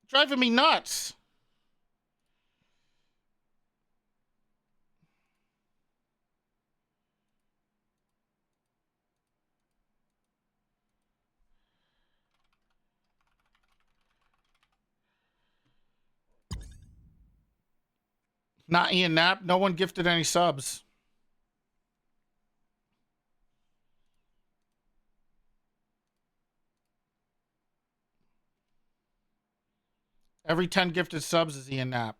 Driving me nuts. Not Ian Knapp. No one gifted any subs. Every 10 gifted subs is Ian Knapp.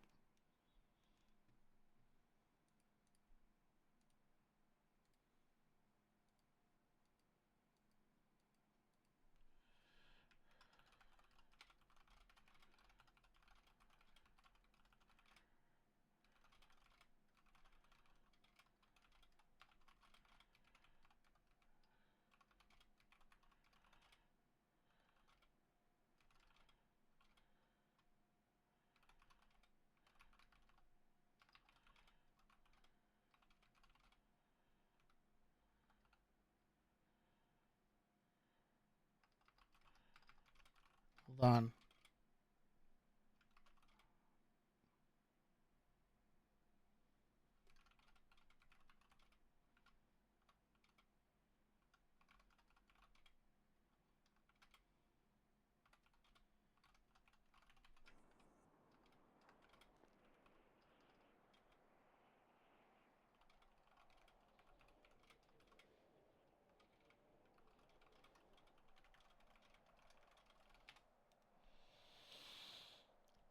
Hold on.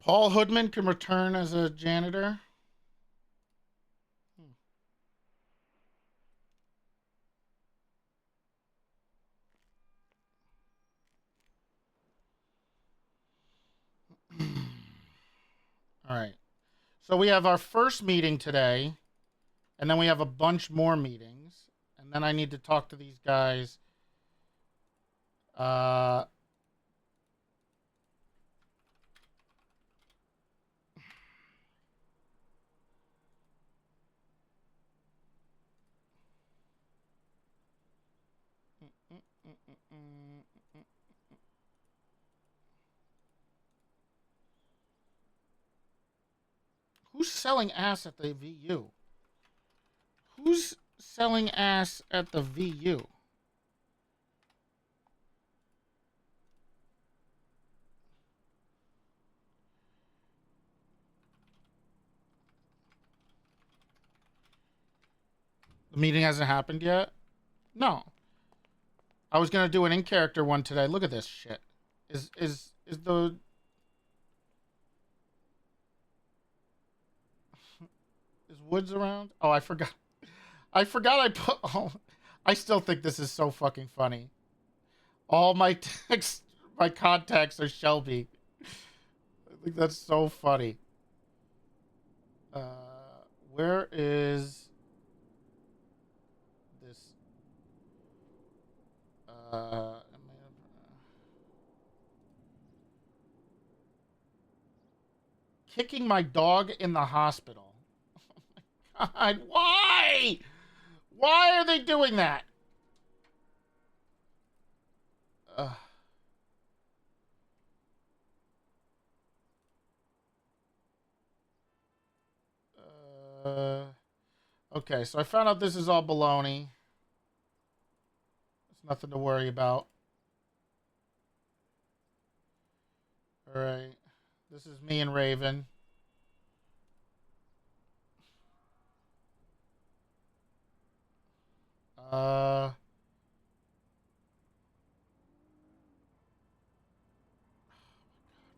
Paul Hoodman can return as a janitor. All right. So we have our first meeting today, and then we have a bunch more meetings, and then I need to talk to these guys. Who's selling ass at the VU? Who's selling ass at the VU? The meeting hasn't happened yet? No. I was gonna do an in-character one today. Look at this shit. Is the is Woods around? Oh, I forgot. I forgot I put. Oh, I still think this is so fucking funny. All my text, my contacts are Shelby. I think that's so funny. Uh, where is this? Kicking my dog in the hospital. God, why? Why are they doing that? Uh, uh, okay, so I found out this is all baloney. It's nothing to worry about. All right, this is me and Raven. Uh,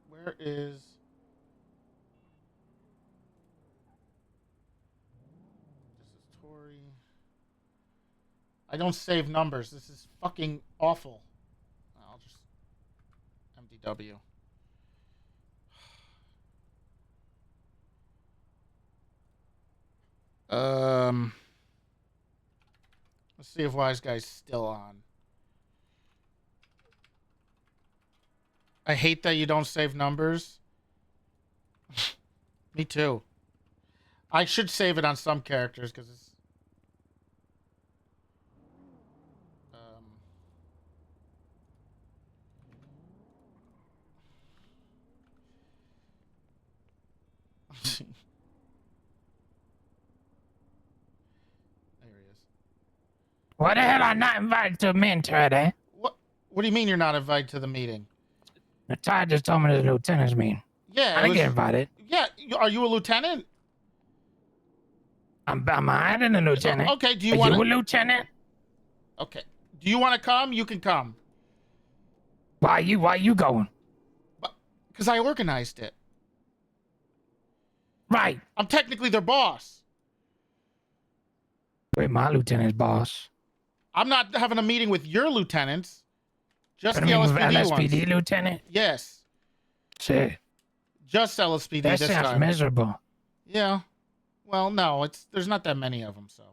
where is? This is Tori. I don't save numbers. This is fucking awful. I'll just MDW. Let's see if Wise Guy's still on. I hate that you don't save numbers. Me too. I should save it on some characters because it's. There he is. Why the hell I'm not invited to a meeting today? What do you mean you're not invited to the meeting? The Ty just told me there's a lieutenant's meeting. Yeah, I didn't get invited. Yeah, are you a lieutenant? I'm higher than a lieutenant. Okay, do you Are want you a lieutenant? Okay. Do you want to come? You can come. Why you going? Because I organized it. Right. I'm technically their boss. Wait, my lieutenant's boss. I'm not having a meeting with your lieutenants. Just the LSPD ones. lieutenant? Yes. Shit. Just LSPD that this sounds time. Miserable. Yeah. Well, no, there's not that many of them, so.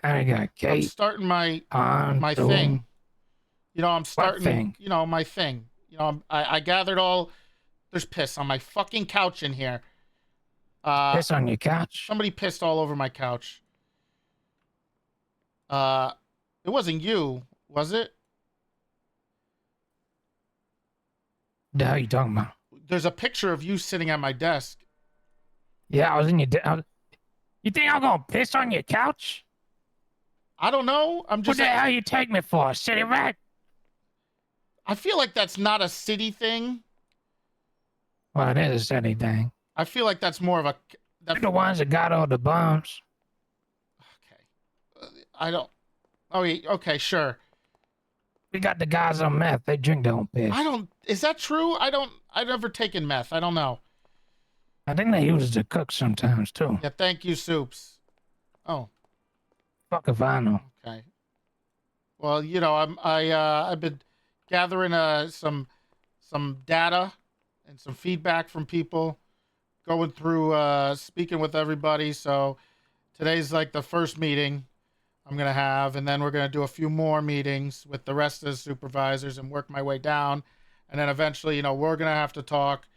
I got Kate. I'm starting my thing. You know, I'm starting. What thing? You know, my thing. You know, I gathered all. There's piss on my fucking couch in here. Piss on your couch? Somebody pissed all over my couch. It wasn't you, was it? The hell are you talking about? There's a picture of you sitting at my desk. Yeah, I was in your. You think I'm gonna piss on your couch? I don't know. I'm just. What the hell you take me for, city rat? I feel like that's not a city thing. Well, it is a city thing. I feel like that's more of a. They're the ones that got all the bombs. Okay. I don't. Oh, yeah, okay, sure. We got the guys on meth. They drink their own piss. I don't. Is that true? I've never taken meth. I don't know. I think they use it to cook sometimes too. Yeah. Thank you, Soups. Oh. Fuck if I know. Okay. Well, you know, I've been gathering some data and some feedback from people, going through speaking with everybody. So today's like the first meeting I'm gonna have, and then we're gonna do a few more meetings with the rest of the supervisors and work my way down, and then eventually, you know, we're gonna have to talk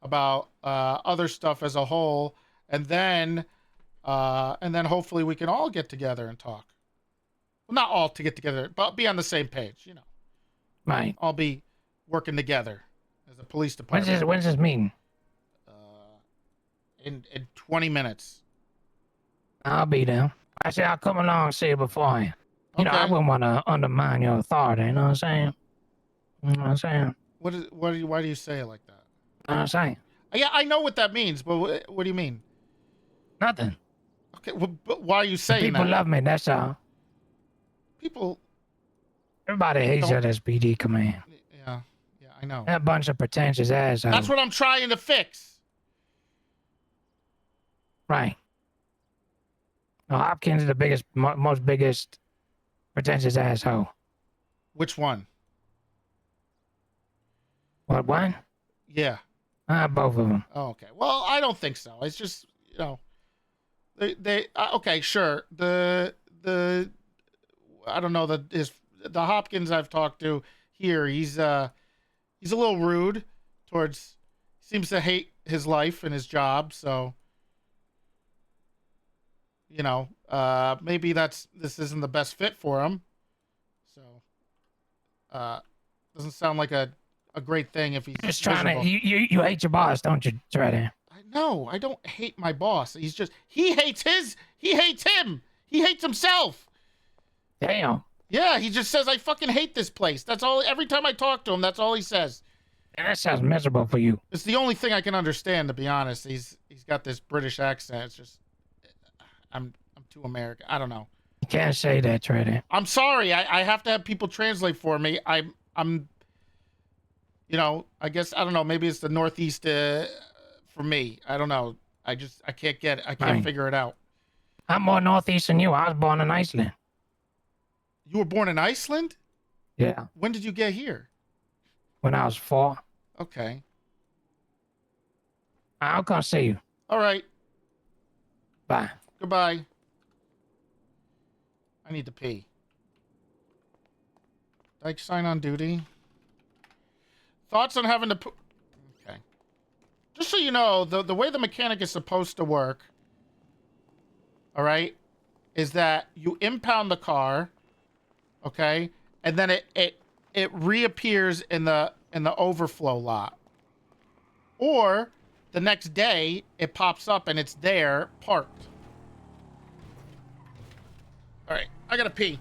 about other stuff as a whole, and then hopefully we can all get together and talk. Well, not all to get together, but be on the same page, you know. Right. All be working together as a police department. When's this meeting? In 20 minutes. I'll be there. I said I'll come along and see you beforehand. You know, I wouldn't want to undermine your authority, you know what I'm saying? You know what I'm saying? Why do you say it like that? You know what I'm saying? Yeah, I know what that means, but what do you mean? Nothing. Okay, well, but why are you saying People that? love me, that's all. Everybody hates that SPD command. Yeah, I know. That bunch of pretentious assholes. That's what I'm trying to fix. Right. No, Hopkins is the biggest, most biggest pretentious asshole. Which one? What one? Yeah. Both of them. Oh, okay. Well, I don't think so. It's just, you know, they okay, sure. The I don't know, the Hopkins I've talked to here, he's a little rude towards, seems to hate his life and his job, so you know, maybe this isn't the best fit for him. So doesn't sound like a great thing if he's just trying to you hate your boss, don't you, Toretti? No, I don't hate my boss. He's just he hates him. He hates himself. Damn. Yeah, he just says I fucking hate this place. That's all. Every time I talk to him, that's all he says. And that sounds miserable for you. It's the only thing I can understand, to be honest. He's got this British accent. It's just I'm too American. I don't know. You can't say that, Toretti. I'm sorry. I have to have people translate for me. I'm you know, I guess, I don't know, maybe it's the Northeast for me. I don't know. I can't get it. I can't figure it out. I'm more Northeast than you. I was born in Iceland. You were born in Iceland? Yeah. When did you get here? When I was 4. Okay. I'll come see you. All right. Bye. Goodbye. I need to pee. Did I sign on duty? Thoughts on having to put... Okay. Just so you know, the way the mechanic is supposed to work, all right, is that you impound the car, okay, and then it reappears in the overflow lot. Or the next day it pops up and it's there parked. All right, I gotta pee.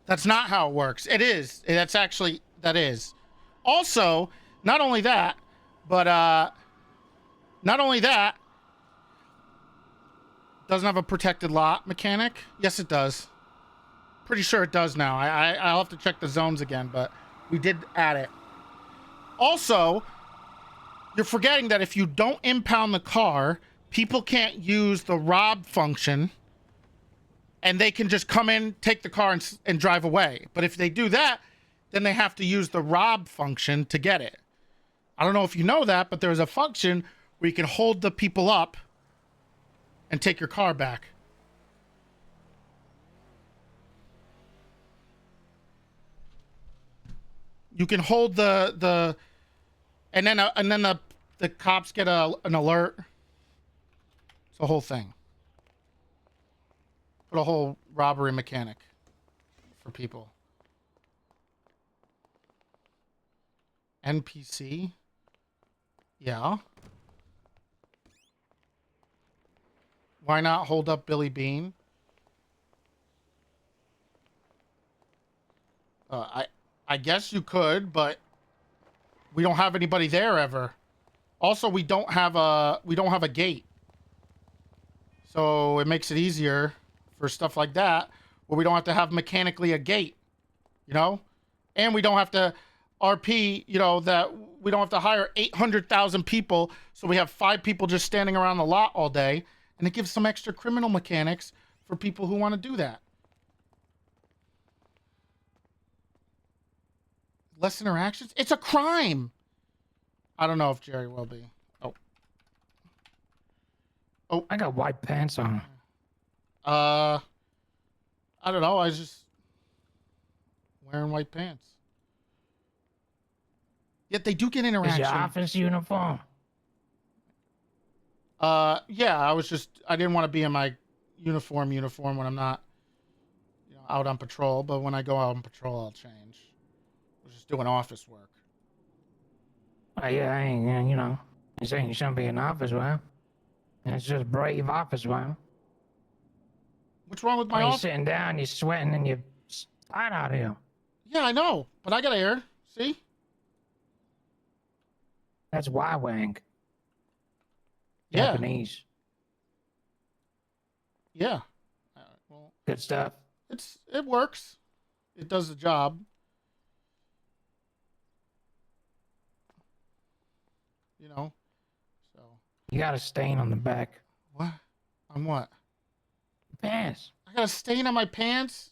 That's not how it works. It is. That's actually, that is. Also, not only that, but not only that, doesn't have a protected lot mechanic. Yes, it does. Pretty sure it does now. I'll have to check the zones again, but we did add it. Also, you're forgetting that if you don't impound the car, people can't use the rob function, and they can just come in, take the car, and drive away. But if they do that, then they have to use the rob function to get it. I don't know if you know that, but there's a function where you can hold the people up and take your car back. You can hold the and then the cops get an alert. It's a whole thing. Put a whole robbery mechanic for people. NPC? Yeah. Why not hold up Billy Bean? I guess you could, but we don't have anybody there ever. Also, we don't have a gate. So it makes it easier for stuff like that, where we don't have to have mechanically a gate, you know? And we don't have to RP, you know, that we don't have to hire 800,000 people, so we have 5 people just standing around the lot all day, and it gives some extra criminal mechanics for people who want to do that. Less interactions? It's a crime! I don't know if Jerry will be. Oh, I got white pants on. I don't know. I was just wearing white pants. Yet they do get interaction. Is your office uniform? Yeah. I didn't want to be in my uniform when I'm not, you know, out on patrol. But when I go out on patrol, I'll change. I was just doing office work. Yeah, I ain't, you know, you saying you shouldn't be in office, well, it's just brave office, well. What's wrong with my You're office? sitting down, you're sweating, and you're hot out here. Yeah, I know, but I got air. See? That's WEEWOO. Yeah. Japanese. Yeah. Well, Good stuff. it works. It does the job. You know. So. You got a stain on the back. What? On what? Pants. I got a stain on my pants.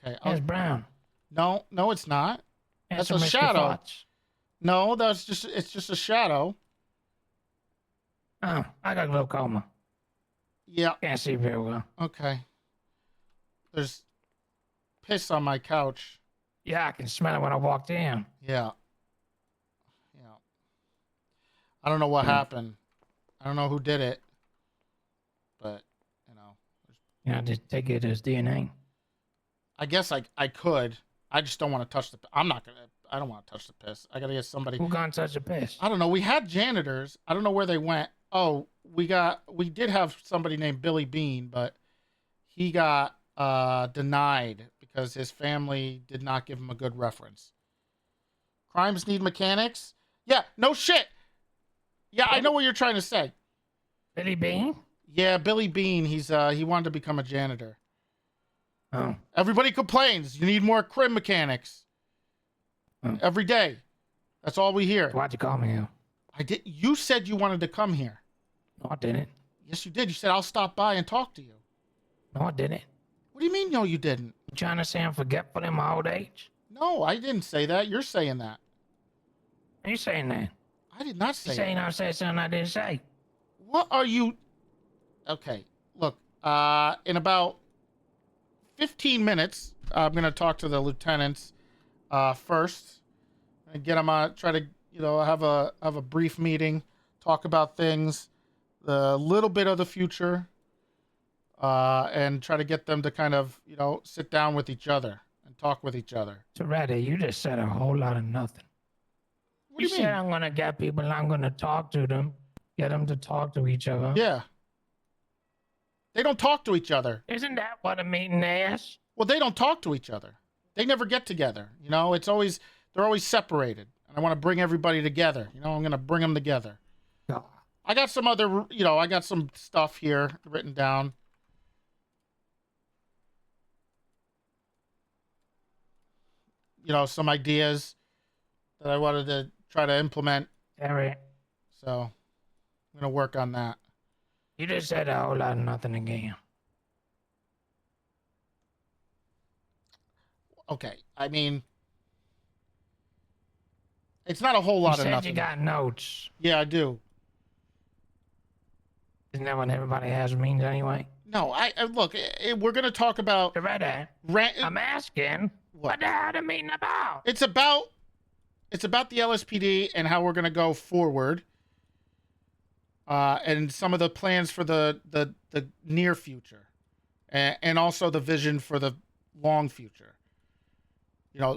Okay. It's brown. No, it's not. That's a shadow. No, it's just a shadow. Oh, I got glaucoma. Yeah. Can't see very well. Okay. There's piss on my couch. Yeah, I can smell it when I walked in. Yeah. I don't know what happened. I don't know who did it. But, you know. Yeah, just take it as DNA. I guess I could. I just don't want to touch the... I'm not going to... I don't want to touch the piss. I gotta get somebody. Who gonna touch the piss? I don't know. We had janitors. I don't know where they went. Oh, we did have somebody named Billy Bean, but he got denied because his family did not give him a good reference. Crimes need mechanics? Yeah, no shit. Yeah, I know what you're trying to say. Billy Bean? Yeah, Billy Bean. He wanted to become a janitor. Oh. Everybody complains. You need more crim mechanics. Oh. Every day. That's all we hear. Why'd you call me here? I did. You said you wanted to come here. No, I didn't. Yes, you did. You said I'll stop by and talk to you. No, I didn't. What do you mean? No, you didn't. You trying to say I'm forgetful in my old age? No, I didn't say that. You're saying that. Are you saying that? I did not say. You saying I said something I didn't say? What are you? Okay, look. In about 15 minutes, I'm gonna talk to the lieutenants first, and get them on. Try to have a brief meeting, talk about things, the little bit of the future, and try to get them to kind of sit down with each other and talk with each other. Toretti, you just said a whole lot of nothing. What do you said mean? I'm gonna get people and I'm gonna talk to them, get them to talk to each other. Yeah. They don't talk to each other. Isn't that what a meeting is? Well, they don't talk to each other. They never get together. It's always they're always separated. And I want to bring everybody together. I'm going to bring them together. No. I got some other, I got some stuff here written down. Some ideas that I wanted to try to implement. Terry. So I'm going to work on that. You just said a whole lot of nothing again. Okay. I mean, it's not a whole lot of nothing. You got notes. Yeah, I do. Isn't that what everybody has means anyway? No, I look. We're gonna talk about. Toretti, I'm asking. What the hell the meeting about? It's about the LSPD and how we're gonna go forward. And some of the plans for the near future, and also the vision for the long future.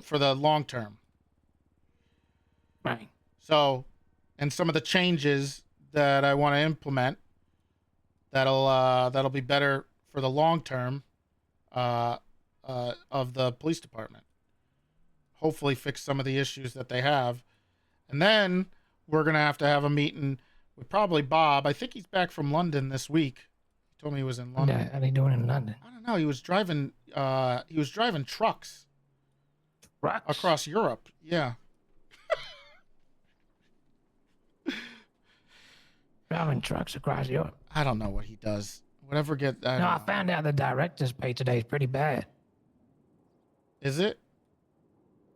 For the long term. Right. So, and some of the changes that I want to implement that'll be better for the long term of the police department. Hopefully fix some of the issues that they have. And then we're going to have a meeting with probably Bob. I think he's back from London this week. He told me he was in London. What are they doing in London? I don't know. He was driving trucks. Trucks? Across Europe. Yeah. Driving trucks across Europe. I don't know what he does. Whatever I found out the director's pay today is pretty bad. Is it?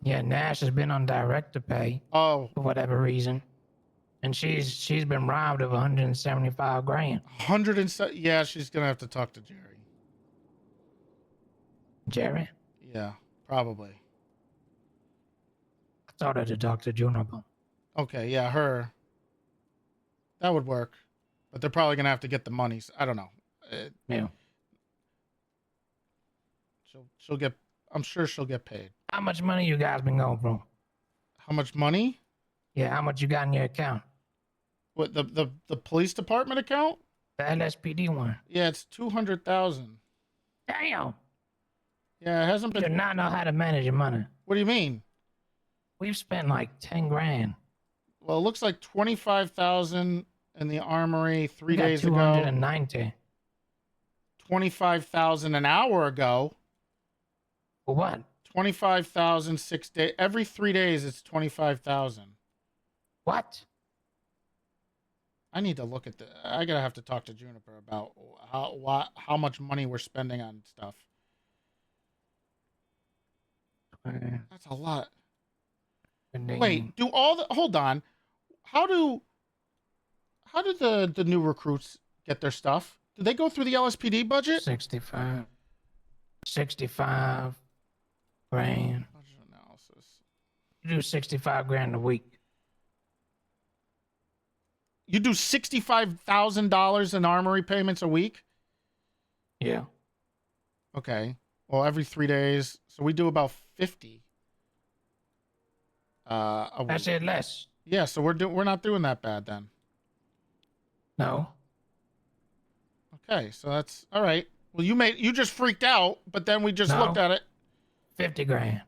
Yeah, Nash has been on director pay. Oh. For whatever reason. And she's been robbed of 175 grand. 107. Yeah, she's gonna have to talk to Jerry. Jerry? Yeah, probably. I thought I had to talk to Juniper. Okay, yeah, her. That would work, but they're probably gonna have to get the money. I don't know. Yeah. She'll get. I'm sure she'll get paid. How much money you guys been going through? How much money? Yeah, how much you got in your account? What the police department account? The LSPD one. Yeah, it's 200,000. Damn. Yeah, it hasn't been. You do not know how to manage your money. What do you mean? We've spent like 10 grand. Well, it looks like 25,000 in the armory 3 days 290. ago. 25,000 an hour ago. For what? 25,000 6 days. Every 3 days, it's 25,000. What? I need to look at I gotta have to talk to Juniper about how much money we're spending on stuff. That's a lot. Wait, hold on. How do the new recruits get their stuff? Do they go through the LSPD budget? 65 grand. Budget analysis. You do 65 grand a week. You do $65,000 in armory payments a week? Yeah. Okay. Well, every 3 days. So we do about 50. a That's week. it, less. Yeah, so we're not doing that bad then. No. Okay, so that's all right. Well, you just freaked out, but then we just looked No. at it. 50 grand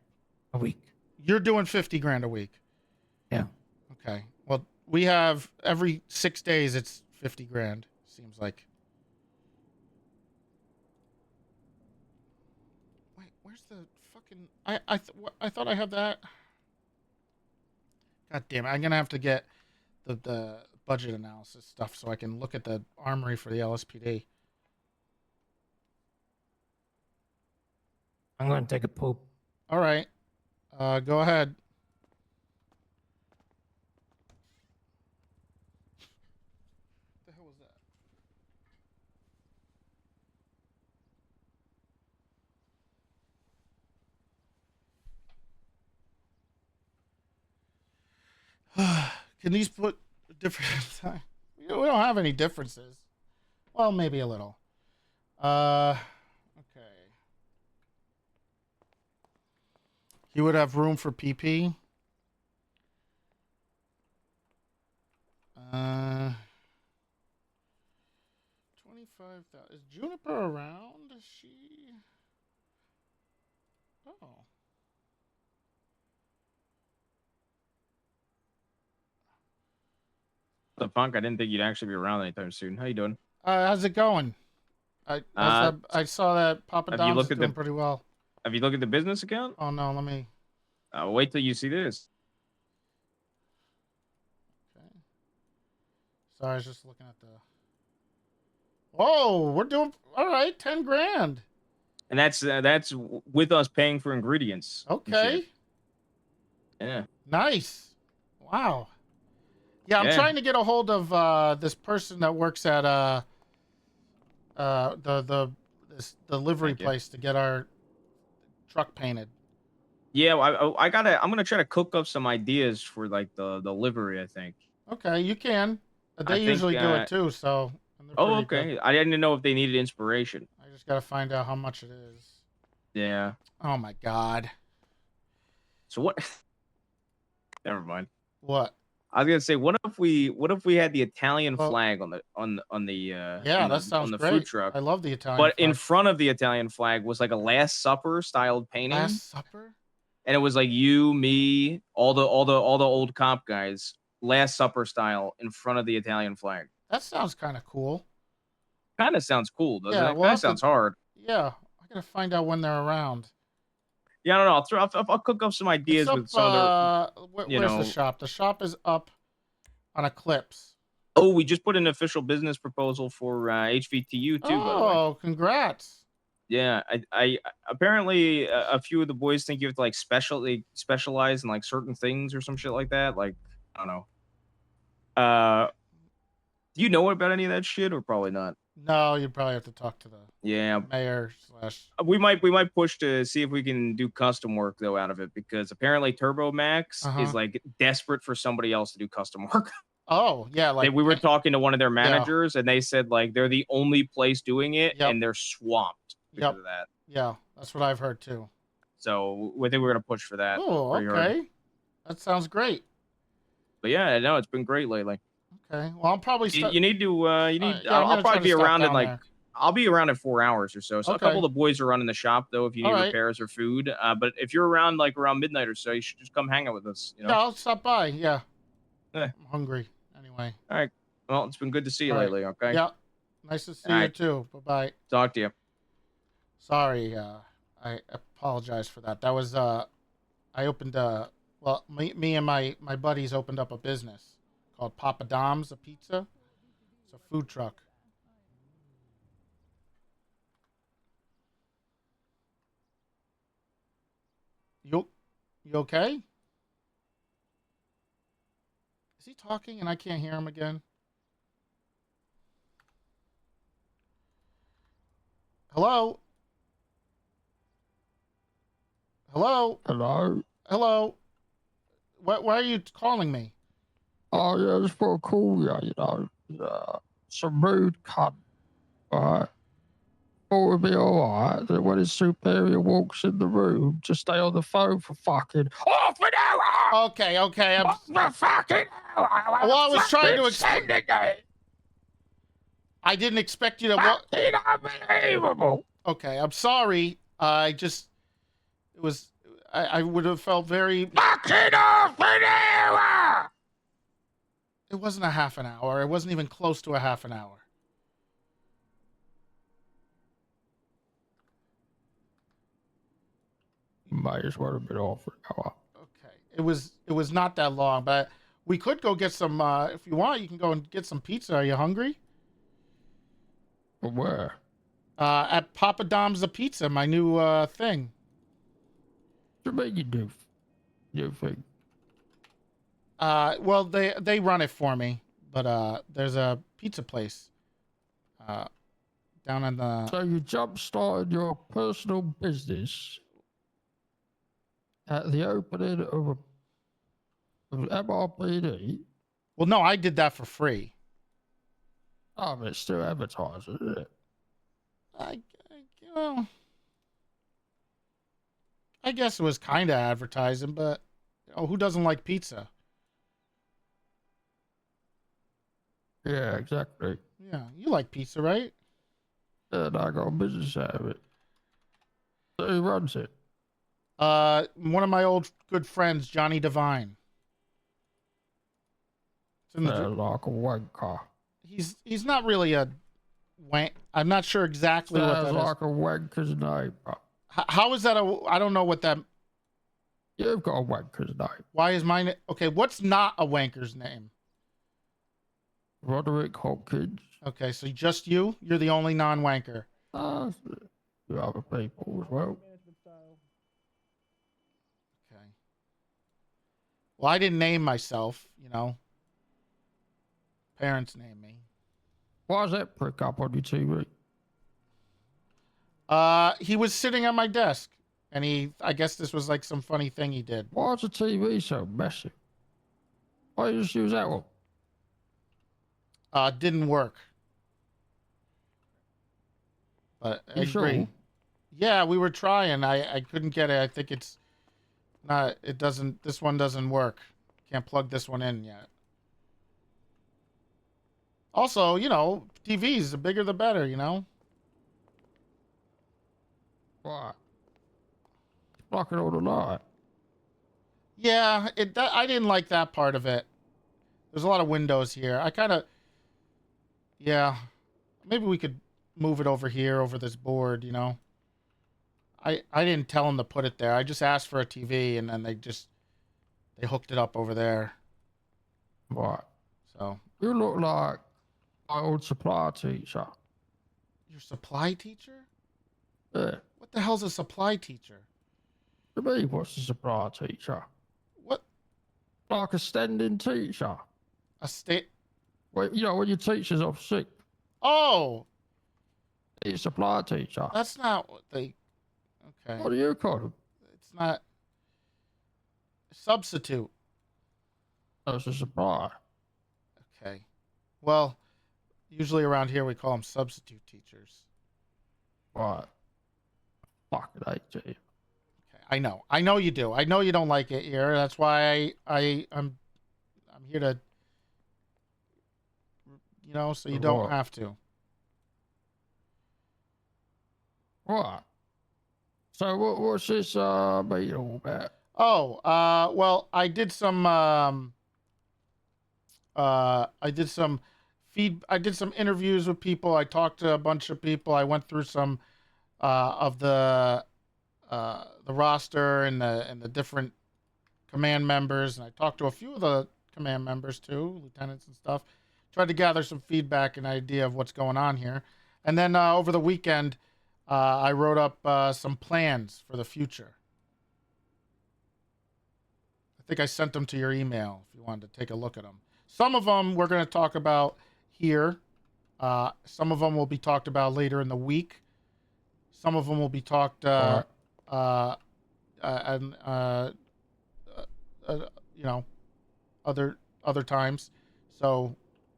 a week. You're doing 50 grand a week. Yeah. Okay. Well, we have every 6 days it's 50 grand. Seems like. Wait, where's the fucking? I thought I had that. God damn it! I'm gonna have to get the budget analysis stuff so I can look at the armory for the LSPD. I'm going to take a poop. All right. Go ahead. What the hell was that? Can these put different? We don't have any differences. Well, maybe a little. Okay. He would have room for PP. 25,000. Is Juniper around? Is she? Oh. The funk. I didn't think you'd actually be around anytime soon. How you doing? How's it going? I saw that Papa Dom's is doing pretty well. Have you looked at the business account? Oh no, let me. Wait till you see this. Okay. Sorry, I was just looking at the. Whoa, we're doing all right. 10 grand. And that's with us paying for ingredients. Okay. Yeah. Nice. Wow. Yeah, I'm trying to get a hold of this person that works at this delivery place to get our truck painted. Yeah, I'm gonna try to cook up some ideas for like the livery. I think. Okay, you can. They usually do it too. So. Oh, okay. Good. I didn't know if they needed inspiration. I just gotta find out how much it is. Yeah. Oh my god. So what? Never mind. What? I was gonna say, what if we had the Italian flag on the great. food truck? I love the Italian but flag. In front of the Italian flag was like a Last Supper styled painting. Last Supper? And it was like you, me, all the old cop guys, Last Supper style in front of the Italian flag. That sounds kind of cool. Kind of sounds cool, doesn't it? Well, that sounds hard. Yeah, I gotta find out when they're around. Yeah, I don't know. I'll cook up some ideas with some other. Where's the shop? The shop is up on Eclipse. Oh, we just put an official business proposal for HVTU too. By the way. Oh, congrats! Yeah, I apparently a few of the boys think you have to like specialize in like certain things or some shit like that. Like I don't know. Do you know about any of that shit or probably not? No, you probably have to talk to the mayor / We might push to see if we can do custom work though out of it because apparently Turbo Max is like desperate for somebody else to do custom work. Oh yeah, like we were talking to one of their managers and they said like they're the only place doing it and they're swamped because of that. Yeah, that's what I've heard too. So I think we're gonna push for that. Oh, okay, that sounds great. But yeah, no, it's been great lately. Okay, well, I'll probably. I'll probably be around in like. There. I'll be around in 4 hours or so. So a couple of the boys are running the shop though. If you need repairs or food, but if you're around like around midnight or so, you should just come hang out with us. You know? Yeah, I'll stop by. Yeah. I'm hungry. Anyway. All right. Well, it's been good to see you lately. Okay. Yeah. Nice to see you too. Bye bye. Talk to you. Sorry, I apologize for that. That was I opened me and my buddies opened up a business called Papa Dom's, a pizza. It's a food truck. You okay? Is he talking and I can't hear him again? Hello? Hello? Hello? Hello? Why are you calling me? Oh, yeah, just for a call, yeah, you know. Some rude cunt, alright? thought it'd be alright that when his superior walks in the room, just stay on the phone for fucking half an hour. Okay, okay. Half the fucking hour. Well, I was trying to explain it. I didn't expect you to. Fucking unbelievable. Okay, I'm sorry. I just. It was. I would have felt very. Fucking half an hour. It wasn't a half an hour. It wasn't even close to a half an hour. Might as well have been off for an hour. Okay, it was not that long, but we could go get some. If you want, you can go and get some pizza. Are you hungry? Where? At Papa Dom's the Pizza, my new thing. What do you mean you do? You think? Well, they run it for me, but there's a pizza place. Down in the. So you jump started your personal business at the opening of MRPD. Well, no, I did that for free. Oh, but it's still advertising, isn't it? Well, I guess it was kind of advertising, but who doesn't like pizza? Yeah, exactly. Yeah, you like pizza, right? And I got a business out of it. So who runs it? One of my old good friends, Johnny Devine. It's in the Sounds like a wanker. he's not really a wank. I'm not sure exactly what that Sounds is. like a wanker's name. How is that I don't know what that. You've got a wanker's name. Why is mine? Okay, what's not a wanker's name? Roderick Hopkins. Okay, so just you? You're the only non-wanker. You other people as well. Okay. Well, I didn't name myself, you know. Parents named me. Why is that prick up on your TV? He was sitting at my desk, and I guess this was like some funny thing he did. Why is the TV so messy? Why you just use that one? Didn't work. But I You agree. sure? Yeah, we were trying. I couldn't get it. I think it's not. It doesn't. This one doesn't work. Can't plug this one in yet. Also, you know, TVs, the bigger the better. You know. Why? It's blocking all the light. Yeah, I didn't like that part of it. There's a lot of windows here. I kind of. Yeah, maybe we could move it over here, over this board. You know. I didn't tell them to put it there. I just asked for a TV, and then they hooked it up over there. What? So You look like my old supply teacher. your supply teacher? Yeah. What the hell's a supply teacher? To me, what's a supply teacher? What? Like a standing teacher. A state? Well, you know, when your teacher's off sick, Oh, he's a supply teacher. that's not what they. Okay, What do you call him? it's not substitute. That's a supply. Okay, well, usually around here we call them substitute teachers. Right. Fucking hate you. Okay, I know you do. I know you don't like it here. That's why I'm here to, you know, so you don't What? have to. What? So what's this meeting all about? Oh, well, I did some interviews with people. I talked to a bunch of people. I went through some of the roster and the different command members, and I talked to a few of the command members too, lieutenants and stuff. Tried to gather some feedback and idea of what's going on here. And then over the weekend, I wrote up some plans for the future. I think I sent them to your email if you wanted to take a look at them. Some of them we're going to talk about here. Some of them will be talked about later in the week. Some of them will be talked, you know, other times. So,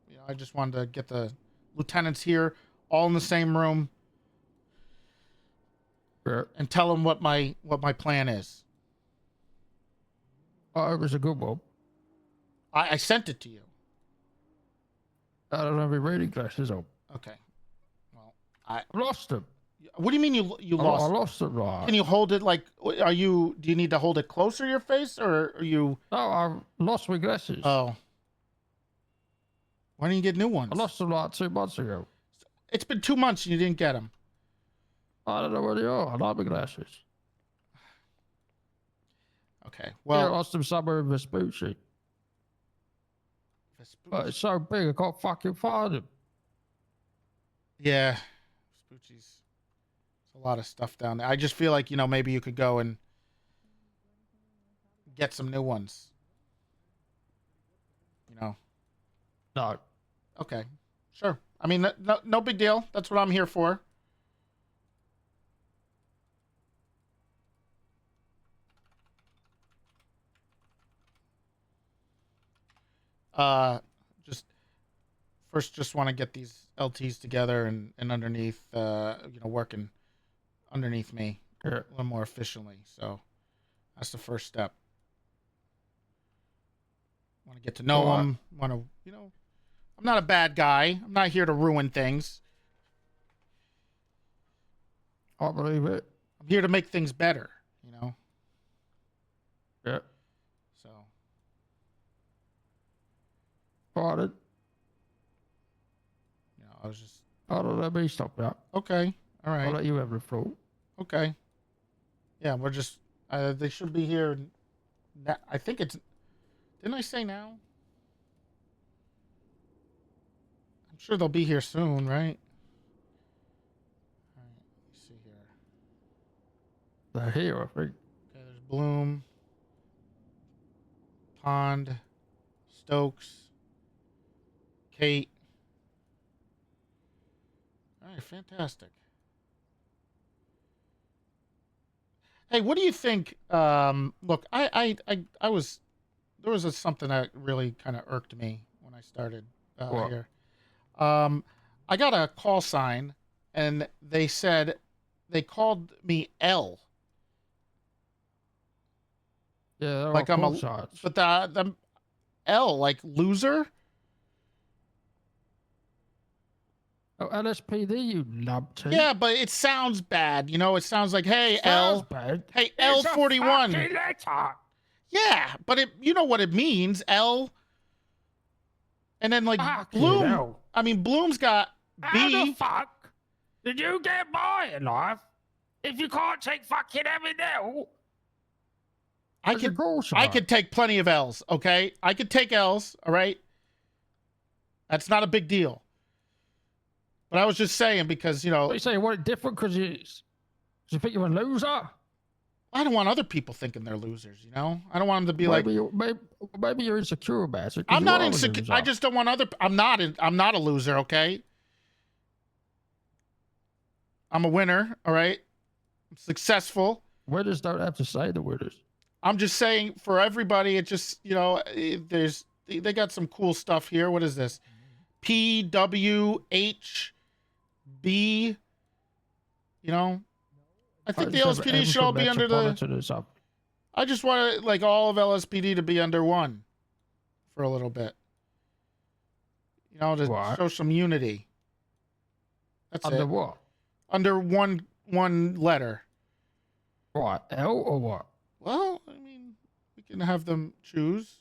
you know, I just wanted to get the lieutenants here all in the same room Yeah. and tell them what my plan is. Oh, it was a good one. I sent it to you. I don't have any reading glasses on. Okay. Well, I lost them. What do you mean you I lost? lost them, right? Can you hold it like? Do you need to hold it closer to your face, or are you? No, I lost my glasses. Oh. Why didn't you get new ones? I lost them like 2 months ago. It's been 2 months and you didn't get them. I don't know where they are. I like my glasses. Okay. Yeah, I Well, lost them somewhere in Vespucci. But it's so big, I can't fucking find them. yeah, Vespucci's. There's a lot of stuff down there. I just feel like maybe you could go and get some new ones. No. Okay. Sure. I mean, no big deal. That's what I'm here for. Just want to get these LTs together and underneath, working underneath me a little more efficiently. So that's the first step. Want to get to know them. Want to, I'm not a bad guy. I'm not here to ruin things. I believe it. I'm here to make things better, Yeah. So. Got it. I was just. Oh, don't let me stop that. Okay. All right. I'll let you have the floor. Okay. Yeah, we're just. They should be here. I think it's. Didn't I say now? I'm sure they'll be here soon, right? All right. Let's see here. They're here, I think. Okay, there's Bloom, Pond, Stokes, Kate. All right, fantastic. Hey, what do you think? Look, I was there was something that really kind of irked me when I started here. I got a call sign, and they said they called me L. Yeah, they're Like all I'm call a, shots. but the L like loser. Oh, LSPD, you numpty. Yeah, but it sounds bad. It sounds like, hey, Sounds L. bad. Hey, It's a L41. fucking letter. Yeah, but you know what it means, L. And then like Fucking Bloom. hell. I mean, Bloom's got How the B. fuck did you get by in life if you can't take fucking every L? I could take plenty of L's, okay? I could take L's, all right? That's not a big deal. But I was just saying because, What you say? You want it different because you think you're a loser? I don't want other people thinking they're losers, I don't want them to be maybe you're insecure about it. I'm not insecure. I just don't want I'm not a loser, okay? I'm a winner, all right? I'm successful. Winners don't have to say the winners. I'm just saying for everybody, it just, they got some cool stuff here. What is this? PWHB, I think the LSPD should all be under the. I just want all of LSPD to be under one for a little bit. To show some unity. That's under it. What? Under one letter. What? L or what? Well, I mean, we can have them choose.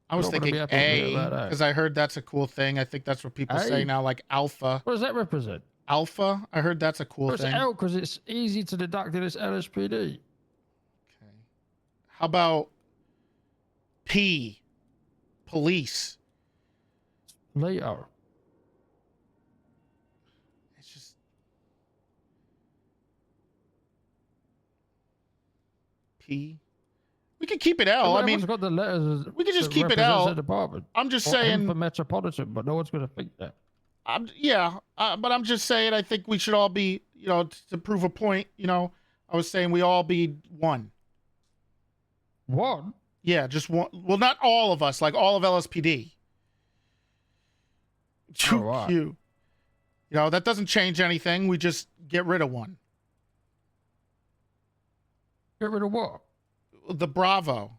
I was thinking A, because I heard that's a cool thing. I think that's what people say now, like Alpha. What does that represent? Alpha? I heard that's a cool thing. It's L because it's easy to deduct that it's LSPD. Okay. How about P? Police. Leo. It's just. P. We could keep it L. I mean, got the letters. We could just keep it L. I'm just saying. For metropolitan, but no one's going to think that. But I'm just saying. I think we should all be, to prove a point. I was saying we all be one. One? Yeah, just one. Well, not all of us. Like all of LSPD. All right. That doesn't change anything. We just get rid of one. Get rid of what? The Bravo.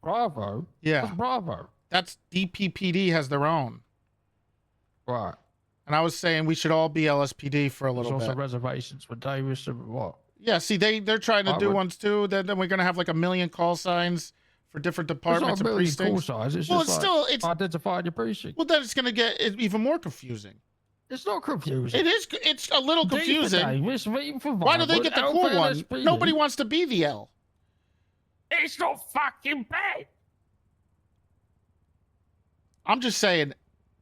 Bravo? Yeah. What's Bravo? That's DPPD has their own. Right. And I was saying we should all be LSPD for a There's little also bit. reservations for Davis and what? Yeah, see, they're trying to I do would- ones too. Then we're gonna have like 1 million call signs for different It's departments not and a million call precincts. signs. It's Well, just it's like still it's identifying your precinct. well then it's gonna get even more confusing. It's not confusing. It is. It's a little D for confusing. Davis, V for Why do they Vinewood, get the L cool for one? LSPD. Nobody wants to be the L. It's not fucking bad. I'm just saying,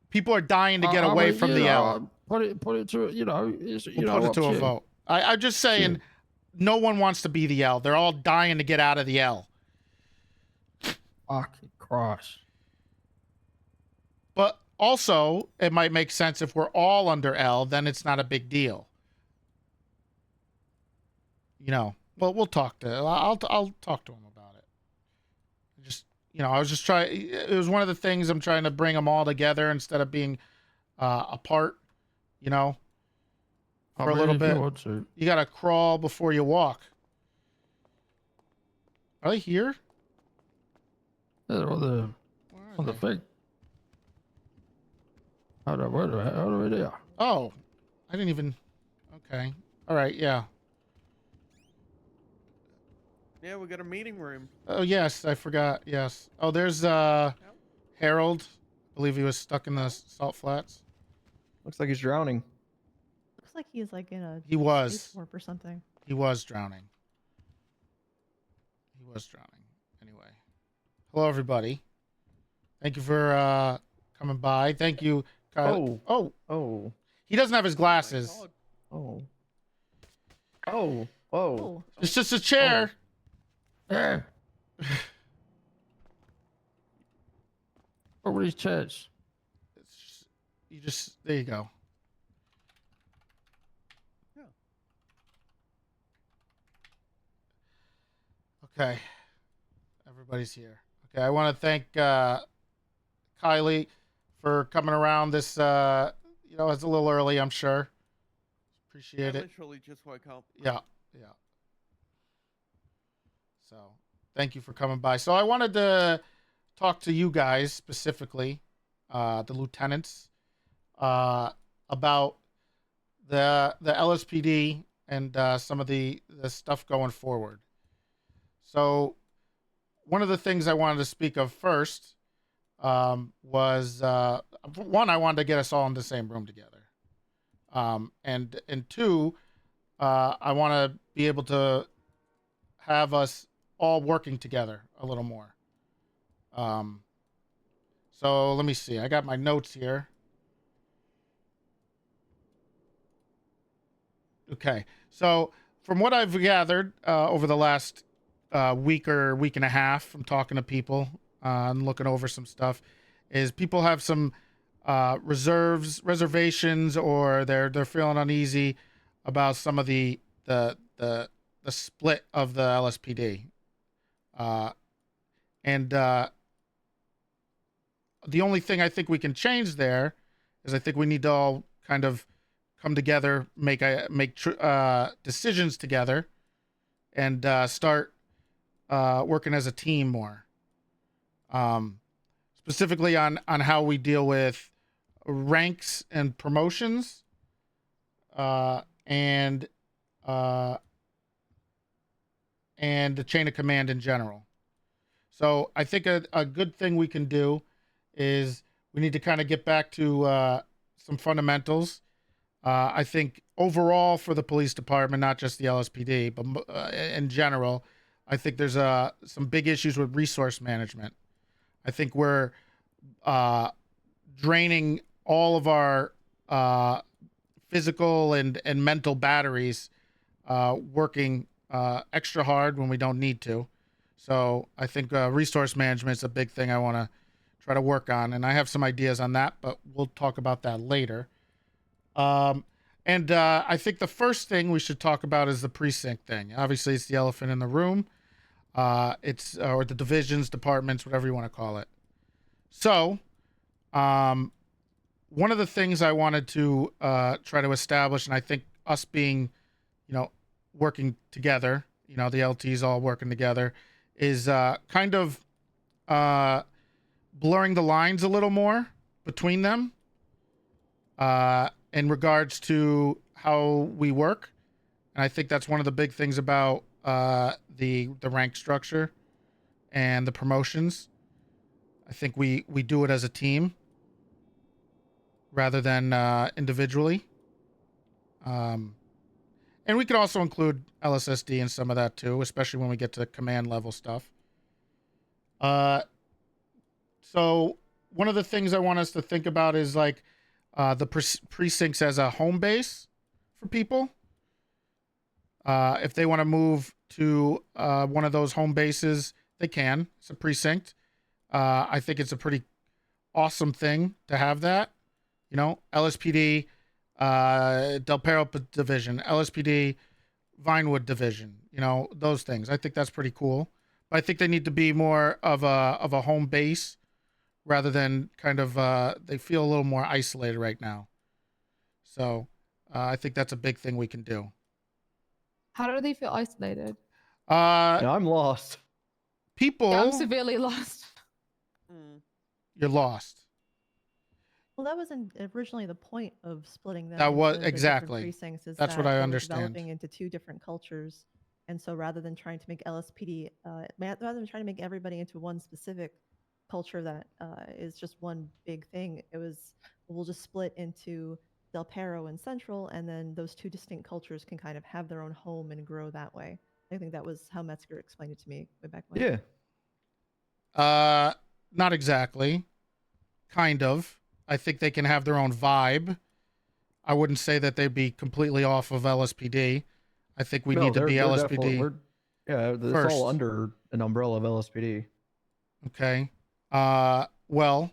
people are dying to get away from the L. Put it to it's, We'll put it to a vote. I'm just saying, no one wants to be the L. They're all dying to get out of the L. Fucking Christ. But also, it might make sense if we're all under L, then it's not a big deal. Well, we'll talk to. I'll talk to him about it. Just I was just trying. It was one of the things I'm trying to bring them all together instead of being apart. For a little bit. You gotta crawl before you walk. Are they here? They're on the thing. How are they there? Oh, I didn't even. Okay. All right. Yeah. Yeah, we got a meeting room. Oh yes, I forgot. Yes. Oh, there's Harold. I believe he was stuck in the salt flats. Looks like he's drowning. Looks like he's like in a He was. space warp or something. He was drowning. Anyway. Hello, everybody. Thank you for coming by. Thank you, Kyle. Oh. He doesn't have his glasses. Oh. Whoa. Oh, It's just a chair. Yeah. What were these chairs? There you go. Okay. Everybody's here. Okay, I want to thank Kylie for coming around this, it's a little early, I'm sure. Appreciate I it. literally just woke up. Yeah. So, thank you for coming by. So, I wanted to talk to you guys specifically, the lieutenants, about the LSPD and some of the stuff going forward. So, one of the things I wanted to speak of first was one, I wanted to get us all in the same room together, and two, I want to be able to have us all working together a little more. So let me see. I got my notes here. Okay, so from what I've gathered over the last week or week and a half from talking to people and looking over some stuff, is people have some reservations, or they're feeling uneasy about some of the split of the LSPD, and the only thing I think we can change there is I think we need to all kind of come together, make decisions together, and start working as a team more. Specifically on how we deal with ranks and promotions, and the chain of command in general. So I think a good thing we can do is we need to kind of get back to some fundamentals. I think overall for the police department, not just the LSPD, but in general, I think there's some big issues with resource management. I think we're draining all of our physical and mental batteries, working extra hard when we don't need to. So I think resource management is a big thing I want to try to work on, and I have some ideas on that, but we'll talk about that later. And I think the first thing we should talk about is the precinct thing. Obviously, it's the elephant in the room. It's or the divisions, departments, whatever you want to call it. So, one of the things I wanted to try to establish, and I think us being, working together you know, the LTs all working together, is kind of blurring the lines a little more between them in regards to how we work. And I think that's one of the big things about the rank structure and the promotions. I think we do it as a team rather than individually. And we could also include LSSD in some of that too, especially when we get to command level stuff. So one of the things I want us to think about is like the precincts as a home base for people. If they want to move to one of those home bases, they can. It's a precinct. I think it's a pretty awesome thing to have that. You know, LSPD, Del Perro Division, LSPD, Vinewood Division. You know, those things. I think that's pretty cool. But I think they need to be more of a home base rather than kind of they feel a little more isolated right now. So I think that's a big thing we can do. How do they feel isolated? Yeah, I'm lost. People, Yeah, I'm severely lost. Mm. you're lost. Well, that wasn't originally the point of splitting them. That was- into the different exactly. precincts. Is That's what that I they were understand. Developing into two different cultures, and so rather than trying to make LSPD, rather than trying to make everybody into one specific culture that is just one big thing, it was we'll just split into Del Perro and Central, and then those two distinct cultures can kind of have their own home and grow that way. I think that was how Metzger explained it to me way back when. Yeah. Not exactly. Kind of. I think they can have their own vibe. I wouldn't say that they'd be completely off of LSPD. I think we No, need to they're- be they're LSPD. definitely- Yeah, it's first. all under an umbrella of LSPD. Okay. Well,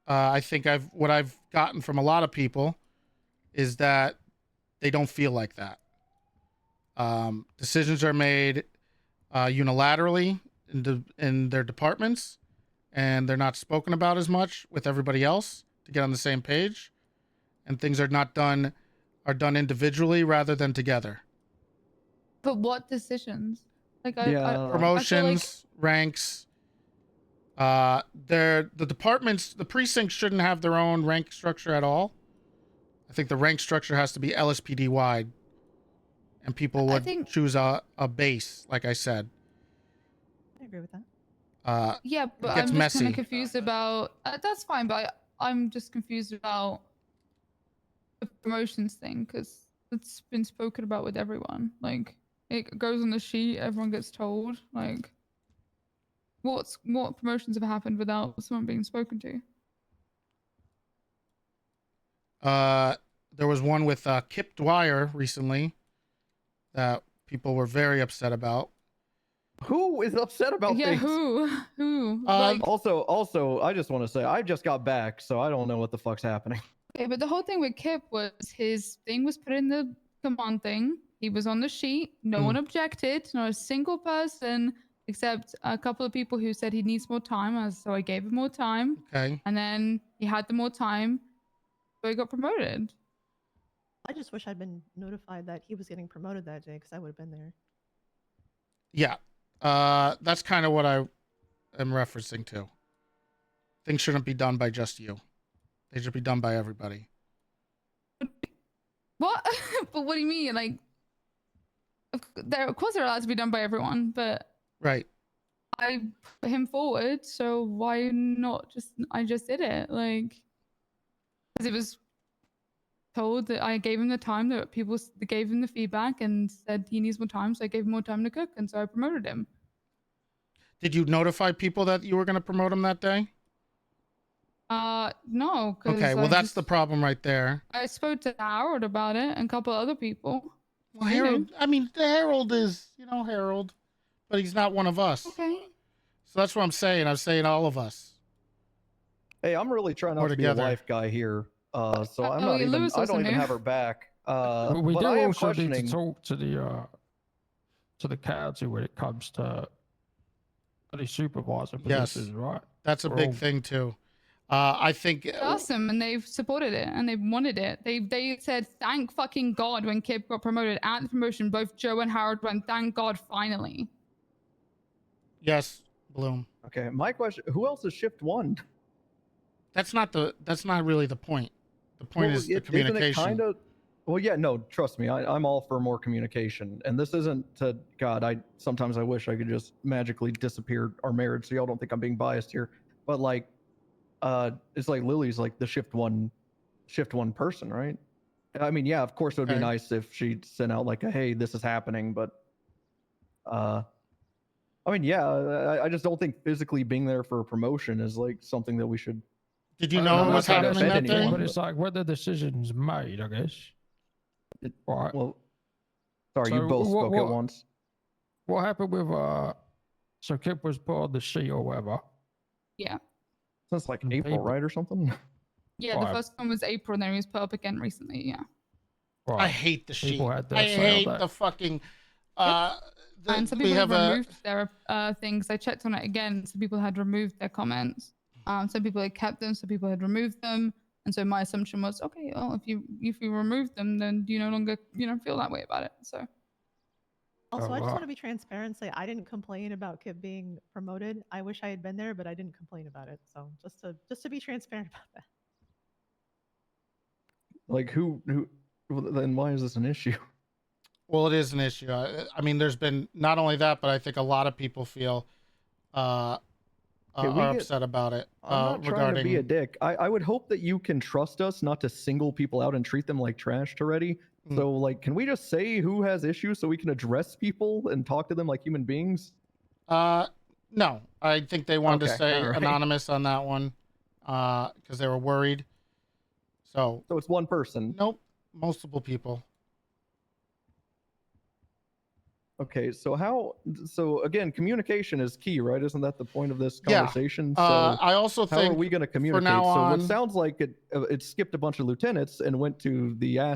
I think what I've gotten from a lot of people is that they don't feel like that. Decisions are made unilaterally in their departments, and they're not spoken about as much with everybody else to get on the same page, and things are done individually rather than together. But what decisions? Like Yeah. Promotions, ranks. The departments, the precincts shouldn't have their own rank structure at all. I think the rank structure has to be LSPD wide, and people would choose a base, like I said. I agree with that. yeah, but gets I'm just kind messy. of confused about. That's fine, but I'm just confused about the promotions thing because it's been spoken about with everyone. Like it goes on the sheet, everyone gets told. Like what promotions have happened without someone being spoken to? There was one with Kip Dwyer recently that people were very upset about. Who is upset about Yeah, things? who? Also, I just want to say I just got back, so I don't know what the fuck's happening. Okay, but the whole thing with Kip was his thing was put in the command thing. He was on the sheet. No one objected. Not a single person except a couple of people who said he needs more time. So I gave him more time. Okay. And then he had the more time, so he got promoted. I just wish I'd been notified that he was getting promoted that day because I would have been there. Yeah. That's kind of what I am referencing to. Things shouldn't be done by just you. They should be done by everybody. What? But what do you mean? Like, of course they're allowed to be done by everyone, but Right. I put him forward, so why not I just did it. Like, because it was told that I gave him the time, that people gave him the feedback and said he needs more time, so I gave him more time to cook, and so I promoted him. Did you notify people that you were going to promote him that day? No. Okay, well, that's the problem right there. I spoke to Harold about it and a couple other people. Well, Harold, I mean, the Harold is, Harold, but he's not one of us. Okay. So that's what I'm saying. I'm saying all of us. Hey, I'm really trying not More to be together. a life guy here, so I'm Oh, not yeah, even. Lewis I don't also even knew. have her back. We but do I am also need questioning. to talk to the council when it comes to the supervisor Yes. positions, right? That's a We're big all- thing too. I think It's awesome, and they've supported it and they've wanted it. They said thank fucking God when Kip got promoted. At the promotion, both Joe and Harold went, thank God, finally. yes, Bloom. Okay, my question: who else is shift one? That's not really the point. The point is the Isn't it communication. kind of? Well, yeah, no, trust me, I'm all for more communication, and this isn't to God. Sometimes I wish I could just magically disappear our marriage, so y'all don't think I'm being biased here. But like, it's like Lily's like the shift one person, right? I mean, yeah, of course it would be Okay. nice if she sent out like a hey, this is happening, but I mean, yeah, I just don't think physically being there for a promotion is like something that we should. Did you I know don't know, what's I'm not trying to happening offend that day? anyone, But it's like where the decision's made, I guess. Right. Well, sorry, you So both spoke at what- once. What happened with so Kip was put on the sheet or whatever? Yeah. Since like And April, people- right, or something. Yeah, Right. the first one was April, and then he was put up again recently. Yeah. Right. I hate the sheet. People had their I say on hate that. the fucking. And some we people have had a. removed their things. I checked on it again. Some people had removed their comments. Some people had kept them. Some people had removed them. And so my assumption was, okay, well, if you remove them, then you no longer feel that way about it. So Also, I just wow. want to be transparent and say I didn't complain about Kip being promoted. I wish I had been there, but I didn't complain about it. So just to be transparent about that. Like who? Then why is this an issue? Well, it is an issue. I mean, there's been not only that, but I think a lot of people feel are upset about it. I'm not trying to be a dick. I would hope that you can trust us not to single people out and treat them like trash, Toretti. Mm. So, like, can we just say who has issues so we can address people and talk to them like human beings? No, I think they wanted to Okay, say all right. anonymous on that one because they were worried. So it's one person. Nope, multiple people. Okay, so again, communication is key, right? Isn't that the point of this Yeah. conversation? So I also how are think we going to communicate? now So on- it sounds like it skipped a bunch of lieutenants and went to the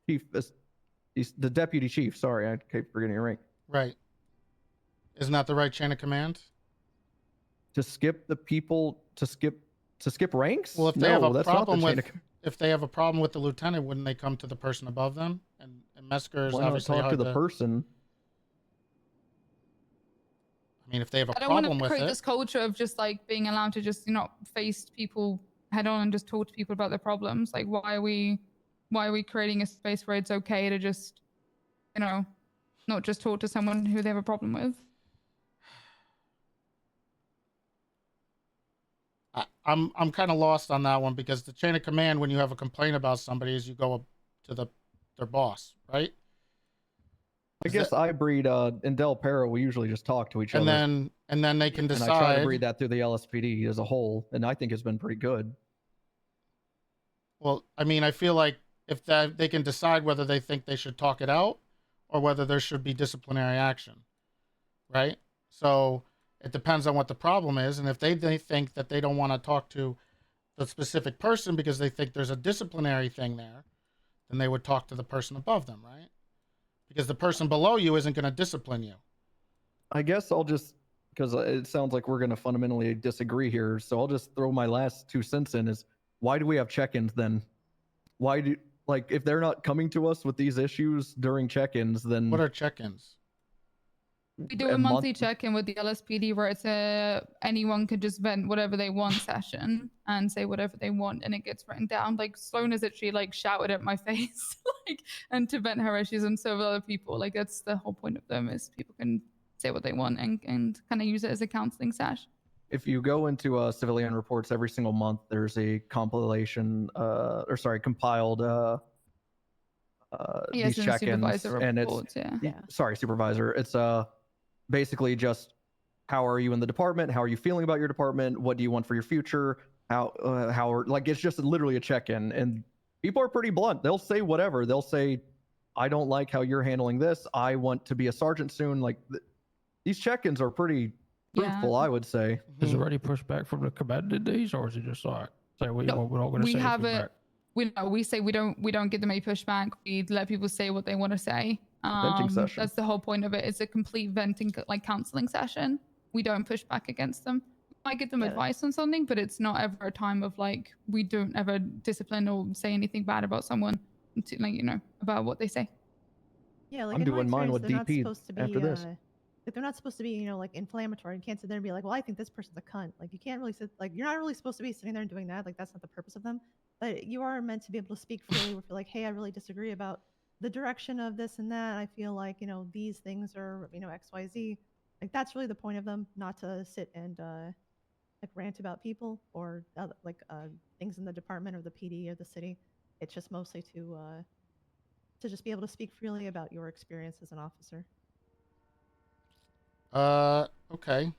chief, the deputy chief. Sorry, I keep forgetting your rank. right. Isn't that the right chain of command? To skip the people to skip ranks? Well, if they have a that's problem not the chain with of if they have a problem with the lieutenant, wouldn't they come to the person above them? And Mesker is Why not obviously talk to hard the person? I mean, if they have a I don't want problem to with create it, this culture of just like being allowed to just face people head on and just talk to people about their problems. Like, why are we creating a space where it's okay to just not just talk to someone who they have a problem with? I'm kind of lost on that one because the chain of command when you have a complaint about somebody is you go up to their boss, right? I guess I breed in Del Perro. We usually just talk to each And other, then they can and I try to decide. breed that through the LSPD as a whole, and I think it's been pretty good. Well, I mean, I feel like if they can decide whether they think they should talk it out or whether there should be disciplinary action, right? So it depends on what the problem is, and if they think that they don't want to talk to the specific person because they think there's a disciplinary thing there, then they would talk to the person above them, right? Because the person below you isn't going to discipline you. I guess I'll just, because it sounds like we're going to fundamentally disagree here, so I'll just throw my last 2 cents in is, why do we have check-ins then? Why do, like, if they're not coming to us with these issues during check-ins, then... What are check-ins? We do a monthly check-in with the LSPD where it's anyone can just vent whatever they want session and say whatever they want, and it gets written down. Like Sloan has actually like shouted at my face, like, and to vent her issues, and so have other people. Like that's the whole point of them, is people can say what they want and kind of use it as a counseling sesh. If you go into civilian reports every single month, there's a compiled Yes, these and check-ins, supervisor and reports, yeah. Sorry, supervisor. It's basically just how are you in the department? How are you feeling about your department? What do you want for your future? Like it's just literally a check-in, and people are pretty blunt. They'll say whatever. They'll say, I don't like how you're handling this. I want to be a sergeant soon. Like these check-ins are pretty truthful, I would say. Is there any pushback from the commanded these, or is it just like say we're not going to say have anything it. We say we don't give them any pushback. We let people say what they want to say. Venting session. That's the whole point of it. It's a complete venting, like counseling session. We don't push back against them. might give them Yeah. advice on something, but it's not ever a time of like we don't ever discipline or say anything bad about someone, to, like, you know, about what they say. Yeah, like I'm in my doing mine experience, with they're not DP supposed to be after this. like they're not supposed to be, you know, like inflammatory. You can't sit there and be like, well, I think this person's a cunt. Like you can't really sit like you're not really supposed to be sitting there and doing that. Like that's not the purpose of them. But you are meant to be able to speak freely if you're like, hey, I really disagree about the direction of this and that. I feel like, you know, these things are, you know, XYZ. Like that's really the point of them, not to sit and like rant about people or things in the department or the PD or the city. It's just mostly to just be able to speak freely about your experience as an officer. Okay.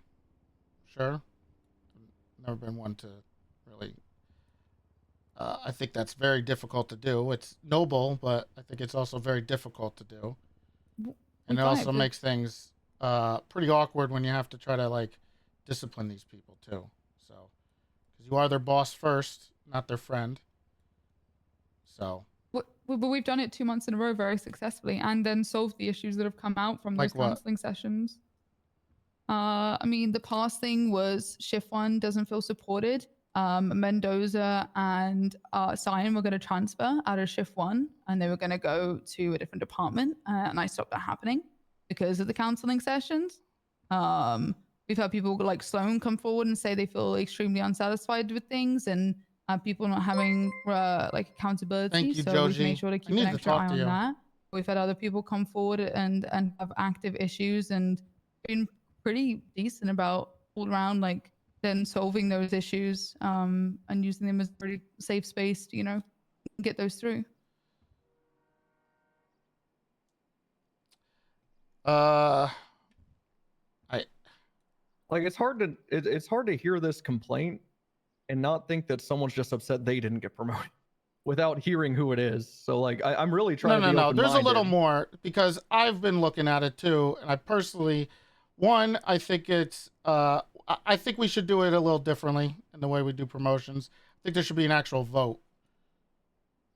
Sure. Never been one to really. I think that's very difficult to do. It's noble, but I think it's also very difficult to do. And it also makes things pretty awkward when you have to try to like discipline these people too. So, because you are their boss first, not their friend. So. But we've done it 2 months in a row very successfully, and then solved the issues that have come out from those Like what? counseling sessions. I mean, the past thing was shift 1 doesn't feel supported. Mendoza and Cyan were going to transfer out of shift 1, and they were going to go to a different department, and I stopped that happening because of the counseling sessions. We've had people like Sloan come forward and say they feel extremely unsatisfied with things, and people not having like accountability. Thank you, so Joji. we've made sure to I keep need an to extra talk eye to on you. that. We've had other people come forward and have active issues and been pretty decent about all around like then solving those issues and using them as a pretty safe space to, you know, get those through. Like it's hard to hear this complaint and not think that someone's just upset they didn't get promoted without hearing who it is. So like I'm really trying to be No. There's a little open-minded. more because I've been looking at it too, and I personally, one, I think it's I think we should do it a little differently in the way we do promotions. I think there should be an actual vote.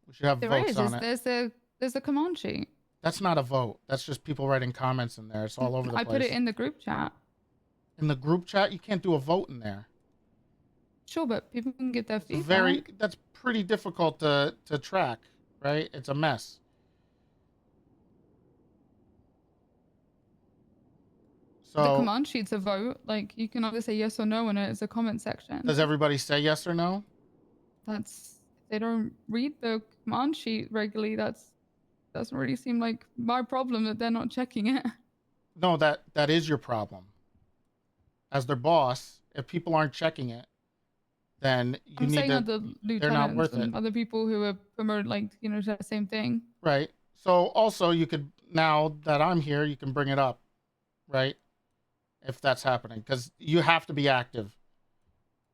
We should have votes on it. There's a command sheet. That's not a vote. That's just people writing comments in there. It's all over the place. I put it in the group chat. In the group chat, you can't do a vote in there. Sure, but people can get their feedback. That's pretty difficult to track, right? It's a mess. So the command sheet's a vote. Like you can either say yes or no in it. It's a comment section. Does everybody say yes or no? That's they don't read the command sheet regularly. Doesn't really seem like my problem that they're not checking it. No, that is your problem. As their boss, if people aren't checking it, then you need to. Other They're not worth and it. other people who are promoted, like, you know, the same thing. Right. So also you could, now that I'm here, you can bring it up, right? If that's happening, because you have to be active.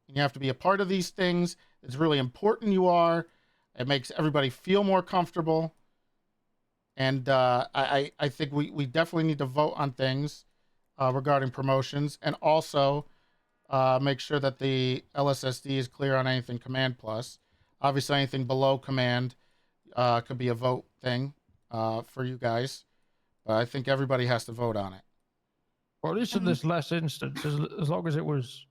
You have to be a part of these things. It's really important you are. It makes everybody feel more comfortable. And I think we definitely need to vote on things regarding promotions, and also make sure that the LSSD is clear on anything Command Plus. Obviously, anything below Command could be a vote thing for you guys. But I think everybody has to vote on it. Well, at least in this last instance, as long as it was.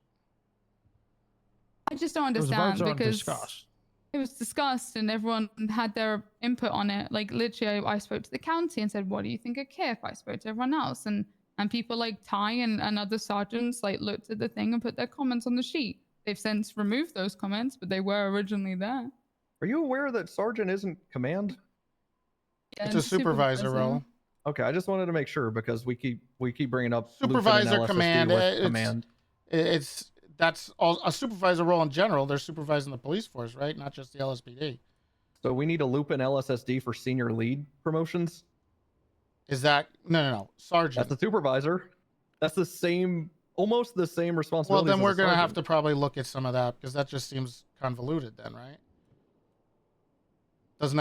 I just don't It was understand voted on and because discussed. it was discussed and everyone had their input on it. Like literally, I spoke to the county and said, "What do you think of KIF?" I spoke to everyone else, and people like Ty and other sergeants like looked at the thing and put their comments on the sheet. They've since removed those comments, but they were originally there. Are you aware that Sergeant isn't command? Yeah, It's a supervisor role. Okay, I just wanted to make sure because we keep bringing up Supervisor command. Command. That's all, a supervisor role in general. They're supervising the police force, right? Not just the LSPD. So we need to loop in LSSD for senior lead promotions. Is that no sergeant? That's the supervisor. That's the same, almost the same responsibility. Well, then we're gonna have to probably look at some of that because that just seems convoluted, then, right? Doesn't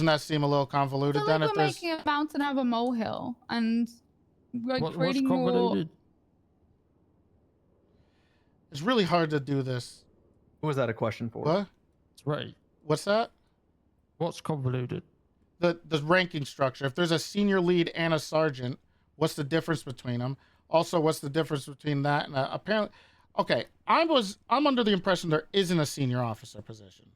that seem a little convoluted then? Like If we're there's making a mountain out of a molehill and like What's creating more. convoluted? it's really hard to do this. Who was that a question for? What? Right. What's that? What's convoluted? The ranking structure. If there's a senior lead and a sergeant, what's the difference between them? Also, what's the difference between that and apparently? Okay, I'm under the impression there isn't a senior officer position.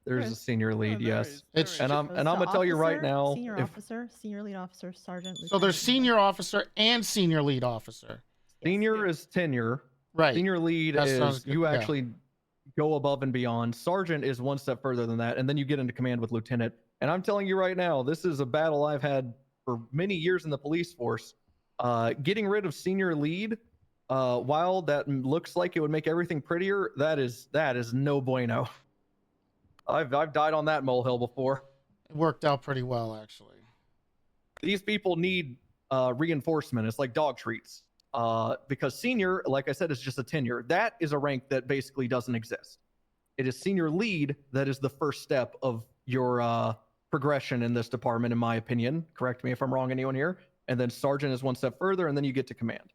There's a senior lead, there yes. is, It's- there is. And So I'm it's gonna the tell you right officer, now, Senior if officer, senior lead officer, sergeant. So there's lieutenant, and senior officer and senior lead officer. Yes. senior is tenure, Right. senior lead That sounds is good, you yeah. actually go above and beyond. Sergeant is one step further than that, and then you get into command with lieutenant. And I'm telling you right now, this is a battle I've had for many years in the police force. Getting rid of senior lead, while that looks like it would make everything prettier, that is no bueno. I've died on that molehill before. It worked out pretty well, actually. These people need reinforcement. It's like dog treats. Because senior, like I said, is just a tenure. That is a rank that basically doesn't exist. It is senior lead that is the first step of your progression in this department, in my opinion. Correct me if I'm wrong, anyone here. And then sergeant is one step further, and then you get to command.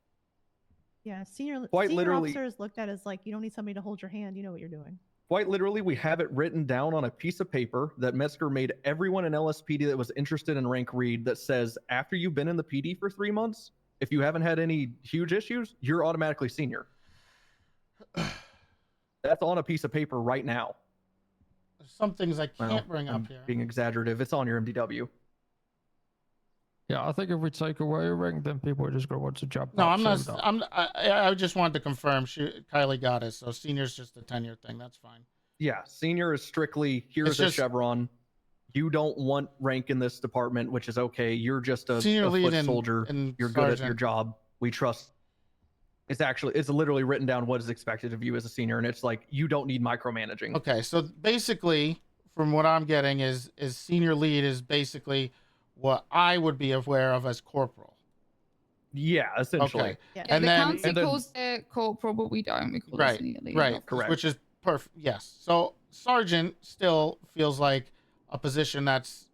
Yeah, senior Quite literally- officer is looked at as like, you don't need somebody to hold your hand. You know what you're doing. Quite literally, we have it written down on a piece of paper that Metzger made everyone in LSPD that was interested in rank read, that says after you've been in the PD for 3 months, if you haven't had any huge issues, you're automatically senior. That's on a piece of paper right now. There's some things I Well, can't bring I'm up here. being exaggerative. It's on your MDW. Yeah, I think if we take away a ring, then people are just gonna want to jump. No, up, I'm not. so no. I just wanted to confirm. Kylie got us. So senior's just a tenure thing. That's fine. Yeah, senior is strictly here's It's a just- chevron. You don't want rank in this department, which is okay. You're just a Senior lead foot and- soldier. and You're good at your sergeant. job. We trust. It's literally written down what is expected of you as a senior, and it's like you don't need micromanaging. Okay, so basically, from what I'm getting is senior lead is basically what I would be aware of as corporal. Yeah, essentially. Okay, Yeah, And the then- council and then- calls it corporal, but we don't. We call it right, senior lead. right, Correct. which is perfect. Yes. So sergeant still feels like a position that's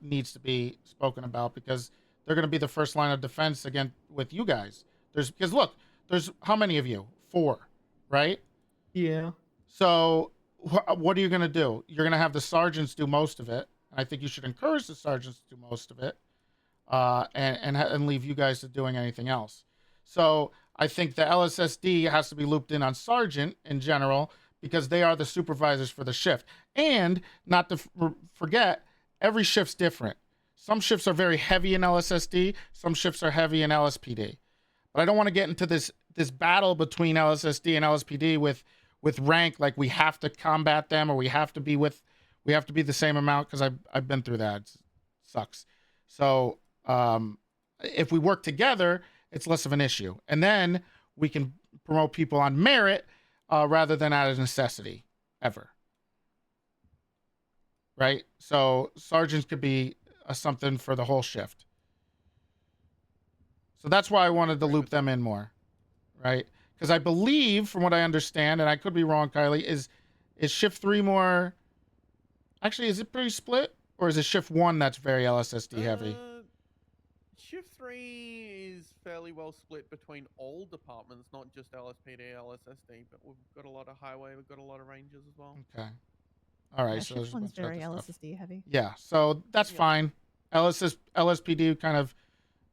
needs to be spoken about because they're going to be the first line of defense again with you guys. Because look, there's how many of you? 4, right? Yeah. So what are you going to do? You're going to have the sergeants do most of it. I think you should encourage the sergeants to do most of it, and leave you guys to doing anything else. So I think the LSSD has to be looped in on sergeant in general because they are the supervisors for the shift. And not to forget, every shift's different. Some shifts are very heavy in LSSD. Some shifts are heavy in LSPD. But I don't want to get into this battle between LSSD and LSPD with rank, like we have to combat them or we have to be the same amount, because I've been through that. It sucks. So if we work together, it's less of an issue, and then we can promote people on merit rather than out of necessity ever. Right? So sergeants could be something for the whole shift. So that's why I wanted to loop them in more, right? Because I believe, from what I understand, and I could be wrong, Kylie, is shift 3 more? Actually, is it pretty split, or is it shift 1 that's very LSSD heavy? Shift 3 is fairly well split between all departments, not just LSPD, LSSD, but we've got a lot of highway, we've got a lot of rangers as well. Okay. All right. Yeah, So shift there's a one's bunch of very other stuff. LSSD heavy. Yeah. So that's Yeah. fine. LSPD kind of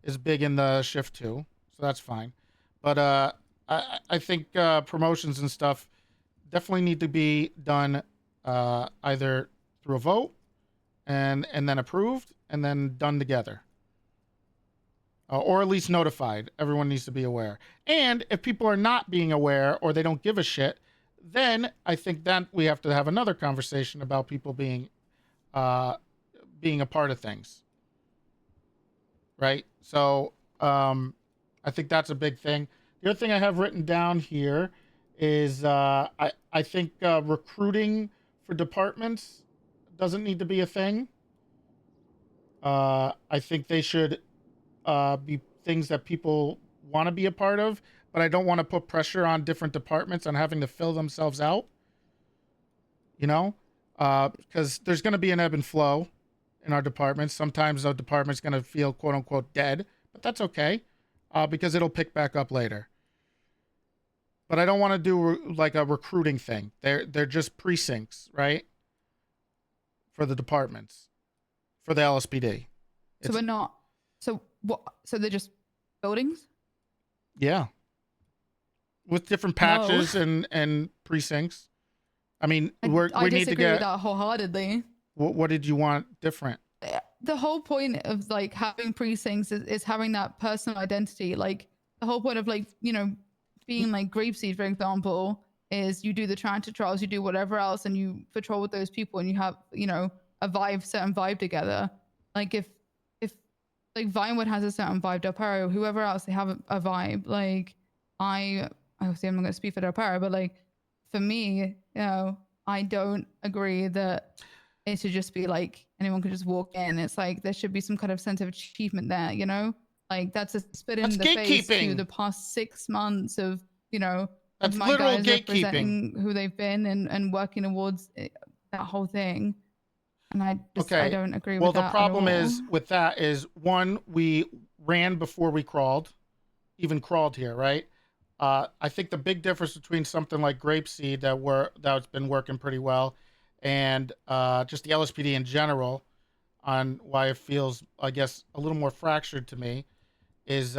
is big in the shift 2, so that's fine. But I think promotions and stuff definitely need to be done either through a vote and then approved and then done together. Or at least notified. Everyone needs to be aware. And if people are not being aware or they don't give a shit, then I think that we have to have another conversation about people being a part of things. Right? So I think that's a big thing. The other thing I have written down here is I think recruiting for departments doesn't need to be a thing. I think they should be things that people want to be a part of, but I don't want to put pressure on different departments on having to fill themselves out. You know, because there's going to be an ebb and flow in our departments. Sometimes a department's going to feel quote unquote dead, but that's okay because it'll pick back up later. But I don't want to do like a recruiting thing. They're just precincts, right? For the departments, for the LSPD. So we're not. So what? So they're just buildings. Yeah. with different patches and precincts. I mean, I we need to disagree with get. that wholeheartedly. What did you want different? The whole point of like having precincts is having that personal identity. Like the whole point of like, you know, being like Grapeseed, for example, is you do the transit trials, you do whatever else, and you patrol with those people, and you have, you know, a certain vibe together. Like if like Vinewood has a certain vibe, Del Perro, whoever else, they have a vibe. Like obviously I'm not gonna speak for Del Perro, but like for me, you know, I don't agree that it should just be like anyone could just walk in. It's like there should be some kind of sense of achievement there, you know? Like that's a spit in the face to the past 6 months of, you know, That's of my literal guys gatekeeping. representing who they've been and working towards that whole thing. And I don't agree with that. Well, the problem is with that is, one, we ran before we even crawled here, right? I think the big difference between something like Grapeseed that's been working pretty well, and just the LSPD in general, on why it feels, I guess, a little more fractured to me, is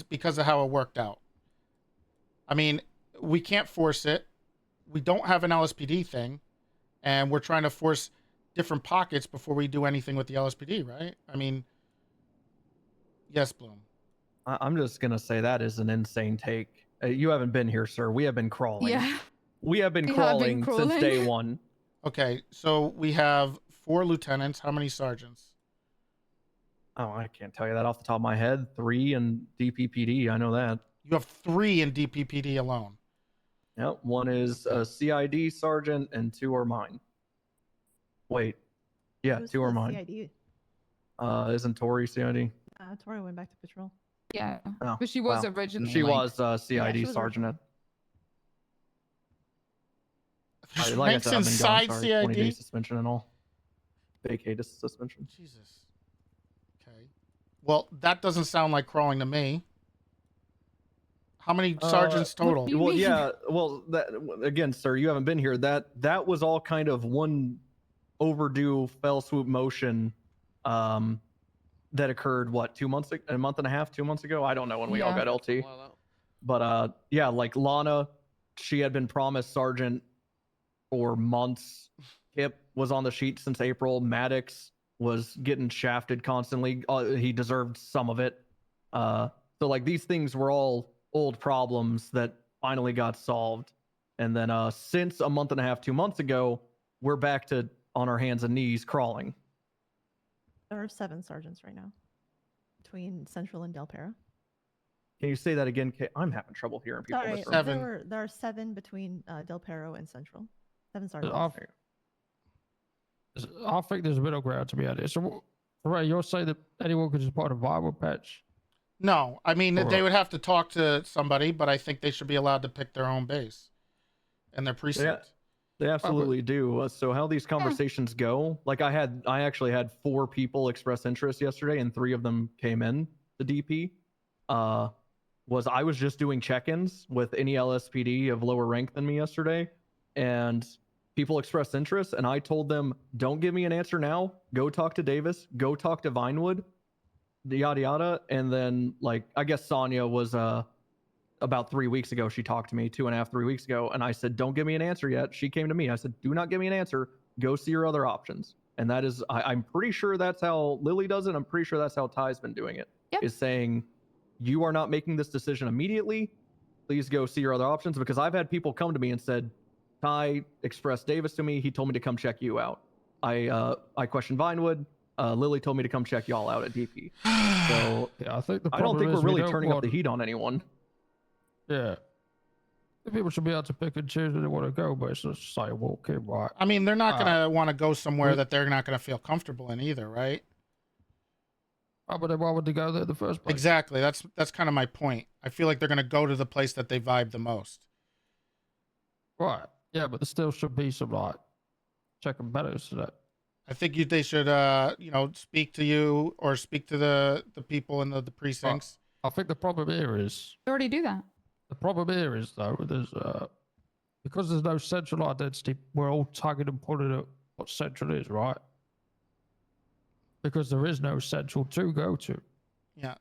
because of how it worked out. I mean, we can't force it. We don't have an LSPD thing, and we're trying to force different pockets before we do anything with the LSPD, right? I mean, yes, Bloom. I'm just gonna say that is an insane take. You haven't been here, sir. We have been crawling. Yeah. We have been crawling since day one. Okay, so we have 4 lieutenants. How many sergeants? Oh, I can't tell you that off the top of my head. 3 in DPPD. I know that. You have 3 in DPPD alone. Yep. 1 is a CID sergeant and 2 are mine. Wait. Yeah, 2 are mine. CID? Isn't Tori CID? Tori went back to patrol. Yeah, Oh, but she was originally. She like, was CID she was sergeant. There's Like I ranks said, I've been inside gone, sorry, 20-day CID? suspension and all. Vacated suspension. Jesus. Okay. Well, that doesn't sound like crawling to me. How many sergeants total? Well, yeah. Well, that again, sir, you haven't been here. That was all kind of one overdue fell swoop motion that occurred a month and a half, 2 months ago. I don't know when we all got LT. But yeah, like Lana, she had been promised sergeant for months. Kip was on the sheet since April. Maddox was getting shafted constantly. He deserved some of it. So like these things were all old problems that finally got solved. And then since a month and a half, 2 months ago, we're back to on our hands and knees crawling. There are 7 sergeants right now between Central and Del Perro. Can you say that again, Kate? I'm having trouble hearing people. Sorry, in this room. there are 7 between Del Perro and Central. 7 sergeants. I think there's a middle ground to be honest. So, Ray, you're saying that anyone could just part of WEEWOOO patch? No, I mean, they would have to talk to somebody, but I think they should be allowed to pick their own base and their precinct. They absolutely do. So how these conversations go, like I actually had 4 people express interest yesterday and 3 of them came in to DP. I was just doing check-ins with any LSPD of lower rank than me yesterday, and people expressed interest, and I told them, don't give me an answer now. Go talk to Davis. Go talk to Vinewood. Yada yada. And then like I guess Sonia was about 3 weeks ago, she talked to me 2.5, 3 weeks ago, and I said, don't give me an answer yet. She came to me. I said, do not give me an answer. Go see your other options. And that is, I'm pretty sure that's how Lily does it. I'm pretty sure that's how Ty's been doing it. Yep. Is saying, you are not making this decision immediately. Please go see your other options. Because I've had people come to me and said, Ty expressed Davis to me. He told me to come check you out. I questioned Vinewood. Lily told me to come check y'all out at DP. So yeah, I don't think we're really turning up the heat on anyone. Yeah. People should be able to pick and choose where they want to go, but it's just like, well, okay, right. I mean, they're not going to want to go somewhere that they're not going to feel comfortable in either, right? But then why would they go there in the first place? Exactly. That's kind of my point. I feel like they're going to go to the place that they vibe the most. Right. Yeah, but there still should be some like check and balances to that. I think they should, speak to you or speak to the people in the precincts. I think the problem here is You already do that. the problem here is though there's because there's no central identity, we're all tugging and pulling at what central is, right? Because there is no central to go to. Yeah.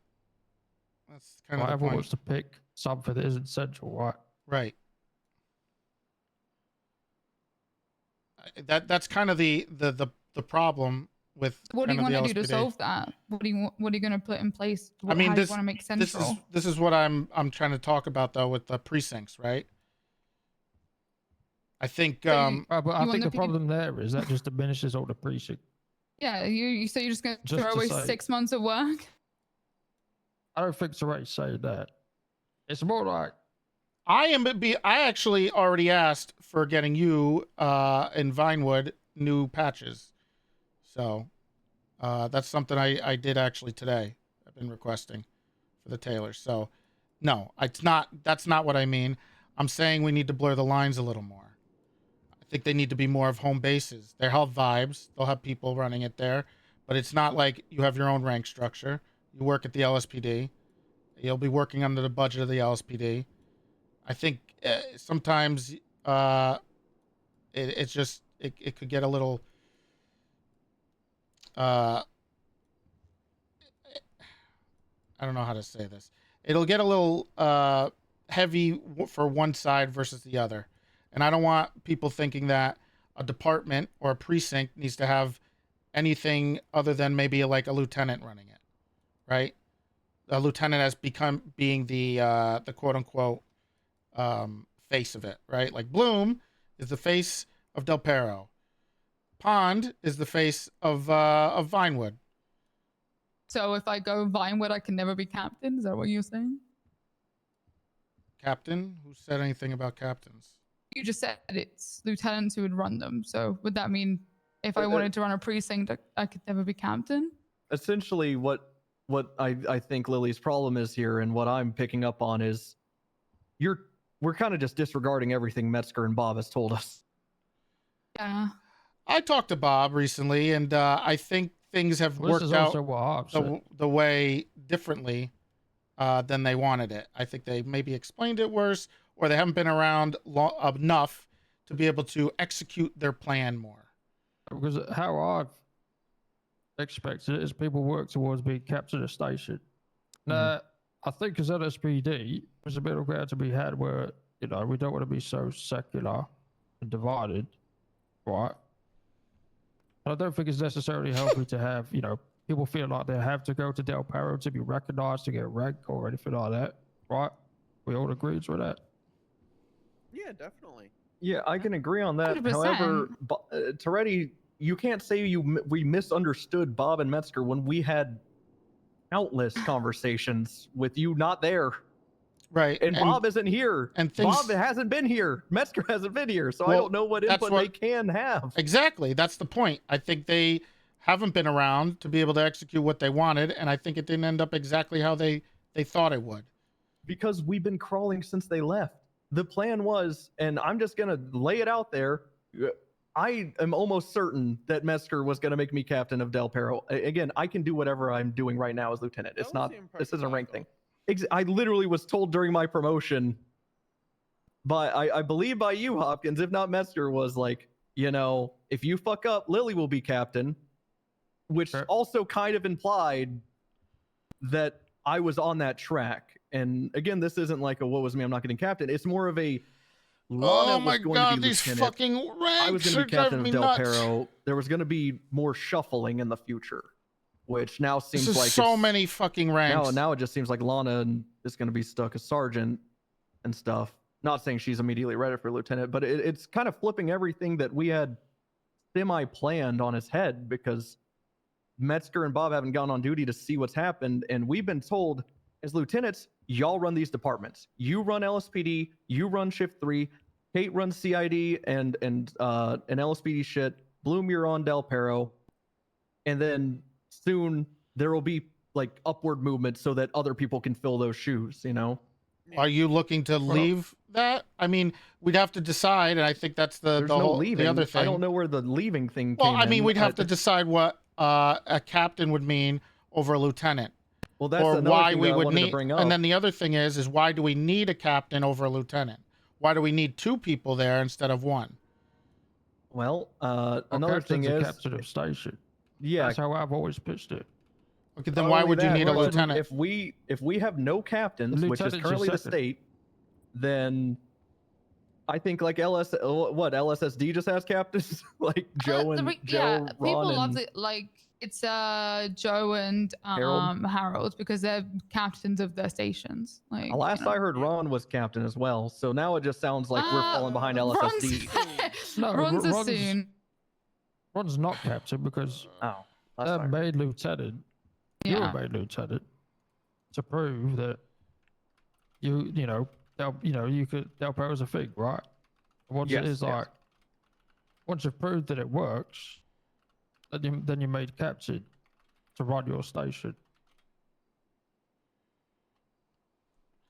That's kind of the Everyone point. wants to pick something that isn't central, right? Right. That's kind of the problem with What do you kind of want the to do to LSPD. solve that? What are you going to put in place? I mean, how do you this want to make this central? is what I'm trying to talk about though with the precincts, right? I think So but I you want think the the problem there is that just diminishes all the precinct. yeah, you so you're just going to Just throw to away say- 6 months of work? I don't think Toretti saying that. It's more like I actually already asked for getting you in Vinewood new patches. So that's something I did actually today. I've been requesting for the tailors. So no, that's not what I mean. I'm saying we need to blur the lines a little more. I think they need to be more of home bases. They'll have vibes. They'll have people running it there, but it's not like you have your own rank structure. You work at the LSPD. You'll be working under the budget of the LSPD. I think sometimes it's just it could get a little I don't know how to say this. It'll get a little heavy for one side versus the other. And I don't want people thinking that a department or a precinct needs to have anything other than maybe like a lieutenant running it, right? A lieutenant has become being the quote unquote face of it, right? Like Bloom is the face of Del Perro. Pond is the face of Vinewood. So if I go Vinewood, I can never be captain? Is that what you're saying? Captain? Who said anything about captains? You just said it's lieutenants who would run them. So would that mean if I wanted to run a precinct, I could never be captain? Essentially, what I think Lily's problem is here, and what I'm picking up on is we're kind of just disregarding everything Metzger and Bob has told us. Yeah. I talked to Bob recently, and I think things have Well, this worked is out also what I've said. the way differently than they wanted it. I think they maybe explained it worse, or they haven't been around enough to be able to execute their plan more. Because how I've expected it is people work towards being captain of station. Now, I think as LSPD, there's a middle ground to be had where, we don't want to be so secular and divided, right? And I don't think it's necessarily healthy to have, people feel like they have to go to Del Perro to be recognized, to get rank or anything like that, right? We all agree with that. Yeah, definitely. Yeah, I can agree on that. 100%. However, Toretti, you can't say we misunderstood Bob and Metzger when we had countless conversations with you not there. Right. And Bob isn't here. And Bob hasn't been here. Metzger hasn't been here. So I don't know what input they can have. Exactly. That's the point. I think they haven't been around to be able to execute what they wanted, and I think it didn't end up exactly how they thought it would. Because we've been crawling since they left. The plan was, and I'm just going to lay it out there, I am almost certain that Metzger was going to make me captain of Del Perro. Again, I can do whatever I'm doing right now as lieutenant. It's not, this isn't a rank thing. I literally was told during my promotion I believe by you, Hopkins, if not Metzger, was like, if you fuck up, Lily will be captain, which also kind of implied that I was on that track. And again, this isn't like a, what was me, I'm not getting captain. It's more of a, Lana was going to be these lieutenant. fucking ranks I was going to are be captain driving of me Del nuts. Perro. There was going to be more shuffling in the future, which now seems This is like so many fucking ranks. Now it just seems like Lana is going to be stuck as sergeant and stuff. Not saying she's immediately ready for lieutenant, but it's kind of flipping everything that we had semi-planned on his head, because Metzger and Bob haven't gone on duty to see what's happened, and we've been told as lieutenants, y'all run these departments. You run LSPD, you run Shift 3, Kate runs CID and LSPD shit. Bloom, you're on Del Perro, and then soon there will be like upward movement so that other people can fill those shoes. Are you looking to leave that? I mean, we'd have to decide, and I think that's the whole leaving. the other thing. I don't know where the leaving thing Well, came I mean, in. we'd have to decide what a captain would mean over a lieutenant. Well, that's or another why thing we that I would wanted to need. bring up. And then the other thing is why do we need a captain over a lieutenant? Why do we need two people there instead of one? Well, another thing is captain of station. Yeah, That's how I've always pitched it. Okay, then Not why only would you that, need a but lieutenant? If we have no captains, which is lieutenant's your currently the second. state, then I think like LSSD just has captains like Joe and Joe, Ron, people and love it. Like it's Joe and Harold because they're captains of their stations. Like last I heard, Ron was captain as well. So now it just sounds like we're falling behind LSSD. No, Ron's a Ron's- soon. Ron's not captain because Oh, last they're I heard. made lieutenant. You're Yeah. a made lieutenant to prove that you know you could Delpo as a thing, right? Once it Yes, is yes. like once you've proved that it works, then you're made captain to run your station.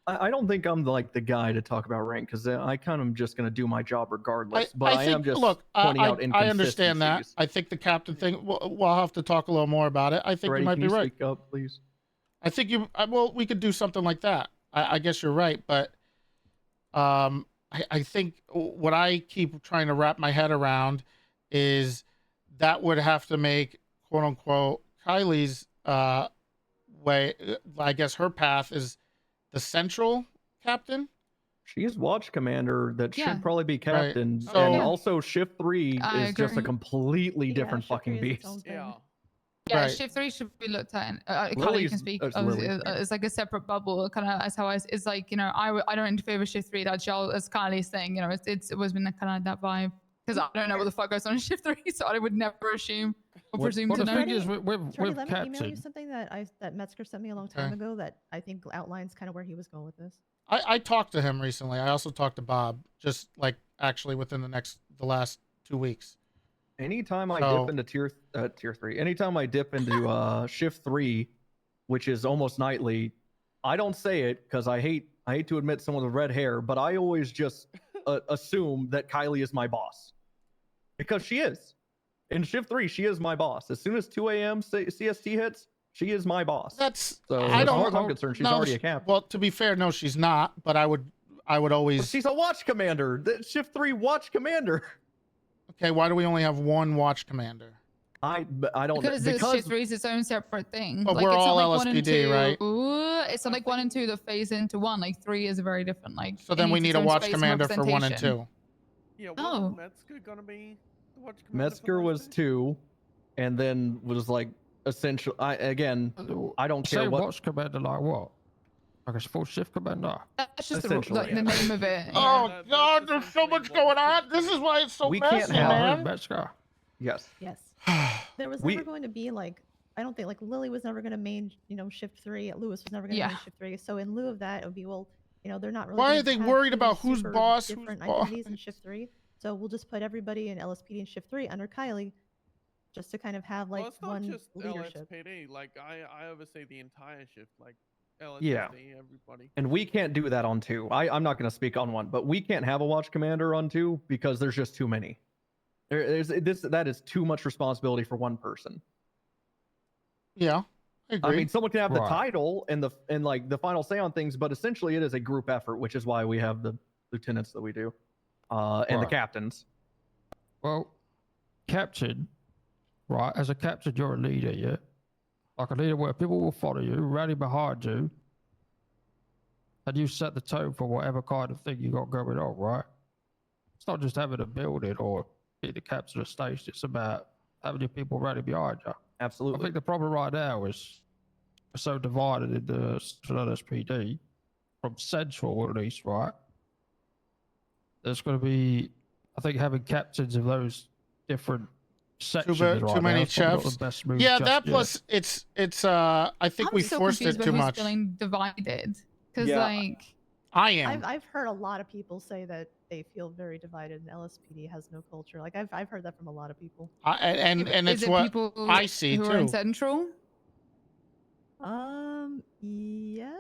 I don't think I'm like the guy to talk about rank because I kind of just going to do my job regardless. But I am think, just look, pointing out I understand that. inconsistencies. I think the captain thing. We'll have to talk a little more about it. I think Toretti, you might can be you right. speak up, please? I think you. Well, we could do something like that. I guess you're right, but I think what I keep trying to wrap my head around is that would have to make quote unquote Kylie's way. I guess her path is the central captain. She is watch commander. That Yeah. should probably be captain. So- and Yeah. also shift 3 I is just a agree. completely Yeah, different shift three fucking is its own beast. thing. Yeah. Yeah, Right. shift 3 should be looked at. Kylie Lily's- can speak. it's Obviously, Lily. it's like a separate bubble. Kind of as how it's like I don't interfere with shift 3. That's y'all as Kylie's thing. It's always been kind of that vibe because I don't know what the fuck goes on in shift 3, so I would never assume or What- presume Well, to the know. thing is, with Charlie, let me email you captain, something that Metzger sent me a long time Okay. ago that I think outlines kind of where he was going with this. I talked to him recently. I also talked to Bob, just like actually within the last 2 weeks. Anytime I So- dip into tier 3, anytime I dip into shift 3, which is almost nightly, I don't say it because I hate to admit someone with red hair, but I always just assume that Kylie is my boss because she is. In shift 3, she is my boss. As soon as 2 a.m. CST hits, she is my boss. That's So I as don't. far as I'm concerned, she's already a captain. Well, to be fair, no, she's not. But I would But always. she's a watch commander. Shift 3 watch commander. Okay, why do we only have one watch commander? I don't Because shift 3 is its own separate thing. But like, we're it's all not like 1 and LSPD, 2. right? It's not like 1 and 2 that phase into 1. Like 3 is very different. Like So it then we needs need its a own watch space and commander for 1 and representation. 2. Yeah, Oh. wasn't Metzger gonna be the watch commander? for Metzger those was two? 2, and then was like essential. I don't say care what. watch commander like what? Like a full shift commander. That's just Essentially, like yeah. the name of it. Oh that's God, there's so much essentially going what- on. This is why it's so We messy, can't have- man. Metzger. Yes. Yes. There was We- never going to be like I don't think like Lily was never going to main shift 3. Lewis was never going to Yeah. main shift 3. So in lieu of that, it would be they're not really. Why gonna are they have worried two about who's super boss, who's Different boss? identities in shift 3. So we'll just put everybody in LSPD in shift 3 under Kylie, just to kind of have like well, it's not one just leadership. LSPD. Like I oversee the entire shift. Like LSPD, Yeah. everybody. And we can't do that on 2. I'm not going to speak on 1, but we can't have a watch commander on 2 because there's just too many. That is too much responsibility for one person. Yeah, I agree. I mean, someone can have the Right. title and like the final say on things, but essentially it is a group effort, which is why we have the lieutenants that we do, and the Right. captains. Well, captain, right? As a captain, you're a leader, yeah? Like a leader where people will follow you, rally behind you, and you set the tone for whatever kind of thing you got going on, right? It's not just having a building or be the captain of the station. It's about having your people rally behind you. I Absolutely. think the problem right now is we're so divided in the LSPD, from central at least, right? There's going to be, I think, having captains of those different sections too right many now is probably not chefs. the best move Yeah, just that yet. plus it's I think I'm we so forced confused it about too who's much. feeling divided because Yeah. like I am. I've heard a lot of people say that they feel very divided and LSPD has no culture. Like I've heard that from a lot of people. And is it's it what people I see who are in too. central? Yes.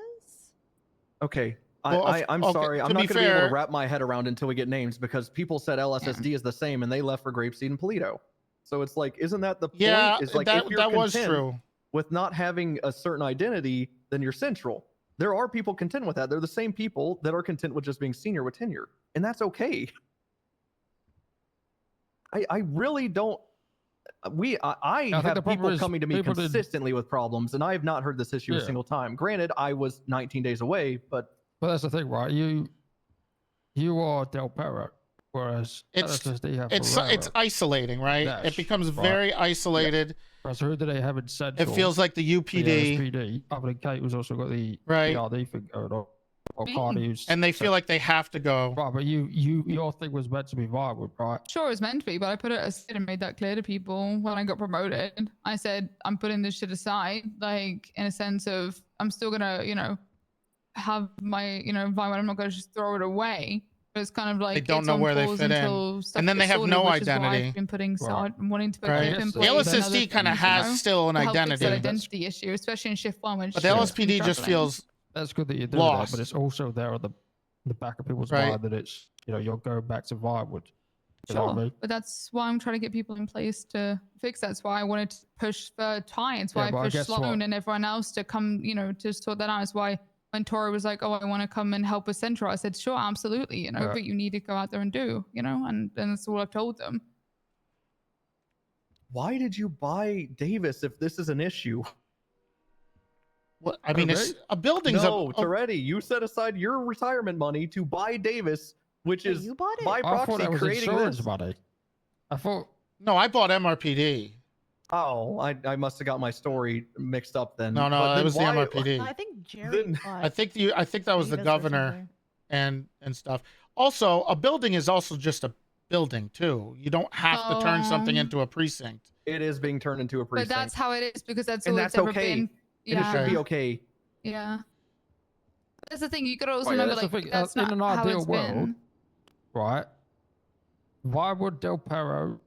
Okay. Well, I'm okay, sorry. I'm to not be going to be able fair- to wrap my head around until we get names because people said LSSD is the same and they left for Grapeseed and Polito. So it's like, isn't that the point? Yeah, Is like that if you're that was content true. with not having a certain identity, then you're central. There are people content with that. They're the same people that are content with just being senior with tenure, and that's okay. I really don't. I think have the problem people is coming to me people did- consistently with problems, and I have not heard this issue a Yeah. single time. Granted, I was 19 days away, but But that's the thing, right? You are Del Perro, whereas LSSD have it's Ferrero. isolating, right? Dash, It becomes right? very isolated. Right, so who do they have in Central? It feels like the The UPD, LSPD. Other than Kate, who's also got the Right. PRD thing going on. Or Me. Cardi, who's and they feel like they have to go. right, but your thing was meant to be viable, right? Sure, it's meant to be, but I put it aside and made that clear to people when I got promoted. I said, I'm putting this shit aside, like, in a sense of, I'm still gonna, have my, environment. I'm not gonna just throw it away. But it's kind of like, don't it's know on where they pause fit in. until stuff And then they gets have sorted, no which is why identity. I've been putting, wanting to put Right. chip in The The place and LSSD other kind of things, has still an to help fix that identity, identity issue, especially in shift 1 when but the shit's LSPD been just struggling. feels That's good that you're doing Lost. that, but it's also there on the back of people's Right. mind that it's you're going back to Vinewood. You know what I Sure, mean? but that's why I'm trying to get people in place to fix that. That's why I wanted to push for Ty. It's why Yeah, but I I pushed guess Sloan what- and everyone else to come, to sort that out. It's why when Tori was like, "Oh, I want to come and help with Central," I said, "Sure, absolutely," Yeah. but you need to go out there and do, and that's all I've told them. why did you buy Davis if this is an issue? what I mean. It's Okay. a building's No, a Toretti, you set aside your retirement money to buy Davis, which Wait, is you bought it? by I thought proxy that was creating insurance this. money. I thought no. I bought MRPD. Oh, I must have got my story mixed up then. No, But that then was the why- MRPD. I think Jerry Then- bought I think that was the Davis or governor something. and stuff. Also, a building is also just a building too. You don't have to turn something into a precinct. It is being turned into a But precinct. that's how it is because that's And all that's it's ever okay. been. And it Yeah, should be okay. yeah. That's the thing. You gotta also Well, yeah, remember, that's the like, thing, that's in not an how ideal it's world, been. right? Why would Del Perro,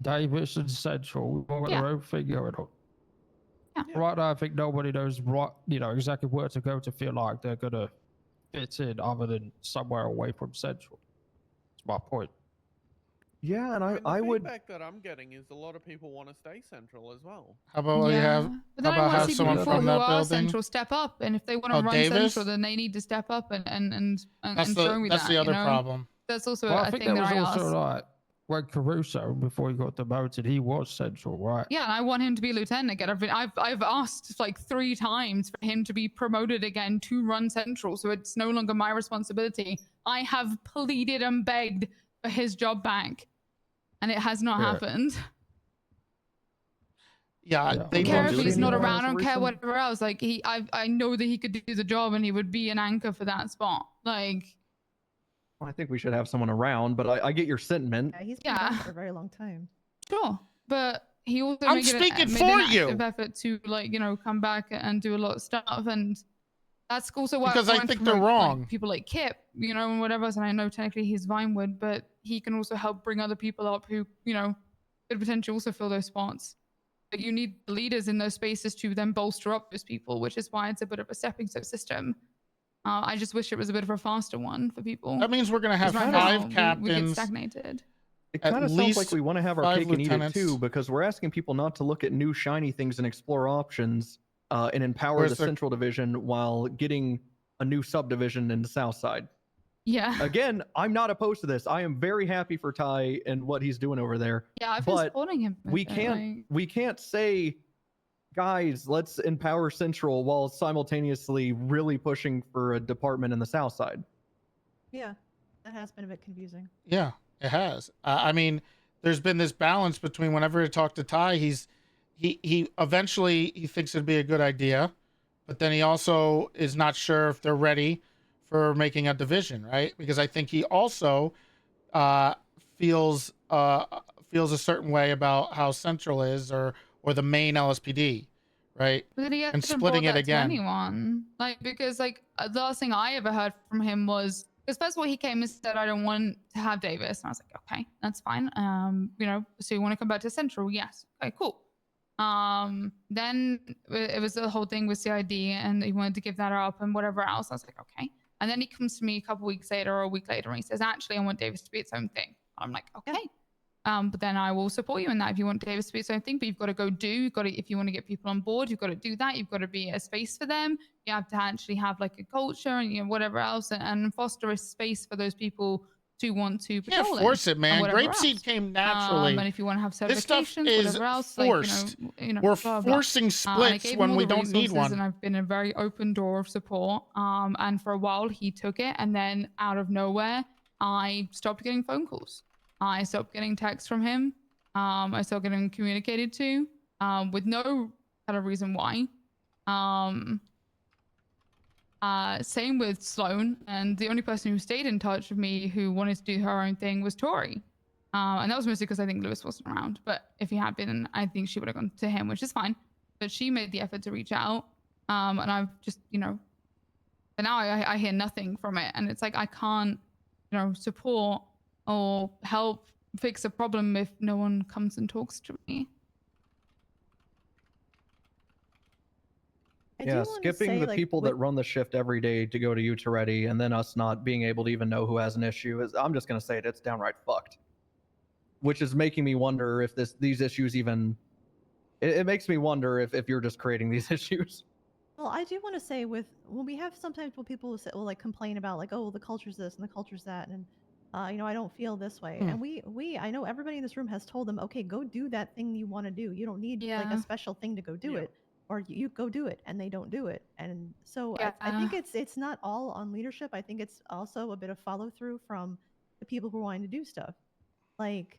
Davis, and Central all got Yeah. their own thing going on? Yeah. Right now, I think nobody knows exactly where to go to feel like they're gonna fit in, other than somewhere away from Central. That's my point. Yeah, and I mean, the I would. feedback that I'm getting is a lot of people want to stay central as well. How about you have? But How then I about want to have see someone people from who that are building? central step up, and if they want to Oh, run Davis? central, then they need to step up and That's show me that's that. the other you know? problem. That's also Well, I a think thing there that was I also asked. like when Caruso, before he got demoted, he was Central, right? Yeah, and I want him to be lieutenant again. I've asked like 3 times for him to be promoted again to run central, so it's no longer my responsibility. I have pleaded and begged for his job back, and it has not Yeah. happened. Yeah, Yeah. they I don't Well, care do if it he's not anymore, around. I don't care Resolution? whatever else. Like I know that he could do the job, and he would be an anchor for that spot. Like, I think we should have someone around, but I get your sentiment. Yeah, he's been Yeah. gone for a very long time. sure, but he also I'm made speaking made for an you. active effort to come back and do a lot of stuff, and that's also why Because I wanted to think they're promote, wrong. people like Kip, and whatever else. And I know technically he's Vinewood, but he can also help bring other people up who could potentially also fill those spots. But you need leaders in those spaces to then bolster up those people, which is why it's a bit of a stepping stone system. I just wish it was a bit of a faster one for people. That means we're gonna have 'Cause right 5 now, we get captains. stagnated. It At kind of sounds like least we want to have our 5 cake and eat it lieutenants. too, because we're asking people not to look at new shiny things and explore options and empower Where's the the- central division while getting a new subdivision in the south side. Yeah. Again, I'm not opposed to this. I am very happy for Ty and what he's doing over there. Yeah, I've been but supporting him. with We it, can't like- we can't say, guys, let's empower central while simultaneously really pushing for a department in the south side. Yeah, that has been a bit confusing. Yeah, it has. I mean, there's been this balance between whenever I talk to Ty, he eventually he thinks it'd be a good idea, but then he also is not sure if they're ready for making a division, right? Because I think he also feels a certain way about how Central is or the main LSPD, right? But then he and hasn't splitting brought it that to again. anyone. Because the last thing I ever heard from him was, because first of all he came and said, I don't want to have Davis, and I was like, okay, that's fine. So you want to come back to Central? Yes. Okay, cool. Then it was the whole thing with CID, and he wanted to give that up and whatever else. I was like, okay. And then he comes to me a couple weeks later or a week later, and he says, actually, I want Davis to be its own thing. I'm like, okay. But then I will support you in that if you want Davis to be its own thing. But you've got to go do. You've got to, if you want to get people on board, you've got to do that. You've got to be a space for them. You have to actually have like a culture and whatever else, and foster a space for those people to want to You can't patrol force in it, man. whatever Grapeseed else. came naturally. And if you want to have This stuff certifications, is whatever else, forced. like, We're blah, blah. forcing And I splits gave him when all we the don't need resources, one. and I've been a very open door of support. And for a while he took it, and then out of nowhere, I stopped getting phone calls. I stopped getting texts from him. I stopped getting communicated to, with no kind of reason why. Same with Sloan, and the only person who stayed in touch with me who wanted to do her own thing was Tori. And that was mostly because I think Lewis wasn't around. But if he had been, I think she would have gone to him, which is fine. But she made the effort to reach out. And I've just, but now I hear nothing from it. And it's like, I can't, support or help fix a problem if no one comes and talks to me. Yeah, skipping the people that run the shift every day to go to you, Toretti, and then us not being able to even know who has an issue is, I'm just going to say it's downright fucked. Which is making me wonder if these issues even, it makes me wonder if you're just creating these issues. Well, I do want to say when we have sometimes when people will like complain about like, oh, the culture's this and the culture's that, and I don't feel this way. And I know everybody in this room has told them, okay, go do that thing you want to do. You don't need like a special thing to go do it, or you go do it, and they don't do it. And so I think it's not all on leadership. I think it's also a bit of follow through from the people who are wanting to do stuff, like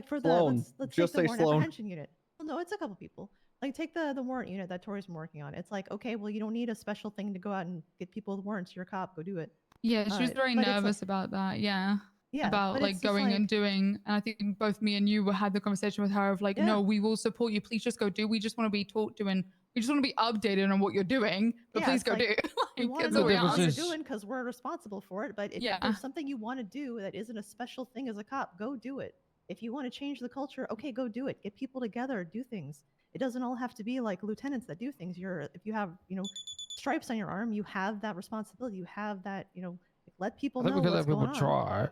for the Sloan, let's just take the say warrant Sloan. apprehension unit. Well, no, it's a couple people. Like take the warrant unit that Tori's been working on. It's like, okay, well, you don't need a special thing to go out and get people the warrants. You're a cop, go do it. Yeah, she was very nervous about that. Yeah. Yeah, about like going and doing. And I think both me and you had the conversation with her of like, no, we will support you. Please just go do. We just want to be taught to, and we just want to be updated on what you're doing. But please go do. We want to know what you're doing because we're responsible for it. But if there's something you want to do that isn't a special thing as a cop, go do it. If you want to change the culture, okay, go do it. Get people together, do things. It doesn't all have to be like lieutenants that do things. If you have, stripes on your arm, you have that responsibility. You have that, let people know what's going on. Try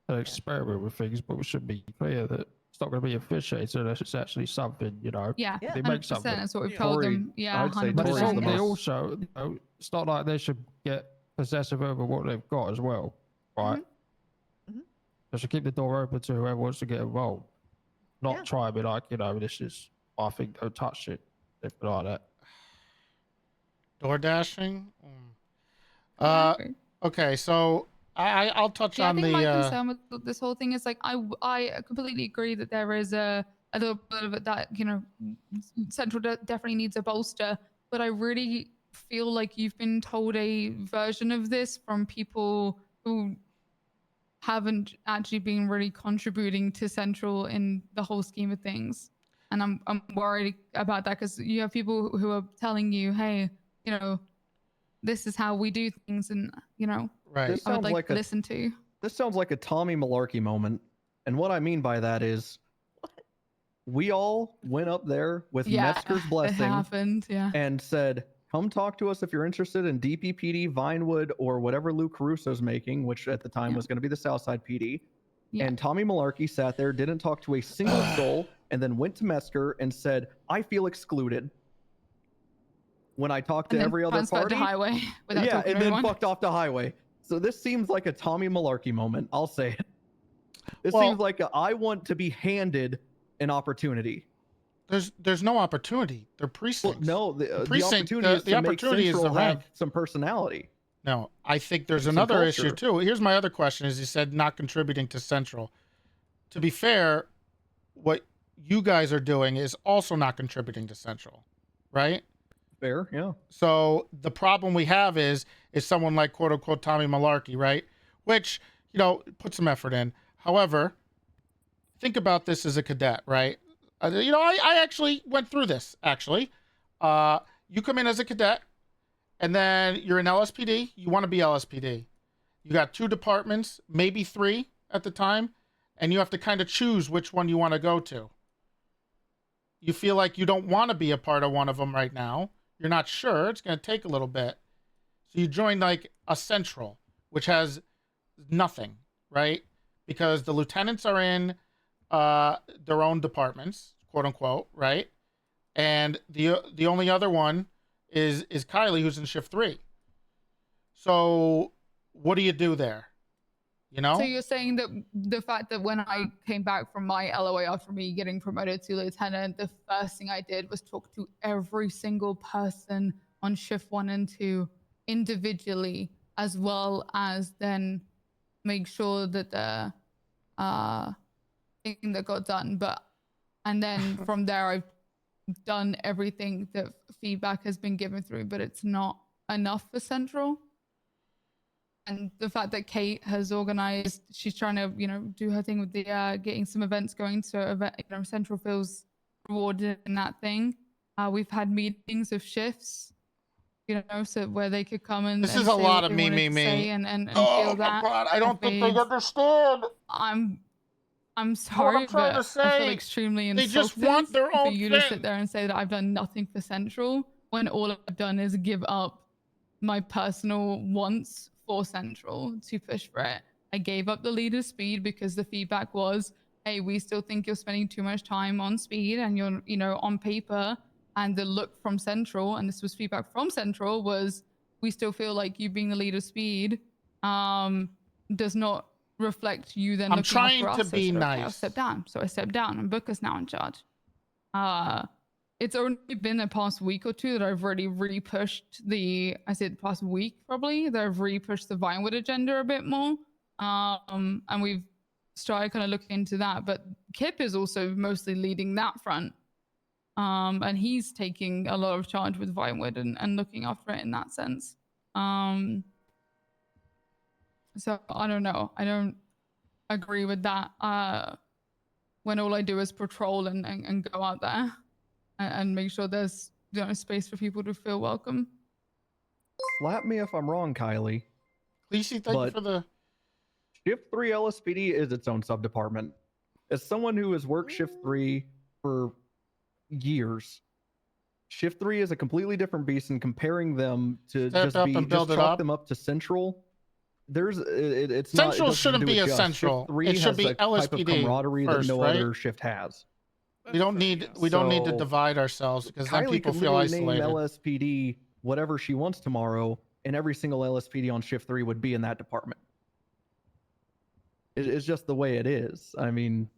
and experiment with things, but we should be clear that it's not going to be officiated unless it's actually something, Yeah, they make something. That's what we've told them. Yeah, I'd say 100%. But it's Tori's not, the they most- also, it's not like they should get possessive over what they've got as well, right? They should keep the door open to whoever wants to get involved. Not try and be like, this is, I think, don't touch it. If like that. Door dashing? Okay, so I'll touch on I think the my concern with this whole thing is like I completely agree that there is a little bit of it that Central definitely needs a bolster, but I really feel like you've been told a version of this from people who haven't actually been really contributing to Central in the whole scheme of things, and I'm worried about that because you have people who are telling you, hey, this is how we do things, and right. I would like to listen to. This sounds like a Tommy Malarkey moment, and what I mean by that is, we all went up there with Mesker's blessing, It happened, and said, "Come talk to us if you're interested in DPPD, Vinewood, or whatever Lou Caruso's making," which at the time was going to be the Southside PD. Yeah. And Tommy Malarkey sat there, didn't talk to a single soul, and then went to Mesker and said, "I feel excluded." When I talked to every other party, to highway without talking to and then anyone. fucked off to highway. So this seems like a Tommy Malarkey moment. I'll say it. This seems like I want to be handed an opportunity. There's no opportunity. They're precincts. Well, no, the precinct, opportunity is to make Central the have rank. some personality. No, I think there's Some another issue culture. too. Here's my other question: is you said not contributing to Central. To be fair, what you guys are doing is also not contributing to Central, right? Fair, yeah. So the problem we have is someone like quote unquote Tommy Malarkey, right? Which, put some effort in. However, think about this as a cadet, right? I actually went through this, actually. You come in as a cadet, and then you're in LSPD. You want to be LSPD. You got 2 departments, maybe 3 at the time, and you have to kind of choose which one you want to go to. You feel like you don't want to be a part of one of them right now. You're not sure. It's going to take a little bit. So you join like a Central, which has nothing, right? Because the lieutenants are in their own departments, quote unquote, right? And the only other one is Kylie, who's in shift 3. So what do you do there? You know? So you're saying that the fact that when I came back from my LOA after me getting promoted to lieutenant, the first thing I did was talk to every single person on shift 1 and 2 individually, as well as then make sure that the thing that got done. And then from there, I've done everything that feedback has been given through, but it's not enough for Central. And the fact that Kate has organized, she's trying to, do her thing with the getting some events going. So, Central feels rewarded in that thing. We've had meetings of shifts, so where they could come and This and is a say lot what of they me, wanted me, to me. say and Oh feel my that. God, I don't think they fades. understand. I'm sorry, trying but to I feel say. extremely They insulted just want their for own you to thing. sit there and say that I've done nothing for Central when all I've done is give up my personal wants for Central to push for it. I gave up the leader speed because the feedback was, hey, we still think you're spending too much time on speed and you're, on paper. And the look from Central, and this was feedback from Central, was we still feel like you being the leader speed does not reflect you then I'm looking trying after to us. So I be said, okay, nice. I'll step down. So I stepped down and Booker's now in charge. It's only been the past week or two that I've really pushed the past week probably, that I've pushed the Vinewood agenda a bit more. And we've started kind of looking into that. But Kip is also mostly leading that front. And he's taking a lot of charge with Vinewood and looking after it in that sense. So I don't know. I don't agree with that. When all I do is patrol and go out there and make sure there's space for people to feel welcome. Slap me if I'm wrong, Kylie. Lisi, thank you But for the. Shift 3 LSPD is its own sub-department. As someone who has worked Shift 3 for years, Shift 3 is a completely different beast, and comparing them to Step up and build it chalk up. them up to Central, it's Central not. It doesn't shouldn't do be it a justice. Central. Shift 3 It should has be a type of LSPD camaraderie first, that no right? other shift has. We don't need to So, divide ourselves because then Kylie people could feel literally name isolated. LSPD whatever she wants tomorrow, and every single LSPD on Shift 3 would be in that department. It's just the way it is. I mean,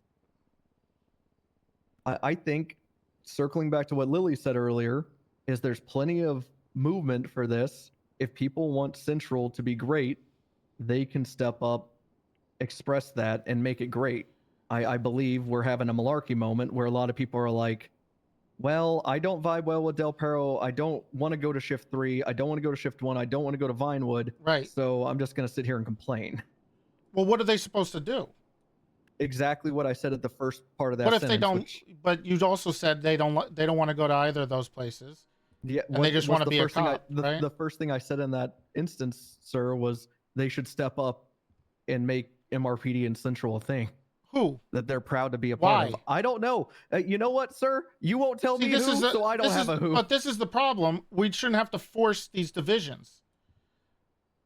I think, circling back to what Lily said earlier, is there's plenty of movement for this. If people want Central to be great, they can step up, express that, and make it great. I believe we're having a malarkey moment where a lot of people are like, well, I don't vibe well with Del Perro. I don't want to go to Shift 3. I don't want to go to Shift 1. I don't want to go to Vinewood. Right. So I'm just going to sit here and complain. Well, what are they supposed to do? Exactly what I said at the first part of that What if sentence. they don't? But you also said they don't want to go to either of those places. Yeah, and they just want to be a cop, right? The first thing I said in that instance, sir, was they should step up and make MRPD and Central a thing. Who? That they're proud to be a part of. I don't know. You know what, sir? You won't tell me who, so I don't have a who. But this is the problem. We shouldn't have to force these divisions.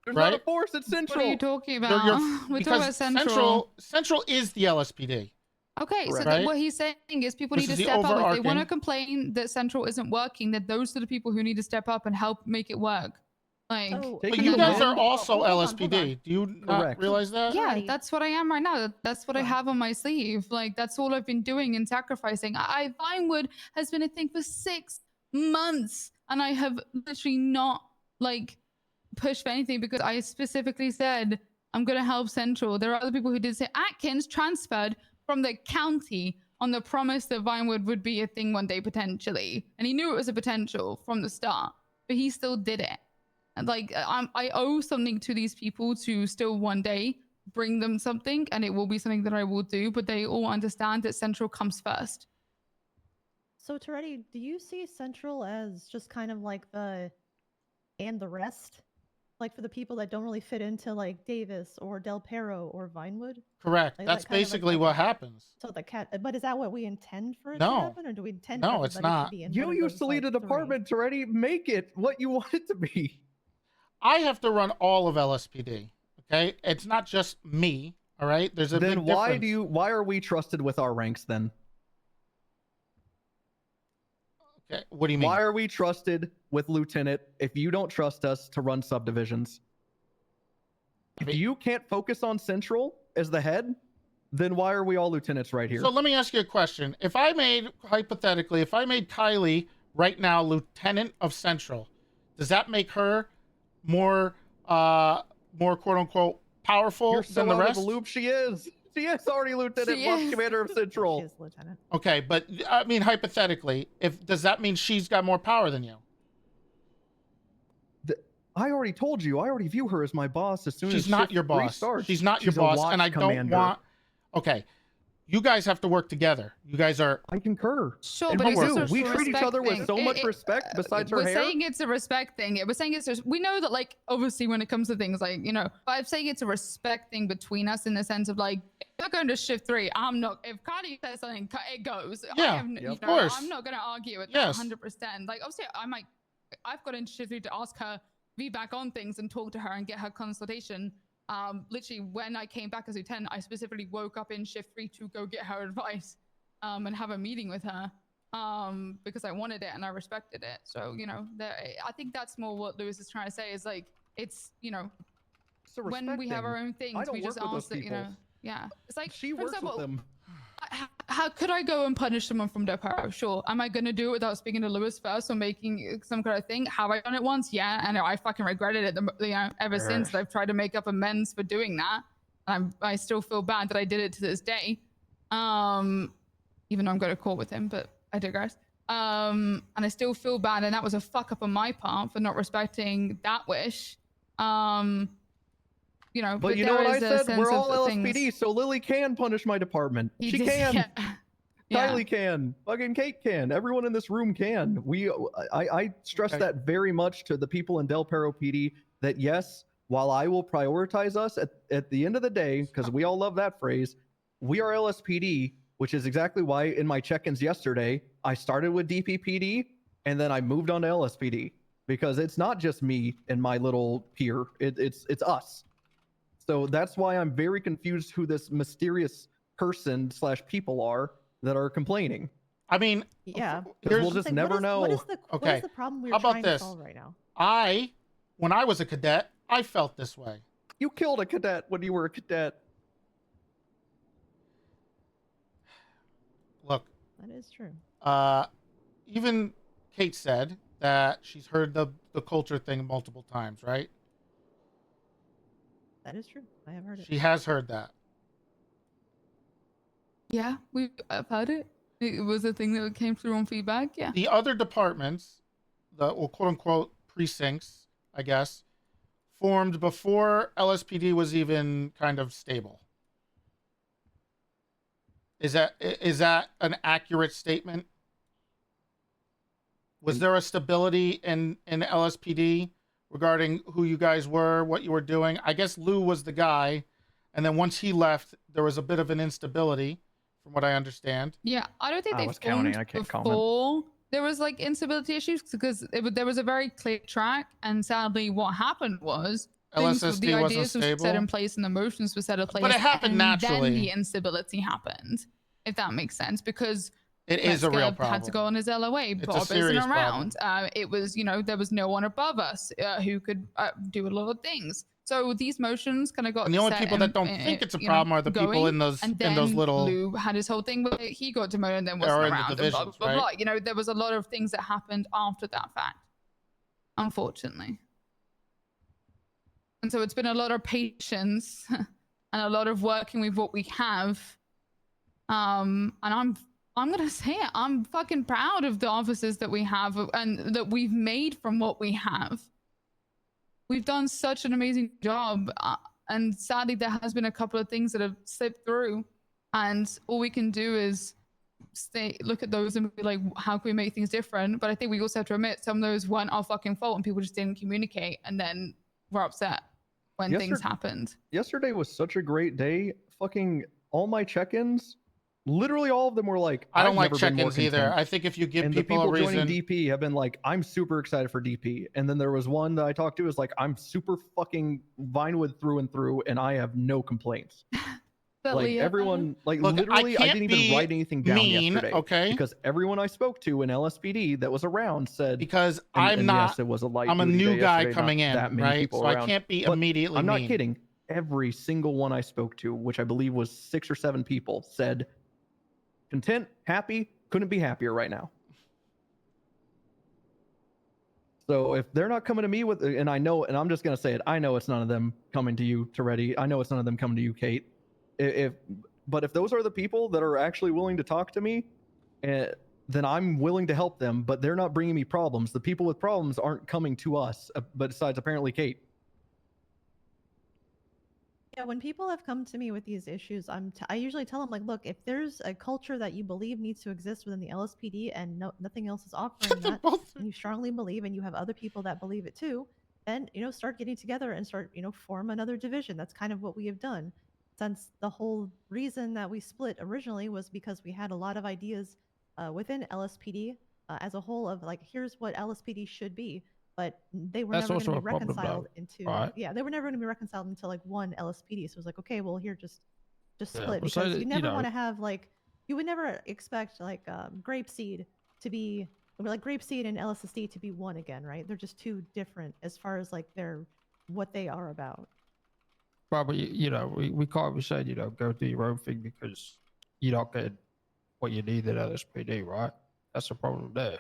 There's not a force at Central. What are you talking about? We're talking about Central. Central is the LSPD. Okay, so right? what he's saying is people need to step up. If they want to complain that Central isn't working, that those are the people who need to step up and help make it work. Like, but you guys are also LSPD. Do you not realize that? Yeah, that's what I am right now. That's what I have on my sleeve. Like, that's all I've been doing and sacrificing. Vinewood has been a thing for 6 months, and I have literally not pushed for anything because I specifically said I'm gonna help Central. There are other people who did say Atkins transferred from the county on the promise that Vinewood would be a thing one day potentially, and he knew it was a potential from the start, but he still did it. And I owe something to these people to still one day bring them something, and it will be something that I will do, but they all understand that Central comes first. So Toretti, do you see Central as just kind of like the rest? Like for the people that don't really fit into Davis or Del Perro or Vinewood? Correct. That's basically what happens. So but is that what we intend for it No. to happen, or do we intend No, for it's everybody not. to be in You one of used those, to lead a department, Toretti. Make it what you want it to be. I have to run all of LSPD. Okay, it's not just me. All right, there's a then big difference. why are we trusted with our ranks then? Okay, what do you mean? Why are we trusted with lieutenant if you don't trust us to run subdivisions? If you can't focus on Central as the head, then why are we all lieutenants right here? So let me ask you a question. If I made Kylie right now lieutenant of Central, does that make her more quote unquote powerful You're so than the out of rest? the loop. She is. She is already lieutenant, plus commander of She Central. is lieutenant. Okay, but I mean hypothetically, does that mean she's got more power than you? I already told you. I already view her as my boss. As soon as She's not shift your 3 boss. starts. She's not your She's a boss, watch and I don't commander. want. Okay, you guys have to work together. You guys are. I concur. Sure, And but we it's do. also We a treat each respect other with thing. so much respect. Besides her we're hair. saying it's a respect thing. We're saying it's we know that, like, obviously when it comes to things like, you know, but I'm saying it's a respect thing between us in the sense of, like, if you're going to shift 3, I'm not. If Cardi says something, it goes. Yeah, of course. I'm not going to argue with Yes. that 100%. Like, obviously, I've got into shift 3 to ask her feedback on things and talk to her and get her consultation. Literally, when I came back as lieutenant, I specifically woke up in shift 3 to go get her advice and have a meeting with her because I wanted it and I respected it. So, you know, I think that's more what Lewis is trying to say is, like, it's, you know, when we have our own things, we just ask that, you know, yeah. It's like, She for works example, with them. how could I go and punish someone from Depot? Sure. Am I going to do it without speaking to Lewis first or making some kind of thing? Have I done it once? Yeah. And I fucking regretted it ever since. I've tried to make up amends for doing that. I still feel bad that I did it to this day. Even though I'm going to court with him, but I digress. And I still feel bad. And that was a fuck up on my part for not respecting that wish. You know, But you know what I said? We're all LSPD, things. so Lily can punish my department. He She did- can. yeah. Kylie can. Fucking Kate can. Everyone in this room can. I stress Okay. that very much to the people in Del Perro PD that yes, while I will prioritize us at the end of the day, because we all love that phrase, we are LSPD, which is exactly why in my check-ins yesterday, I started with DPPD and then I moved on to LSPD because it's not just me and my little peer. It's us. So that's why I'm very confused who this mysterious person / people are that are complaining. I mean, Yeah. Because we'll here's- just Like, never know. What is the Okay, problem we're how about trying this? to solve right now? when I was a cadet, I felt this way. You killed a cadet when you were a cadet. Look, That is true. even Kate said that she's heard the culture thing multiple times, right? That is true. I have heard it. She has heard that. Yeah, I've heard it. It was a thing that came through on feedback. Yeah. The other departments, well, quote unquote precincts, I guess, formed before LSPD was even kind of stable. Is that an accurate statement? Was there a stability in LSPD regarding who you guys were, what you were doing? I guess Lou was the guy, and then once he left, there was a bit of an instability, from what I understand. Yeah, I don't think I they was counting, formed I can't comment. before there was like instability issues because there was a very clear track, and sadly, what happened was the LSSD wasn't ideas were set stable. in place and the motions were set in place, But it happened and naturally. Then the instability happened, if that makes sense, because It is a real Metzger problem. had to go on his LOA. It's a Bob isn't serious around. It was, you know, there was no one above us who could do a lot of things. So these motions kind of got. And the only set people in- that don't think it's a you know, problem are the people going, in those and then little. Lou had his whole thing where he got demoted and then Or wasn't in the around. And blah, divisions, blah, blah. right? You know, there was a lot of things that happened after that fact, unfortunately. And so it's been a lot of patience and a lot of working with what we have. And I'm gonna say it. I'm fucking proud of the officers that we have and that we've made from what we have. We've done such an amazing job, and sadly, there has been a couple of things that have slipped through, and all we can do is look at those and be like, how can we make things different? But I think we also have to admit some of those weren't our fucking fault, and people just didn't communicate, and then we're upset when things happened. Yesterday was such a great day. Fucking all my check-ins, literally all of them were like, I don't I've like never been more check-ins either. content. I think if you give And the people people a reason, joining DP have been like, I'm super excited for DP. And then there was one that I talked to is like, I'm super fucking Vinewood through and through, and I have no complaints. But Like Leah, everyone, like Look, literally, I can't didn't be even write anything down mean, yesterday. okay? Because everyone I spoke to in LSPD that was around said, because and I'm not. yes, it was a light I'm a duty new day guy yesterday, coming not in, that many right? people So around. I can't be But immediately I'm not mean. kidding. every single one I spoke to, which I believe was 6 or 7 people, said content, happy, couldn't be happier right now. So if they're not coming to me with, and I know, and I'm just gonna say it, I know it's none of them coming to you, Toretti. I know it's none of them coming to you, Kate. But if those are the people that are actually willing to talk to me, then I'm willing to help them. But they're not bringing me problems. The people with problems aren't coming to us, but besides apparently Kate. Yeah, when people have come to me with these issues, I usually tell them like, look, if there's a culture that you believe needs to exist within the LSPD and nothing else is offering that, and you strongly believe, and you have other people that believe it too, then start getting together and start form another division. That's kind of what we have done, since the whole reason that we split originally was because we had a lot of ideas within LSPD as a whole of like, here's what LSPD should be. But they were never going to be reconciled into they were never going to be reconciled into like one LSPD. So it was like, okay, well here just split, because you never want to have like, you would never expect like grapeseed to be like grapeseed and LSSD to be one again, right? They're just too different as far as like what they are about. Probably, we can't be saying, go do your own thing because you don't get what you need at LSPD, right? That's the problem there.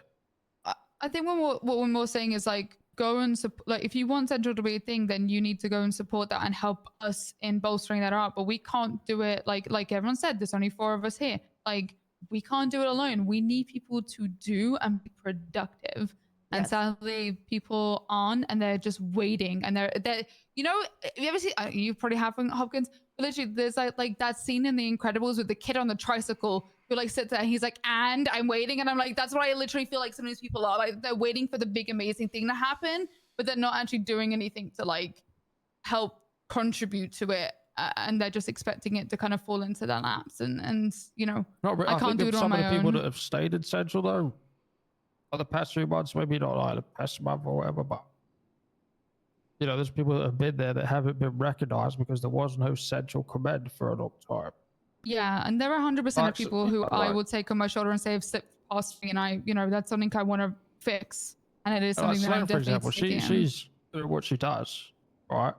I think what we're more saying is like, go and like, if you want Central to be a thing, then you need to go and support that and help us in bolstering that up. But we can't do it like everyone said. There's only 4 of us here. Like, we can't do it alone. We need people to do and be productive. And sadly, people aren't, and they're just waiting. And they're have you ever seen? You probably have, Hopkins. But literally, there's like that scene in The Incredibles with the kid on the tricycle who like sits there and he's like, and I'm waiting, and I'm like, that's what I literally feel like some of these people are. Like, they're waiting for the big amazing thing to happen, but they're not actually doing anything to like help contribute to it. And they're just expecting it to kind of fall into their laps. And I can't do it on my own. Some of the people that have stayed in Central though, for the past 3 months, maybe not like the past month or whatever, but there's people that have been there that haven't been recognized because there was no central command for a long time. Yeah, and there are 100% of people who I will take on my shoulder and say have slipped past me, and I, that's something I want to fix, and it is something that I'm definitely she's doing what she does, right?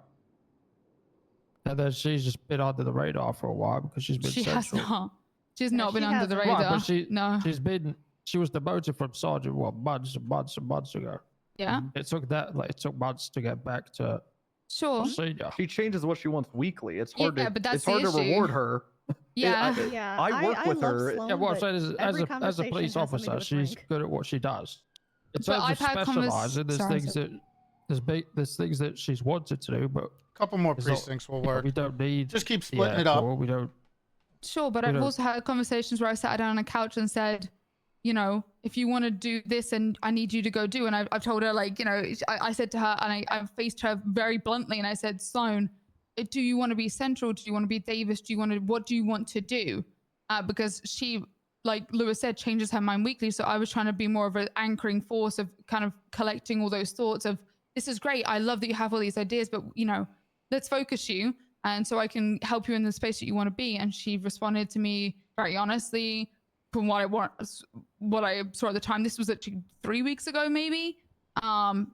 And then she's just been under the radar for a while because she's been central. She's not been under the radar. Right, but she was demoted from sergeant months and months and months ago. Yeah. It took months to get back to senior. She changes what she wants weekly. It's hard but that's it's hard to reward her. Yeah. I work with her. Sloan, yeah, what I'm saying is, as a police officer, she's good at what she does. In terms of specializing, there's things that she's wanted to do, but a couple more precincts will work. We don't need. Just keep splitting it up. We don't. Sure, but I've also had conversations where I sat down on a couch and said, if you want to do this, and I need you to go do. And I've told her, like, I said to her, and I faced her very bluntly, and I said, Sloan, do you want to be Central? Do you want to be Davis? What do you want to do? Because she, like Lewis said, changes her mind weekly. So I was trying to be more of an anchoring force of kind of collecting all those thoughts of, this is great. I love that you have all these ideas, but let's focus you. And so I can help you in the space that you want to be. And she responded to me very honestly from what I saw at the time. This was actually 3 weeks ago, maybe.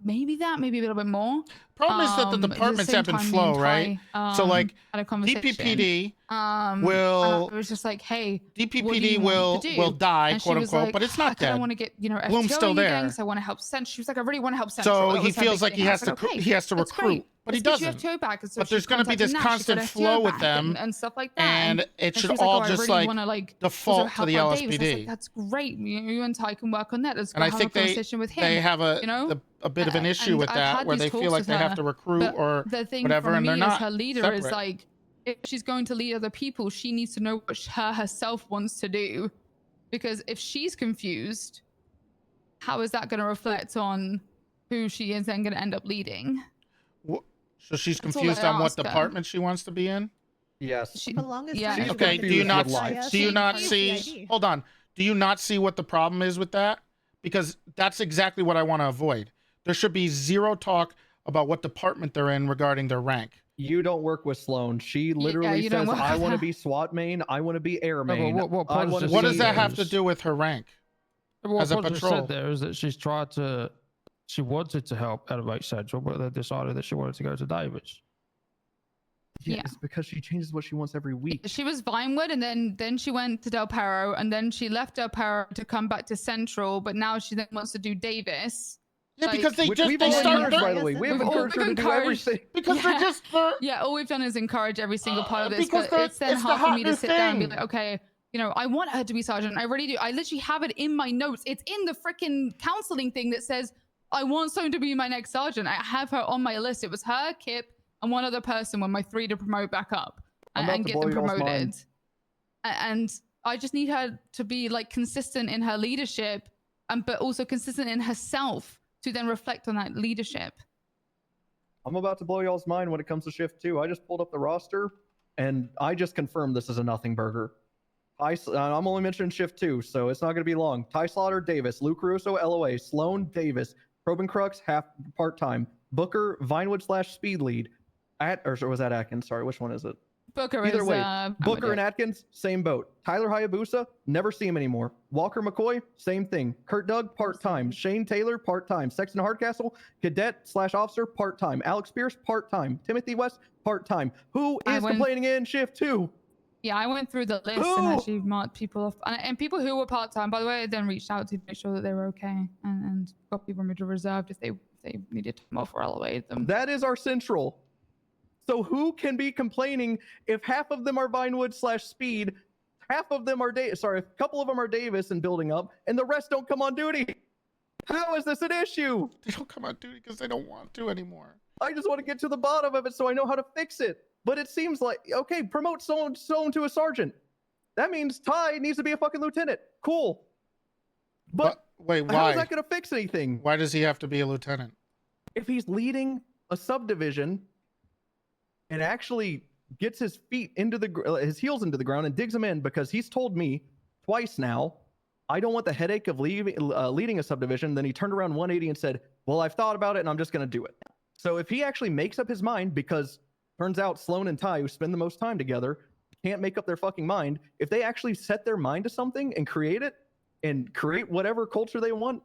Maybe a little bit more. Problem is that the departments ebb and flow, right? So like DPPD will. It was just like, hey, DPPD will die, quote unquote, like, but it's not dead. I want to get Bloom's still there. Gangs. I want to help Central. She was like, I really want to help Central. So he feels like he has to recruit, but he doesn't. But there's going to be this constant flow with them and stuff like that. And it should all just like default to the LSPD. That's great. You and Ty can work on that. Let's go and I have think a conversation with him. They have a bit of an issue with that, where they feel like they have to recruit or whatever, and they're not. As her leader is like, if she's going to lead other people, she needs to know what her herself wants to do, because if she's confused, how is that going to reflect on who she is then going to end up leading? So she's confused on what department she wants to be in? Yes. Okay. Do you not see? Hold on. Do you not see what the problem is with that? Because that's exactly what I want to avoid. There should be zero talk about what department they're in regarding their rank. You don't work with Sloan. She literally says, I want to be SWAT main. I want to be air main. What does that have to do with her rank? As a patrol? Said there is that she wanted to help Elevate Central, but they decided that she wanted to go to Davis. Yeah, Yeah. it's because she changes what she wants every week. She was Vinewood, and then she went to Del Perro, and then she left Del Perro to come back to Central, but now she then wants to do Davis. Yeah, Like, because they Which just we've they all start encouraged, by the way. We have We've all encouraged her to do encouraged- everything. because they're Yeah. just Yeah, all we've done is encourage every single part of this, because but it's then it's the hard for hot me to new sit down and be thing. like, okay, you know, I want her to be sergeant. I really do. I literally have it in my notes. It's in the freaking counseling thing that says I want someone to be my next sergeant. I have her on my list. It was her, Kip, and one other person were my 3 to promote back up I'm about and to get blow them y'all's mind. promoted. And I just need her to be like consistent in her leadership, but also consistent in herself to then reflect on that leadership. I'm about to blow y'all's mind when it comes to shift 2. I just pulled up the roster, and I just confirmed this is a nothing burger. I'm only mentioning shift 2, so it's not going to be long. Ty Slaughter, Davis. Luke Caruso, LOA. Sloan, Davis. Probin Crux, half part-time. Booker, Vinewood / speed lead. Or was that Atkins? Sorry, which one is it? Booker Either is way, Booker and Atkins, same boat. Tyler Hayabusa, never see him anymore. Walker McCoy, same thing. Kurt Doug, part-time. Shane Taylor, part-time. Sexton Hardcastle, cadet / officer, part-time. Alex Pierce, part-time. Timothy West, part-time. Who is complaining in shift 2? Yeah, I went through the list and actually marked people off. And people who were part-time, by the way, I then reached out to make sure that they were okay and got people moved to reserved if they needed time off or LOA'd them. That is our central. So who can be complaining if half of them are Vinewood / speed, half of them are a couple of them are Davis and building up, and the rest don't come on duty? How is this an issue? They don't come on duty because they don't want to anymore. I just want to get to the bottom of it so I know how to fix it. But it seems like, okay, promote someone to a sergeant. That means Ty needs to be a fucking lieutenant. Cool. But wait, why? how is that going to fix anything? Why does he have to be a lieutenant? If he's leading a subdivision and actually gets his feet into his heels into the ground and digs them in, because he's told me twice now, I don't want the headache of leading a subdivision. Then he turned around 180 and said, well, I've thought about it and I'm just going to do it. So if he actually makes up his mind, because turns out Sloan and Ty, who spend the most time together, can't make up their fucking mind. If they actually set their mind to something and create it and create whatever culture they want,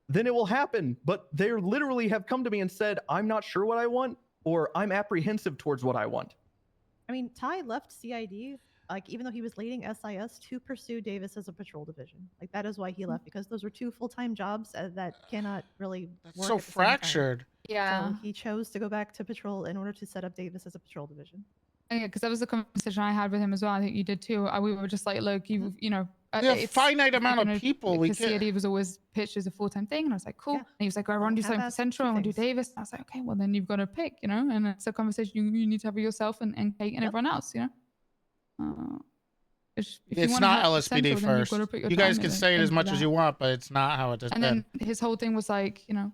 then it will happen. But they literally have come to me and said, I'm not sure what I want, or I'm apprehensive towards what I want. I mean, Ty left CID, like, even though he was leading SIS, to pursue Davis as a patrol division. Like, that is why he left, because those were 2 full-time jobs that cannot really That's work so at the same time. fractured. Yeah. So he chose to go back to patrol in order to set up Davis as a patrol division. Yeah, because that was the conversation I had with him as well. I think you did too. We were just like, look, you know, We have it's finite amount of people. We Because can't. CID was always pitched as a full-time thing, and I was like, cool. Yeah. And he was like, I want to do Have something for that Central. I two want to do things. Davis. And I was like, okay, well then you've got to pick, you know. And it's a conversation you need to have with yourself and Kate and Yep. everyone else, you know. If you It's wanna not have LSPD Central, then you've first. gotta put your You guys time can in say it as into much as that. you want, but it's not how it has And been. then his whole thing was like, you know,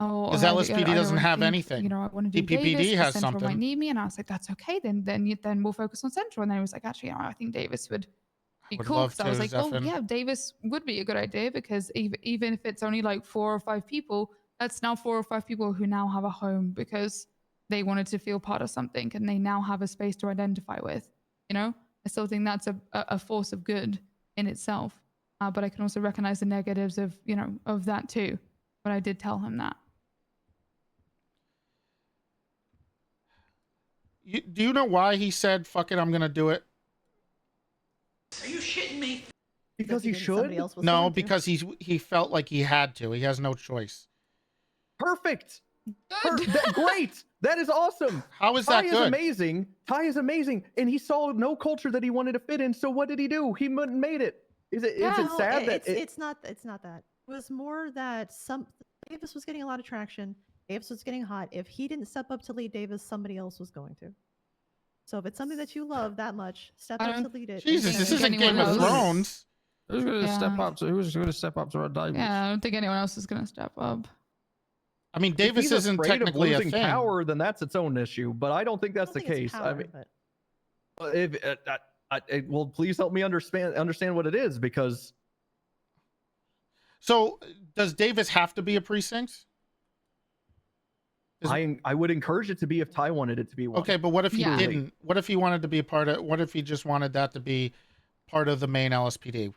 oh, Because I LSPD don't doesn't have think, anything. You know, I want to do DPPD Davis, 'cause has Central something. might need me, and I was like, that's okay. Then we'll focus on Central. And then he was like, actually, you know, I think Davis would be would cool. love Because I was to, like, oh Zephin. yeah, Davis would be a good idea, because even if it's only like 4 or 5 people, that's now 4 or 5 people who now have a home because they wanted to feel part of something and they now have a space to identify with. You know, I still think that's a force of good in itself. But I can also recognize the negatives of, you know, of that too. But I did tell him that. Do you know why he said, fuck it, I'm going to do it? Are you shitting me? Because he Somebody should? else was No, going to. because he felt like he had to. He has no choice. Perfect. Good. Great. That is awesome. How is Ty that is good? amazing. Ty is amazing. And he saw no culture that he wanted to fit in. So what did he do? He made it. Is it Yeah. No, sad that it's not that. It was more that Davis was getting a lot of traction. Davis was getting hot. If he didn't step up to lead Davis, somebody else was going to. So if it's something that you love that much, step I up to don't- lead it. and Jesus, do this it. isn't anyone Game of else. Thrones. Who's going to step Yeah. up to? Who's going to step up to Red Davis? Yeah, I don't think anyone else is gonna step up. I mean, if Davis he's isn't afraid of technically a losing thing. power, then that's its own issue. But I don't think I that's don't the think it's case. power, I mean, but if, well, please help me understand what it is, because So, does Davis have to be a precinct? Is- I would encourage it to be if Ty wanted it to be one. Okay, but what if he Yeah. didn't? What if he wanted to be a part of? What if he just wanted that to be part of the main LSPD?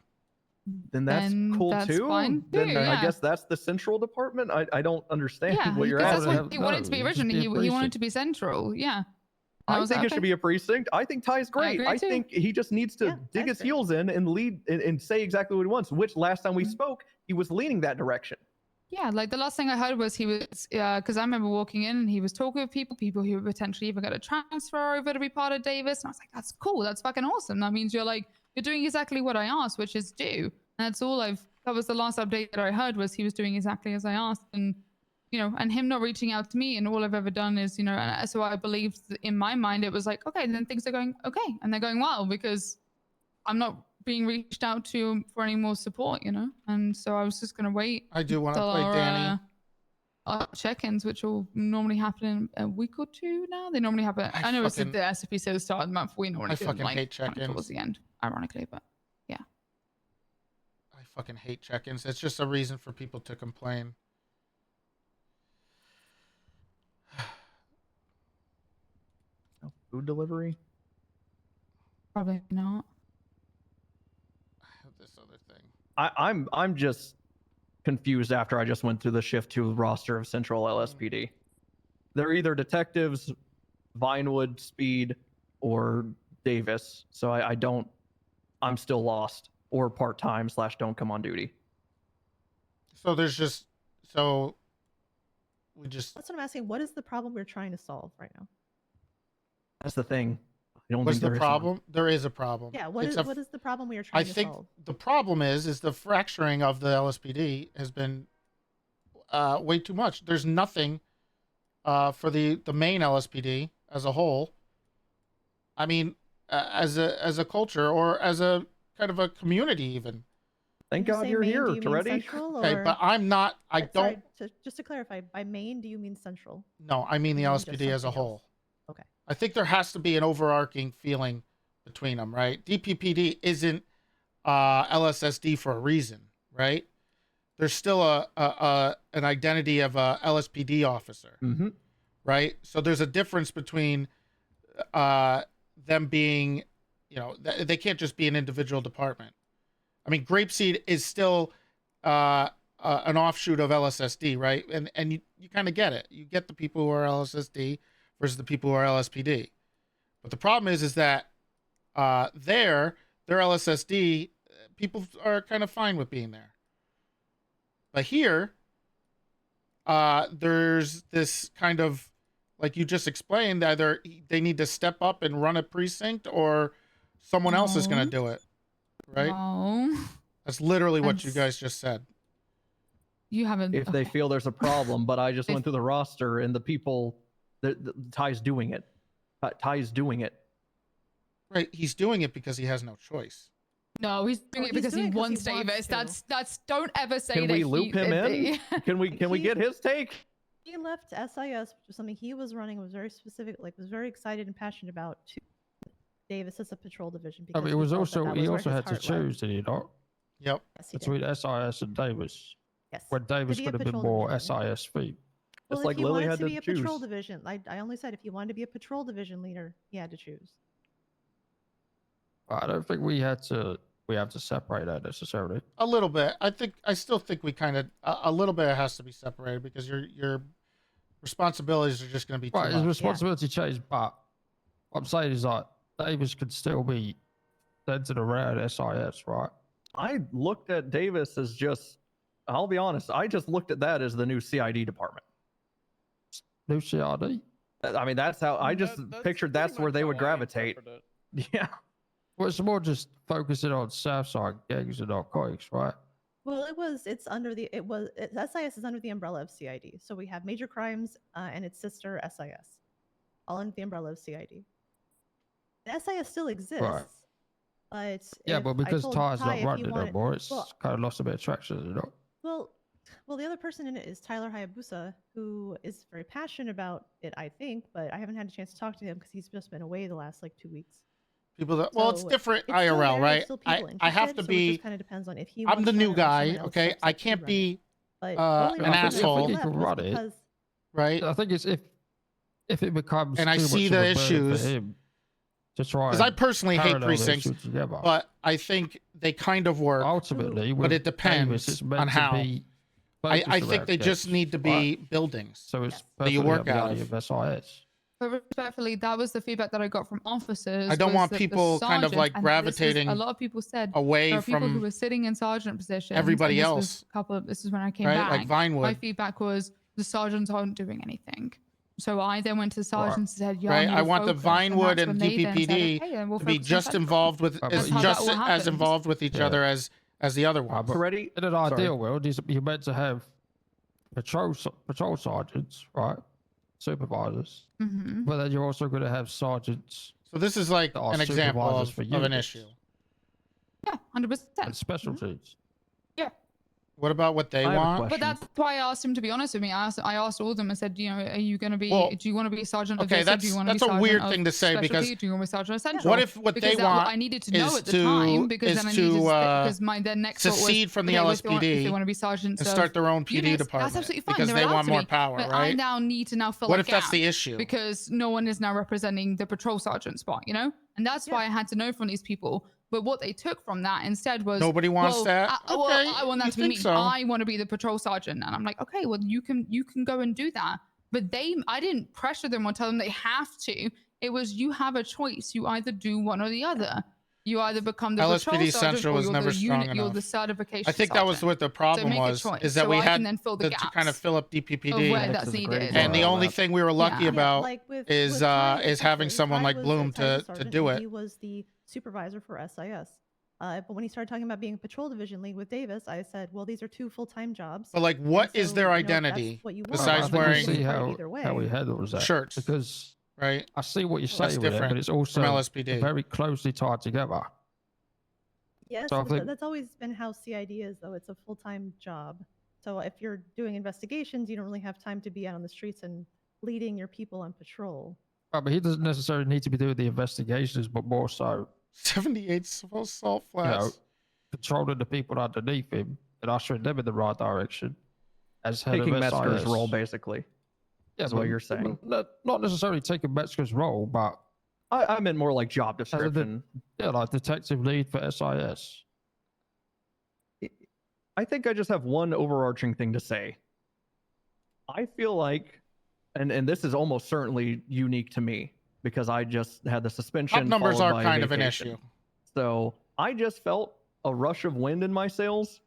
Then that's Then cool that's too. fine Then too, I yeah. guess that's the central department. I don't understand Yeah, what you're because asking. that's asking. what he wanted to be No, just originally. be a He wanted precinct. to be central. Yeah. And I was think like, it should okay. be a precinct. I think Ty's great. agree I too. think he just needs to Yeah, dig Ty's his heels in and lead and say exactly what he wants. Which last time we Mhm. spoke, he was leaning that direction. Yeah, like the last thing I heard was he was, because I remember walking in and he was talking with people who were potentially even going to transfer over to be part of Davis. And I was like, that's cool. That's fucking awesome. That means you're doing exactly what I asked, that was the last update that I heard was he was doing exactly as I asked. And, and him not reaching out to me, and all I've ever done is, and so I believed in my mind, it was like, okay, then things are going okay. And they're going well because I'm not being reached out to for any more support, and so I was just gonna wait. I do want to till play our, Danny. Our check-ins, which will normally happen in a week or two now. They normally happen. I know it's the SCP says start of the month. We normally I do them fucking hate kind of check-ins. towards the end, ironically, but yeah. I fucking hate check-ins. It's just a reason for people to complain. Food delivery? Probably not. I have this other thing. I'm just confused after I just went through the shift 2 roster of Central LSPD. They're either detectives, Vinewood, Speed, or Davis. So I'm still lost, or part-time / don't come on duty. So there's just, That's what I'm asking. What is the problem we're trying to solve right now? That's the thing. I don't what's think the there is problem? one. There is a problem. Yeah, what is the problem we are I trying to think solve? the problem is the fracturing of the LSPD has been way too much. There's nothing for the main LSPD as a whole. I mean, as a culture or as a kind of a community even. Thank When you God say you're main, here, do you mean Toretti. central, Okay, or- but I'm not. I But don't. sorry, just to clarify, by main, do you mean central? No, I mean the You mean just LSPD as a something whole. else? Okay. I think there has to be an overarching feeling between them, right? DPPD isn't LSSD for a reason, right? There's still an identity of a LSPD officer, Mm-hmm. right? So there's a difference between them being, they can't just be an individual department. I mean, Grapeseed is still an offshoot of LSSD, right? And you kind of get it. You get the people who are LSSD versus the people who are LSPD. But the problem is that their LSSD, people are kind of fine with being there. But here, there's this kind of, like you just explained, either they need to step up and run a precinct or someone else is going to do it, right? No. That's literally what you guys just said. You haven't. If they feel there's a problem, but I just went through the roster and the people, Ty's doing it. Ty's doing it. Right, he's doing it because he has no choice. No, he's doing it because he wants Davis. That's don't ever say Can that. we loop him in? Can we get his take? He left SIS, which was something he was running, was very specific, was very excited and passionate about, to Davis as a patrol division. I mean, Because it was he also felt that he was where also his had to heart lay. choose, did he not? Yep. Yes, he did. Between SIS and Davis. Yes. Where Davis To be a could have been patrol more division. SIS feet. Well, Just if like he Lily wanted had to to be a patrol choose. division, I only said if he wanted to be a patrol division leader, he had to choose. I don't think we have to separate that necessarily. A little bit. I still think we kind of a little bit has to be separated because your responsibilities are just going to be too Right, his much. responsibility changed, but what I'm saying is like Davis could still be centered around SIS, right? I looked at Davis as just, I'll be honest, I just looked at that as the new CID department. New CID? I mean, that's how I just pictured that's where they would gravitate. Yeah. Well, it's more just focusing on Southside gangs and narcotics, right? Well, SIS is under the umbrella of CID. So we have major crimes and its sister SIS, all under the umbrella of CID. And SIS still exists, but Yeah, but because Ty's not running it wanted, anymore, it's kind of lost a bit of traction, you know? Well, the other person in it is Tyler Hayabusa, who is very passionate about it, I think, but I haven't had a chance to talk to him because he's just been away the last 2 weeks. People that, well, it's different it's still IRL, there, right? there's still people I have to interested, so it be. just kind of depends on if he I'm wants the to new run it or guy, someone else okay? steps I up to can't run be it. But the an only reason asshole. he I think left you can was run it. because right? I think it's if it becomes And I too see much the of a burden issues. for him to try. Because I personally hate parallel those precincts, two together. but I think they kind of work. Ultimately, but with it depends Davis, it's meant on to how. be I focused think around they just gangs, need to be right? buildings So it's that you perfectly work up the out alley of. of SIS. But respectfully, that was the feedback that I got from officers. I don't was want that the people kind of sergeant- like and this was- gravitating A lot of people said away there are people who from were sitting in sergeant positions. everybody and this was else, a couple of, this is when I came right? back. Like Vinewood, My feedback was the sergeants aren't doing anything. So I then went to the sergeants and said, "Yeah, right? need I to want the focus," Vinewood that's and when they then said, DPPD "Okay, then we'll to be focus on just central." involved with, But is yeah. just That's how that as involved with each other as the other ones. Toretti, In an ideal world, you're meant to have patrol sergeants, right? Supervisors. Mm-hmm. But then you're also going to have sergeants So this is like that are an example supervisors of, for an units issue. Yeah, 100%. and specialties. What about what they I have a want? question. But that's why I asked him to be honest with me. I asked all of them. I said, you know, are you going to be? Well, do you want to be sergeant of okay, this? Or do you want to be that's a sergeant weird of thing to say because specialty? Do you want to be sergeant of central? what if what because they that, want I needed to know is at the to time because then I needed to because my then next thought was secede from the okay, well, if they LSPD want to be sergeants and of start their own PD units, department that's absolutely fine. because They're they allowed want to more be. power, But right? I now need to now fill What a if that's gap the issue? because no one is now representing the patrol sergeant spot, you know, and that's why I had to know from these people. But what they took from that instead was Nobody wants well, that. well, Okay, I want you that to be me. think so? I want to be the patrol sergeant, and I'm like, okay, well, you can go and do that. But I didn't pressure them or tell them they have to. It was you have a choice. You either do one or the other. You either become the patrol LSPD sergeant Central or was you're never the strong unit. You're enough. the certification. I think that was sergeant. what the problem make a was, choice. is that So we I can had then fill the to kind of gaps fill up of where DPPD, that's is a great needed. example. and the Wow, only that- thing we were lucky Yeah. about like with is Ty is having especially, someone Ty like was a Bloom Ty to sergeant, do and it. He was the supervisor for SIS. But when he started talking about being a patrol division lead with Davis, I said, well, these are two full-time jobs. But like, what and is so, their you know, if that's identity what you want, besides I think wearing we see either how way. he handles that. shirts, Because right? I see what you're That's saying with it, different but it's also from LSPD. very closely tied together. Yes, So I but think- that's always been how CID is, though. It's a full-time job. So if you're doing investigations, you don't really have time to be out on the streets and leading your people on patrol. But he doesn't necessarily need to be doing the investigations, but more so, 78 salt you know, flats. controlling the people underneath him and ushering them in the right direction. As head taking of Metzger's SIS. role, basically. Yeah, is what but you're saying. Not necessarily taking Metzger's role, but I meant more like job the- description. yeah, like detective lead for SIS. I think I just have one overarching thing to say. I feel like, and this is almost certainly unique to me because I just had the suspension. Top numbers followed are by kind of an vacation. issue. So I just felt a rush of wind in my sails,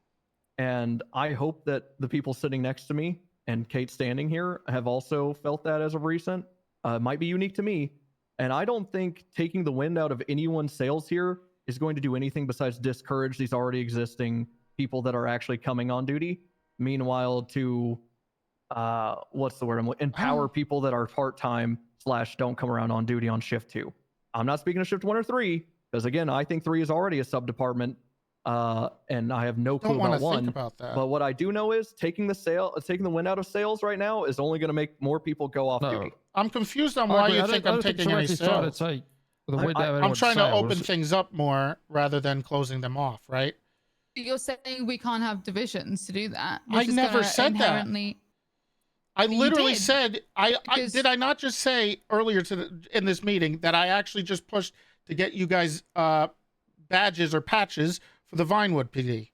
and I hope that the people sitting next to me and Kate standing here have also felt that as of recent. It might be unique to me, and I don't think taking the wind out of anyone's sails here is going to do anything besides discourage these already existing people that are actually coming on duty. Meanwhile, to what's the word? Empower people that are part-time / don't come around on duty on shift 2. I'm not speaking of shift 1 or 3 because again, I think 3 is already a sub-department, and I have no clue Don't want about to 1. think about that. But what I do know is taking the wind out of sails right now is only going to make more people go off No. duty. I'm confused on I why agree. you I think don't I'm think taking any Toretti's trying to sales. take the wind I- out of I'm anyone's trying to open sails. things up more rather than closing them off, right? You're saying we can't have divisions to do that. I Which is never gonna said that. inherently... I You literally did, said because- did I not just say earlier in this meeting that I actually just pushed to get you guys badges or patches for the Vinewood PD.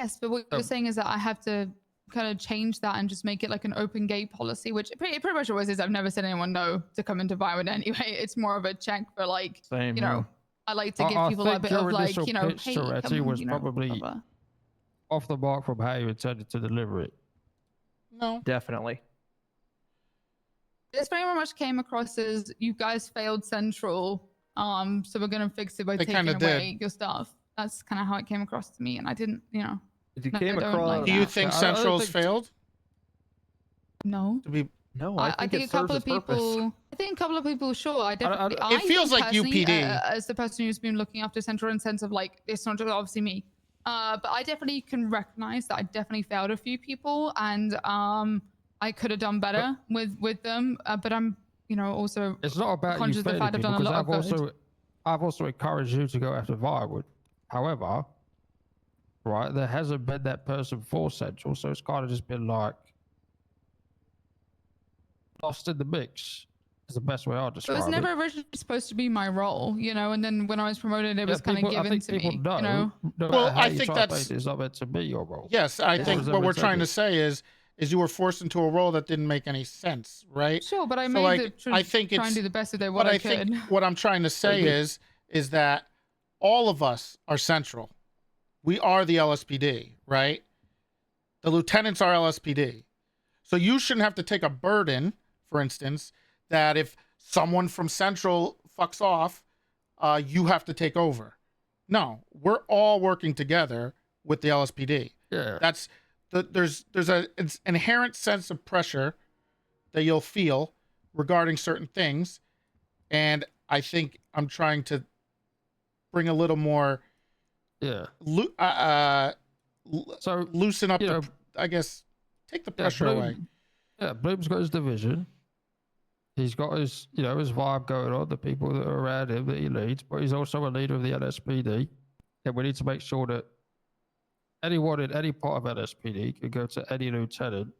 Yes, but what you're saying is that I have to kind of change that and just make it like an open gate policy, which it pretty much always is. I've never said anyone no to come into Vinewood anyway. It's more of a check for like, Same. you know, I like to give I people a think bit your of like, initial you know, pitch hey, to come Toretti on, was you know, probably- blah, blah. Off the mark from how you intended to deliver it. No. Definitely. This very much came across as you guys failed Central, so we're gonna fix it by They taking kinda away did. your stuff. That's kind of how it came across to me, and I didn't, you know, You No, came I don't across. like Do you that. think Yeah, I don't Central's think- failed? no. To be No, I I think think it a couple serves of its purpose. people. I think a couple of people. Sure, I definitely. It feels think like personally, UPD. as the person who's been looking after Central in sense of like, it's not just obviously me. But I definitely can recognize that I definitely failed a few people, and I could have done better with them. But I'm, you know, also It's not about you conscious of the failing fact I've people done a because lot of good. I've also encouraged you to go after Virewood. However, right, there hasn't been that person for Central, so it's kind of just been like lost in the mix. Is the best way I'll It describe was never originally supposed to be my role, you know, and then when I was promoted, it was kind of I given think to people me, know, you know. no Well, matter how I you think try to that's- make it, it's not meant to be your role. Yes, I Yeah. think Was what ever we're trying to intended. say is you were forced into a role that didn't make any sense, right? Sure, but I So, made like, the I think try and it's- do the best of their But what I I could. think what I'm trying to say is that all of us are central. We are the LSPD, right? The lieutenants are LSPD. So you shouldn't have to take a burden, for instance, that if someone from Central fucks off, you have to take over. No, we're all working together with the LSPD. Yeah. That's there's an inherent sense of pressure that you'll feel regarding certain things, and I think I'm trying to bring a little more So loosen up you the, know, I guess, take the pressure away. Yeah, Bloom's got his division. He's got his, his vibe going on, the people that are around him that he leads, but he's also a leader of the LSPD. And we need to make sure that anyone in any part of LSPD can go to any lieutenant,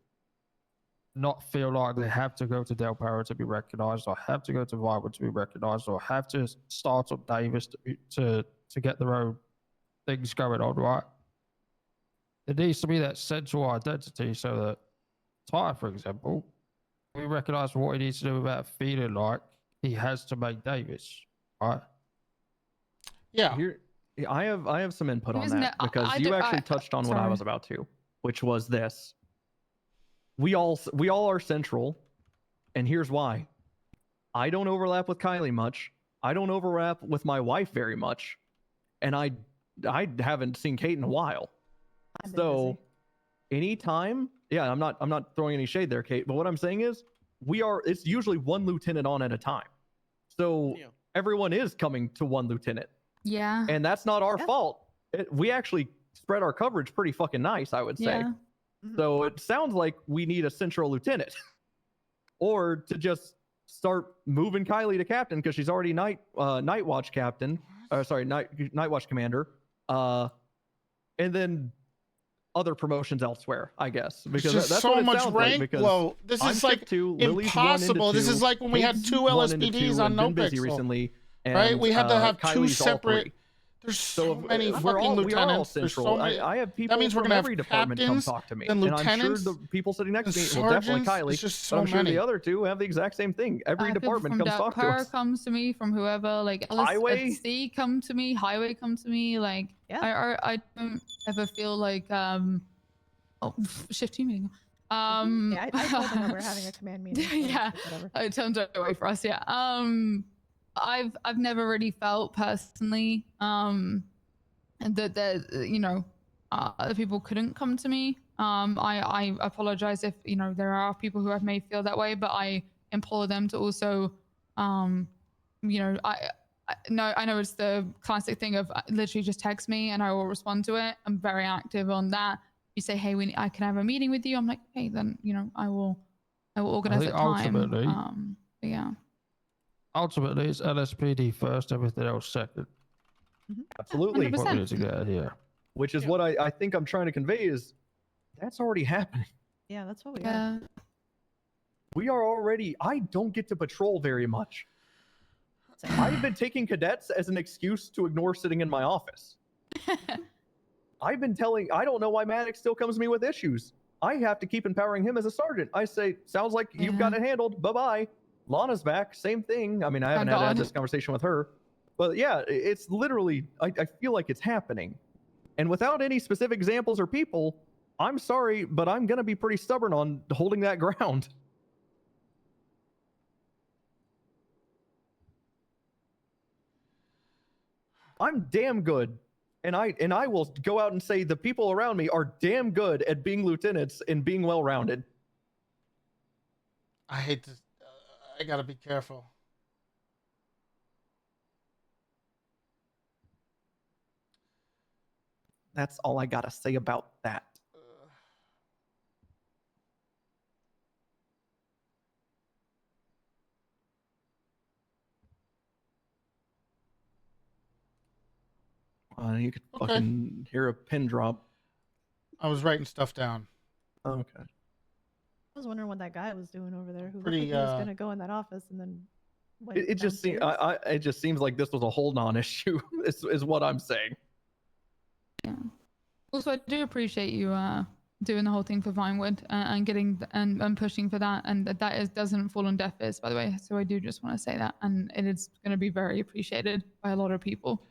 not feel like they have to go to Del Perro to be recognized, or have to go to Viber to be recognized, or have to start up Davis to get their own things going on, right? There needs to be that central identity so that Ty, for example, we recognize what he needs to do without feeling like he has to make Davis, right? Yeah. Here, I have some input on Isn't that it- because I you do- actually I- touched on what I sorry. was about to, which was this. We all are central, and here's why. I don't overlap with Kylie much. I don't overlap with my wife very much, and I haven't seen Kate in a while. I've been So busy. anytime, yeah, I'm not throwing any shade there, Kate, but what I'm saying is it's usually one lieutenant on at a time. So Yeah. everyone is coming to one lieutenant. Yeah. And that's not our Yeah. fault. We actually spread our coverage pretty fucking nice, I would say. Yeah. So it sounds like we need a central lieutenant, or to just start moving Kylie to captain because she's already night watch captain. Night watch commander. And then other promotions elsewhere, I guess, because There's that's so what it much sounds like. rank Because low. This I'm is shift like two, Lily's 1 into impossible. This 2, is like when we had Kate's two 1 into LSPDs 2, on and No been busy Pixel. recently. Right? And, We had to have two Kylie's all separate. 3. There's so So many we fucking are all lieutenants. There's central. so many. I have people means we're from gonna have every department come captains, talk to me, then and I'm sure lieutenants, the people sitting next to me, then well, definitely sergeants. Kylie. It's just but so I'm sure many. the other two have the exact same thing. Every People department from comes Del talk to Perro us. comes to me, from whoever, like Highway? LSC come to me, Highway come to me, like Yeah. I don't ever feel like shift 2 meeting. Yeah, I told them that we're having a command meeting. so Yeah. Whatever. It turns out away for us, yeah. I've never really felt personally that other people couldn't come to me. I apologize if there are people who have made feel that way, but I implore them to also I know it's the classic thing of literally just text me and I will respond to it. I'm very active on that. You say, hey, I can have a meeting with you. I'm like, hey, then I will organize think a time. ultimately- But yeah. Ultimately, it's LSPD first, everything else second. Absolutely. 100%. What we need to get here. Which is what I think I'm trying to convey is that's already happening. Yeah, that's what we are. Yeah. We are already. I don't get to patrol very much. I've been taking cadets as an excuse to ignore sitting in my office. I've been telling. I don't know why Maddox still comes to me with issues. I have to keep empowering him as a sergeant. I say, sounds like you've got it handled. Bye bye. Lana's back. Same thing. I mean, I haven't had God. this conversation with her. But yeah, it's literally, I feel like it's happening. And without any specific examples or people, I'm sorry, but I'm going to be pretty stubborn on holding that ground. I'm damn good. And I will go out and say the people around me are damn good at being lieutenants and being well-rounded. I hate to. I gotta be careful. That's all I gotta say about that. You could Okay. fucking hear a pin drop. I was writing stuff down. Okay. I was wondering what that guy was doing over there. Who Pretty, looked like he was gonna go in that office and then. went It just seems. downstairs. It just seems like this was a hold-on issue. is what I'm saying. Yeah. Also, I do appreciate you doing the whole thing for Vinewood and getting and pushing for that, and that doesn't fall on deaf ears, by the way. So I do just want to say that, and it is going to be very appreciated by a lot of people.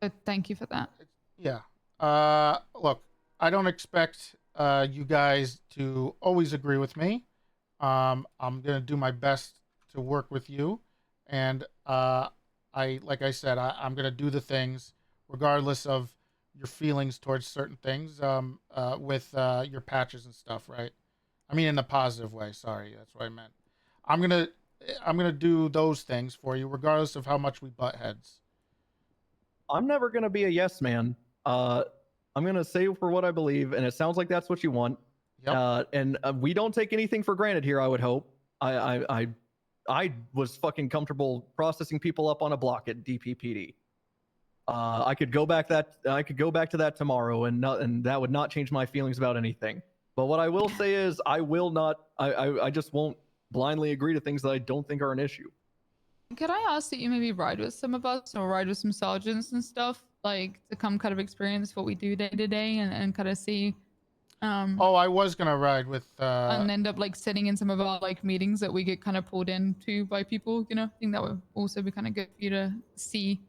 So thank you for that. Yeah. Look, I don't expect you guys to always agree with me. I'm gonna do my best to work with you, and like I said, I'm gonna do the things regardless of your feelings towards certain things. With your patches and stuff, right? I mean, in a positive way. Sorry, that's what I meant. I'm gonna do those things for you, regardless of how much we butt heads. I'm never gonna be a yes man. I'm gonna say for what I believe, and it sounds like that's what you want. Yep. And we don't take anything for granted here. I would hope. I was fucking comfortable processing people up on a block at DPPD. I could go back to that tomorrow, and that would not change my feelings about anything. But what I will say is, I will not. I just won't blindly agree to things that I don't think are an issue. Could I ask that you maybe ride with some of us or ride with some sergeants and stuff, like to come kind of experience what we do day to day and kind of see. Oh, I was gonna ride with. And end up like sitting in some of our like meetings that we get kind of pulled into by people. You know, I think that would also be kind of good for you to see.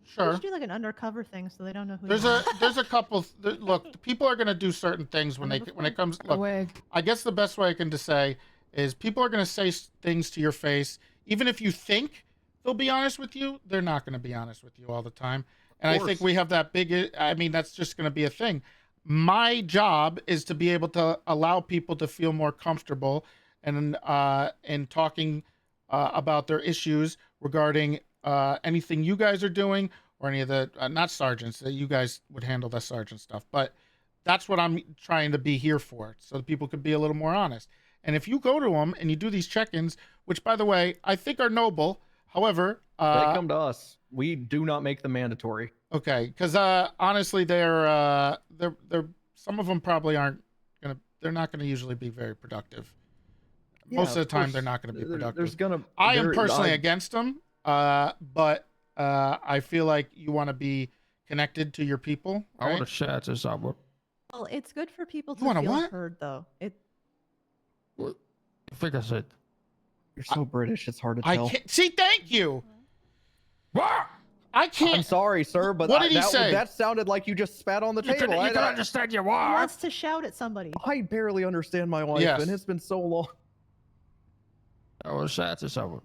We Sure. should do like an undercover thing so they don't know who. There's you a are. there's a couple. Look, the people are gonna do certain things when it comes. Look, I guess the best way I can to say is people are gonna say things to your face, even if you think they'll be honest with you. They're not gonna be honest with you all the time. And I think we have that big. I mean, that's just gonna be a thing. My job is to be able to allow people to feel more comfortable and in talking about their issues regarding anything you guys are doing or any of the not sergeants that you guys would handle the sergeant stuff, but that's what I'm trying to be here for, so that people could be a little more honest. And if you go to them and you do these check-ins, which by the way I think are noble, however, they come to us. We do not make them mandatory. Okay, because honestly, they're some of them probably aren't gonna. They're not gonna usually be very productive. Most of the time, they're not gonna be productive. I am personally against them, but I feel like you want to be connected to your people. Right? I want to share to someone. Well, it's good for people to wanna feel what? heard, though. I think I said. You're so British. It's hard to I tell. can't see. Thank you. What? I can't. I'm sorry, sir, but What did he say? That sounded like you just spat on the You table. can understand your He wife. wants to shout at somebody. I barely understand my wife, Yes. and it's been so long. I want to share to someone.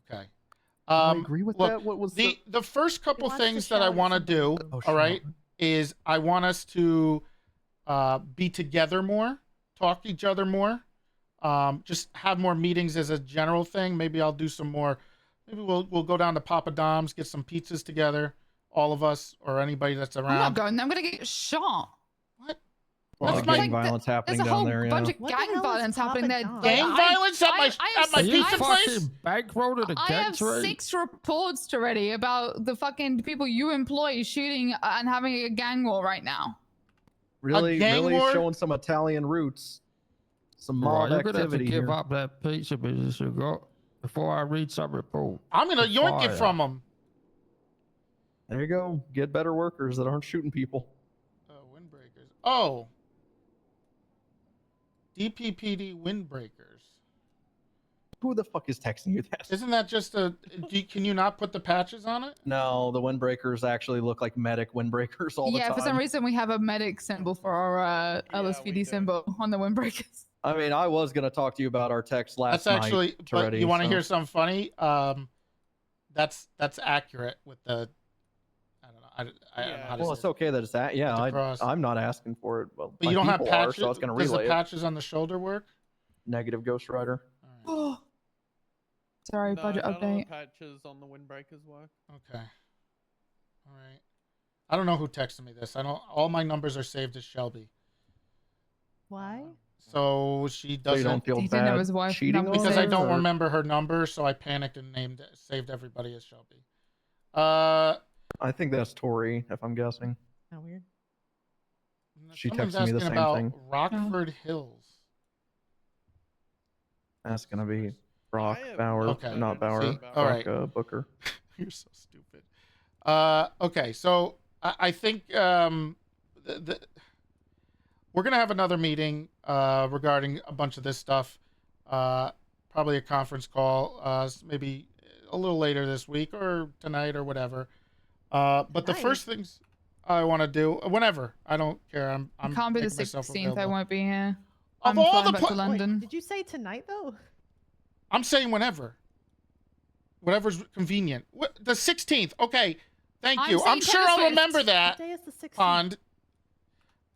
Okay. I agree with look, that. What was the first couple wants to things that I shout at want to somebody. do? Oh, All right. shut up. Is I want us to be together more, talk to each other more, just have more meetings as a general thing. Maybe I'll do some more. Maybe we'll go down to Papa Dom's, get some pizzas together, all of us or anybody that's I'm not around. going there. I'm gonna get shot. What? Well, That's gang my- violence happening There's a down whole there. bunch of What the gang hell is violence happening there. Papa Gang Dom's? violence at my Are you pizza place? fucking bankrolling a I gang have trade? 6 reports already about the fucking people you employ shooting and having a gang war right now. Really, gang really war? showing some Italian roots, some mob Right, you're gonna have to activity give here. up that pizza business you got before I read some report. I'm gonna yoink it Fire. from them. There you go. Get better workers that aren't shooting people. Windbreakers. Oh. DPPD windbreakers. Who the fuck is texting you that? Isn't that just can you not put the patches on it? No, the windbreakers actually look like medic windbreakers all the time. Yeah, for some reason we have a medic symbol for our we LSPD do. symbol on the windbreakers. I mean, I was gonna talk to you about our text last That's actually. night. But Toretti, you want to so- hear something funny? That's accurate with the. I don't know. I don't know how to Well, say it's it. okay that it's that. Yeah, With the cross. I'm not asking for it. Well, But my you don't have people are, patches. so I was gonna Does the relay it. patches on the shoulder work? Negative Ghost Rider. All right. Sorry, No, budget none of the update. patches on the windbreakers work. Okay. All right. I don't know who texted me this. I don't. All my numbers are saved as Shelby. Why? So she So you doesn't. don't feel He didn't know bad his wife cheating number on Because I her, don't or- remember her number, so I panicked and saved everybody as Shelby. I think that's Tori, if I'm guessing. How weird. She someone's texted me the asking same about thing. Rockford Hills. That's gonna be Brock I have Bauer, no Okay. not Bauer. See, Brock all right. Booker. You're so stupid. Okay, so I think we're gonna have another meeting regarding a bunch of this stuff. Probably a conference call, maybe a little later this week or tonight or whatever. But the first things I want to do, whenever, I don't care. I'm Can't be the making myself 16th. I available. won't be here. Of I'm all flying the back to pla- London. Wait, did you say tonight though? I'm saying whenever. Whatever's convenient. The 16th. Okay. Thank I'm you. I'm seeing sure Taylor I'll Swift. remember What that. day is the 16th? Pond.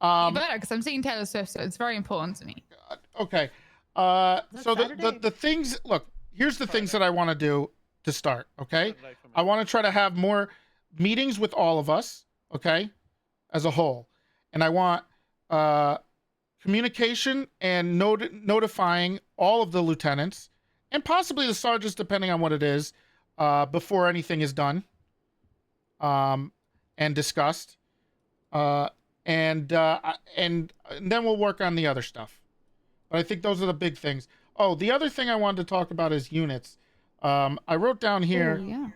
You better, because I'm seeing Taylor Swift, so it's very important to me. Okay. that So Saturday? the things, look, here's the things that I want to do to start, okay? Saturday for me. I want to try to have more meetings with all of us, okay, as a whole. And I want communication and notifying all of the lieutenants and possibly the sergeants, depending on what it is, before anything is done and discussed. And then we'll work on the other stuff. But I think those are the big things. Oh, the other thing I wanted to talk about is units. I wrote down here, Oh,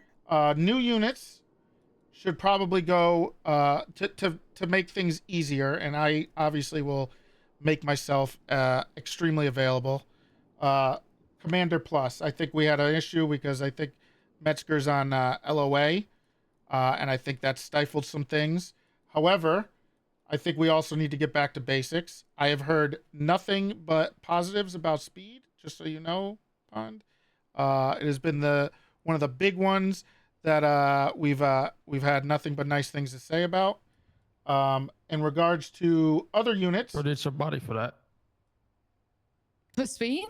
yeah. new units should probably go to make things easier, and I obviously will make myself extremely available. Commander Plus, I think we had an issue because I think Metzger's on LOA, and I think that stifled some things. However, I think we also need to get back to basics. I have heard nothing but positives about speed, just so you know, Pond. It has been one of the big ones that we've had nothing but nice things to say about. In regards to other units, But it's somebody for that. For speed?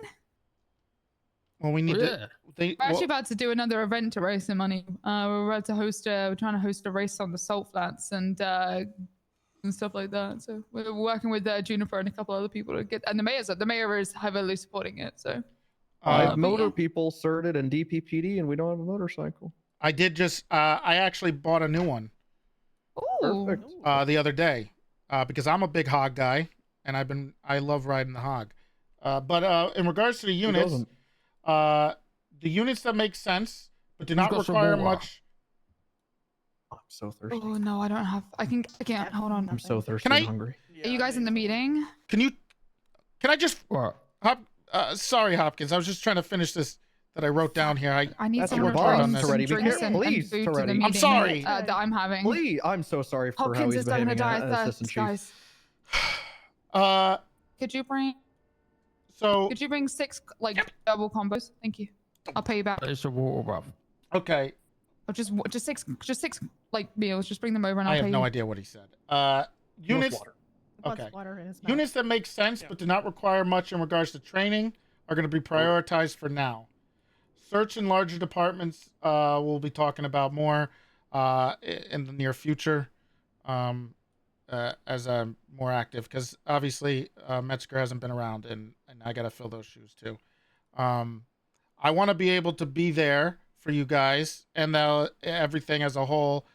well, we need to. We're actually about to do another event to raise some money. We're about to we're trying to host a race on the salt flats and stuff like that. So we're working with Juniper and a couple other people to get, and the mayor is heavily supporting it. So I but motor yeah. people certed and DPPD, and we don't have a motorcycle. I did just. I actually bought a new one Ooh. Perfect. the other day because I'm a big hog guy and I love riding the hog. But in regards to the Who units, doesn't? the units that make sense but do Who's not got some require water? much. I'm so thirsty. Oh no, I don't have. I can't. Hold on. I'm so thirsty Can I- and hungry. Are you guys in the meeting? Can I just What? sorry, Hopkins. I was just trying to finish this that I wrote down here. I need That's someone your to bring boss, some Toretti. Be drinks careful. and Please, food to the Toretti. meeting I'm sorry. that I'm having. Please, I'm so sorry for how Hopkins he's is talking to behaving as assistant chief. guys. So Could you bring 6 double combos? Thank you. I'll pay you back. It's a water, bruv. okay, Or just 6 meals. Just bring them over and I'll I pay have no you. idea what he said. Units. Wants Okay. water in his mouth. Units that make sense but do not require much in regards to training are going to be prioritized for now. Search in larger departments we'll be talking about more in the near future as I'm more active because obviously Metzger hasn't been around and I got to fill those shoes too. I want to be able to be there for you guys and everything as a whole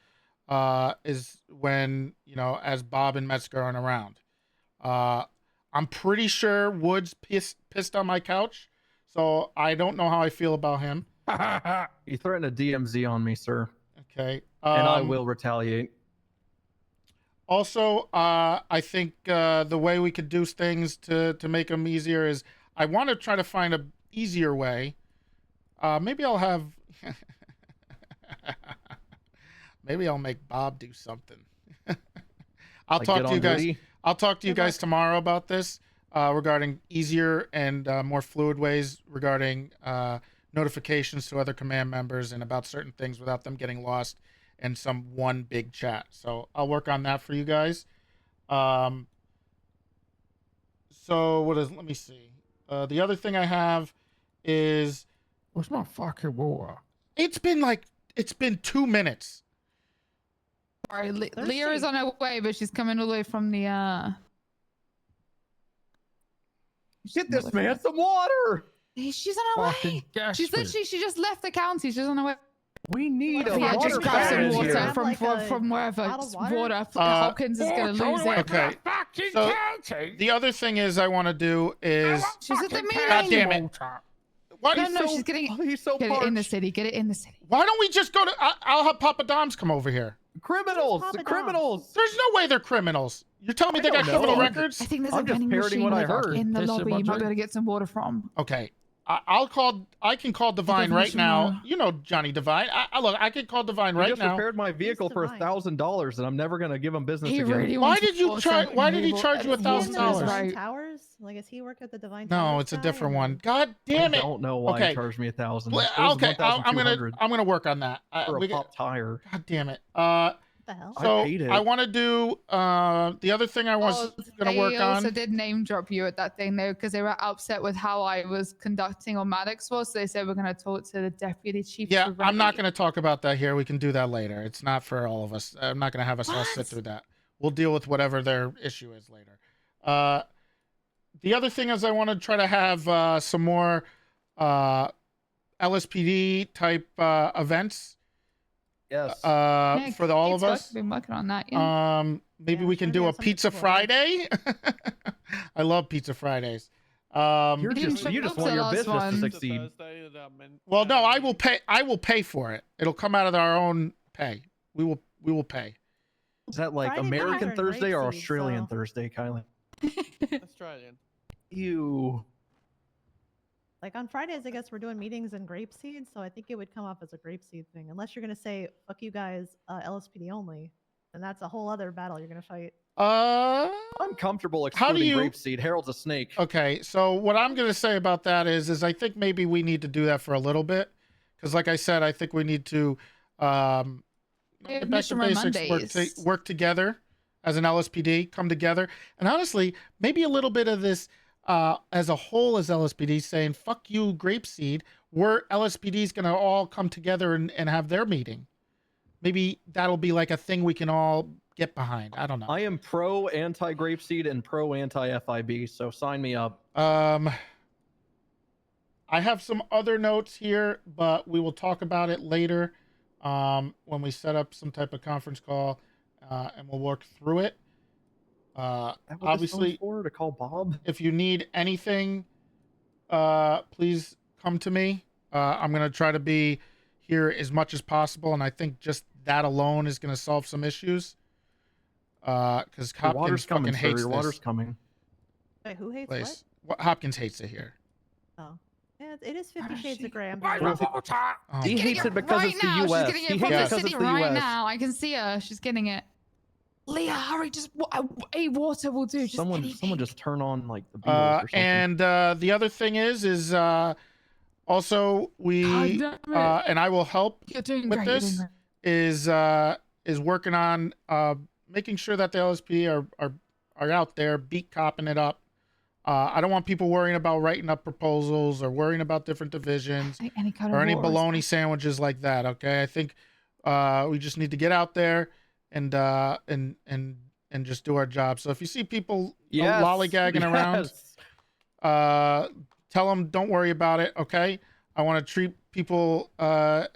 is when, as Bob and Metzger aren't around. I'm pretty sure Woods pissed on my couch, so I don't know how I feel about him. You threatened a DMZ on me, sir, Okay. and I will retaliate. Also, I think the way we could do things to make them easier is I want to try to find a easier way. Maybe I'll have... Maybe I'll make Bob do something. I'll Like, talk get to on you guys. duty? I'll talk to you Good guys luck. tomorrow about this regarding easier and more fluid ways regarding notifications to other command members and about certain things without them getting lost in some one big chat. So I'll work on that for you guys. So let me see. The other thing I have is What's my fucking water? it's been 2 minutes. Sorry, Thirsty. Leah is on her way, but she's coming all the way from the Get this man some water. She's on her Fucking way. gas. She just left the county. She's on her way. We need a Yeah, water just grab some fountain water here. from Like a from wherever. bottle of It's water? water. Hopkins is gonna lose it. Okay. So the other thing is I want to do is She's at the meeting. God damn it. Why No, do no, she's getting it. He's so Get it in the parched. city. Get it in the city. Why don't we just go to? I'll have Papa Dom's come over here. Criminals, Papa the Dom? criminals. There's no way they're criminals. You're telling me I they got don't know. criminal I'm- records? I think there's I'm a just vending parroting machine what I heard. in the Tastes lobby. my You might be drink. able to get some water from. Okay. I'll call. I can call Divine right definition now. of- You know Johnny Divine. Look. I can call Divine He right just now. repaired my vehicle for Divine? $1,000, and I'm never gonna give him business He again. really Why wants did you water try- and why did he able- charge you and Is he in he's the $1,000? Divine right. Towers? Like, is he work at the Divine No, Towers? it's a guy, different or- one. God damn I it. don't know why Okay. he charged me $1,000. Well, It was okay. I'm gonna work on that. for We a get- pop tire. God damn it. What the hell? I So paid it. I want to do the other thing I was gonna work They also on. did name drop you at that thing though, because they were upset with how I was conducting on Maddox was. So they said we're going to talk to the deputy chief. Yeah, I'm not Toretti. going to talk about that here. We can do that later. It's not for all of us. I'm not going to have us all sit What? through that. We'll deal with whatever their issue is later. The other thing is I want to try to have some more LSPD type events Yes. Yeah, for all of Kate's us. Been working on that. Yeah. Maybe Yeah, we I'm can sure do they a have something Pizza for it. Friday. I love Pizza Fridays. you didn't just show you up just to want the your last business one. to It's a succeed. Thursday that, Well, no, I will pay. I will pay for it. It'll come out of our own pay. We will pay. Is that like Friday American nights are in Thursday or rapeseed, Australian so- Thursday, Kylie? Australian. You. Like on Fridays, I guess we're doing meetings in grapeseed, so I think it would come off as a grapeseed thing. Unless you're gonna say "fuck you guys," LSPD only, and that's a whole other battle you're gonna fight. I'm comfortable How do excluding you- grapeseed. Harold's a snake. Okay, so what I'm gonna say about that is I think maybe we need to do that for a little bit, because like I said, I think we need to get back to Mission Run basics, Mondays. work together as an LSPD, come together, and honestly, maybe a little bit of this as a whole as LSPD saying "fuck you, grapeseed." We're LSPD's gonna all come together and have their meeting. Maybe that'll be like a thing we can all get behind. I don't know. I am pro anti grapeseed and pro anti FIB, so sign me up. I have some other notes here, but we will talk about it later when we set up some type of conference call, and we'll work through it. Is that what this Obviously, phone's for, to call Bob. if you need anything, please come to me. I'm going to try to be here as much as possible, and I think just that alone is going to solve some issues. Because Your water's Hopkins coming, fucking sir. hates Your water's this coming. Wait, who hates place. Hopkins hates it here. what? Oh, yeah, it is 50 Oh, Shades she- of Grey. I'm Why very is well- my water? Oh, He my hates God. it because right it's the now. US. She's getting He it hates from it the because city it's the right US. now. I can see her. She's getting it. Leah, hurry! Just a water will do. Just Someone anything. just turn on like the Beatles or something. And the other thing is also we God damn it. and I will help You're doing with great. You're this. doing Is working on making sure that the LSP are out there beat copping it up. I don't want people worrying about writing up proposals or worrying about different divisions great. Any kind or of any water baloney stuff. sandwiches like that. Okay, I think we just need to get out there and just do our job. So if you see people lollygagging around, yes. tell them don't worry about it. Okay, I want to treat people. I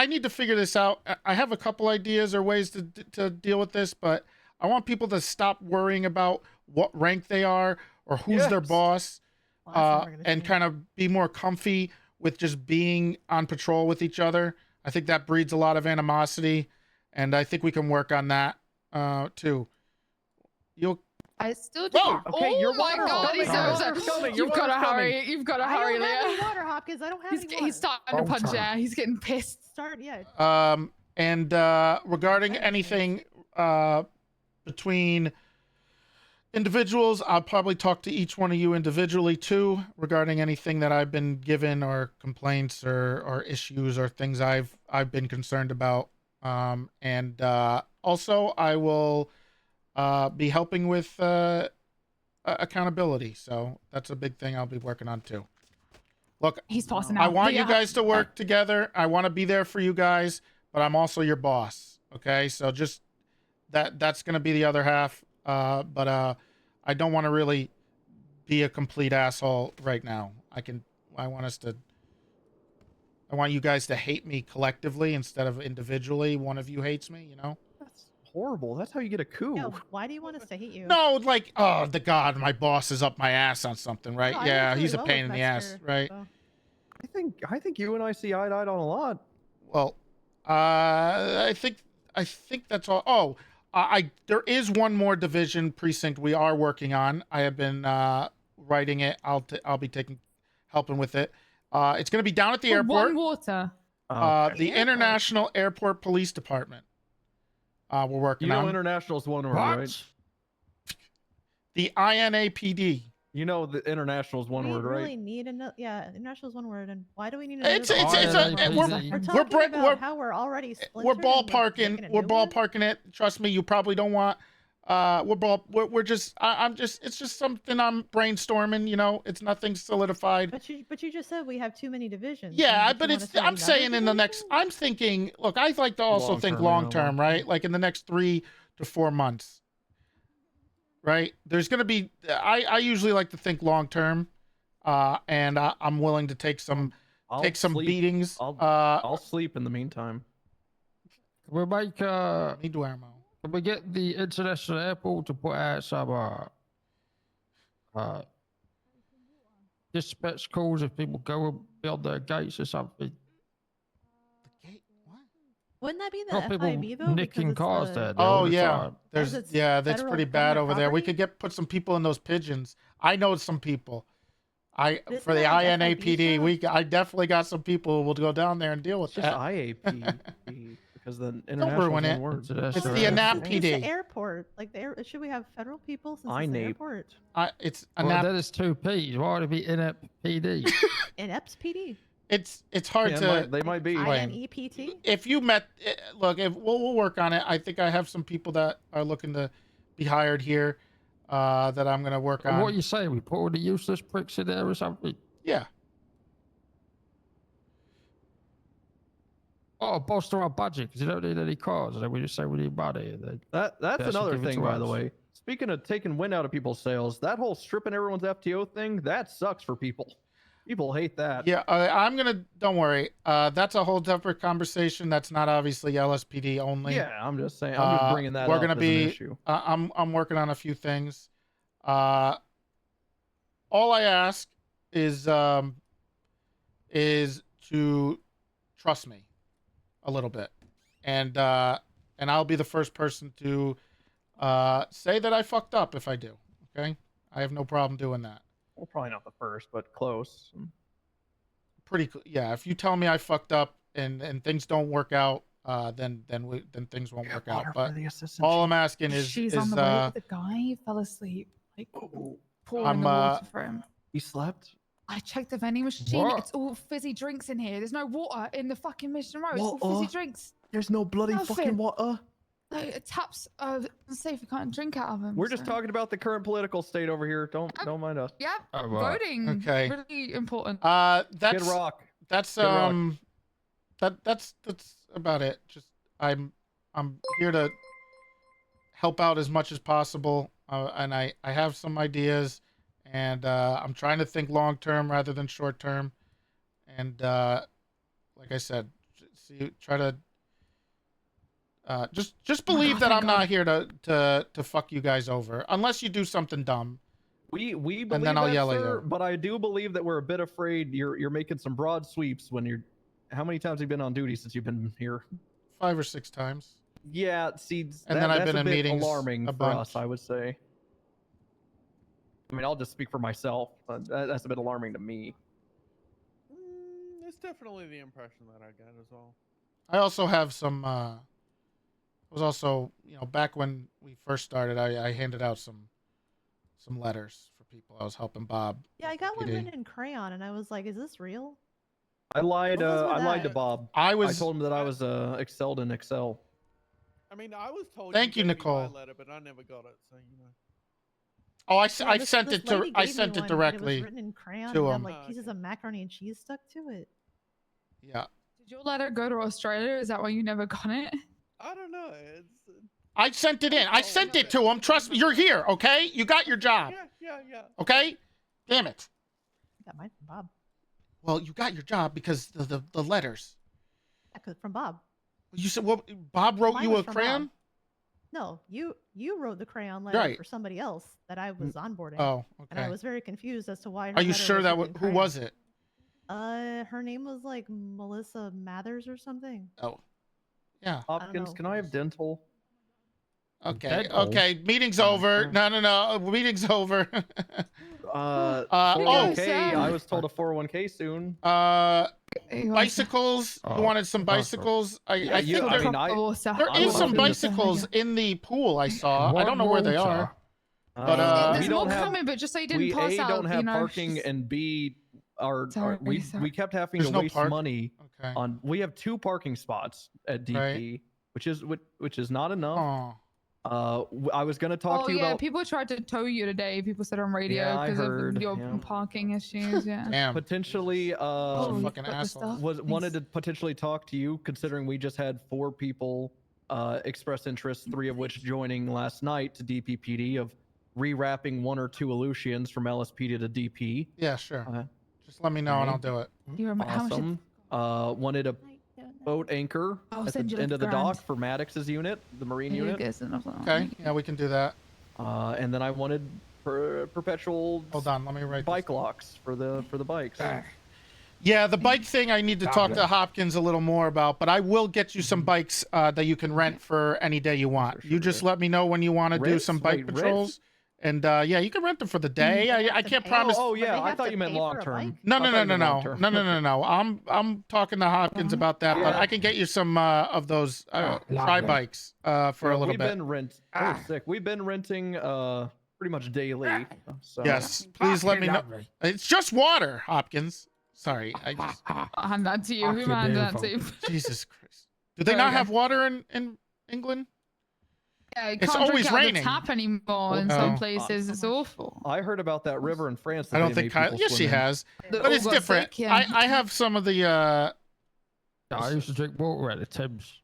need to figure this out. I have a couple ideas or ways to deal with this, but I want people to stop worrying about what rank they are or who's their Yes. boss, Well, that's what we're gonna and see. kind of be more comfy with just being on patrol with each other. I think that breeds a lot of animosity, and I think we can work on that too. I still do. Whoa! Okay, oh your my water's God, coming, he's your so water's coming, your You've got to water's coming. hurry. You've got to I hurry, don't have any Leah. water, Hopkins. I don't have any water. He's starting to punch Water. her. He's getting pissed. Start, yeah. And regarding Right. anything between individuals, I'll probably talk to each one of you individually too regarding anything that I've been given or complaints or issues or things I've been concerned about. And also I will be helping with accountability. So that's a big thing I'll be working on too. Look, He's passing out. I want you Leah, guys to work together. I want to be there for you guys, but I'm also your boss. Okay, so just that's gonna be the other half. But I don't want to really be a complete asshole right now. I want you guys to hate me collectively instead of individually. One of you hates me, you know? That's horrible. That's how you get a coup. Yo, why do you want us to hate you? No, like, oh, the God, my boss is up my ass on something, right? No, I yeah, work he's really a well pain with in the ass, Metzger, right? so- think you and I see eye to eye on a lot. Well, I think that's all. Oh, there is one more division precinct we are working on. I have been writing it. I'll be helping with it. It's going to be down at the airport. One water. The International Airport Police Department. We're working You know, on. international's one word, What? right? The INAPD. You know, the international's one we word, really right? need another. Yeah, international is one word, and why do we need another? It's word? we're talking about we're- how we're already We're splintered and ballparking. making a We're new one? ballparking it. Trust me, you probably don't want. We're just. I'm just. It's just something I'm brainstorming. You know, it's nothing solidified. But you just said we have too many divisions. Yeah, and but you it's. wanna say I'm another saying in the next. division? I'm thinking. Look, I like to also think long Long-term, yeah, term, right? Like in the next 3 to 4 months. Right. There's gonna be. I usually like to think long term, and I'm willing to take some I'll sleep. beatings. I'll sleep in the meantime. We'll make Me Duermo. can we get the international airport to put out some dispatch calls if people go beyond their gates or something? The gate. What? Wouldn't that be the Not people FIB though? nicking Because cars it's there. the, Oh all the yeah, time. there's it's that's federal pretty bad government over there. We property? could put some people in those pigeons. I know some people. Isn't For the that like FIB INAPD, stuff? I definitely got some people who will go down there and deal with It's just that. IAP because the international ruin is it. one word. International the airport. ANAP It's PD. the airport. Like the air, should we have federal people since it's the INAP. airport? It's Well, ANAP. that is 2 P's. Why would it be NPD? And EPS PD. It's hard Yeah, to. they might be. Wait. INEPT. If you met, look, if we'll work on it. I think I have some people that are looking to be hired here. That I'm gonna work on. What you say? We put all the useless pricks in there or something? Yeah. Oh, bolster our budget because you don't need any cars. And then we just say we need money. And then That's That should another give it thing, to by the us. way. Speaking of taking wind out of people's sails, that whole stripping everyone's FTO thing, that sucks for people. People hate that. Yeah, I'm gonna. Don't worry. That's a whole separate conversation. That's not obviously LSPD only. Yeah, I'm just saying. I'm just bringing that we're up gonna as be. an issue. I'm working on a few things. All I ask is to trust me a little bit, and I'll be the first person to say that I fucked up if I do. Okay, I have no problem doing that. Well, probably not the first, but close. Yeah, if you tell me I fucked up and things don't work out, then things won't work out. But all I'm asking is She's on the way. The guy fell asleep. Like pouring the water for him. He slept? I checked the vending machine. What? It's all fizzy drinks in here. There's no water in the fucking Mission Road. It's What? all fizzy drinks. There's no bloody Nothing. fucking water. Like, taps are safe. You can't drink out of them. We're just so- talking about the current political state over here. Don't mind us. Yeah, Oh, right. voting. Okay. Really important. that's Kid Rock. that's Good luck. that's about it. Just I'm here to help out as much as possible, and I have some ideas, and I'm trying to think long term rather than short term, and like I said, try to just believe that thank I'm not here to fuck you guys over unless you do something dumb. We believe then I'll that, yell at sir, you. but I do believe that we're a bit afraid you're making some broad sweeps when you're. How many times have you been on duty since you've been here? 5 or 6 times. Yeah, see, And then I've that's been a in bit meetings alarming a for bunch. us, I would say. I mean, I'll just speak for myself. But that's a bit alarming to me. It's definitely the impression that I get as well. I also have some. Was also, back when we first started, I handed out some letters for people. I was helping Bob. Yeah, I with got the one PD. written in crayon, and I was like, "Is this real?" I lied. What was with I lied to that? Bob. I I was. told him that I was excelled in Excel. I mean, I was told. Thank you, gave me Nicole. My letter, but I never got it. So Oh, I Yeah, this- sent this it to. lady I gave me sent it one, and directly. It was written in crayon to and had him. like Oh, pieces okay. of macaroni and cheese stuck to it. Yeah, Did your letter go to Australia? Is that why you never got it? I don't know. It's I sent it in. I sent it to him. Trust me, you're here. Okay, you got your job. yeah. Okay, damn it. I got mine from Bob. Well, you got your job because the letters. Yeah, 'cause from Bob. You said what? Bob wrote Mine you was a from crayon. Bob. No, you wrote the crayon letter Right. for somebody else that I was onboarding. Oh, And I okay. was very confused as to why. Are you sure that who was it? Her name was like Melissa Mathers or something. Oh, yeah. Hopkins, know. can I have dental? Okay. Dental? Okay. Meeting's over. No. Meeting's over. 401k. I was told a 401k soon. Bicycles. You wanted some bicycles? I think there is some bicycles in the pool. I saw. I don't know where they are. But there's we more don't have. coming, but just so you didn't We pass A out, don't have you know, parking, just- and B Sorry, we sorry. kept having There's to no waste park- money Okay. on. We have 2 parking spots at DP, which is not enough. Oh. I was gonna talk Oh to you yeah, about people tried to tow you today. People said on radio Yeah, I because heard, of your yeah. parking issues. Yeah. Damn. potentially. Oh, you fucking got the assholes. stuff? Wanted Thanks. to potentially talk to you, considering we just had 4 people express interest, 3 of which joining last night to DPPD of rewrapping 1 or 2 Aleutians from LSPD to DP. Yeah, sure. Uh, Just let me know and I'll do it. You remember how much? Awesome. Wanted a boat anchor I'll at send the you end like of the $1,000. dock for Maddox's unit, the Marine unit. Okay. Yeah, we can do that. And then I wanted perpetual Hold on. Let me write. bike locks for the bikes. Yeah, the bike thing I need to talk to Hopkins a little more about, but I will get you some bikes that you can rent for any day you want. Sure, You just let me know when you want to do Rents? some bike Wait, rent? patrols. And yeah, you can rent them for the day. I can't promise. Oh But yeah, they I have thought to you meant pay for long a term. bike? No. I'm talking to Hopkins about that, but Yeah. I can get you some of those tri bikes for a little We've bit. been sick. We've been renting pretty much daily. So. Yes, please let me know. It's just water, Hopkins. Sorry, I just I'll hand that to you. Who Fucking hand that to? beautiful. Jesus Christ. Do they not have water in England? Yeah, you It's can't always drink out of raining. the tap anymore in Oh. some places. It's awful. I heard about that river in France. That I don't they think made Kyle. people Yes, she swim in. has, They but all it's got different. sick, yeah. I have some of the I used to drink water out of the Thames.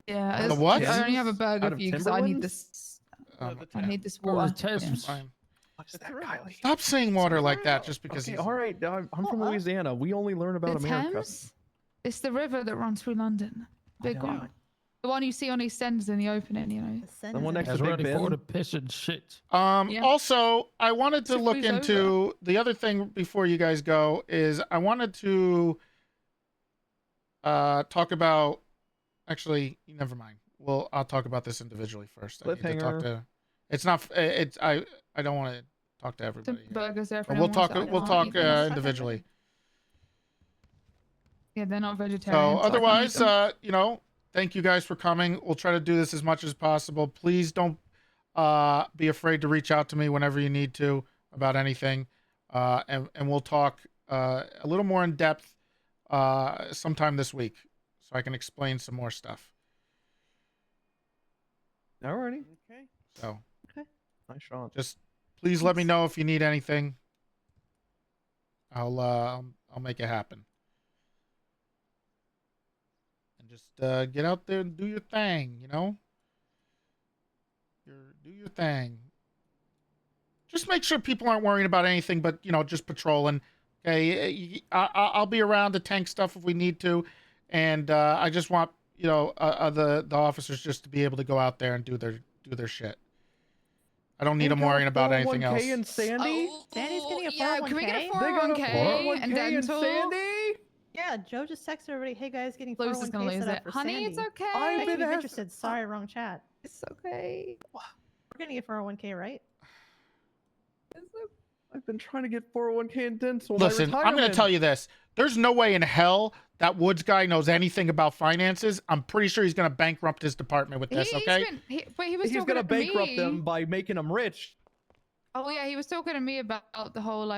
Yeah. The it's- what? I only have a burger Out for of you because I need Timberlands? this. um, I need this Water water. the Thames. fine. What's It's that, a river. Kylie? Stop saying water like that just because Okay, he's all right. I'm from What? Louisiana. We only learn about The America. Thames? It's the river that runs through London. Big know. one. The one you see on EastEnders in the opening, you know. The one next to That's Big ready for Ben. the piss and shit. Yeah. Also, I wanted to It's a look freeze into the other thing before you guys go is I wanted to talk about actually never mind. Well, I'll talk about this individually first. I need to talk Cliffhanger. to it's not it's I don't want to talk to Some everybody. here. burgers there. But we'll talk individually. individually. Yeah, they're not vegetarian. So otherwise, thank you guys for coming. We'll try to do this as much as possible. Please don't be afraid to reach out to me whenever you need to about anything, and we'll talk a little more in depth sometime this week, so I can explain some more stuff. Alrighty. Okay. So Nice shot. just please let me know if you need anything. I'll make it happen. And just get out there and do your thing, do your thing. Just make sure people aren't worrying about anything but, just patrolling. Okay, I'll be around to tank stuff if we need to. And I just want, the officers just to be able to go out there and do their shit. I don't need them worrying about anything else. And Sandy? Sandy's getting a Yeah, can we get a 401k? They got a 401k and 401k and dental? Sandy? Yeah, Joe just texted everybody, hey guys, getting Lou's is 401k gonna lose set it. up for Honey, Sandy. it's okay. I've If been you're asked- interested, sorry, wrong chat. It's okay. We're getting a 401k, right? I've been trying to get 401k and dental. my Listen, I'm going to retirement. tell you this. There's no way in hell that Woods guy knows anything about finances. I'm pretty sure he's going to bankrupt his department with this, okay? But he was He's talking gonna to bankrupt me. them by making them rich. Oh yeah, he was talking to me about the whole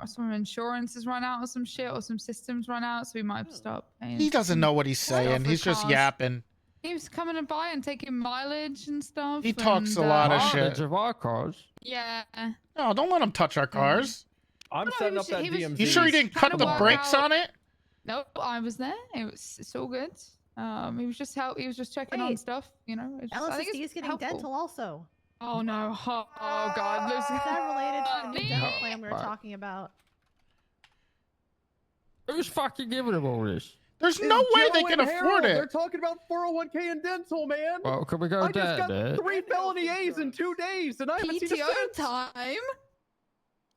some insurances run out or some shit or some systems run out, so we might have to stop paying. He doesn't know what he's saying. for He's just cars. yapping. He was coming and by and taking mileage and stuff. He talks and, a lot of Mileage shit. of our cars. Yeah. No, don't let him touch our cars. I'm No, setting he up was- that he was- DMZ. You sure he didn't Trying cut to the work brakes out- on it? Nope, I was there. It's all good. He was just checking on Wait, stuff, I think LSSD it's is getting helpful. dental also. Oh no! Oh God! Is that related to the new Me? dental plan we were Right. talking about? Who's fucking giving them all this? There's It's no way Joe they can and afford Harold. it. They're talking about 401k and dental, man. Well, can we go I just down got there? 3 felony A's in 2 days, and I haven't seen a PTO cent. time.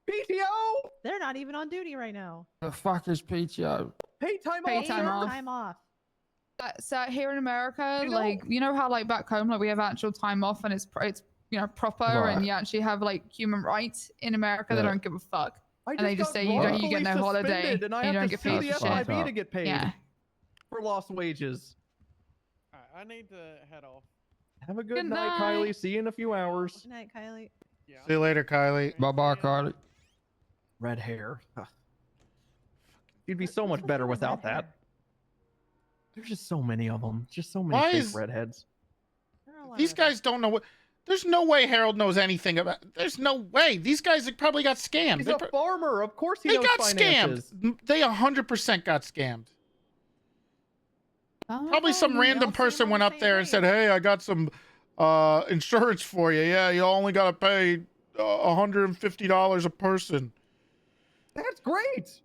PTO. They're not even on duty right now. The fuck is PTO? Pay time Pay off. time sir. off. Time off. So here in America, You know- like you know how like back home, like we have actual time off and it's proper, Right. and you actually have like human rights. In America, they Yeah. don't give a fuck. I And they just got say you wrongfully get no holiday, suspended, and I and you have don't to get see paid the for shit. FIB to get paid Yeah. for lost wages. Alright, I need to head off. Have a good Good night, night. Kylie. See you in a few hours. Good night, Kylie. Yeah. See you later, Kylie. Bye bye, Carly. Red hair. Ugh. You'd be What's- so what's much with better you and red without that. hair? There's just so many of them. Just so many Why fake is- redheads. There are a lot These of guys don't know what. There's no way Harold knows anything about. There's no way. These guys probably got scammed. He's They, a farmer. Of course he they knows got finances. scammed. They 100% got scammed. Probably some they all random seem person on went the up same there and said, page. "Hey, I got some insurance for you. Yeah, you only got to pay $150 a person." That's great.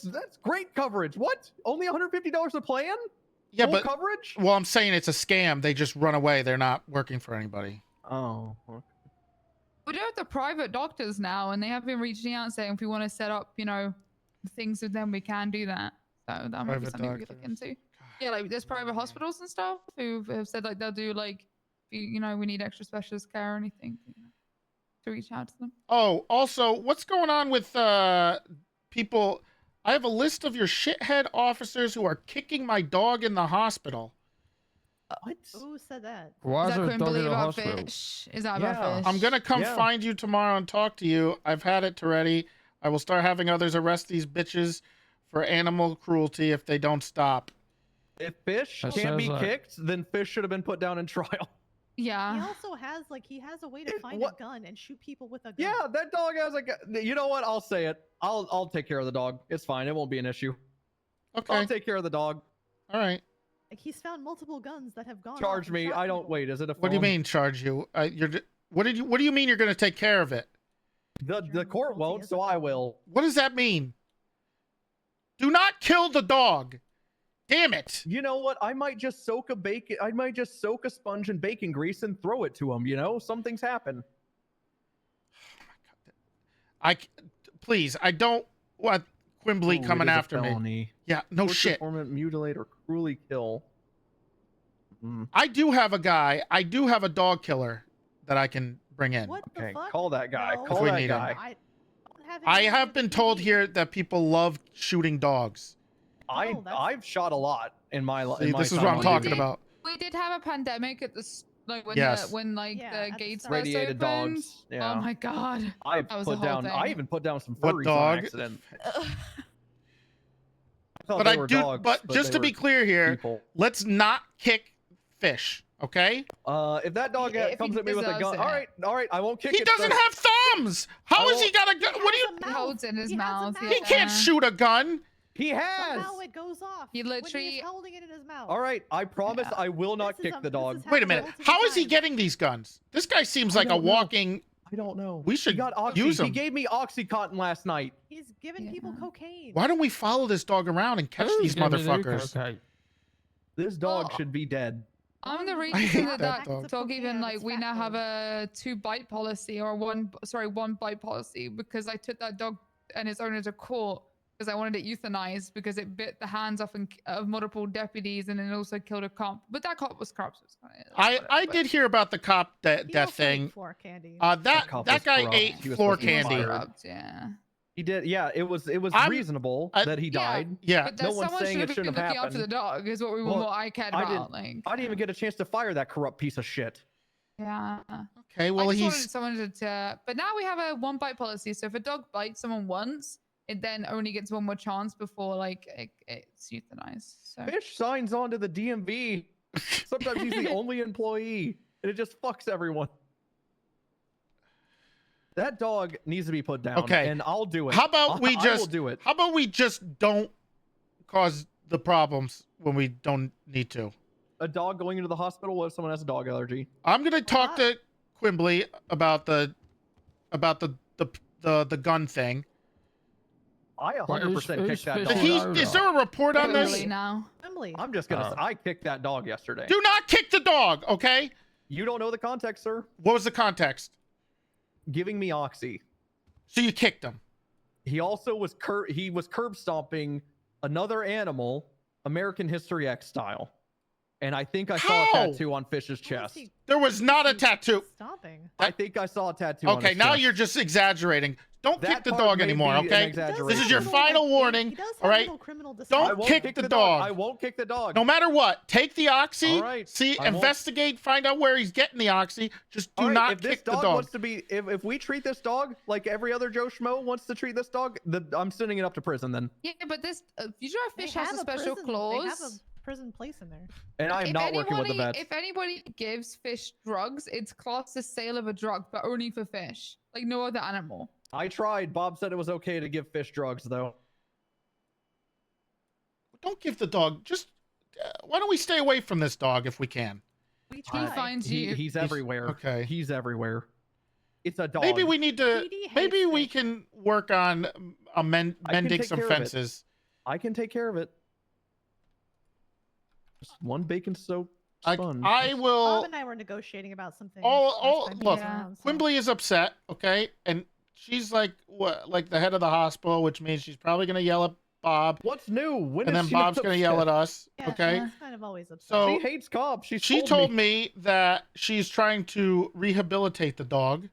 That's great coverage. What? Only $150 a plan? Yeah, Full but coverage? well, I'm saying it's a scam. They just run away. They're not working for anybody. Oh. Okay. We do have the private doctors now, and they have been reaching out saying if we want to set up, things with them, we can do that. So that might be Private something we could look doctors. into. Yeah, like there's private hospitals and stuff who have said like they'll do like, if we need extra specialist care or anything, to reach out to them. Oh, also, what's going on with people? I have a list of your shithead officers who are kicking my dog in the hospital. What? Who said that? Why is that there a couldn't dog in believe the about hospital? fish? Is that Yeah. about fish? I'm gonna come Yeah. find you tomorrow and talk to you. I've had it, Toretti. I will start having others arrest these bitches for animal cruelty if they don't stop. If fish That can't be sounds like- kicked, then fish should have been put down in trial. He Yeah. also has he has a way to find What- a gun and shoot people with a gun. Yeah, that dog has a gu- You know what? I'll say it. I'll take care of the dog. It's fine. It won't be an issue. Okay. I'll take care of the dog. All right. Like he's found multiple guns that have gone. off Charge and me. shot I don't people. wait. Is it a What do you phone? mean charge you? What do you mean you're gonna take care of it? The German court cruelty won't, is so a I felony. will. What does that mean? Do not kill the dog. Damn it. You know what? I might just soak a sponge in bacon grease and throw it to him. Some things happen. Please, I don't want Quimbley Ooh, coming it is a after me. felony. Yeah, no Torture, shit. torment, mutilate, or cruelly kill. Mm. I do have a guy. I do have a dog killer that I can bring in. What Okay, the fuck? call that guy. No. Call we that need him. guy. I don't have I anyone have with been me. told here that people love shooting dogs. I Oh, that's- I've shot a lot in my life. See, this is what I'm on talking duty. about. We did have a pandemic at when Yes. Yeah, the at the gates start. first Radiated opened. dogs. Yeah. Oh my god. I've that was put the whole down. I thing. even put down some What furries dog? on accident. Ugh. I thought But they I were do. dogs, but just they to be were clear here, people. let's not kick fish. Okay? If that dog If he comes at me with a deserves gun, it. all right, I won't kick He it. doesn't sir. have thumbs. How I has he got a gun? What do you? has a He mouth. holds it in his He has a mouth. mouth. He can't yeah. shoot a gun. He has. Somehow it goes off. He when literally- he's holding it in his mouth. All right, I promise Yeah. I will not This is kick a- the this dog. is Wait a happened minute. multiple How is he times. getting these guns? This guy seems I like a don't know. walking. I don't know. We should He got Oxy. use He him. gave me OxyContin last night. He's giving people Yeah. cocaine. Why don't we follow this dog around and catch Who's these giving you motherfuckers? cocaine? This dog Oh. should be dead. I'm the I reason hate that that that dog. dog even Cocaine, it's we fat now have dog. a 2-bite policy or one bite policy because I took that dog and its owner to court because I wanted it euthanized because it bit the hands off of multiple deputies and then it also killed a cop. But that cop was corrupt. So it's kinda- whatever, I but- did hear about the cop He death also ate thing. floor candy. That cop That was guy corrupt. ate He was floor supposed to be He was candy. fired. corrupt, yeah. He did. Yeah, it was I'm- reasonable I- that he Yeah. died. Yeah. But no that one's someone saying should it have been shouldn't have looking after the happened. dog is what Well, I cared I about. I didn't even get a chance to fire that corrupt piece of shit. Yeah. Okay. Well, I just wanted he's. someone to. But now we have a 1-bite policy. So if a dog bites someone once, it then only gets one more chance before it's euthanized. So Fish signs on to the DMV. Sometimes he's the only employee, and it just fucks everyone. That dog needs to be put down. Okay. And I'll do it. How about we I will just do it. How about we just don't cause the problems when we don't need to? A dog going into the hospital? What if someone has a dog allergy? I'm gonna talk to Quimbley about the gun thing. I 100% who's kicked that fish dog. Did he? owner? Is there a report on Really this? now. Emily. I'm just gonna. Oh. I kicked that dog yesterday. Do not kick the dog. Okay. You don't know the context, sir. What was the context? Giving me oxy. So you kicked him. He also was curb stomping another animal, American History X style. And I think I saw a How? tattoo on Fish's How is chest. he- There was not a he's tattoo. Stopping. I think I saw a tattoo on Okay, his now chest. you're just exaggerating. Don't That kick the part dog may anymore, be an okay? exaggeration. This is your final warning. He does all have right? little criminal Don't I descent. won't kick the I dog. won't kick the dog. No matter what, take the oxy. All right, See, I won't. investigate, find out where he's getting the oxy. Just do All right, not if this kick the dog dog. wants to be, if we treat this dog like every other Joe Schmo wants to treat this dog, I'm sending it up to prison then. Yeah, but this future They fish has have a special prison, clause. They have a prison place in there. And I am not working with the vets. If anybody gives fish drugs, it's classed as sale of a drug, but only for fish, like no other animal. I tried. Bob said it was okay to give fish drugs, though. Don't give the dog. Just why don't we stay away from this dog if we can? We He tried. finds you. He's everywhere. okay. He's everywhere. It's a dog. Maybe we need to. PD hates Maybe we fish. can work on mending take some care of it. fences. I can take care of it. Just one bacon soap I sponge. I Bob will. and I were negotiating about something. All last time he look. was around, so- Quimbley is upset. Okay, and she's like what? Like the head of the hospital, which means she's probably gonna yell at Bob, What's new? When and is then she not Bob's gonna yell at upset? us. Yeah, Okay. she's kind of always upset. So- She hates cops. She told me that she's trying to rehabilitate the dog.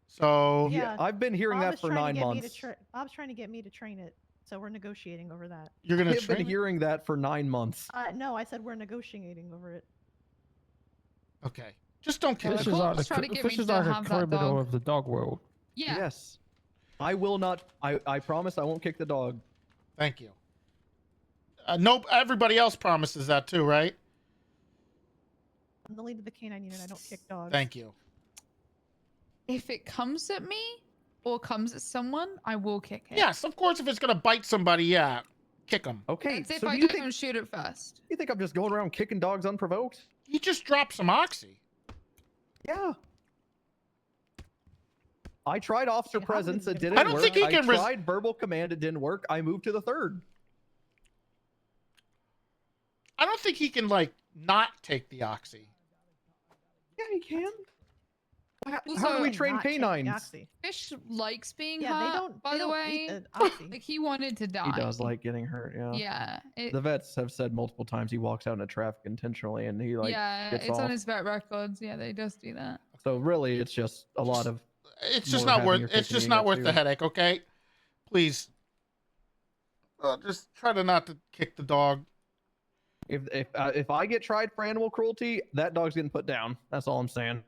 So Yeah. I've been hearing Bob that is for trying 9 to get me months. Bob's trying to get me to train it, so we're negotiating over that. you're gonna I've been train it? hearing that for 9 months. No, I said we're negotiating over it. Okay. Just don't kill Well, the Fish is Cool. like, Just try to get me Fish is to like a have that criminal dog. of the dog world. Yeah. Yes. I will not. I promise I won't kick the dog. Thank you. Nope. Everybody else promises that too, right? I'm the lead of the canine unit. I don't kick dogs. Thank you. If it comes at me or comes at someone, I will kick it. Yes, of course. If it's gonna bite somebody, yeah, kick him. Okay. It's if So I do you don't think shoot it first. I'm just going around kicking dogs unprovoked? He just dropped some oxy. Yeah. I tried officer Hey, how presence. good It is it? didn't I don't work. think he I can tried verbal command. It didn't work. I moved to the third. I don't think he can like not take the oxy. Yeah, he can. How Also, do we train Not take the canines? oxy. Fish likes being Yeah, they hurt. don't. By they the don't way, eat the oxy. like he wanted to die. He does like getting hurt. Yeah. Yeah. The vets have said multiple times he walks out into traffic intentionally, and he like. yeah, gets it's on off. his vet records. Yeah, they just do that. So really, it's just a lot of. It's just More not having worth. your It's cake and just eating not it, worth the too. headache. Okay, please. Just try to not to kick the dog. If I get tried for animal cruelty, that dog's getting put down. That's all I'm saying.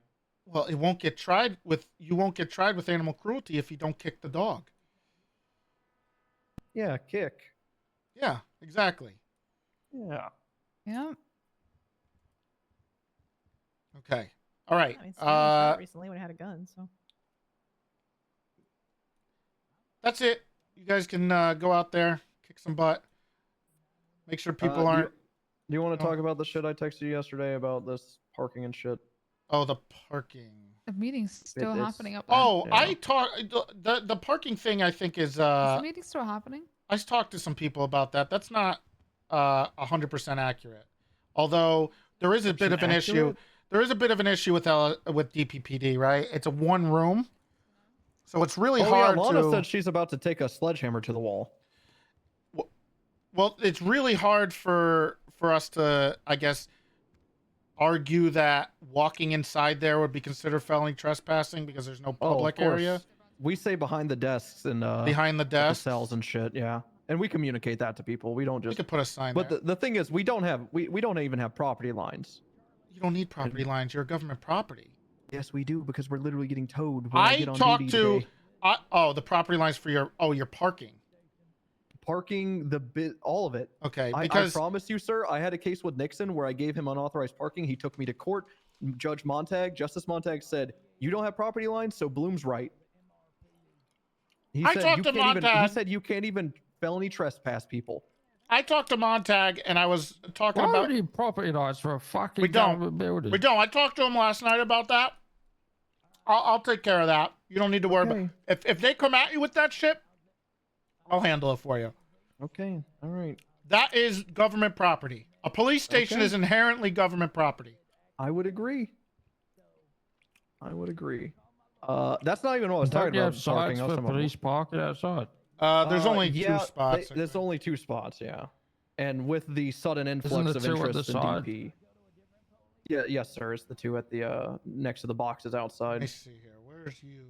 Well, it won't get tried with. You won't get tried with animal cruelty if you don't kick the dog. Yeah, kick. Yeah, exactly. Yeah. Yeah. Okay. All right. I mean, someone was shot recently when I had a gun. So That's it. You guys can go out there, kick some butt. Make sure people aren't. Do you want to Oh. talk about the shit I texted you yesterday about this parking and shit? Oh, the parking. The meeting's still it's- happening up there. Oh, Yeah. I talked. The parking thing. I think is. Is the meeting still happening? I talked to some people about that. That's not 100% accurate. Although there is a bit of an issue. Accurate? There is a bit of an issue with DPPD, right? It's a one room, so it's really hard Lana to. said she's about to take a sledgehammer to the wall. Well, it's really hard for us to, I guess, argue that walking inside there would be considered felony trespassing because there's no public area We say behind the desks and behind the the desk. cells and shit. Yeah, and we communicate that to people. We don't We just. could put a sign But there. the thing is, we don't even have property lines. You don't need property lines. You're a government property. Yes, we do because we're literally getting towed. When I I get on talked duty to. today. The property lines for your parking. Parking, the bit, all of it. Okay, I because promise you, sir, I had a case with Nixon where I gave him unauthorized parking. He took me to court. Justice Montag said, "You don't have property lines, so Bloom's right." I talked to he Montag. said you can't even felony trespass people. I talked to Montag and I was talking Why about. would you need property rights for a fucking We don't. government building? We don't. I talked to him last night about that. I'll take care of that. You don't need to worry about. If they come at you with that shit, I'll handle it for you. Okay, all right. That is government property. A police station Okay. is inherently government property. I would agree. That's not even what I was Don't talking you about. have Parking. signs I was for talking about- police parking outside? There's only yeah, two spots. I There's think. only 2 spots, yeah. And with the sudden influx the of 2 at the interest in side? DP. Yeah, yes, sir. It's the 2 at the next to the boxes Let me outside. see here. Where's you?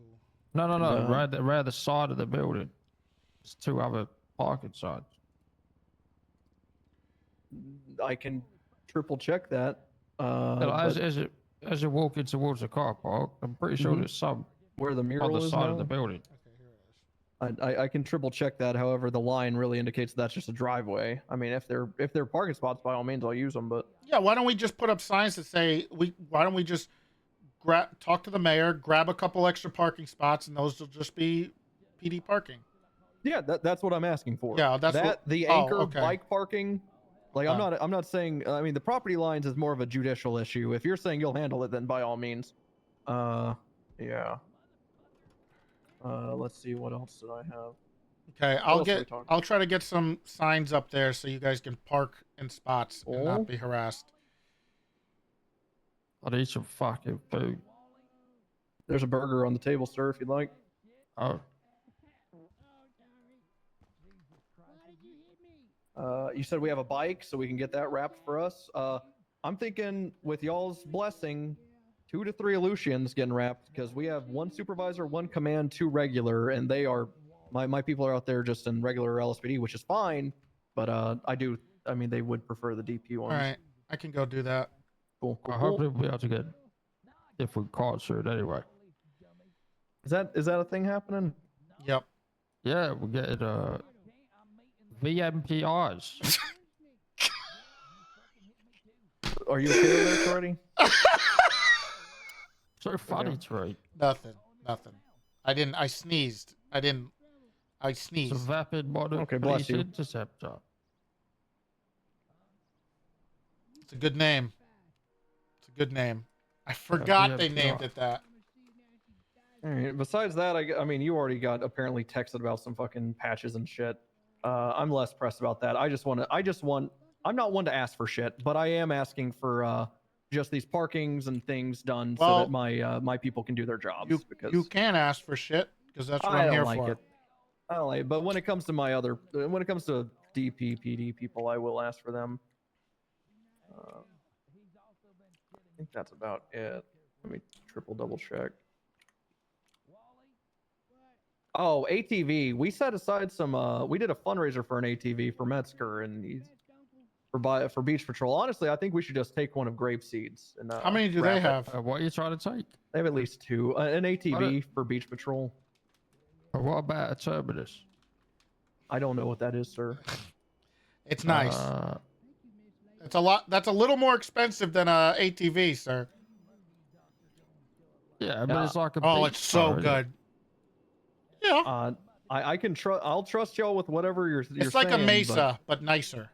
No, And, right the side of the building. There's 2 other parking sides. I can triple check that. As, But as you're walking towards the car park, I'm pretty sure Mhm. there's some where the on mural the is side now, of the building. Okay, here it is. I can triple check that. However, the line really indicates that's just a driveway. I mean, if they're parking spots, by all means, I'll use them. But Yeah, why don't we just put up signs that say why don't we just talk to the mayor, grab a couple extra parking spots, and those will just be PD parking. yeah, that's what I'm asking for. Yeah, that's that what. the Oh, anchor okay. bike parking. Like I'm not saying. I mean, the property lines is more of a judicial issue. If you're saying you'll handle it, then by all means. Yeah. Let's see, what else did I have? Okay, else are we talking I'll try to get some signs up there so you guys can park in spots and Oh. not be harassed. I'd eat some fucking food. There's a burger on the table, sir, if you'd like. Oh, You said we have a bike, so we can get that wrapped for us. I'm thinking, with y'all's blessing, 2 to 3 Aleutians getting wrapped, because we have 1 supervisor, 1 command, 2 regular, and they are my people are out there just in regular LSPD, which is fine. But I mean, they would prefer the DP ones. All right, I can go do that. Cool. I hope they'll be able to get different card shirt anyway. Is that a thing happening? Yep. Yeah, we're getting VMPRs. Are you okay over there, Toretti? So funny, Trey. Nothing. I sneezed. I It's a sneezed. vapid modern Okay, bless police you. interceptor. It's a good name. I forgot they VMPR. named it that. All right. Besides that, I mean, you already got apparently texted about some fucking patches and shit. I'm less pressed about that. I'm not one to ask for shit, but I am asking for just these parkings and things done so that my people can do their jobs. You can ask for shit because that's what I I'm don't here like for. it. I don't like it. But when it comes to when it comes to DP, PD people, I will ask for them. I think that's about it. Let me double check. Oh, ATV. We set aside some. We did a fundraiser for an ATV for Metzger and for Beach Patrol. Honestly, I think we should just take one of Grapeseed's. And How many do they have? What are you trying to take? They have at least 2. An ATV for Beach Patrol. What about a Terminus? I don't know what that is, sir. It's nice. It's a lot. That's a little more expensive than a ATV, sir. Yeah, but it's like a. Oh, beach it's so car, good. Yeah. I can trust. I'll trust y'all with whatever you're It's like saying, a Mesa, but nicer.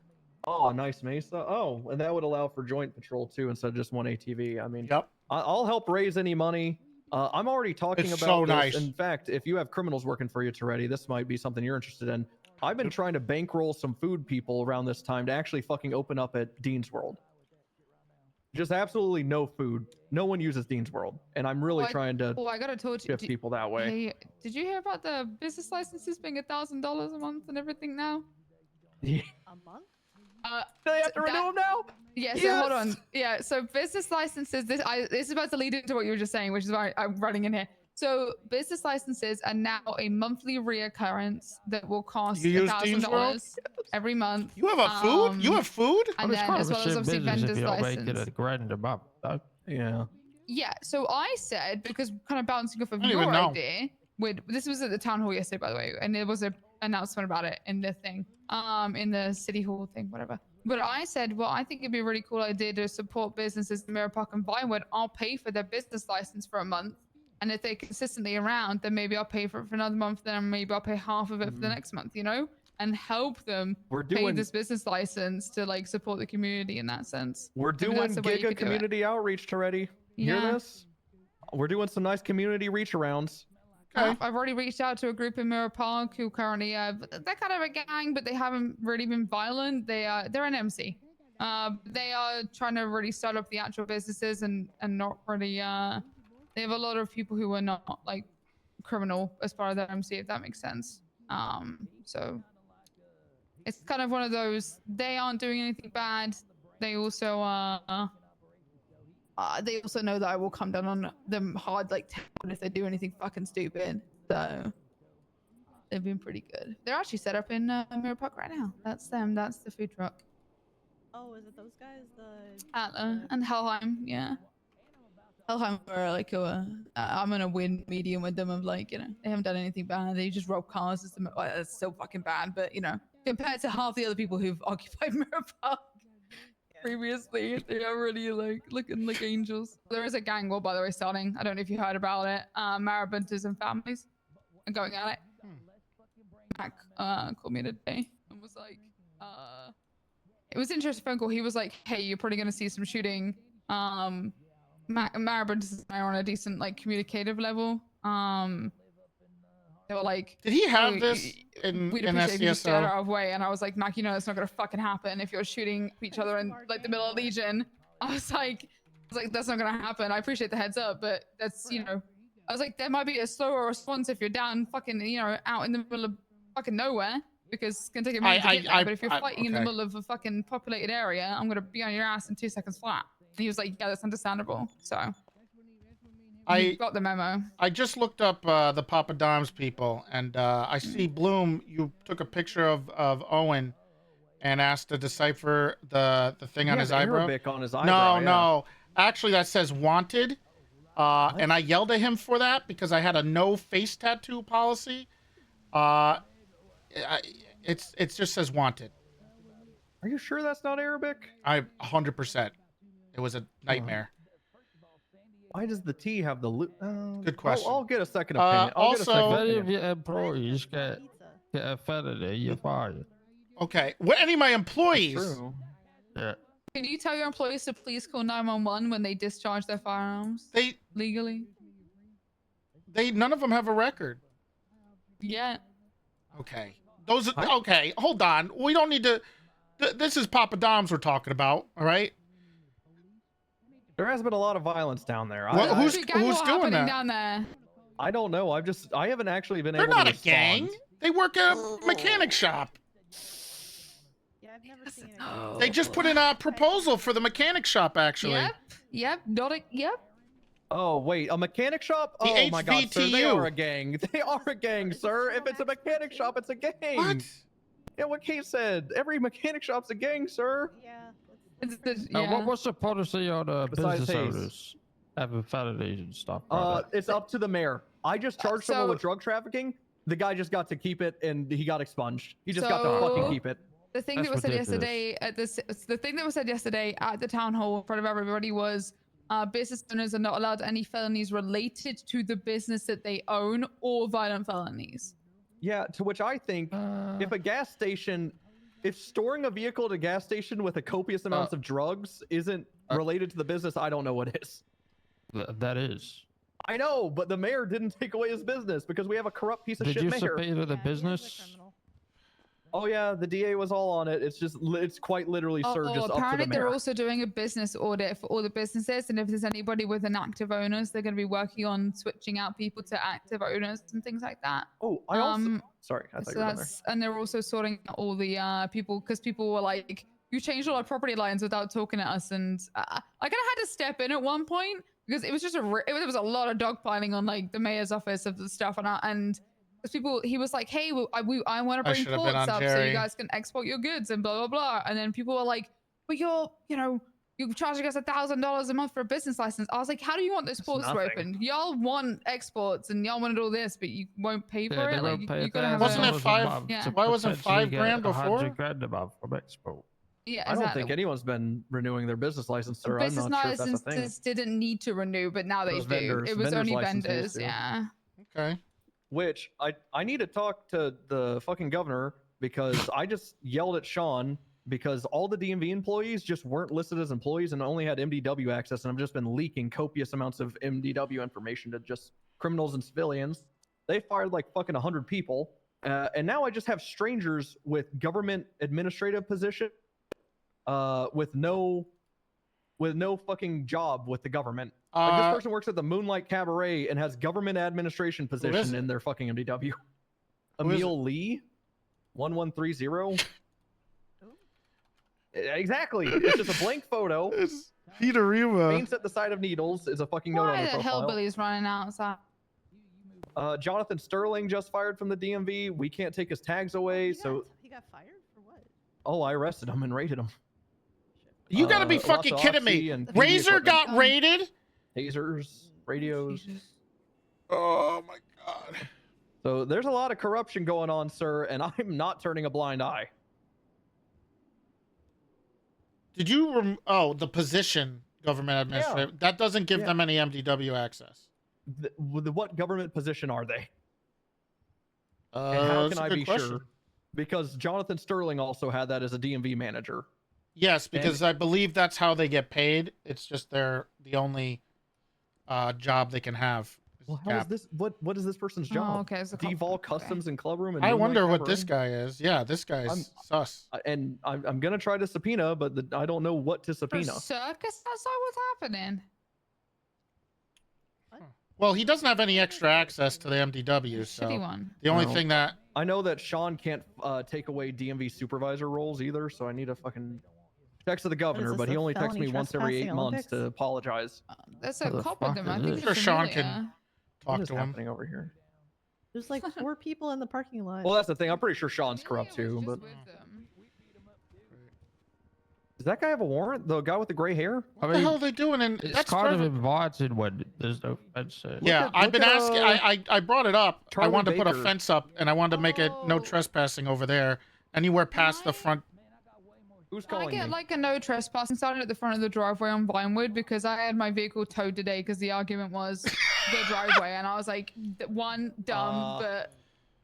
Oh, a nice Mesa. Oh, and that would allow for joint patrol too, instead of just one ATV. I mean, Yep. I'll help raise any money. I'm already talking It's about so this. nice. In fact, if you have criminals working for you, Toretti, this might be something you're interested in. I've been trying to bankroll some food people around this time to actually fucking open up at Dean's World. Just absolutely no food. No one uses Dean's World, and I'm really trying to I gotta told you. shift people that way. Hey, did you hear about the business licenses being $1,000 a month and everything now? Yeah. A month? Do they have to renew them now? Yeah, so hold on. Yeah, so business licenses, this is about to lead into what you were just saying, which is why I'm running in here. So business licenses are now a monthly reoccurrence that will cost You use Dean's World? $1,000 every month. You have a food? You have food? And then as well as obviously vendor's license. Making a grand a month, though. Yeah. Yeah, so I said, because kind of bouncing off of I don't your even know. idea, this was at the town hall yesterday, by the way, and there was an announcement about it in the thing, in the city hall thing, whatever. But I said, well, I think it'd be a really cool idea to support businesses in Mirror Park and Vinewood. I'll pay for their business license for a month. And if they're consistently around, then maybe I'll pay for it for another month. Then maybe I'll pay half of it for the next month, you know? And help them pay this business license to like support the community in that sense. We're Maybe doing that's the way you giga could do it. community outreach, Toretti. You Yeah. hear this? We're doing some nice community reach arounds. Okay. I've already reached out to a group in Mirror Park who currently they're kind of a gang, but they haven't really been violent. They're an MC. They are trying to really start up the actual businesses and not really they They have a lot of people who are not like criminal as part of their MC, if that makes sense. So it's kind of one of those. They aren't doing anything bad. They also know that I will come down on them hard, like if they do anything fucking stupid. So they've been pretty good. They're actually set up in Mirror Park right now. That's them. That's the food truck. Oh, is it those guys? Atla and Helheim, yeah. Helheim are like I'm in a win medium with them of like, they haven't done anything bad. They just rob cars. It's so fucking bad, but compared to half the other people who've occupied Mirror Park previously, they are really like looking like angels. There is a gang war, by the way, starting. I don't know if you heard about it. Marabuntas and families are going at it. Mac called me today and was like, it was an interesting phone call. He was like, hey, you're probably gonna see some shooting. Marabuntas and I are on a decent like communicative level. They were like, did he have this we'd in appreciate if you just get SCSO? out of the way. And I was like, Mac, it's not gonna fucking happen if you're shooting each other in like the middle of Legion. I was like, that's not gonna happen. I appreciate the heads up, but that's I was like, there might be a slower response if you're down fucking out in the middle of fucking nowhere, because it's gonna take a minute to get there. But if you're fighting in the middle of a fucking populated area, I'm gonna be on your ass in 2 seconds flat. And he was like, yeah, that's understandable. So I got the memo. I just looked up the Papa Dom's people, and I see Bloom. You took a picture of Owen and asked to decipher the thing on his eyebrow. Arabic on his eyebrow. No. Actually, that says wanted. And I yelled at him for that because I had a no face tattoo policy. It just says wanted. Are you sure that's not Arabic? 100%. It was a nightmare. Why does the T have the loop? Good question. I'll get a second opinion. If any of your employees get a felony, you're fired. Okay. Well, any of my employees. That's true. Yeah. Can you tell your employees to please call 911 when they discharge their firearms? Legally? None of them have a record. Yeah. Okay. Okay, hold on. We don't need to. This is Papa Dom's we're talking about, all right? There has been a lot of violence down there. Who's doing that? Down there? I don't know. I haven't actually been They're able to not a gang. They work at a mechanic shop. Yeah, I've never seen it. They just put in a proposal for the mechanic shop, actually. Yep. Yep. Oh, wait, a mechanic shop? The Oh my god, sir, they HVTU. are a gang. They are a gang, sir. If it's a mechanic shop, it's a gang. What? Yeah, what Kate said. Every mechanic shop's a gang, sir. Yeah. What's the policy on Besides business Hayes. owners having felonies and stuff like that? It's up to the mayor. I just charged someone with drug trafficking. The guy just got to keep it, and he got expunged. He just got to fucking keep it. The thing that was said yesterday at the town hall in front of everybody was business owners are not allowed any felonies related to the business that they own or violent felonies. Yeah, to which I think if storing a vehicle at a gas station with a copious amounts of drugs isn't related to the business, I don't know what is. That is. I know, but the mayor didn't take away his business because we have a corrupt piece of shit mayor. Did you subpoena the business? Oh yeah, the DA was all on it. It's quite literally, sir, just up to the apparently mayor. they're also doing a business audit for all the businesses, and if there's anybody with inactive owners, they're going to be working on switching out people to active owners and things like that. Oh, I also sorry, I thought you were there. And they're also sorting out all the people, because people were like, you changed all our property lines without talking to us, and I kind of had to step in at one point because it was just there was a lot of dogpiling on like the mayor's office of the stuff, and people, he was like, hey, I want to bring ports up so you guys can export your goods and blah blah blah, and then people were like, but you're charging us $1,000 a month for a business license. I was like, how do you want those ports to open? Y'all want exports and y'all want to do all this, but you won't pay for it. Like, you gotta have wasn't it $5? Yeah. Why wasn't $5,000 before? $100,000 a month from export. Yeah, I don't think anyone's been renewing their business license, sir. Business I'm not sure if that's a thing. licenses didn't need to renew, but now they Those do. vendors- It was vendors' only licenses vendors. do. Yeah. Okay. Which I need to talk to the fucking governor because I just yelled at Sean because all the DMV employees just weren't listed as employees and only had MDW access, and I've just been leaking copious amounts of MDW information to just criminals and civilians. They fired like fucking 100 people, and now I just have strangers with government administrative position, with no fucking job with the government, Like this person works at the Moonlight Cabaret and has government administration position it? in their fucking MDW. Who is Emil Lee, 1130. Exactly. It's just a blank photo. It's Peterima. Paints at the side of needles is a fucking note on Why the the profile. hillbillies running outside? Jonathan Sterling just fired from the DMV. We can't take his tags away, so he got fired for what? oh, I arrested him and raided him. You gotta be lots fucking of kidding me. Oxy and PD Razor equipment. got raided? Tasers, radios. Oh my god. So there's a lot of corruption going on, sir, and I'm not turning a blind eye. Did you the position government administrator? That doesn't give them any MDW access. What government position are they? And That's how a can I good be question. sure? Because Jonathan Sterling also had that as a DMV manager. Yes, because I believe that's how they get paid. It's just the only job they can have. Well, how is this? What is this person's job? Oh, okay. So Devolve Customs and Clubroom. And I Moonlight wonder what this Cabaret? guy is. Yeah, this guy's sus. And I'm gonna try to subpoena, but I don't know what to subpoena. Circus outside? What's happening? Well, he doesn't have any extra access to the MDW, so Shitty one. the only No. thing that I know that Sean can't take away DMV supervisor roles either, so I need a fucking text to the governor, this, but he a only texts me felony once every 8 trespassing months Olympics? to apologize. There's a What the cop with fuck them. I is think this? Sure, it's Sean familiar. can What talk is to him. happening over here? There's like 4 people in the parking lot. Well, that's the thing. I'm pretty sure Sean's Maybe corrupt it was too, just but with them. does that guy have a warrant? The guy with the gray hair? What the hell are they doing? And It's that's kind forever- of invited when there's no fence. Yeah, at- I've look been at, asking. I brought it up. I Charlie wanted to put a Baker. fence up, and I wanted to make it no Oh. trespassing over there, anywhere past the front. Who's Can I calling get me? like a no trespassing sign at the front of the driveway on Vinewood because I had my vehicle towed today because the argument was the driveway and I was like, one, dumb, but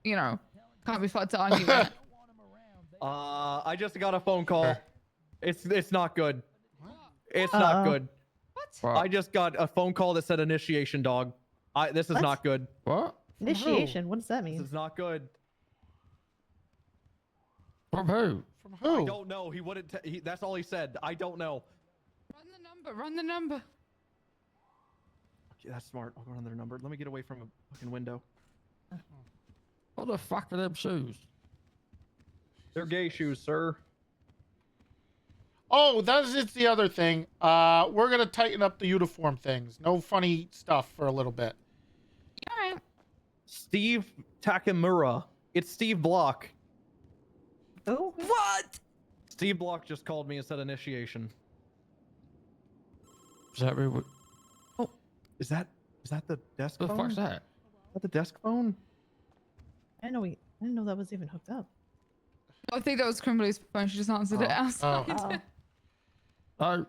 you know, can't be fucked to argue that. I just got a phone call. It's not good. It's Uh-oh. not good. What? I just got a phone call that said initiation, dog. This is What? not good. What? Initiation. What does that This mean? is not good. From who? From I who? don't know. He wouldn't. That's all he said. I don't know. Run the number, run the number. Okay, that's smart. I'll go on their number. Let me get away from a fucking window. What the fuck are them shoes? They're gay shoes, sir. Oh, it's the other thing. We're gonna tighten up the uniform things. No funny stuff for a little bit. All right. Steve Takamura. It's Steve Block. Oh, What? Steve Block just called me and said initiation. Is that real? Is that the desk What the phone? fuck's that? Is that the desk phone? I didn't know that was even hooked up. I think that was Kimberly's phone. She just answered it outside. Oh. Oh,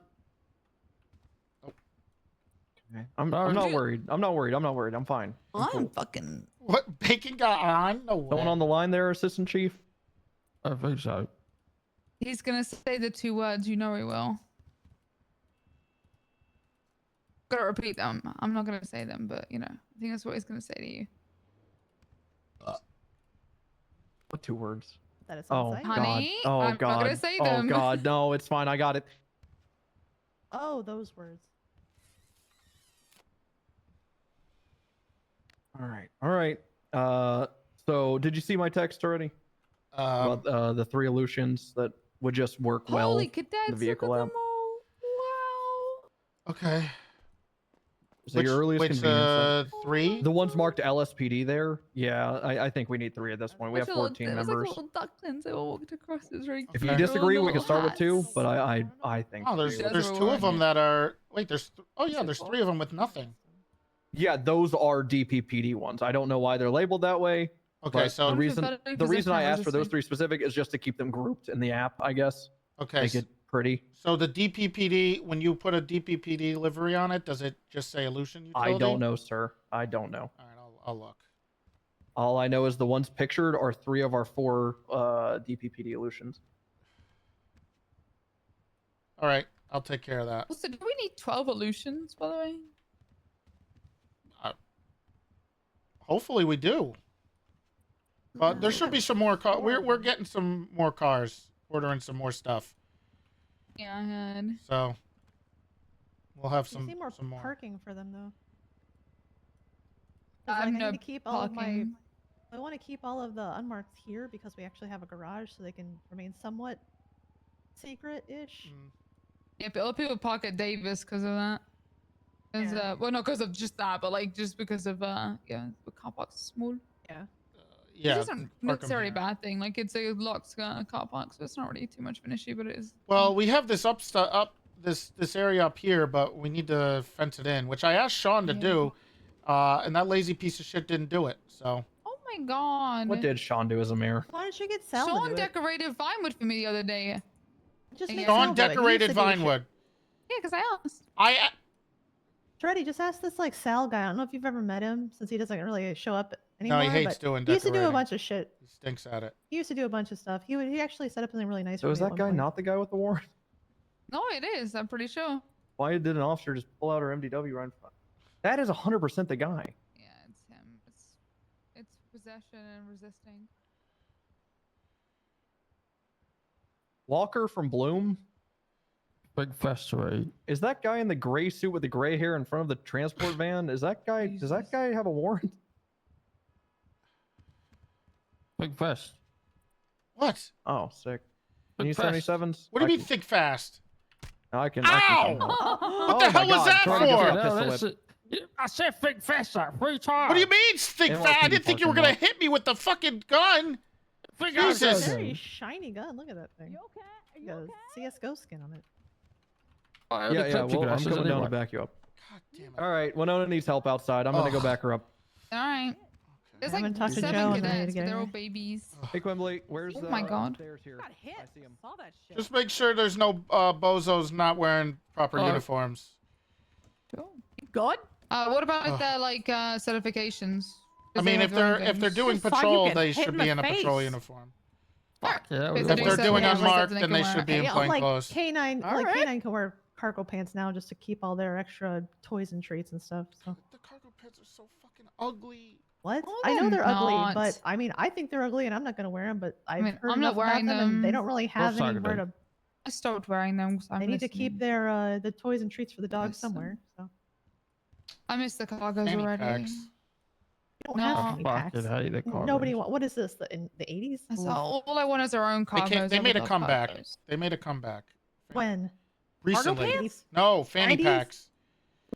Okay. I'm Sorry. not worried. I'm not worried. I'm fine. I'm cool. fucking. What? Bacon got on? No way. Someone on the line there, Assistant Chief? I think so. He's gonna say the 2 words. You know he will. Gotta repeat them. I'm not gonna say them, but you know, I think that's what he's gonna say to you. What 2 words? That is Oh, on site. God. Honey, Oh, I'm not God. gonna say Oh, them. God. No, it's fine. I got it. Oh, those words. All right. All right. So did you see my text already? About the 3 illusions that would just work well Holy in cadets, the vehicle look at app? them all. Wow. Okay. So your earliest which, convenience. 3? The ones marked LSPD there? Yeah, I think we need 3 at this point. We have Which little- 14 it was members. like little ducklings that walked across. It was very If cute. you Okay. disagree, All we can start with 2, hats. but I think. Oh, there's 3 Those there's are 2 of them orange. that are. Wait, there's. Oh yeah, it there's four? 3 of them with nothing. Yeah, those are DPPD ones. I don't know why they're labeled that way. Okay, But so the One's reason better the because they're reason I camera asked for those resistant. 3 specific is just to keep them grouped in the app, I guess. okay, Make it pretty. so the DPPD, when you put a DPPD livery on it, does it just say Illusion Utility? I don't know, sir. I don't know. All right, I'll look. All I know is the ones pictured are 3 of our 4 DPPD illusions. All right, I'll take care of that. Also, do we need 12 illusions, by the way? Hopefully we do. But there should be some more cars. We're getting some more cars, ordering some more stuff. Yeah, I had. So We'll have You see more some more. parking for them though. I 'Cause, have like, I no need to keep all of my. parking. I want to keep all of the unmarked here because we actually have a garage, so they can remain somewhat secret-ish. Mm. Yeah, but a lot of people park at Davis because of that. Yeah. Well, not because of just that, but like just because of yeah, the car park's small. Yeah. Yeah. Which isn't park 'em necessarily a here. bad thing. Like it's a locked car park, so it's not really too much of an issue. But it is. Well, we have this this area up here, but we need to fence it in, which I asked Sean to Yeah. do, and that lazy piece of shit didn't do it. So Oh my god. What did Sean do as a mayor? Why don't you get Sal to Sean do it? decorated Vinewood for me the other day. Just Yeah. make Sean Sal do it. He used decorated to do the shit. Vinewood. Yeah, because I asked. Toretti, just ask this like Sal guy. I don't know if you've ever met him, since he doesn't really show up anymore. No, he hates but doing he used to do a decorating. bunch of shit. He stinks at it. He used to do a bunch of stuff. He actually set up something really nice. So for is me at that one guy point. not the guy with the warrant? No, it is. I'm pretty sure. Why did an officer just pull out her MDW right in front? That is 100% the guy. Yeah, it's him. It's possession and resisting. Walker from Bloom? Big festery. Is that guy in the gray suit with the gray hair in front of the transport van? Is that guy? Does that guy have a warrant? Big fest. What? Oh, sick. Can Big you fest. 77s? What do you mean thick fast? I can. Ow! help. What Oh the my hell was God, that Troy for? just got No, pistol that's whipped. it. I said big fest 3 times. What do you mean thick And fast? I welcome didn't think you were fucking gonna hit me with the fucking gun. Big Jesus. It's a ass very gun. shiny gun. Look at that thing. You okay? Are you Got a okay? CS:GO skin on it. I already Yeah, yeah. clipped your Well, I'm glasses coming down to anyway. back you up. God damn it. All right, Winona needs help outside. I'm gonna go Ugh. back her up. All right. There's I like haven't talked to 7 Joe and ready to cadets, get but they're her. all babies. Hey, Quimbley, where's Oh the my God. stairs here? Got hit. I see him. Saw that shit. Just make sure there's no bozos not wearing proper Oh. uniforms. Cool. Good. What about Ugh. their like certifications? I Does they mean, have if their own they're things? doing Just saw you patrol, get they hit should in be the in a patrol face. uniform. Fuck yeah. If If they're they're doing doing Yeah, unmarked, like then they should be in Yeah, plain like clothes. K9, All like right. K9 can wear cargo pants now just to keep all their extra toys and treats and stuff. So The cargo pants are so fucking ugly. what? Oh, I know they're they're ugly, not. but I mean, I think they're ugly, and I'm not gonna wear them. But I've mean, heard I'm not enough about wearing them, and they them. don't really have Saturday. anywhere to. I stopped wearing them. 'Cause I'm They need to keep listening. their the toys and treats for the dogs Listen. somewhere. So I miss the cargos Fanny already. packs. you don't No. have I fanny fucking packs. hate the cargo. Nobody want. What is this? In the 80s? That's all I want is our own They, cargos. they I made a love comeback. cargos. They made a comeback When? recently. pants? No, fanny 90s? packs.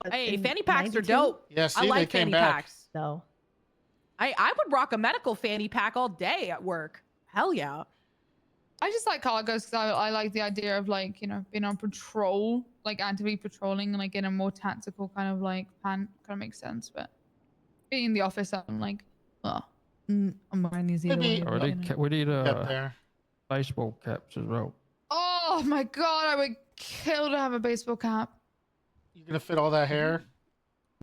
What, Hey, in fanny packs are 92? dope. Yeah, see, I they like came fanny back. packs. No. I would rock a medical fanny pack all day at work. Hell yeah. I just like cargos because I like the idea of like being on patrol, like actively patrolling, like in a more tactical kind of like pan. Kind of makes sense, but being in the office, I'm like, well, I'm wearing these either Maybe- way. Oh, you know. we need Get there. baseball caps as well. Oh my god, I would kill to have a baseball cap. You gonna fit all that hair?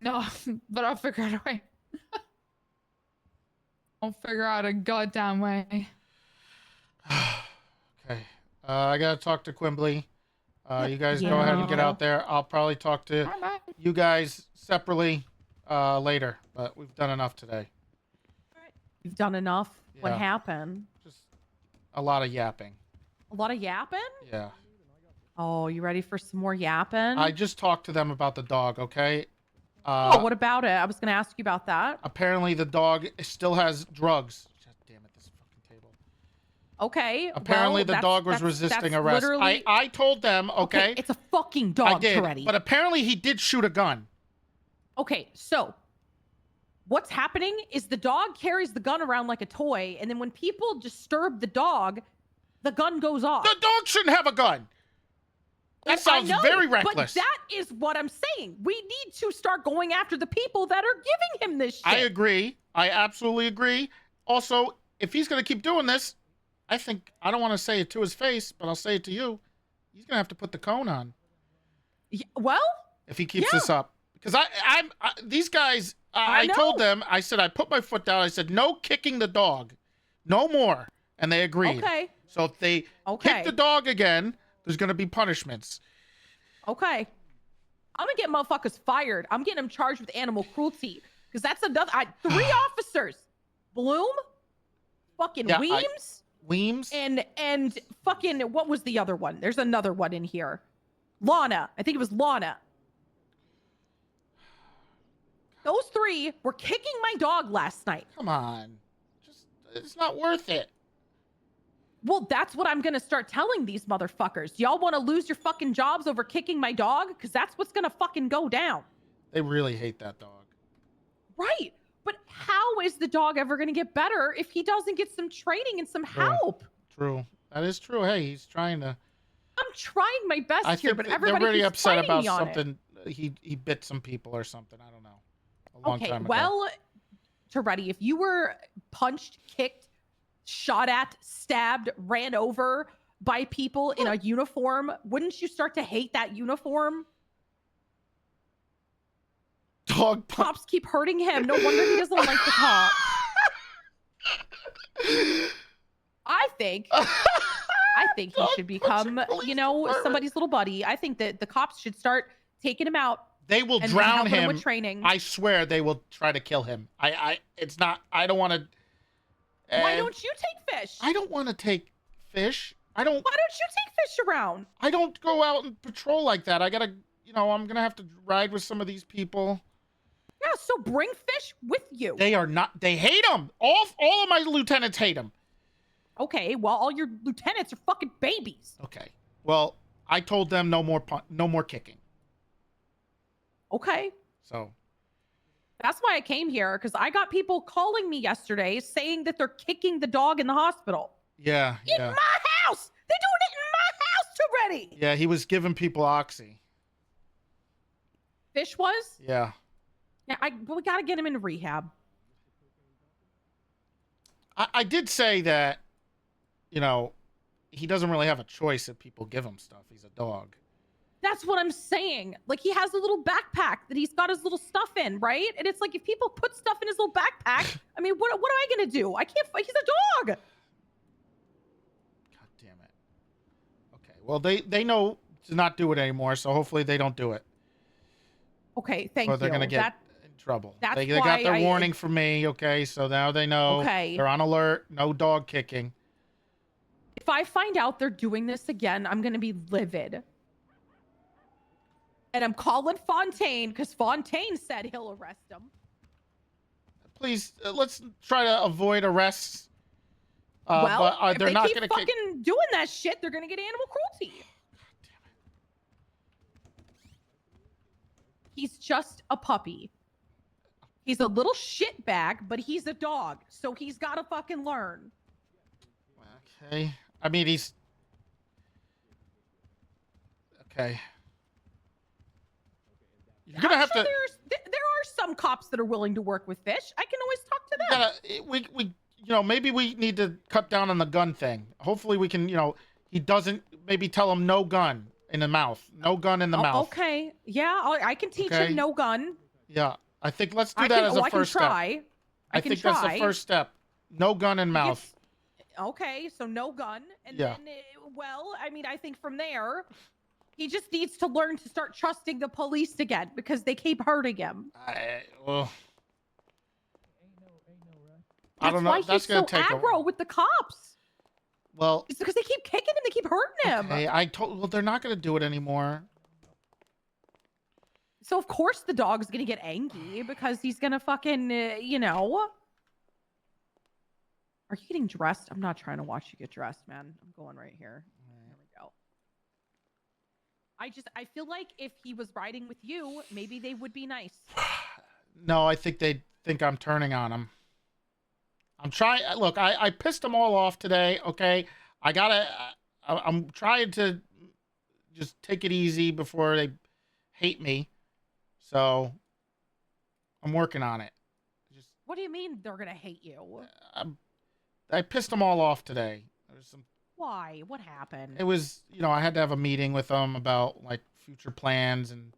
No, but I'll figure out a way. I'll figure out a goddamn way. Okay. I gotta talk to Quimbley. You guys go Yeah. ahead and get out there. I'll probably talk to Bye-bye. you guys separately later, but we've done enough today. You've done enough. What Yeah. happened? Just a lot of yapping. A lot of yapping? Yeah. Oh, you ready for some more yapping? I just talked to them about the dog, okay? Oh, what about it? I was going to ask you about that. Apparently the dog still has drugs. God damn it, this fucking table. Okay. Apparently well, the that's- dog was that's resisting literally- arrest. I told them, okay? It's a fucking dog, I did, Toretti. but apparently he did shoot a gun. Okay, so what's happening is the dog carries the gun around like a toy, and then when people disturb the dog, the gun goes off. The dog shouldn't have a gun. That I sounds know, very But reckless. that is what I'm saying. We need to start going after the people that are giving him this shit. I agree. I absolutely agree. Also, if he's going to keep doing this, I think, I don't want to say it to his face, but I'll say it to you. He's going to have to put the cone on Well, if he keeps Yeah. this up. Because these guys, I I told know. them, I said, I put my foot down. I said, no kicking the dog. No more. And they agreed. okay, So if they okay, kick the dog again, there's going to be punishments. okay. I'm gonna get motherfuckers fired. I'm getting them charged with animal cruelty because that's another. 3 officers, Bloom, fucking Yeah, Weems, Weems? and fucking what was the other one? There's another one in here. Lana. I think it was Lana. Those three were kicking my dog last night. Come on. Just, it's not worth it. Well, that's what I'm gonna start telling these motherfuckers. Y'all want to lose your fucking jobs over kicking my dog? Because that's what's gonna fucking go down. They really hate that dog. Right. But how is the dog ever gonna get better if he doesn't get some training and some help? True. That is true. Hey, he's trying to. I'm trying my best I here, think but they're everybody really keeps upset fighting about me on it. something. He bit some people or something. I don't know. A long Okay, time ago. well, Toretti, if you were punched, kicked, shot at, stabbed, ran over by people in a uniform, wouldn't you start to hate that uniform? Dog Cops keep hurting him. No wonder he doesn't like the cops. I think he Dog should become, punching police you know, department. somebody's little buddy. I think that the cops should start taking him out. They will and drown helping him. with training. I swear they will try to kill him. It's not. I don't want to. Why don't you take fish? I don't want to take fish. Why don't you take fish around? I don't go out and patrol like that. I gotta. I'm gonna have to ride with some of these people. Yeah, so bring fish with you. They are not. They hate him. All of my lieutenants hate him. Okay, well, all your lieutenants are fucking babies. Okay. Well, I told them no more kicking. Okay. So. That's why I came here, because I got people calling me yesterday saying that they're kicking the dog in the hospital. Yeah. In my house! They're doing it in my house already! Yeah, he was giving people oxy. Fish was? Yeah. Yeah, but we gotta get him in rehab. I did say that, he doesn't really have a choice if people give him stuff. He's a dog. That's what I'm saying. Like, he has a little backpack that he's got his little stuff in, right? And it's like, if people put stuff in his little backpack, I mean, what am I gonna do? I can't fight. He's a dog. God damn it. Okay. Well, they know to not do it anymore, so hopefully they don't do it. Okay, thank you. Or they're gonna get in trouble. That's They got why their warning from me. Okay, so now they know. Okay. They're on alert. No dog kicking. If I find out they're doing this again, I'm gonna be livid. And I'm calling Fontaine, because Fontaine said he'll arrest him. Please, let's try to avoid arrests. Well, but if they're they not keep gonna fucking kick. doing that shit, they're gonna get animal cruelty. He's just a puppy. He's a little shitbag, but he's a dog, so he's gotta fucking learn. Okay. I mean, he's okay. You're gonna have to. There are some cops that are willing to work with fish. I can always talk to them. Maybe we need to cut down on the gun thing. Hopefully we can, he doesn't, maybe tell him no gun in the mouth. No gun in the mouth. Okay. Yeah, I can teach Okay. him no gun. Yeah. I think let's do that as a first step. I can think try. that's the first step. No gun in mouth. Okay, so no gun. And Yeah. then, I think from there, he just needs to learn to start trusting the police again, because they keep hurting him. I That's don't know. why That's he's gonna so take aggro with the cops. Well, It's because they keep kicking him, they keep hurting him. okay, well, they're not gonna do it anymore. So of course the dog's gonna get angry because he's gonna fucking, Are you getting dressed? I'm not trying to watch you get dressed, man. I'm going right here. There we go. I feel like if he was riding with you, maybe they would be nice. No, I think they think I'm turning on them. I'm trying. Look, I pissed them all off today. Okay, I'm trying to just take it easy before they hate me. So I'm working on it. What do you mean they're gonna hate you? I pissed them all off today. Why? What happened? It was, I had to have a meeting with them about like future plans, and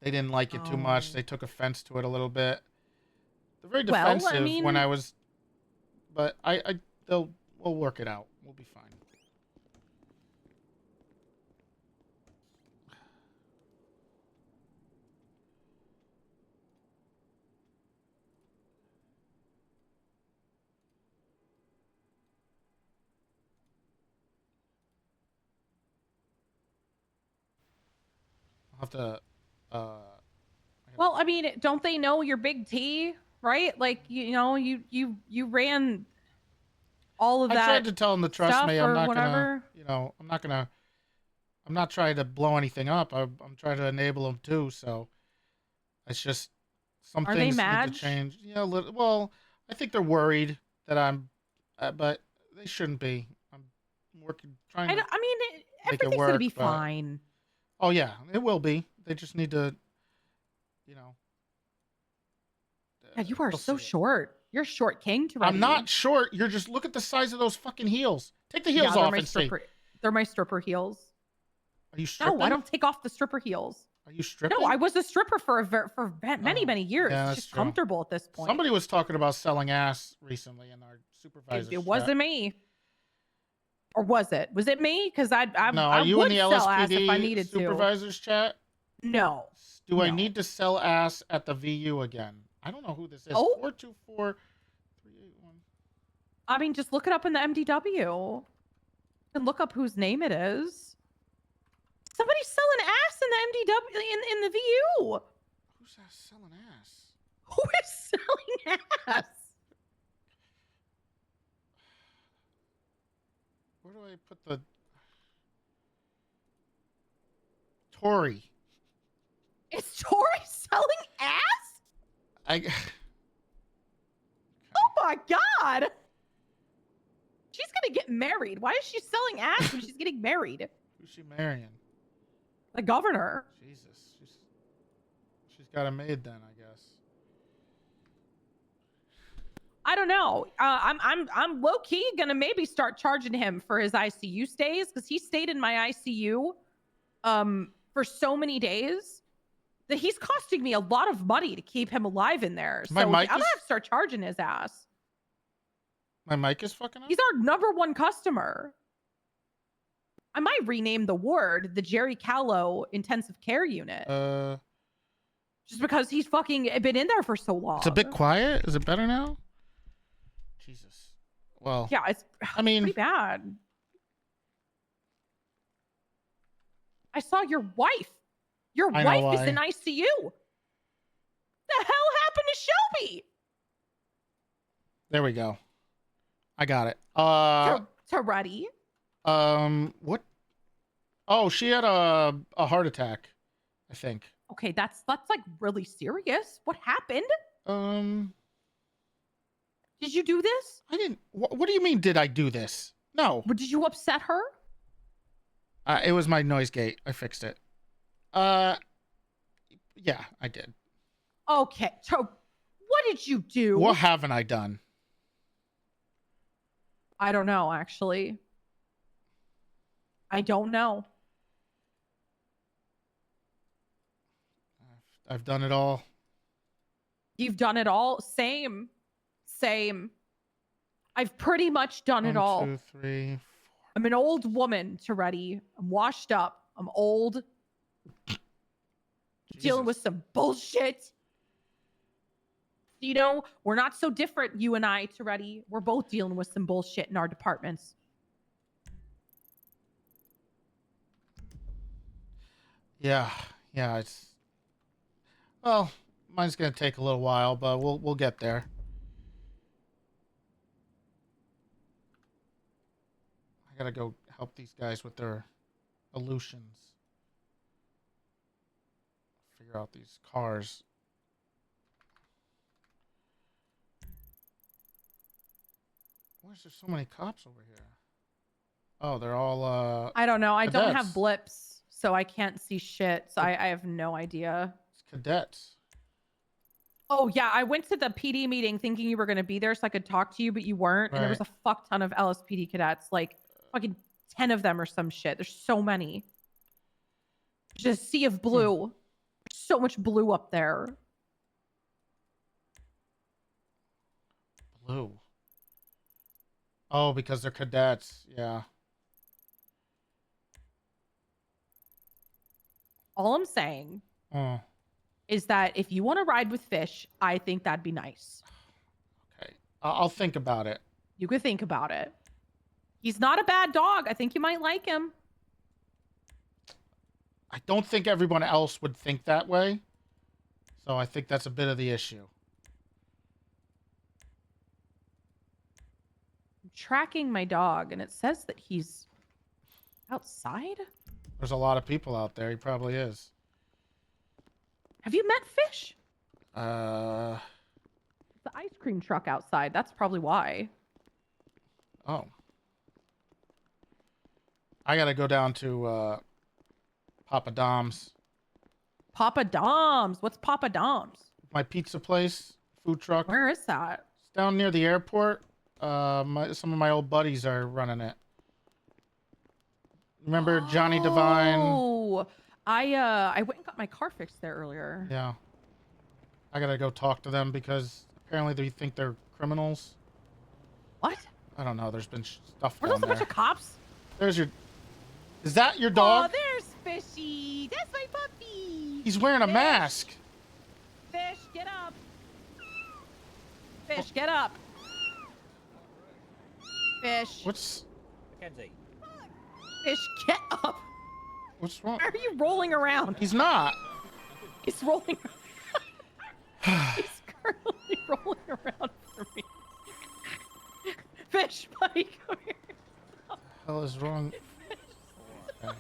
they didn't like it too much. They took offense to it a little bit. They're very defensive when I was, but we'll work it out. We'll be fine. I'll have to, Well, I mean, don't they know you're Big T, right? Like, you know, you ran all of I that. tried to tell them to trust stuff me. or I'm not whatever. gonna, you know, I'm not trying to blow anything up. I'm trying to enable them too. So it's just some Are they things need mad? to change. Yeah, well, I think they're worried that I'm, but they shouldn't be. I'm working, trying to I mean, make it everything's work. gonna be but- fine. Oh yeah, it will be. They just need to, you know. God, you are they'll so see it. short. You're short king, Toretti. I'm not short. You're just look at the size of those fucking heels. Take the Yeah, heels they're off my and see. stripper. They're my stripper heels. Are you stripping? No, I don't take off the stripper heels. Are you stripping? No, I was a stripper for many, Oh, many years. yeah, It's that's just true. comfortable at this point. Somebody was talking about selling ass recently in our supervisor. It wasn't me. Or was it? Was it me? Because I No, I are you would in the sell ass if I LSPD needed supervisors chat? to. No. Do I No. need to sell ass at the VU again? I don't know who this is. Oh. 424381. I mean, just look it up in the MDW. And look up whose name it is. Somebody's selling ass in the MDW in the VU. Who's selling ass? Who is selling ass? Where do I put the Tory? Is Tori selling ass? I Oh my god. She's gonna get married. Why is she selling ass when she's getting married? who's she marrying? The governor. Jesus, she's got a maid then, I guess. I don't know. I'm low key gonna maybe start charging him for his ICU stays because he stayed in my ICU for so many days that he's costing me a lot of money to keep him alive in there. So My I'm mic gonna is- have to start charging his ass. My mic is fucking up? He's our #1 customer. I might rename the ward the Jerry Callow Intensive Care Unit just because he's fucking been in there for so long. It's a bit quiet. Is it better now? Jesus. Well, Yeah, it's I mean, pretty bad. I saw your wife. Your I know wife is why. in ICU. The hell happened to Shelby? there we go. I got it. Toretti. What? Oh, she had a heart attack, I think. Okay, that's like really serious. What happened? Did you do this? I didn't. What do you mean? Did I do this? No. Did you upset her? It was my noise gate. I fixed it. Yeah, I did. Okay, so what did you do? What haven't I done? I don't know, actually. I don't know. I've done it all. You've done it all? Same. I've pretty much done it all. 1, 2, 3, 4. I'm an old woman, Toretti. I'm washed up. I'm old. Dealing with some bullshit. You know, we're not so different, you and I, Toretti. We're both dealing with some bullshit in our departments. Yeah, it's. Well, mine's gonna take a little while, but we'll get there. I gotta go help these guys with their illusions. Figure out these cars. Why is there so many cops over here? Oh, they're all I don't know. I don't cadets. have blips, so I can't see shit. So I have no idea. It's cadets. Oh, yeah. I went to the PD meeting thinking you were going to be there so I could talk to you, but you weren't. And there was a fuck ton of LSPD cadets, like fucking 10 of them or some shit. There's so many. Just a sea of blue. There's so much blue up there. Blue. Oh, because they're cadets. Yeah. All I'm saying Oh, is that if you want to ride with Fish, I think that'd be nice. okay. I'll think about it. You could think about it. He's not a bad dog. I think you might like him. I don't think everyone else would think that way. So I think that's a bit of the issue. I'm tracking my dog, and it says that he's outside. There's a lot of people out there. He probably is. Have you met Fish? Uh. The ice cream truck outside. That's probably why. Oh. I gotta go down to Papa Dom's. Papa Dom's. What's Papa Dom's? My pizza place, food truck. Where is that? It's down near the airport. Some of my old buddies are running it. Remember Johnny Devine? Oh, I went and got my car fixed there earlier. Yeah. I gotta go talk to them because apparently they think they're criminals. What? I don't know. There's been stuff Were down those a bunch there. of cops? There's your. Is that your dog? Oh, there's Fishy. That's my puppy. He's wearing a Fish. mask. Fish, get up. Fish, get up. Fish. What's Mackenzie. Fish, get up. what's wrong? Why are you rolling around? He's not. He's rolling. He's currently rolling around for me. Fish, buddy, come here. What the hell is wrong? Okay. All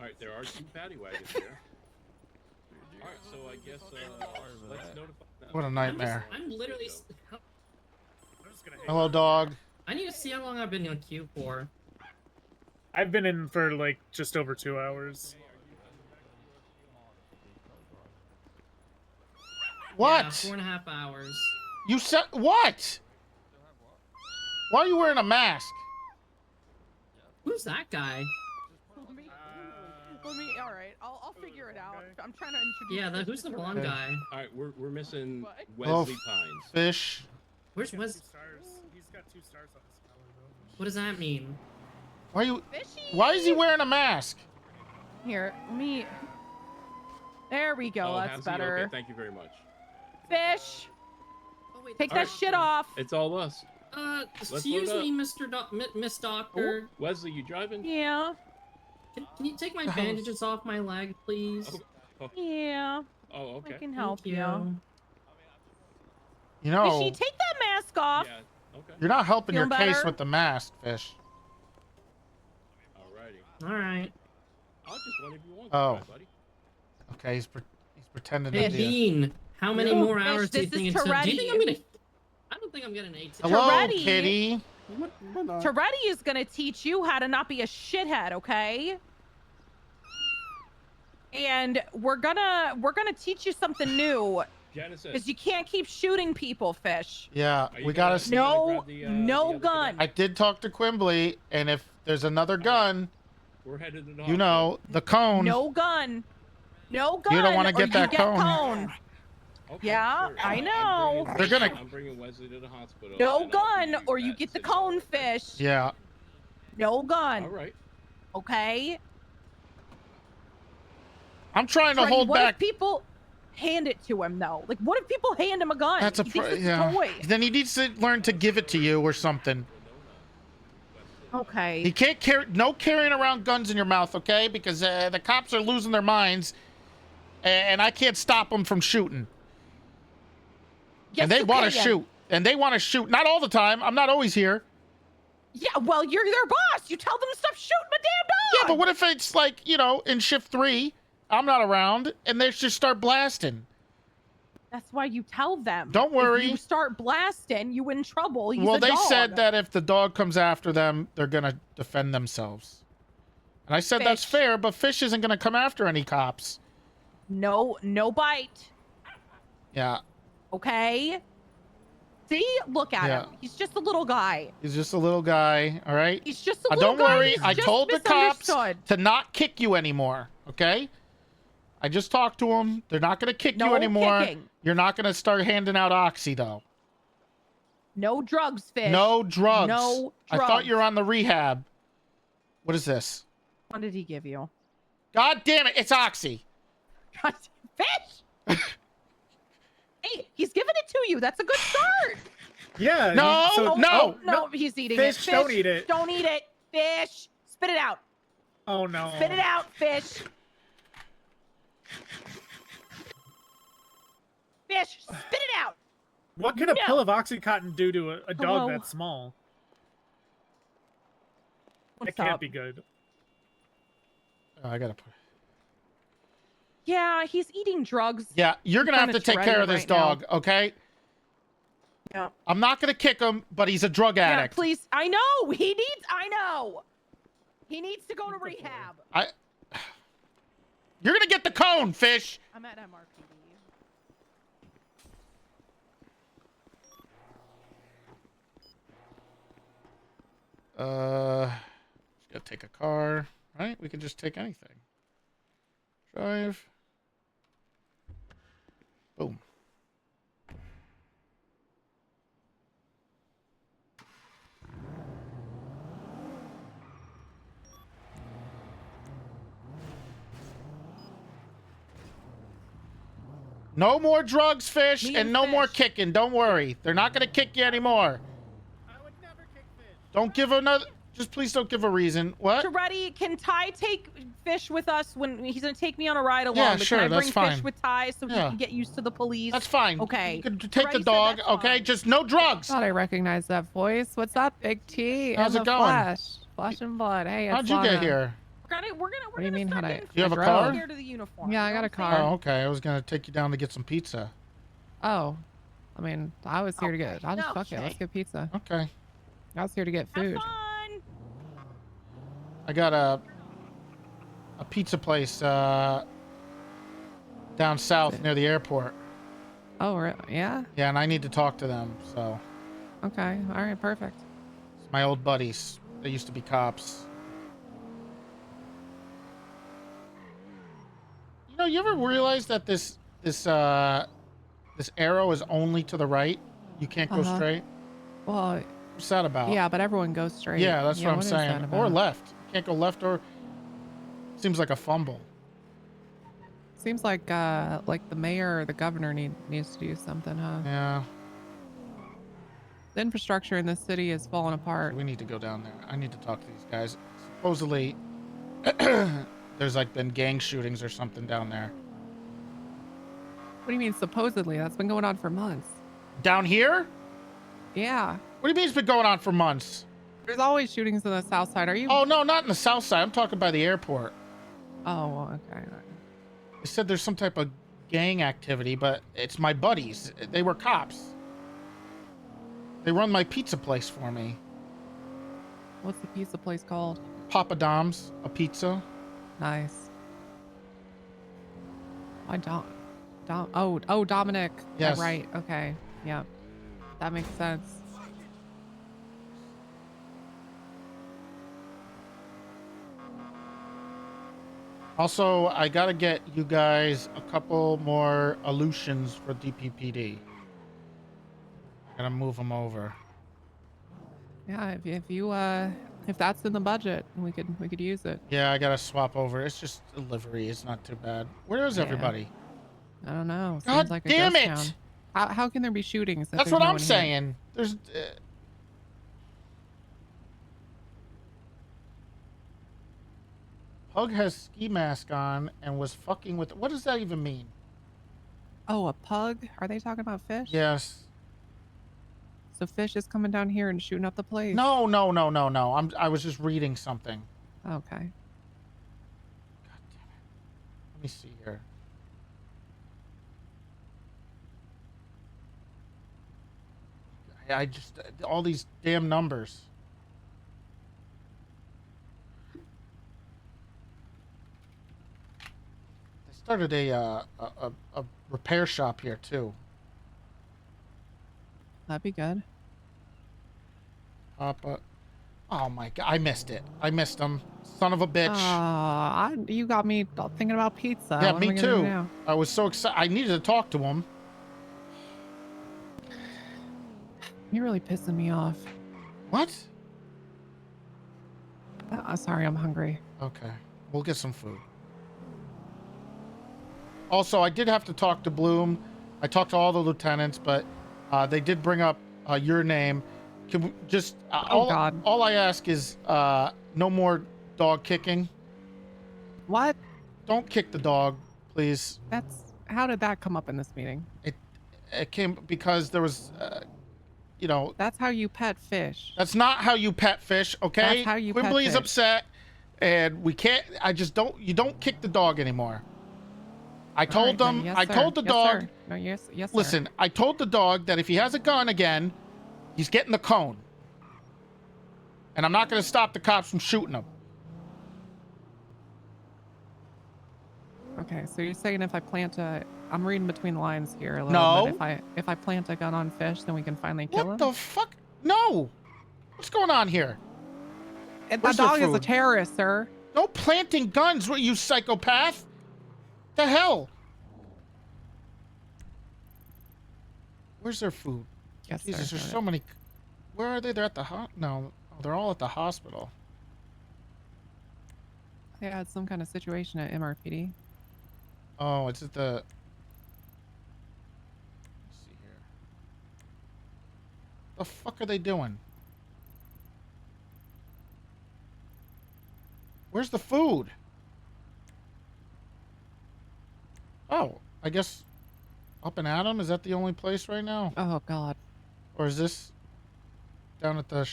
right, there are 2 paddy wagons here. All right, so I guess let's notify them. What a nightmare. I'm literally. Hello, dog. I need to see how long I've been in queue for. I've been in for like just over 2 hours. What? Yeah, 4.5 hours. You said what? Why are you wearing a mask? Who's that guy? Let me. All right, I'll figure it out. I'm trying to introduce. Yeah, who's the blonde guy? All right, we're missing Hello, Wesley Pines. Fish. Where's Wes? He's got 2 stars on his collar though. What does that mean? Why are you? Fishy. Why is he wearing a mask? Here, let me. There we go. Oh, That's has he? better. Okay, thank you very much. Fish, Oh wait. take All that right. shit off. It's all us. Excuse load me, Mr. Miss Doctor. Wesley, you driving? Yeah, Can you take my bandages off my leg, please? yeah. Oh, okay. I can help Thank you. You know, Fishy, take that mask off. Yeah. Okay. you're not helping Feel your case better? with the mask, Fish. Alrighty. All right. I'll just whenever you want. Oh. Right, buddy. Okay, he's pretending Hey, to be. Bean. How many Ooh, more Fish, hours do you this think is it's? Do you think Toretti. I'm gonna? I don't think I'm getting an 8. Hello, Toretti. kitty. Toretti is gonna teach you how to not be a shithead, okay? And we're gonna teach you something new, Genesis. because you can't keep shooting people, Fish. Yeah, Are you we gonna- gotta. you gonna No, grab the, no the gun. I did talk to Quimbley, and if there's another gun, We're headed to the you know, the cone. No gun. No gun. You don't wanna or get you that get cone. Okay, Yeah, sure. I know. They're gonna- I'm bringing Wesley to the hospital. No and I'll gun, give or that you get the $6. cone, Fish. Yeah. No gun. All right. Okay. I'm trying to Freddy, hold what back. if people hand it to him though? Like, what if people hand him a gun? That's a He thinks it's yeah. a toy. Then he needs to learn to give it to you or something. Okay. He can't carry no carrying around guns in your mouth, okay? Because the cops are losing their minds, and I can't stop them from shooting. Yes, and they you want to can. shoot, and they want to shoot. Not all the time. I'm not always here. Yeah, well, you're their boss. You tell them to stop shooting my damn dog. Yeah, but what if it's like, you know, in shift 3, I'm not around, and they just start blasting? That's why you tell them. Don't worry. If you start blasting, you in trouble. He's Well, a they dog. said that if the dog comes after them, they're gonna defend themselves. And I said that's Fish. fair, but Fish isn't gonna come after any cops. No bite. Yeah, Okay. See, look at Yeah. him. He's just a little guy. he's just a little guy. All right. He's just a little Don't guy. worry. He's I just told the cops misunderstood. to not kick you anymore. Okay. I just talked to them. They're not gonna kick you No anymore. kicking. You're not gonna start handing out oxy though. No drugs, Fish. No drugs. No I drugs. thought you were on the rehab. What is this? What did he give you? God damn it! It's oxy. Fish. Hey, he's giving it to you. That's a good start. Yeah. No, so- no. No, he's eating Fish, it. don't eat it. Don't eat it. Fish. Spit it out. Oh no. Spit it out, Fish. Fish, spit it out. What can a No. pill of Oxycontin do to a dog Hello? that small? What's That can't up? be good. Oh, I gotta put. Yeah, he's eating drugs. Yeah, you're He's gonna have kinda to take care of this Toretti right now. dog, okay? Yeah. I'm not gonna kick him, but he's a drug Yeah, addict. please. I know. He needs. I know. He needs to go to rehab. You're gonna get the cone, Fish. I'm at MRPD. Just gotta take a car, right? We can just take anything. Drive. Boom. No more drugs, Fish, Me and and no more Fish. kicking. Don't worry. They're not going to kick you anymore. I would never kick Fish. Don't give another... Just please don't give a reason. What? Toretti, can Ty take Fish with us when he's gonna take me on a ride along? Yeah, but sure, can I that's bring fine. Fish with Ty so he Yeah. can get used to the police? That's fine. Okay. You can take the Toretti said dog, that's okay? fine. Just no drugs. Thought I recognized that voice. What's up, Big T? How's in it the going? Flesh and blood. Hey, it's How'd you Lana. get here? We're What do you mean, how'd I? You have a drove. car? Here to the uniform. Yeah, I you know got a what I'm saying? car. Oh, okay. I was going to take you down to get some pizza. Oh, I mean, I was here to get. I'll just No, fuck it. Let's Shay. get pizza. Okay. I was here to get food. Have fun. I got a pizza place down south near the airport. Oh, yeah. Yeah, and I need to talk to them, so... Okay. All right. Perfect. It's my old buddies. They used to be cops. You know, you ever realize that this arrow is only to the right? You can't go straight? Well, What's that about? yeah, but everyone goes straight. Yeah, that's what I'm is that saying. Or about? left. You can't go left or... Seems like a fumble. Seems like the mayor or the governor needs to do something, huh? Yeah. The infrastructure in this city is falling apart. We need to go down there. I need to talk to these guys. Supposedly, there's like been gang shootings or something down there. What do you mean supposedly? That's been going on for months. Down here? Yeah. What do you mean it's been going on for months? There's always shootings on the south side. Are you? Oh, no, not in the south side. I'm talking by the airport. Oh, well, okay. They said there's some type of gang activity, but it's my buddies. They were cops. They run my pizza place for me. What's the pizza place called? Papa Dom's, a pizza. Nice. Why Oh, Dominic. Yes. Yeah, right. Okay. Yeah. That makes sense. Also, I gotta get you guys a couple more illusions for DPPD. Gotta move them over. Yeah, if that's in the budget, we could use it. Yeah, I gotta swap over. It's just delivery. It's not too bad. Where is Yeah. everybody? I don't know. God Seems like a damn ghost it! town. How can there be shootings? if That's there's what no I'm one here? saying. There's. Pug has ski mask on and was fucking with. What does that even mean? Oh, a pug? Are they talking about fish? Yes. So fish is coming down here and shooting up the place. No. I was just reading something. Okay. God damn it. Let me see here. I just all these damn numbers. They started a repair shop here too. That'd be good. Papa. Oh my god, I missed it. I missed him. Son of a bitch. You got me thinking about pizza. Yeah, What am me I gonna do too. now? I was so excited. I needed to talk to him. You're really pissing me off. What? Sorry, I'm hungry. Okay, we'll get some food. Also, I did have to talk to Bloom. I talked to all the lieutenants, but they did bring up your name. Can we just God. all I ask is no more dog kicking. What? Don't kick the dog, please. How did that come up in this meeting? it came because there was, you know. That's how you pet fish. That's not how you pet fish, okay? That's how you pet Quimbly's fish. upset, and we can't. I just don't. You don't kick the dog anymore. I told them. Yes, I sir. told the Yes, dog. sir. No, yes, yes. Listen, I told the dog that if he has a gun again, he's getting the cone. And I'm not going to stop the cops from shooting him. Okay, so you're saying if I plant a, I'm reading between the lines here a little No. bit. If I plant a gun on fish, then we can finally kill him. What the fuck? No. What's going on here? And Where's the their dog is a food? terrorist, sir. No planting guns, what, you psychopath? The hell? Where's their food? Yes, Jesus, sir. there's so many. Where are they? They're at the no, they're all at the hospital. They had some kind of situation at MRPD. Oh, it's at the. Let's see here. The fuck are they doing? Where's the food? Oh, I guess up and Adam, is that the only place right now? Oh God. Or is this down at the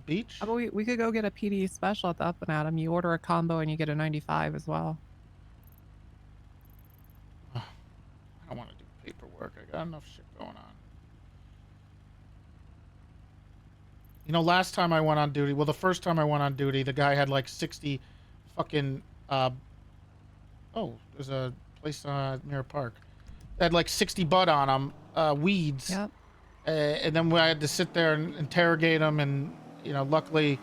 beach? How about we could go get a PD special at the Up and Adam. You order a combo and you get a 95 as well. I don't want to do paperwork. I got enough shit going on. You know, last time I went on duty, well, the first time I went on duty, the guy had like 60 fucking, oh, there's a place at Mirror Park. They had like 60 bud on them, weeds. Yep. And then I had to sit there and interrogate him, and, you know, luckily,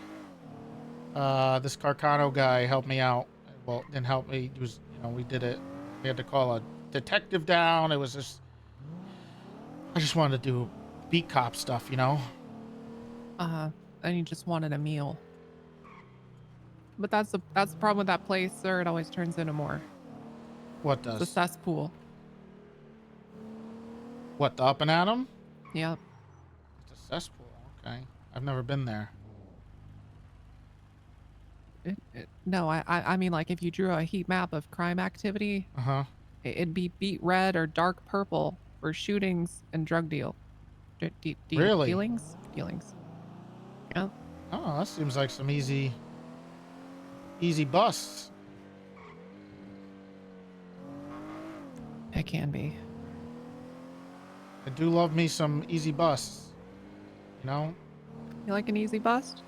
this Carcano guy helped me out. Well, didn't help me. He was, you know, we did it. We had to call a detective down. It was just, I just wanted to do beat cop stuff, you know? And you just wanted a meal. But that's the problem with that place, sir. It always turns into more. What does? It's a cesspool. What, the Up and Adam? Yep. It's a cesspool. Okay. I've never been there. No, I mean, like, if you drew a heat map of crime activity, it'd be beet red or dark purple for shootings and drug Really? Dealings. Yep. Oh, that seems like some easy busts. It can be. I do love me some easy busts. You know? You like an easy bust?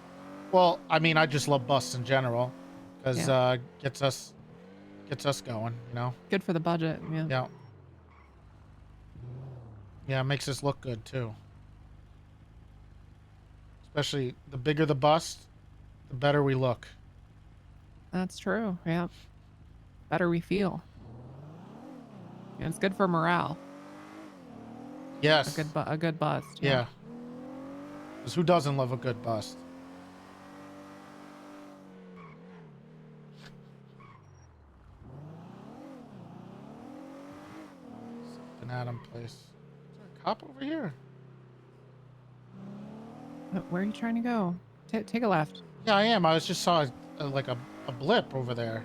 Well, I mean, I just love busts in general, because Yeah. gets us going. You know. Good for the budget. Yeah. Yeah. Yeah, it makes us look good too. Especially the bigger the bust, the better we look. That's true. Yeah. Better we feel. And it's good for morale. Yes. A good bust. Yeah. Because who doesn't love a good bust? An Adam place. Is there a cop over here? Where are you trying to go? Take a left. Yeah, I am. I just saw like a blip over there.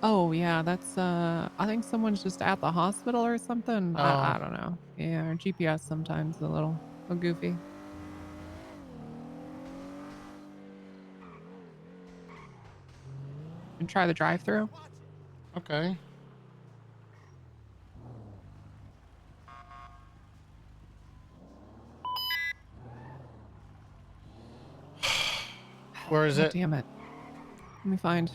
Oh yeah, that's I think someone's just at the hospital or something. I don't know. Yeah, our GPS sometimes a little goofy. And try the drive-through. Okay. Where is God it? Damn it. Let me find.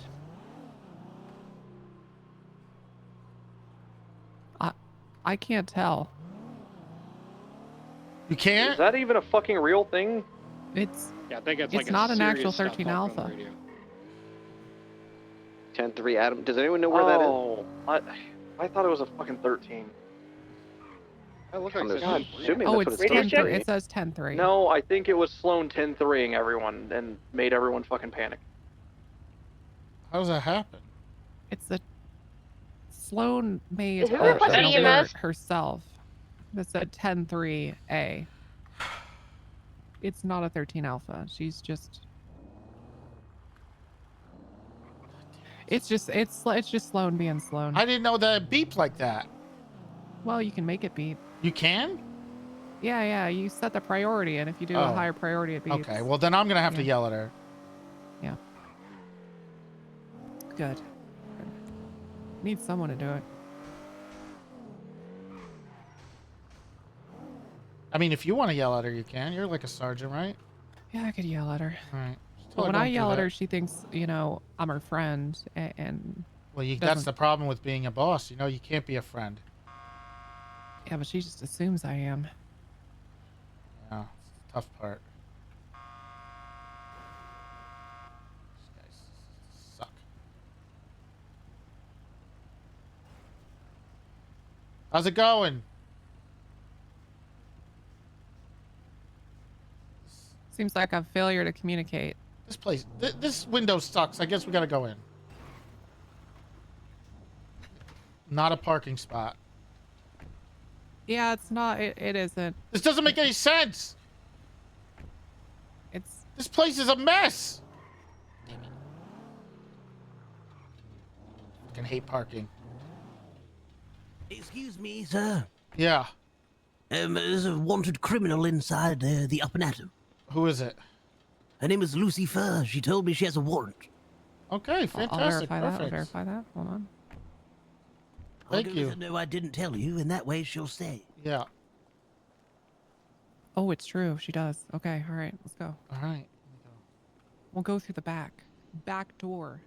I can't tell. You can't? Is that even a fucking real thing? It's Yeah, I think it's it's like not a an actual serious 13 stuff on alpha. the radio. 10-3 Adam. Does anyone know where that is? I thought it was a fucking 13. That looks I'm like God, assuming Oh, that's it's what it's 10-3. It says 10-3. No, I think it was Sloan 10-3ing everyone and made everyone fucking panic. How does that happen? It's a Sloan made Isn't that like an EMS? alert herself that said 10-3A. It's not a 13 alpha. She's just. It's just Sloan being Sloan. I didn't know that it beeped like that. Well, you can make it beep. You can? Yeah, yeah. You set the priority, and if you do a higher priority, it beeps. Okay, well then I'm gonna have to yell at her. Yeah. Good. Need someone to do it. I mean, if you want to yell at her, you can. You're like a sergeant, right? Yeah, I could yell at her. All right. But when I yell at her, she thinks, you know, I'm her friend, and well, that's the problem with being a boss. You know, you can't be a friend. Yeah, but she just assumes I am. Yeah, it's the tough part. These guys suck. How's it going? Seems like a failure to communicate. This place, this window sucks. I guess we gotta go in. Not a parking spot. Yeah, it's not. It isn't. This doesn't make any sense. This place is a mess. Damn it. I fucking hate parking. Excuse me, sir. Yeah. There's a wanted criminal inside the Up and Atom. Who is it? Her name is Lucy Fur. She told me she has a warrant. Okay, fantastic. I'll verify that. Perfect. I'll verify that. Hold on. Thank you. No, I didn't tell you, and that way she'll stay. Yeah. Oh, it's true. She does. Okay. All right. Let's go. All right. We'll go through the back door.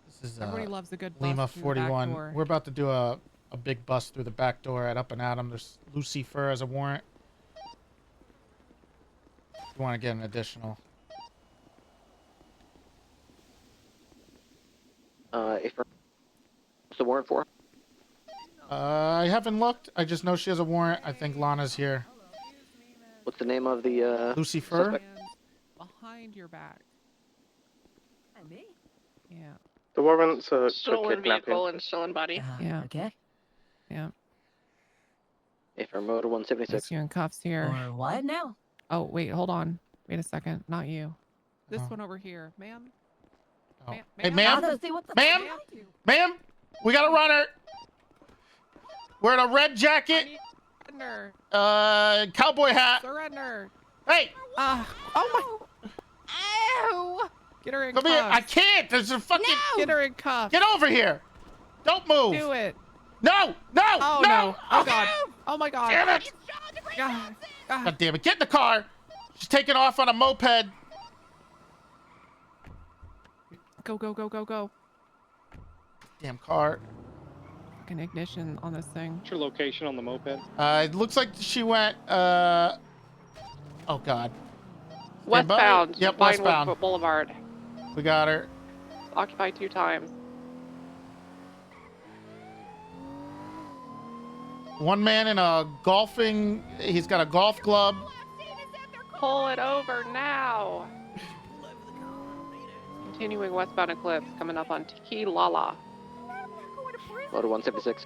This is Everybody loves a good bust Lima through the back 41. door. We're about to do a big bust through the back door at Up and Atom. There's Lucy Fur as a warrant. You want to get an additional? What's the warrant for? I haven't looked. I just know she has a warrant. I think Lana's here. What's the name of the Lucy Fur? suspect? Behind your back. Me? Yeah. The warrant's for Stolen kidnapping. vehicle and stolen body. Yeah. Okay. Yeah. If her motor 176. That's you in cuffs here. Or what now? Oh, wait. Hold on. Wait a second. Not you. This one over here, ma'am. Oh. Hey, ma'am. Ma'am. Ma'am. Ma'am. We got a runner. Wearing a red jacket. Surrender. Cowboy hat. Surrender. Hey. Oh my. Ow. Get her in Come cuffs. here. I can't. There's a fucking. Get her in cuffs. Get over here. Don't move. Do it. No. No. Oh no. no. Oh god. Oh my god. Damn it. God damn it. Get in the car. She's taking off on a moped. Go, go, go, go, go. Damn car. Fucking ignition on this thing. What's your location on the moped? It looks like she went, oh god. Westbound. Yep, Vinewood westbound. Boulevard. We got her. Occupied 2 times. One man in a golfing, he's got a golf club. Pull it over now. Continuing westbound Eclipse, coming up on Tiki Lala. Motor 176.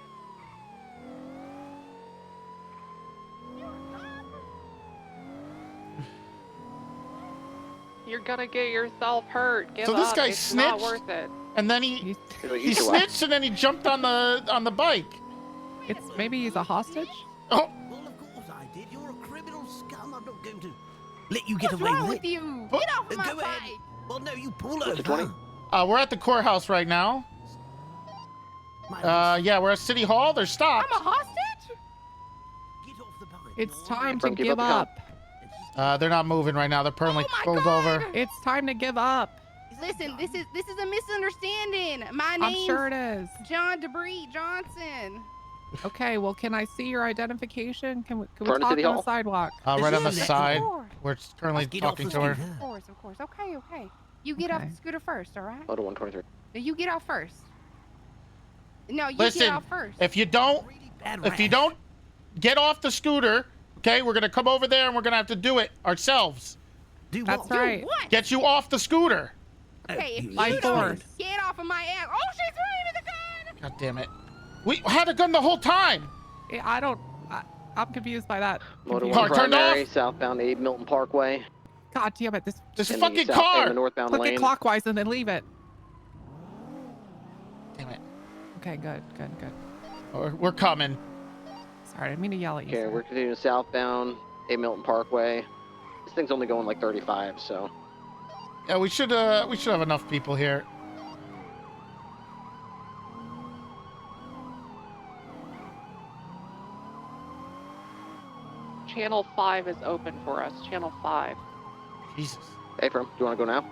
You're gonna get yourself hurt. Give So this up. guy It's not snitched? worth it. And then he snitched and then he jumped on the bike. It's maybe he's a hostage. Oh. Well, of course I did. You're a criminal scum. I'm not going to let you get What's away wrong with with it. you? Get off my Go bike. ahead. Well, no, you pull What's the over. 20? We're at the courthouse right now. Yeah, we're at City Hall. They're stopped. I'm a hostage? It's time to From give give up up. They're not moving right now. They're permanently pulled over. It's time to give up. Listen, this is a misunderstanding. My I'm name's sure it is. John Debris Johnson. Okay, well, can I see your identification? Can we Front of talk on City the Hall? sidewalk? Right on the Yes, side. of course. We're currently Get off talking the to her. scooter. Of course. Okay. You get off the scooter first, all right? Motor 123. No, you get off first. No, you Listen, get off first. if you don't get off the scooter, okay, we're gonna come over there and we're gonna have to do it ourselves. Do That's what? right. What? Get you off the scooter. Okay, if By you don't force. get off of my ass. Oh, she's running the gun. God damn it. We had a gun the whole time. I'm confused by that. Motor Confused. 1 Car turned primary, off. southbound Abe Milton Parkway. God damn it! This in the fucking south- car. in the northbound Click lane. it clockwise and then leave it. Damn it. Okay, good. We're coming. Sorry, I didn't mean to yell at you. Okay, sir. we're continuing southbound, A Milton Parkway. This thing's only going like 35, so. Yeah, we should have enough people here. Channel 5 is open for us. Channel 5. Jesus. Hey, From, do you want to go now?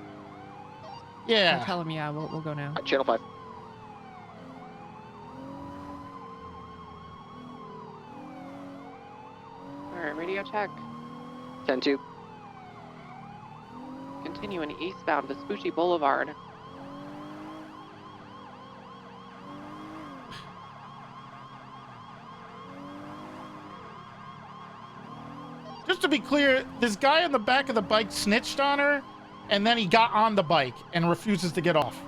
Yeah. Tell him, yeah, we'll go now. Channel 5. Alright, radio check. 10-2. Continuing eastbound Vespucci Boulevard. Just to be clear, this guy on the back of the bike snitched on her, and then he got on the bike and refuses to get off.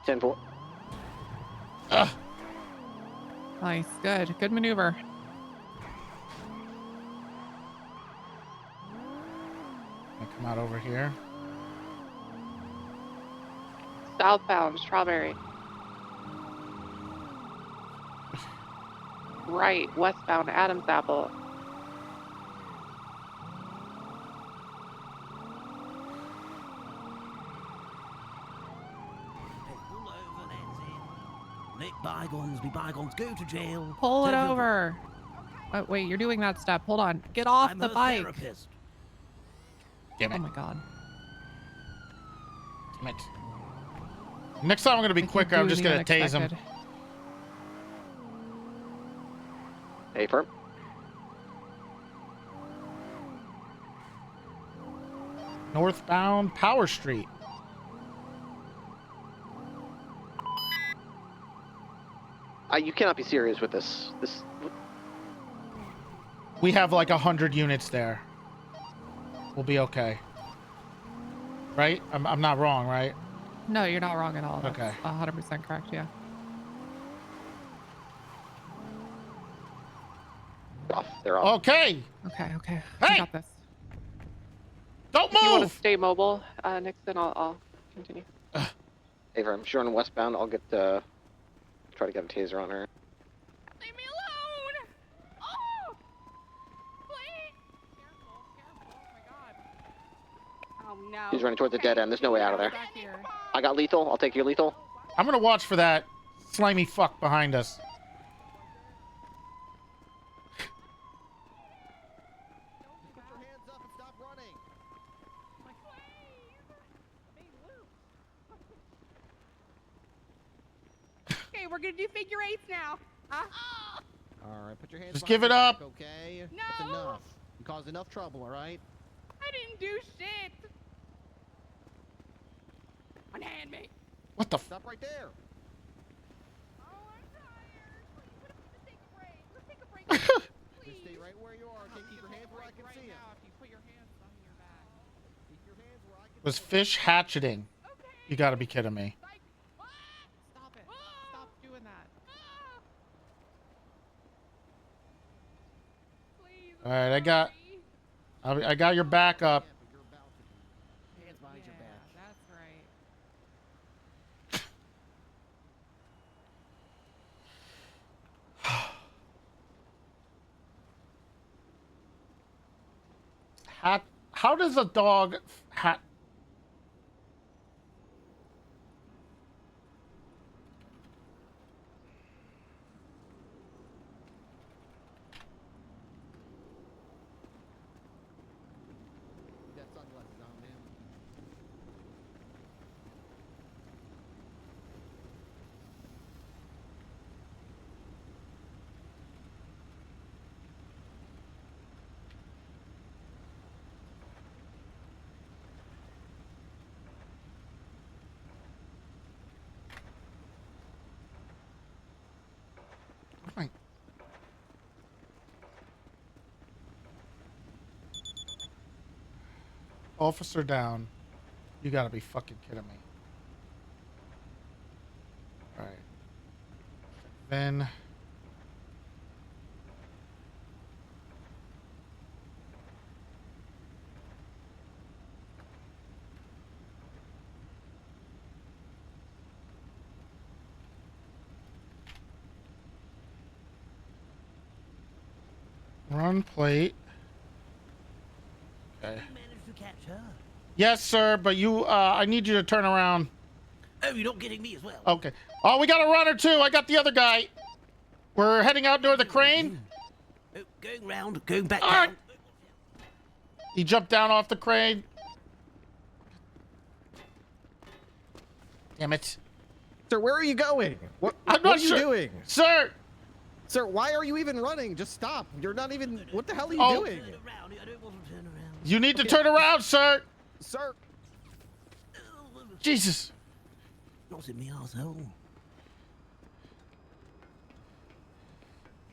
10-4. Ugh. Nice, good. Good maneuver. I come out over here. Southbound Strawberry. Right, westbound Adams Apple. Let bygones be bygones. Go to jail. Pull it Serve your- over. Oh, wait, you're doing that step. Hold on. Get off I'm the a bike. therapist. Damn it. Oh my god. Damn it. Next time I'm gonna be quicker. I'm just gonna tase him. Hey, Firm. Northbound Power Street. You cannot be serious with this. We have like 100 units there. We'll be okay. Right? I'm not wrong, right? No, you're not wrong at all. That's Okay. 100% correct, yeah. Off. They're off. Okay. Okay. Hey! I got this. Don't If you want to move! stay mobile, Nixon, I'll continue. Hey, Firm. She's running westbound. I'll get try to get a taser on her. Leave me alone! Oh! Please! Oh no. She's running towards the dead end. There's no way out of there. Back here. I got lethal. I'll take your lethal. I'm gonna watch for that slimy fuck behind us. Okay, we're gonna do figure eights now. Huh? All right, put your hands. Just behind give it your up. back, okay? No. That's enough. You caused enough trouble. All right. I didn't do shit. Unhand me. What the? Stop right there. Oh, I'm tired. Please, what if we just take a break? Let's take a break. Please. Just stay right where you are. Okay, keep your hands where I can see them. If you put your hands on your back. Keep your hands where I can. Was fish hatcheting? You gotta be kidding me. Stop it. Stop doing that. Please. All right, I got your back up. Yeah, but you're about to be. Hands behind your back. That's right. How does a dog hat? You got sunglasses on, man. Right. Officer down. You gotta be fucking kidding me. All right. Then. Run plate. Okay. Managed to catch her. Yes, sir, but you, I need you to turn around. Oh, you're not getting me as well. Okay. Oh, we got a runner too. I got the other guy. We're heading out near the crane. Oh, going round, going back All down. right. He jumped down off the crane. Damn it. Sir, where are you going? What I'm not what are you sure. doing? Sir! Sir, why are you even running? Just stop. You're not even... What the hell are you Oh. doing? You need to turn around, sir. Sir. Jesus. Not in me arsehole.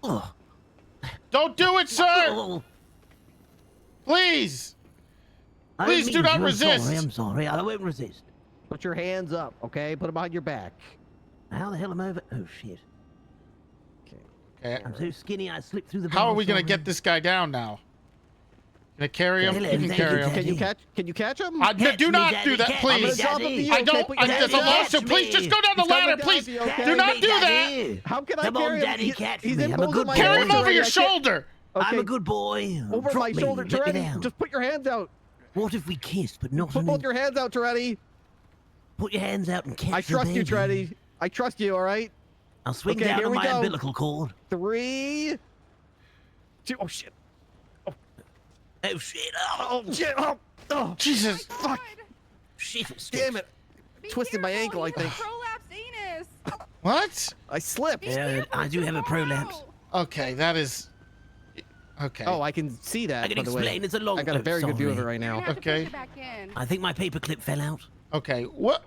Oh. Don't do it, sir. Please. I Please don't do mean not to. resist. I'm sorry. I won't resist. Put your hands up, okay? Put them behind your back. How the hell am I over? Oh, shit. Okay. I'm so skinny I slipped through the How are bars, we going to sorry. get this guy down now? Can I carry him? Hello, You can thank carry you, him. Can you catch him? Do not do that, catch please. me, I'm gonna drop him to you, I okay? don't. Put your There's a hands up. lawsuit. Please just go down the He's coming ladder, down please. to you, okay? Do not me, do that. Daddy. How can I Come carry on, him? Daddy, catch He's me. I'm a imposing good my boy. Carry him over authority. your I can't- shoulder. I'm Okay. a good boy. Over Drop my me, shoulder, let me Toretti. down. Just put your hands out. What if we kissed, but not Put both your hands out, Toretti. Put your hands out and catch I the trust you, baby. Toretti. I trust you, all right? I'll swing Okay, down here on we my go. umbilical cord. 3, 2. Oh, shit. Oh, shit. Oh, shit. Oh, Jesus. Fuck. Shit. Damn it. Twisted my ankle, I think. Prolapse anus. What? I slipped. Yeah, I do have a prolapse. Okay, that is. Okay. Oh, I can see that. I can by the way. explain. It's a long. I got a oh, very good view of it sorry. right now. Okay. I think my paperclip fell out. Okay. What,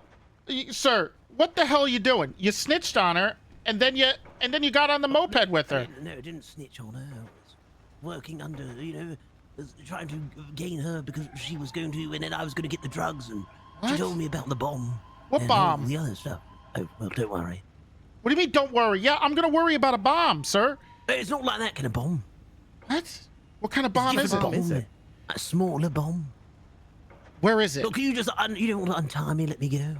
sir? What the hell are you doing? You snitched on her, and then you got on the moped with her. No, I didn't snitch on her. I was working under, was trying to gain her because she was going to, and then I was going to get the drugs, and she What? told me about the bomb. What and all bomb? the other stuff. Oh, well, don't worry. What do you mean? Don't worry. Yeah, I'm gonna worry about a bomb, sir. It's not like that kind of bomb. What? What kind of bomb It's is just it? a bomb. A smaller bomb. Where is it? Look, can you just, you don't want to untie me, let me go?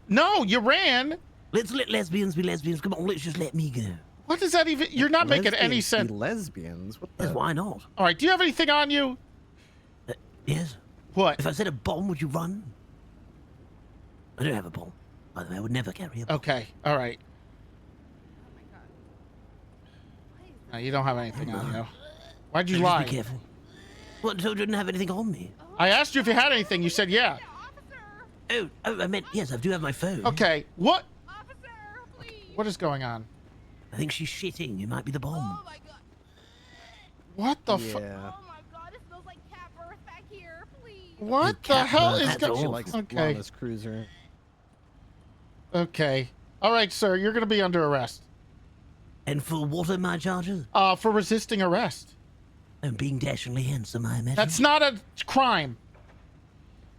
No, you ran. Let's let lesbians be lesbians. Come on, let's just let me go. What does that even? You're not making any sense. Lesbians? What the? Yes, why not? All right. Do you have anything on you? Yes. What? If I said a bomb, would you run? I don't have a bomb. By the way, I would never carry a bomb. Okay. All right. No, you don't have anything on you. Why'd you Just lie? Be careful. What? So I didn't have anything on me. I asked you if you had anything. You said yeah. Oh, I meant yes. I do have my phone. Okay. What? What is going on? I think she's shitting. It might be the bomb. What the fuck? Yeah. What the hell is That's going She awful. likes Okay. Lana's cruiser. Okay. All right, sir. You're going to be under arrest. And for what are my charges? For resisting arrest. And being dashingly handsome, I imagine. That's not a crime.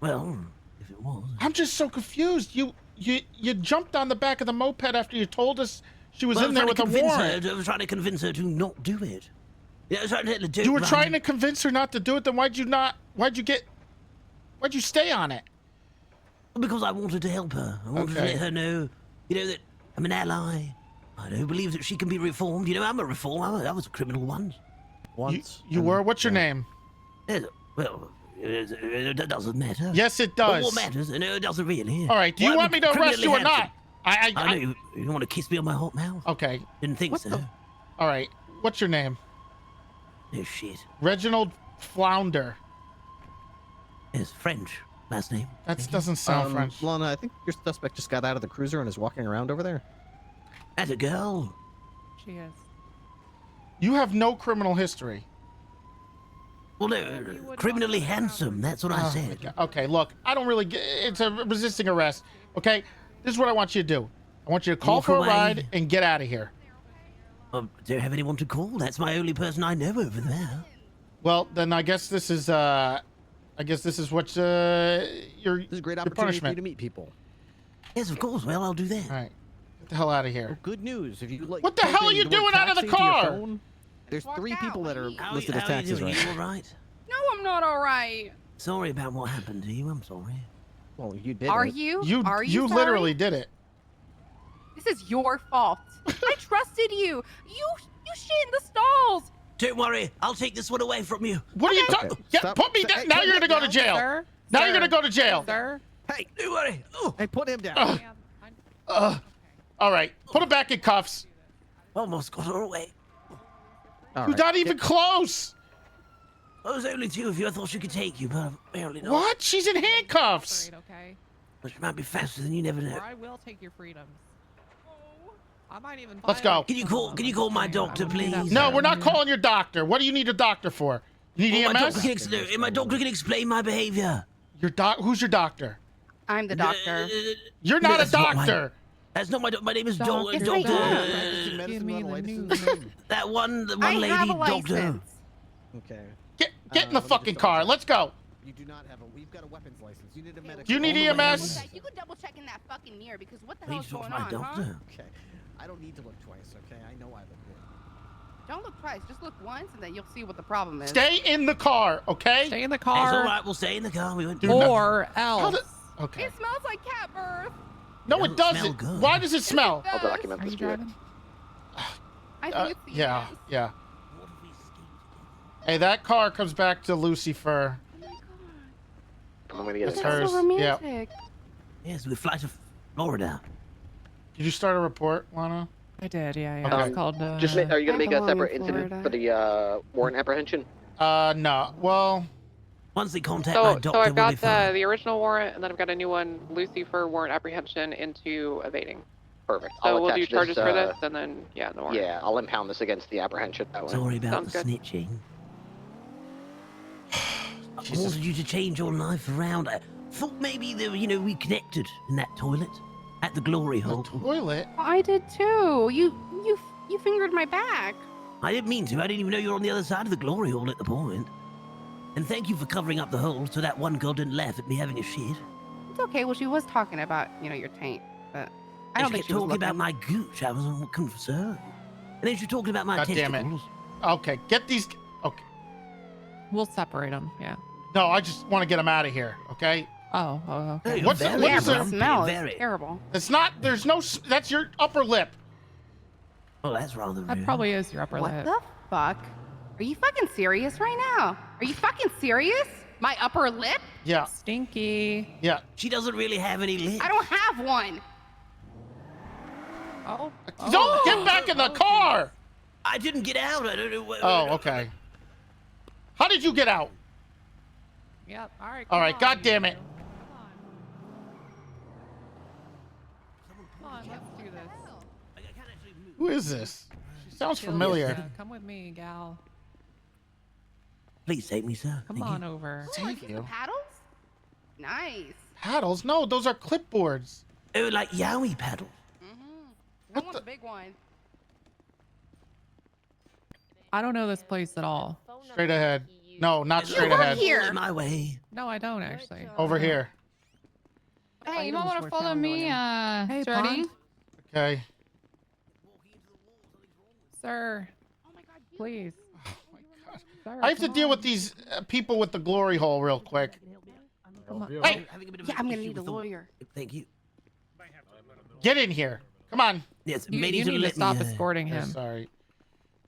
Well, if it was. I'm just so confused. You jumped on the back of the moped after you told us she was Well, in there with a warrant. I was trying to convince her to not do it. Yeah, I was trying to let her do You were it trying to right. convince her not to do it. Then why'd you stay on it? Because I wanted to help her. I wanted to Okay. let her know, that I'm an ally. I do believe that she can be reformed. I'm a reformer. I was a criminal once. You were? What's your name? Well, it doesn't matter. Yes, it But does. what matters? No, it doesn't really. All right. Do you Well, want me to I'm arrest you or criminally not? handsome. I know you want to kiss me on my hot mouth. Okay. Didn't think so. All right. What's your name? No shit. Reginald Flounder. It's French last name. That doesn't sound French. Lana, I think your suspect just got out of the cruiser and is walking around over there. That's a girl. She is. You have no criminal history. Well, no, criminally handsome. That's what I Oh, said. my God. Okay, look, I don't really get. It's a resisting arrest. Okay, this is what I want you to do. I want you to call Walk for away. a ride and get out of here. Don't have anyone to call. That's my only person I know over there. Well, then I guess this is. I guess this is what your. This is a great your opportunity for punishment. you to meet people. Yes, of course. Well, I'll do that. All right, get the hell out of here. Good news. If you like. What the hell are you doing out of the car? There's 3 people that are How listed you as taxis doing? right You now. all right? No, I'm not all right. Sorry about what happened to you. I'm sorry. Well, you did. Are it. you? You Are you sorry? literally did it. This is your fault. I trusted you. You shit in the stalls. Don't worry, I'll take this one away from you. What are you talking? Yeah, put me down. Now you're gonna go to jail. Sir? Now you're gonna go to jail. Sir? Hey, don't worry. Oh. Hey, put him down. All right, put him back in cuffs. Almost got her away. All You're right. not even close. Oh, there's only two of you. I thought she could take you, but apparently not. What? She's in handcuffs. Okay. But she might be faster than you never know. Or I will take your freedoms. I might even. Let's go. Can you call my doctor, please? No, we're not calling your doctor. What do you need a doctor for? You need My EMS? doctor can explain my behavior. Your who's your doctor? I'm the doctor. You're No, not a that's not my- doctor. That's not my name is Doctor. Yes, I am. Give me the news. That one, the I one lady have a doctor. license. Okay. Get in the fucking car. Let's go. You do not have a. We've got a weapons license. You need a medical. Do you need EMS? You can double check in that fucking mirror because what the I need hell's to talk going to my on, doctor. huh? Okay. I don't need to look twice. Okay. I know I look good. Don't look twice. Just look once, and then you'll see what the problem is. Stay in the car, okay? Stay in the It's all car. right. We'll stay in the car. We won't Or else. Okay. It smells like cat birth. No, it smell doesn't. good. Why does it smell? I'll document Are this you vehicle. driving? I think it's the Yeah, EMS. yeah. Hey, that car comes back to Lucifer. I'm gonna get It's it. hers. So Yeah. romantic. Yes, we fly to Florida. Did you start a report, Lana? I did, yeah. Okay. It's called. Are you gonna I make a belong in separate incident Florida. for the warrant apprehension? No. Well, Once they contact my Oh, doctor, so I've we'll got be fine. the original warrant, and then I've got a new one, Lucy, for warrant apprehension into evading. Perfect. So we'll do charges for this, and then the warrant. Yeah, I'll impound this against the apprehension that way. Sorry about Sounds the good. snitching. I wanted you to change your life around. I thought maybe that, we connected in that toilet at the glory hole. Toilet? I did too. You fingered my back. I didn't mean to. I didn't even know you were on the other side of the glory hole at the point. And thank you for covering up the hole so that one girl didn't laugh at me having a shit. It's okay. Well, she was talking about your taint, but I don't think she was talking about looking. my gooch. I was looking for her. And then she's talking about my God damn testicles. it. Okay, get these. Okay. We'll separate them. Yeah. No, I just want to get them out of here. Okay. Oh. Okay. What's Yeah, what is but the it? smell is terrible. It's not. There's no. That's your upper lip. Oh, that's rather That rude. probably is your upper What lip. the fuck? Are you fucking serious right now? Are you fucking serious? My upper lip? Yeah. Stinky. Yeah. She doesn't really have any lips. I don't have one. Oh. Don't get back in the car. I didn't get out. I don't know what. Oh, okay. How did you get out? Yep. All right. All right. God damn it. Come on. Let's do this. Who is this? She sounds familiar. Come with me, gal. Please take me, sir. Come Thank on you. over. Thank you. Paddles? Nice. Paddles? No, those are clipboards. Oh, like Yowie paddle. I want the big one. I don't know this place at all. Straight ahead. No, not You straight work ahead. here. My way. No, I don't actually. Over here. Hey, you might want to were follow found me, Hey, Toretti. Pond. Okay. Sir. Please. Sir, I have to come deal on. with these people with the glory hole real quick. Come on. Hey, Yeah, I'm gonna need a lawyer. Thank you. get in here. Come on. Yes, You maybe need to let stop me, escorting Yeah, him. sorry.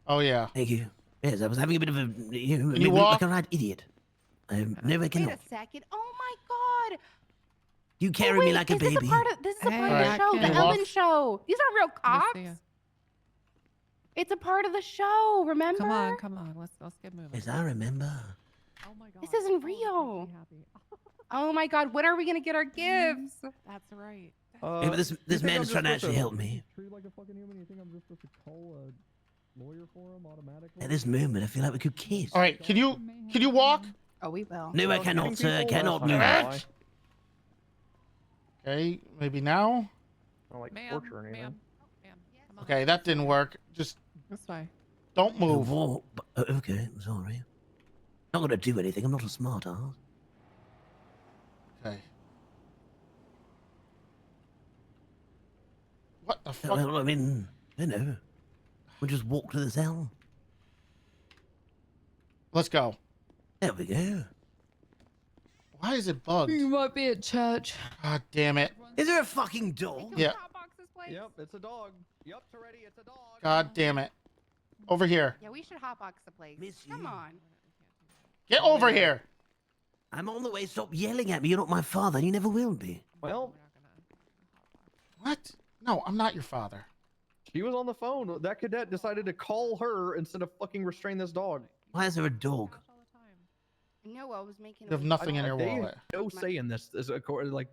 Oh yeah. Thank you. Yes, I was having a bit of a, Can you walk? like a right idiot. No, I Wait cannot. a second. Oh my god. You carry Wait, me like a this baby. Is a part of, this is a part Hey, of the I show, can the walk. Ellen show. These aren't real cops. Miss you. It's a part of the show, remember? Come on, come on. Let's get moving. Yes, I remember. Oh my god. This isn't real. Oh my god, when are we gonna get our gifts? That's right. Yeah, but this man is trying to actually help me. At this moment, I feel like we could kiss. All right. Can you walk? Oh, we will. No, I cannot, sir. I cannot move. Okay. Maybe now. Ma'am, ma'am. Okay, that didn't work. Just This way. don't move. Okay, I'm sorry. Not gonna do anything. I'm not a smart ass. Okay. What the fuck? Well, I mean, you know, we'll just walk to the cell. Let's go. There we go. Why is it bugged? You might be at church. God damn it. Is there a fucking dog? Yeah. Yep, it's a dog. Yep, Toretti, it's a dog. God damn it. Over here. Yeah, we should hotbox the place. Come on. Get over here. I'm on the way. Stop yelling at me. You're not my father, and you never will be. Well, what? No, I'm not your father. She was on the phone. That cadet decided to call her instead of fucking restrain this dog. Why is there a dog? No, I was making. You have nothing in your wallet. No say in this. Like,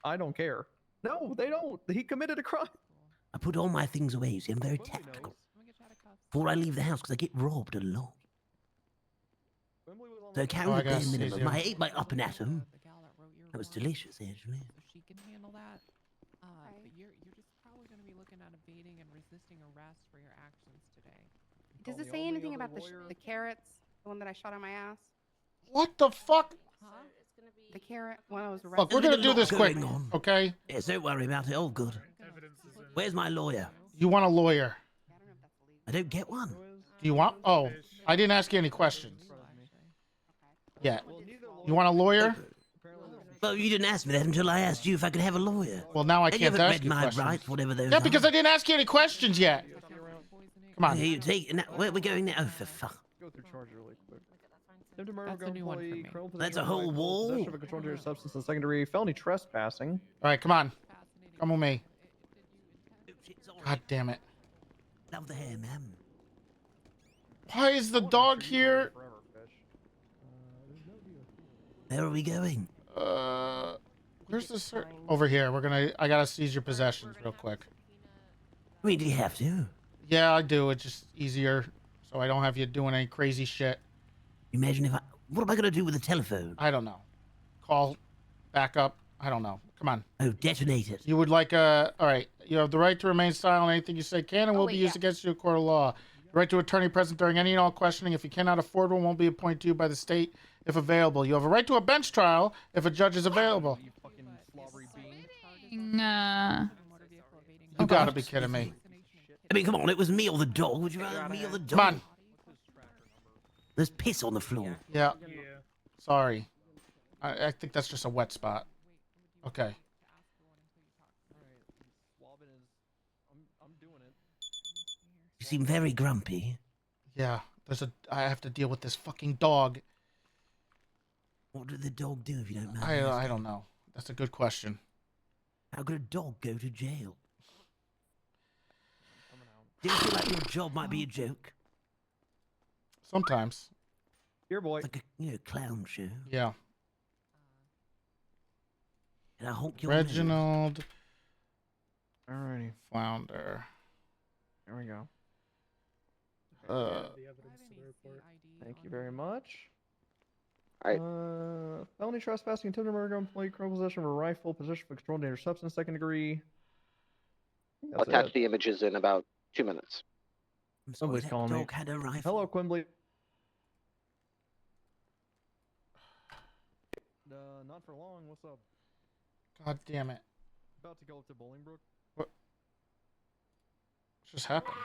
I don't care. No, they don't. He committed a crime. I put all my things away. You see, I'm very tactical. Before I leave the house, because I get robbed a lot. So carry the bare minimum. I ate my up and atom. That was delicious, actually. She can handle that. But you're just probably going to be looking at evading and resisting arrest for your actions today. Does it say anything about the carrots? The one that I shot on my ass? What the fuck? The carrot when I was arrested. Look, we're gonna do this quick, okay? Yes, don't worry about it. All good. Where's my lawyer? You want a lawyer? I don't get one. Do you want? Oh, I didn't ask you any questions. Yeah. You want a lawyer? Well, you didn't ask me that until I asked you if I could have a lawyer. Well, now I And can't you haven't ask read you my questions. rights, whatever those Yeah, are. because I didn't ask you any questions yet. Come on. Here, you take. Now, where are we going now? Oh, for fuck. Go through charge really quick. That's a new one for me. That's a whole wall. Possession of a controlled dangerous substance and secondary felony trespassing. All right, come on. Come with me. God damn it. Love the hair, ma'am. Why is the dog here? Where are we going? Where's the over here? I gotta seize your possessions real quick. I mean, do you have to? Yeah, I do. It's just easier, so I don't have you doing any crazy shit. Imagine if I. What am I gonna do with the telephone? I don't know. Call, back up. I don't know. Come on. Oh, detonate it. You would like all right. You have the right to remain silent. Anything you say can and will be used against you in court of law. The right to attorney present during any and all questioning. If you cannot afford one, won't be appointed to you by the state if available. You have a right to a bench trial if a judge is available. Nah. You gotta be kidding me. I mean, come on, it was me or the dog. Would you rather me or the dog? Come on. There's piss on the floor. Yeah. Sorry. I think that's just a wet spot. Okay. You seem very grumpy. Yeah. I have to deal with this fucking dog. What did the dog do if you don't mind? I don't know. That's a good question. How could a dog go to jail? Do you feel like your job might be a joke? Sometimes. Here, boy. Like a clown show. Yeah. And I honk your Reginald. Alrighty. Flounder. There we go. Thank you very much. Alright. Felony trespassing, attempted murder, employee, criminal possession of a rifle, possession of a controlled dangerous substance, second degree. I'll attach the images in about 2 minutes. Somebody's calling me. Dog had a rifle. Hello, Quimbley. Not for long. What's up? God damn it. About to go up to Bolingbrook. What just happened?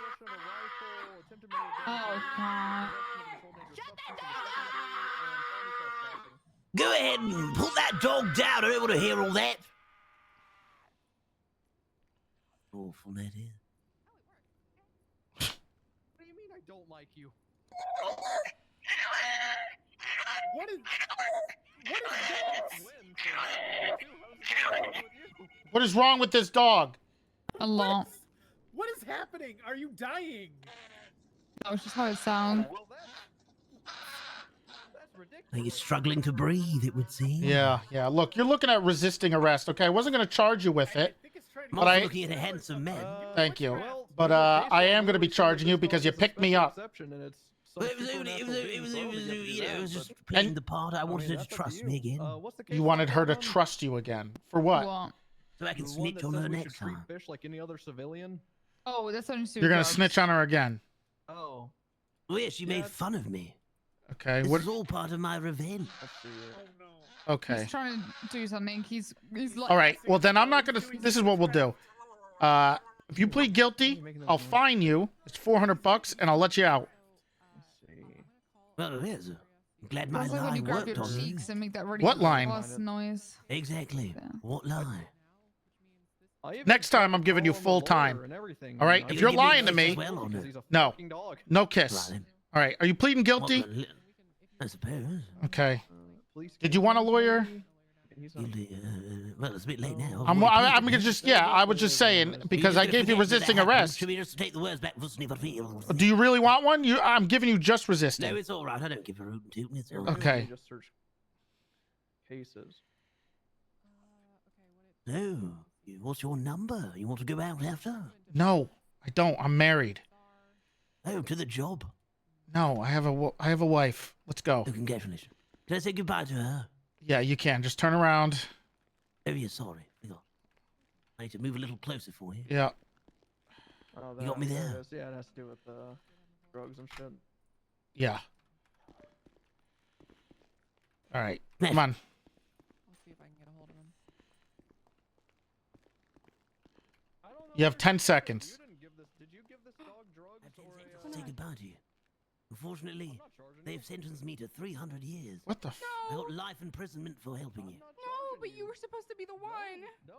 Oh, God. Go ahead and put that dog down. I don't want to hear all that. Awful, that is. What do you mean I don't like you? What is wrong with this dog? A lot. What is happening? Are you dying? That was just how it sounds. I think he's struggling to breathe, it would seem. Yeah. Look, you're looking at resisting arrest, okay? I wasn't going to charge you with it. I'm also looking at a handsome man. Thank you. But I am going to be charging you because you picked me up. Well, it was just playing the part. I wanted her to trust me again. You wanted her to trust you again. For what? So I can snitch on her next time. Fish like any other civilian. Oh, that's only You're going to snitch on her again. Oh. Well, yeah, she made fun of me. Okay. This is all part of my revenge. Okay. He's trying to do something. He's like. All right. Well, then I'm not going to. This is what we'll do. If you plead guilty, I'll fine you. It's $400, and I'll let you out. Well, it is. I'm glad my Sounds like when you line grab worked your on me. cheeks and make that really What line? noise. Exactly. What line? Next time, I'm giving you full time. All right? If you're lying to me, no. No kiss. All right. Are you pleading guilty? I suppose. Okay. Did you want a lawyer? Well, it's a bit late now. I'm gonna just, yeah, I was just saying, because I gave you resisting arrest. Should we just take the words back for sniff feel? Do you really want one? I'm giving you just resisting. No, it's all right. I don't give a root and toot. It's all right. Okay. Just search cases. No. What's your number? You want to go out after? No, I don't. I'm married. Oh, to the job. No, I have a wife. Let's go. Oh, congratulations. Can I say goodbye to her? Yeah, you can. Just turn around. Oh, yeah, sorry. Hang on. I need to move a little closer for you. Yeah. Oh, You got me there? Yeah, it has to do with drugs and shit. Yeah. All right. Come on. You have 10 seconds. Say goodbye to you. Unfortunately, they've sentenced me to 300 years. What the? I got life imprisonment for helping you. No, but you were supposed to be the one.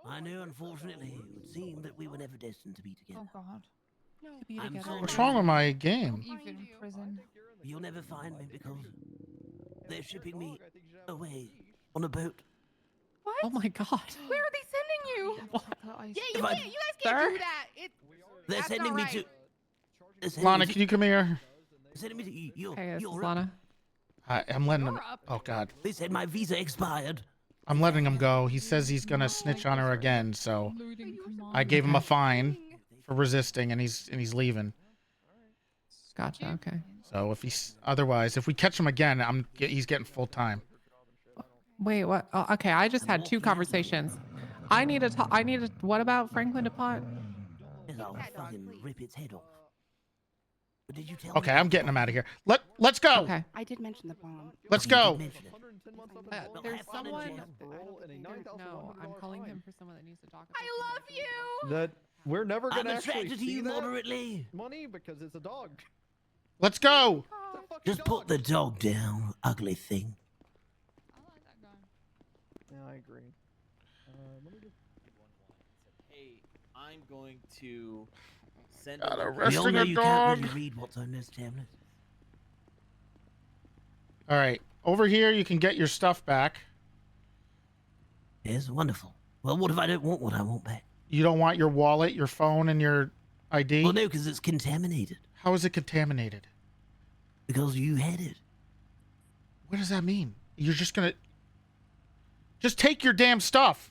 I know, unfortunately, it would seem that we were never destined to be together. Oh God. No. I'm sorry. What's wrong with my game? Even in prison. You'll never find me because they're shipping me away on a boat. What? Oh my God. Where are they sending you? Yeah, you guys can't do that. They're That's sending not me right. to. Lana, can you come here? They're sending me to. You're, Hey, this is you're Lana. I'm letting him. Oh God. They said my visa expired. I'm letting him go. He says he's gonna snitch on her again, so I gave him a fine for resisting, and he's leaving. Gotcha. Okay. So if he's otherwise, if we catch him again, he's getting full time. Wait, what? Oh, okay, I just had two conversations. I need to talk. What about Franklin DuPont? I'll fucking rip its head off. But did you tell Okay, I'm getting him out of here. Let's go. Okay. I did mention the bomb. Let's go. There's someone. No, I'm calling him for someone that needs to talk. I love you. That we're never I'm gonna actually attracted to see you that moderately. money because it's a dog. Let's go. Just put the dog down, ugly thing. Yeah, I agree. Let me just... Hey, I'm going to send. God, a We all arresting know a you dog. can't really read what's on this tablet. All right, over here you can get your stuff back. Yes, wonderful. Well, what if I don't want what I want back? You don't want your wallet, your phone, and your ID? Well, no, because it's contaminated. How is it contaminated? Because you had it. What does that mean? You're just gonna just take your damn stuff.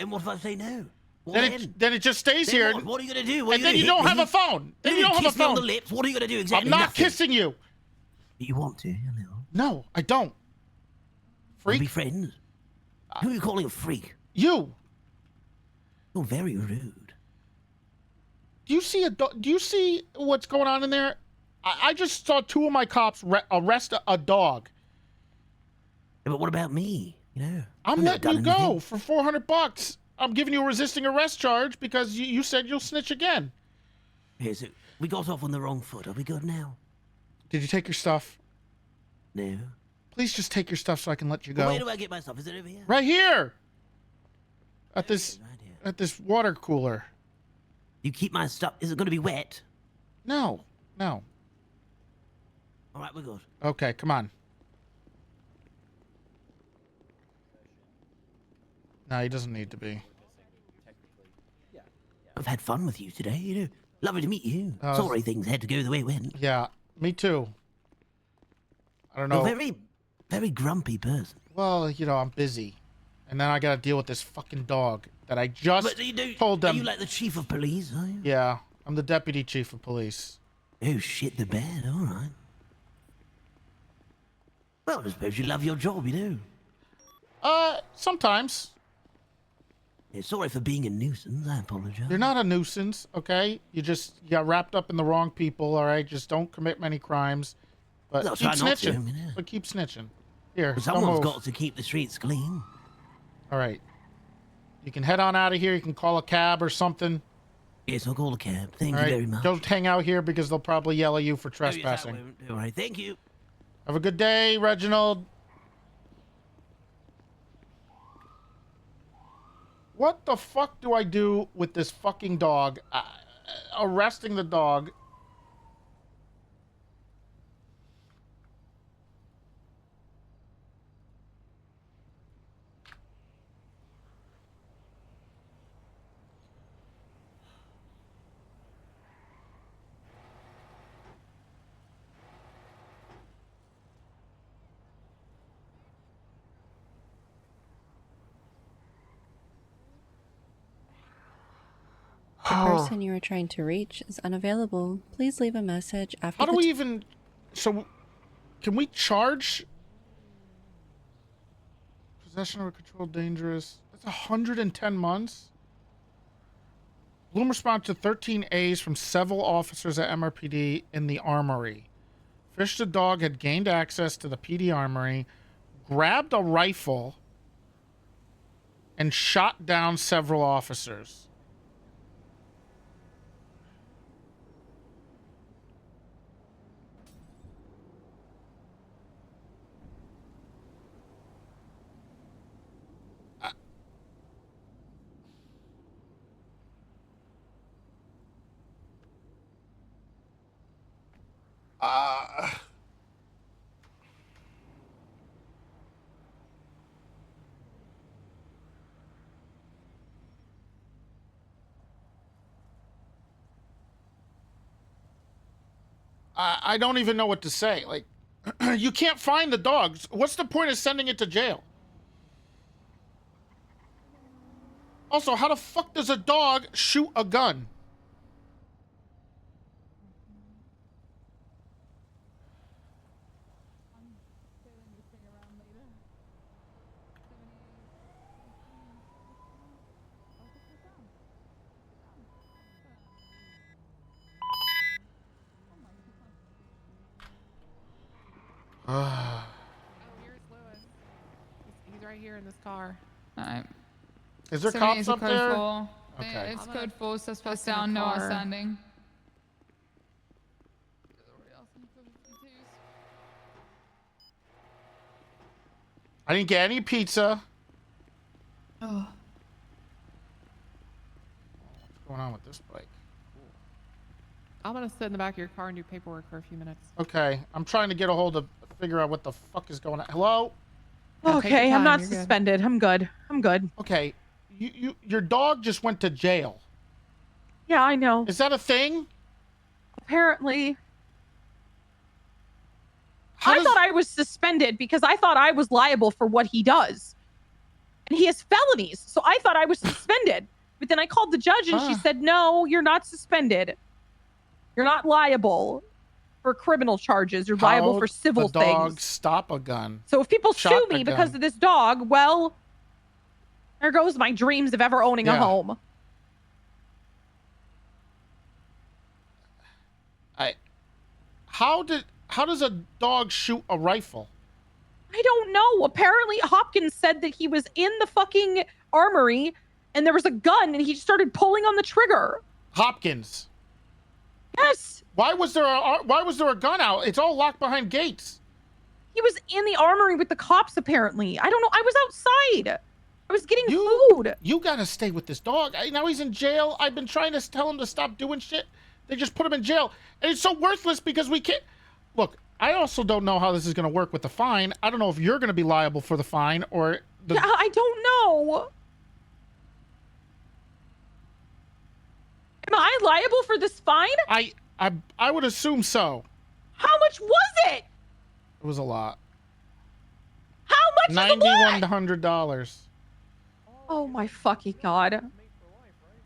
And what if I say no? Well, Then it just stays then here. What are you going to do? What And are then you gonna don't hit have me? a phone. Then you don't have a kiss me on the phone. lips. What are you going to do exactly? I'm not Nothing. kissing you. You want to, you know. No, I don't. We'll Freak. be friends. Who are you calling a freak? You. You're very rude. Do you see do you see what's going on in there? I just saw two of my cops arrest a dog. Yeah, but what about me? You know, I'm not letting you done go anything. for $400. I'm giving you a resisting arrest charge because you said you'll snitch again. Okay, so we got off on the wrong foot. Are we good now? Did you take your stuff? No. Please just take your stuff so I can let you go. Well, where do I get my stuff? Is it over here? Right here. At this water cooler. You keep my stuff. Is it going to be wet? No. All right, we're good. Okay, come on. No, he doesn't need to be. I've had fun with you today. You know, lovely to meet you. Oh, Sorry things had to go the way it went. Yeah, me too. I don't know. You're a very, very grumpy person. Well, you know, I'm busy. And then I gotta deal with this fucking dog that I just But you told them. Are you like the chief of police, are you? Yeah, I'm the deputy chief of police. Oh, shit the bed. All right. Well, I suppose you love your job, you know. Sometimes. Yeah, sorry for being a nuisance. I apologize. You're not a nuisance, okay? You got wrapped up in the wrong people, all right? Just don't commit many crimes. But I'll keep try not to, snitching. you know. But keep snitching. Here, But don't someone's move. got to keep the streets clean. All right. You can head on out of here. You can call a cab or something. Yes, I'll call a cab. Thank All you right? very much. Don't hang out here because they'll probably yell at you for Oh, yes, I trespassing. won't. All right, thank you. Have a good day, Reginald. What the fuck do I do with this fucking dog? Arresting the dog. The person you are trying to reach is unavailable. Please leave a message after How do we even... So, can we charge... Possession of a controlled dangerous... That's 110 months? Bloom responded to 13 A's from several officers at MRPD in the armory. Fish the dog had gained access to the PD armory, grabbed a rifle, and shot down several officers. I don't even know what to say. Like, you can't find the dogs. What's the point of sending it to jail? Also, how the fuck does a dog shoot a gun? Oh, here's Lewis. He's right here in this car. Alright. Is there cops up there? Okay. It's code 4, suspects down, no outstanding. I didn't get any pizza. Oh. What's going on with this bike? I'm gonna sit in the back of your car and do paperwork for a few minutes. Okay, I'm trying to get a hold of, figure out what the fuck is going on. Hello? Okay, I'm not suspended. I'm good. I'm good. Okay, your dog just went to jail. Yeah, I know. Is that a thing? Apparently. I thought I was suspended because I thought I was liable for what he does. And he has felonies, so I thought I was suspended. But then I called the judge and she said, no, you're not suspended. You're not liable for criminal charges. You're liable for civil the dog things. Stop a gun. So if people Shot sue a me because gun. of this dog, well, there goes my dreams of ever owning a home. How does a dog shoot a rifle? I don't know. Apparently Hopkins said that he was in the fucking armory and there was a gun and he started pulling on the trigger. Hopkins. Yes. Why was there a gun out? It's all locked behind gates. He was in the armory with the cops apparently. I don't know. I was outside. I was getting food. You gotta stay with this dog. Now he's in jail. I've been trying to tell him to stop doing shit. They just put him in jail. And it's so worthless because we can't... Look, I also don't know how this is going to work with the fine. I don't know if you're going to be liable for the fine or... Yeah, I don't know. Am I liable for this fine? I would assume so. How much was it? It was a lot. How much is a lot? $9,100. Oh my fucking God.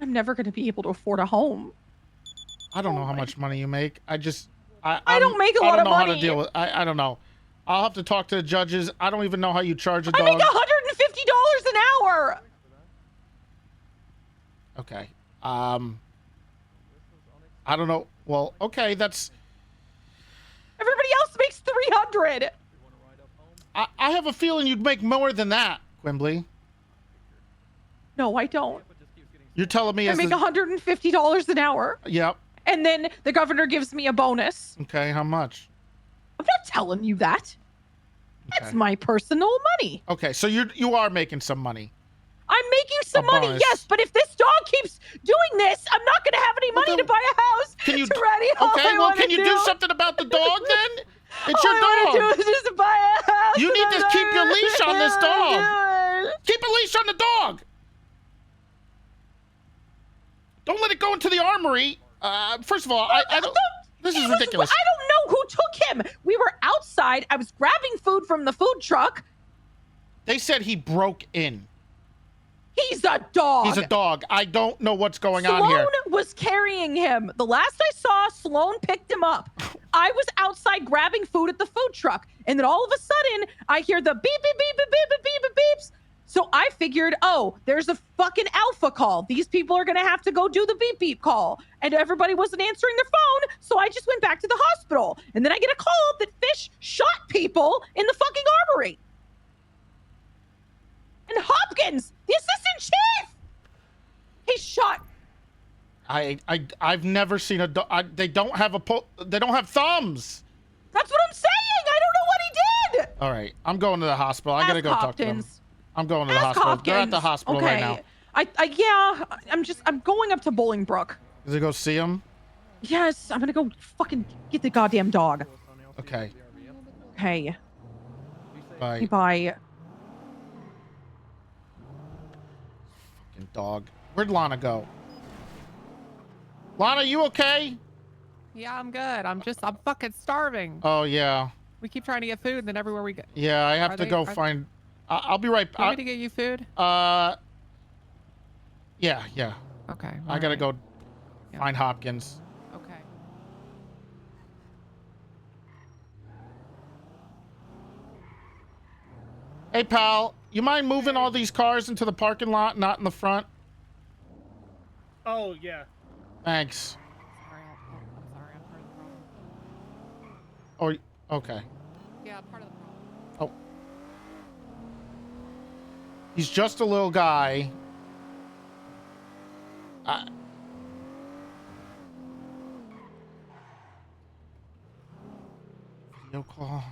I'm never going to be able to afford a home. I don't know how much money you make. I don't make a lot of money. I don't know how to deal with. I don't know. I'll have to talk to the judges. I don't even know how you charge a dog. I make $150 an hour. Okay. I don't know. Well, okay, that's. Everybody else makes $300. I have a feeling you'd make more than that, Quimbley. No, I don't. You're telling me I make $150 an hour. Yep. And then the governor gives me a bonus. Okay, how much? I'm not telling you that. That's my personal money. Okay, so you are making some money. I'm I'm making some money, bonus. yes, but if this dog keeps doing this, I'm not gonna have any money to buy a house. Can you? Toretti, all Okay, I well, wanna can you do something about the dog then? It's all your I dog. wanna do is just buy a house. You need and to I'm keep your not leash on this gonna dog. do it. Keep a leash on the dog. Don't let it go into the armory. First of all, I don't. This is ridiculous. I don't know who took him. We were outside. I was grabbing food from the food truck. They said he broke in. He's a dog. He's a dog. I don't know what's going on here. Sloan was carrying him. The last I saw, Sloan picked him up. I was outside grabbing food at the food truck. And then all of a sudden, I hear the beep, beep, beep, beep, beep, beep, beep, beeps. So I figured, oh, there's a fucking alpha call. These people are going to have to go do the beep, beep call. And everybody wasn't answering their phone. So I just went back to the hospital. And then I get a call that Fish shot people in the fucking armory. And Hopkins, the assistant chief, he shot. I've never seen a dog. They don't have they don't have thumbs. That's what I'm saying. I don't know what he did. All right, I'm going to the hospital. I gotta go talk to them. I'm going to the Ask hospital. They're at the Hopkins. hospital right now. Yeah, I'm going up to Bolingbrook. Does it go see him? Yes, I'm gonna go fucking get the goddamn dog. Okay. Okay. Bye. Okay, bye. Fucking dog. Where'd Lana go? Lana, you okay? Yeah, I'm good. I'm fucking starving. Oh yeah. We keep trying to get food, and then everywhere we go. Yeah, I have to go find. I'll be right back. Do you want me to get you food? Yeah. Okay. I gotta go find Hopkins. Okay. Hey, pal, you mind moving all these cars into the parking lot, not in the front? Oh, yeah. Thanks. Sorry, I'm sorry. I'm part of the problem. Oh, okay. Yeah, part of the problem. Oh. He's just a little guy. Video call.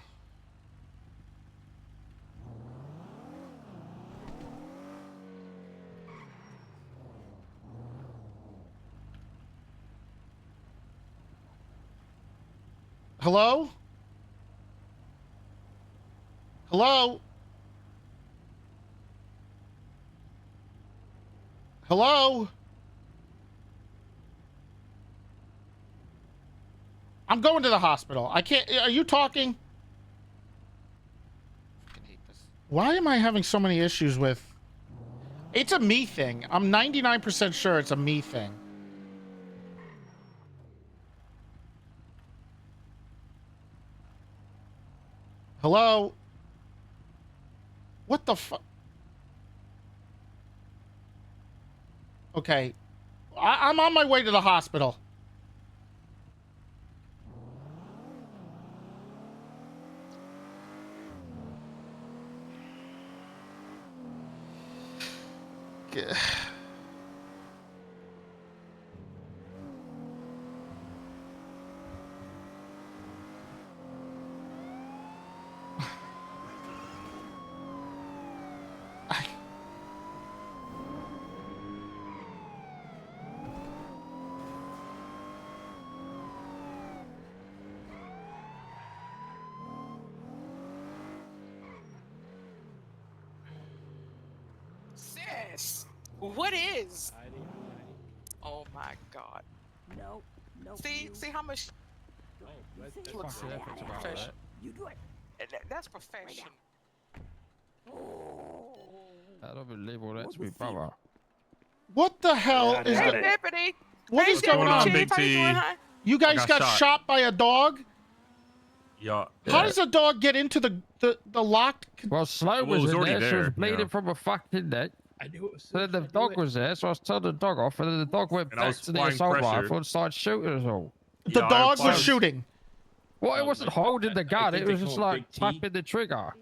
Hello? Hello? Hello? I'm going to the hospital. I can't. Are you talking? I hate this. Why am I having so many issues with? It's a me thing. I'm 99% sure it's a me thing. Hello? What the fuck? Okay. I'm on my way to the hospital. Sis, what is? Oh my God. No. See how much. Looks professional. You do it. That's professional. I don't believe all that's me, brother. What the hell is Hey, that? Deputy. What is going on, Chief? How you doing, huh? You guys got shot by a dog? Yeah. How does a dog get into the locked? Well, Sloan Well, it was, was in already there. She was there, bleeding yeah. from a fucking neck. I knew it was. So then the dog was there, so I was telling the dog off, and then the dog went And I back was to the flying assault pressure. rifle and started shooting us all. The Yeah, I dog was applied- shooting. Well, it wasn't holding the gun, think it they was just call it like Big T. tapping the trigger.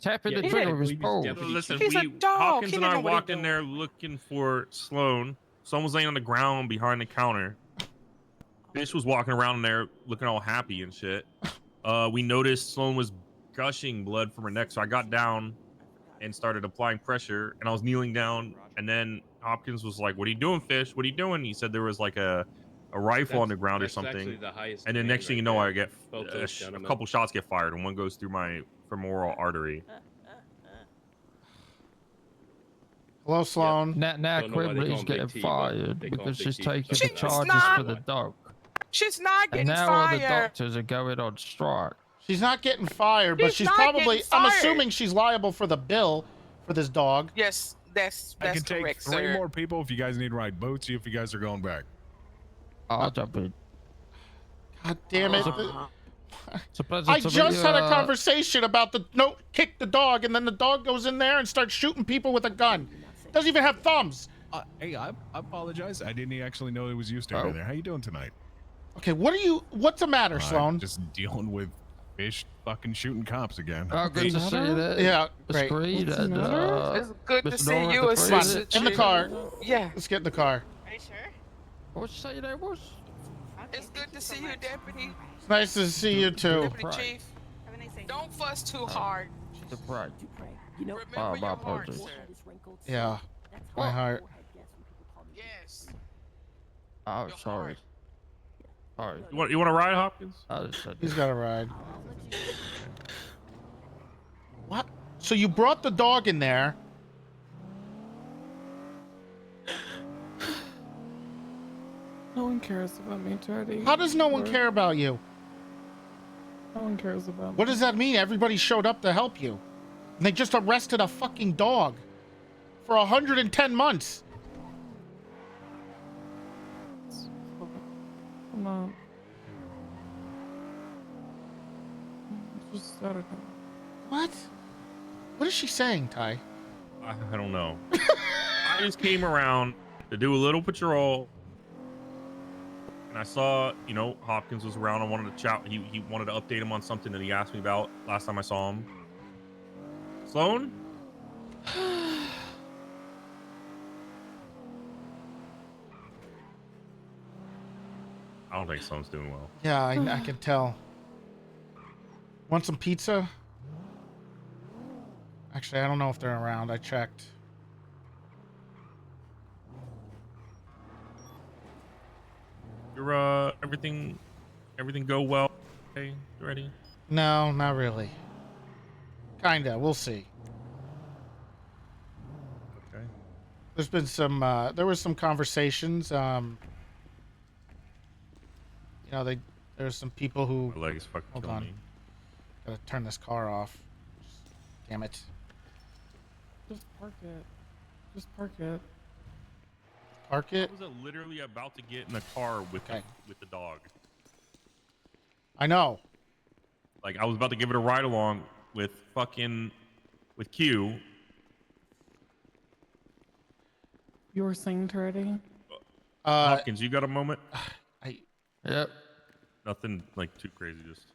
Tapping Yeah, the he trigger had with his to paw. believe his Listen, He's a dog. Hopkins He and didn't I know what he walked in there looking for Sloan. Someone was laying on the ground behind the counter. Fish was walking around in there looking all happy and shit. We noticed Sloan was gushing blood from her neck, so I got down, and started applying pressure. And I was kneeling down, and then Hopkins was like, "What are you doing, Fish? What are you doing?" He said there was like a rifle on the ground or That's actually something. the highest And then command next thing right you know, there. I get Both a those gentlemen. couple shots get fired, and one goes through my femoral artery. Hello, Sloan. Now Don't know why they call Quigley's him Big getting T, but fired they call him because Big she's T for taking some the reason. charges not. for the dog. She's not And getting now all the fired. doctors are going on strike. She's not getting fired, but She's she's not probably. getting I'm fired. assuming she's liable for the bill for this dog. Yes, that's I can take correct, 3 sir. more people if you guys need ride boats. See if you guys are going back. I'll jump in. God damn it! It's a pleasure I to just meet had you, a conversation about the no kick the dog, and then the dog goes in there and starts shooting people with a gun. Doesn't even have thumbs. Hey, I apologize. I didn't actually know it was you standing there. How you doing tonight? Okay, what's the matter, Sloan? Just dealing with Fish fucking shooting cops again. Oh, good to see you there. Yeah, Miss great. Creed and, It's good to Mr. see Nora you, at the Assistant In the Chief. car. Yeah. Let's get in the car. Are you sure? What'd you say your name was? It's good to see you, Deputy. It's nice to see you too. Deputy Chief. Don't fuss too hard. The pride. Remember my your heart, apologies. sir. Yeah, my heart. Yes. Oh, sorry. Sorry. You want to ride, Hopkins? He's got a ride. What? So you brought the dog in there? No one cares about me, Toretti. How does no one care about you? No one cares about me. What does that mean? Everybody showed up to help you. And they just arrested a fucking dog for 110 months. I'm not. Just Saturday. What? What is she saying, Ty? I don't know. I just came around to do a little patrol, and I saw, Hopkins was around. I wanted to chat. He wanted to update him on something that he asked me about last time I saw him. Sloan? I don't think Sloan's doing well. Yeah, I can tell. Want some pizza? Actually, I don't know if they're around. I checked. Your everything go well? Okay, you ready? No, not really. Kinda. We'll see. Okay. There's been some. There was some conversations. There's some people who. My leg is fucking Hold killing on. me. Gotta turn this car off. Damn it. Just park it. Just park it. Park it. I was literally about to get in the car with the dog. I know. Like I was about to give it a ride along with Q. You were saying Toretti? Hopkins, you got a moment? Yep. Nothing like too crazy. Just.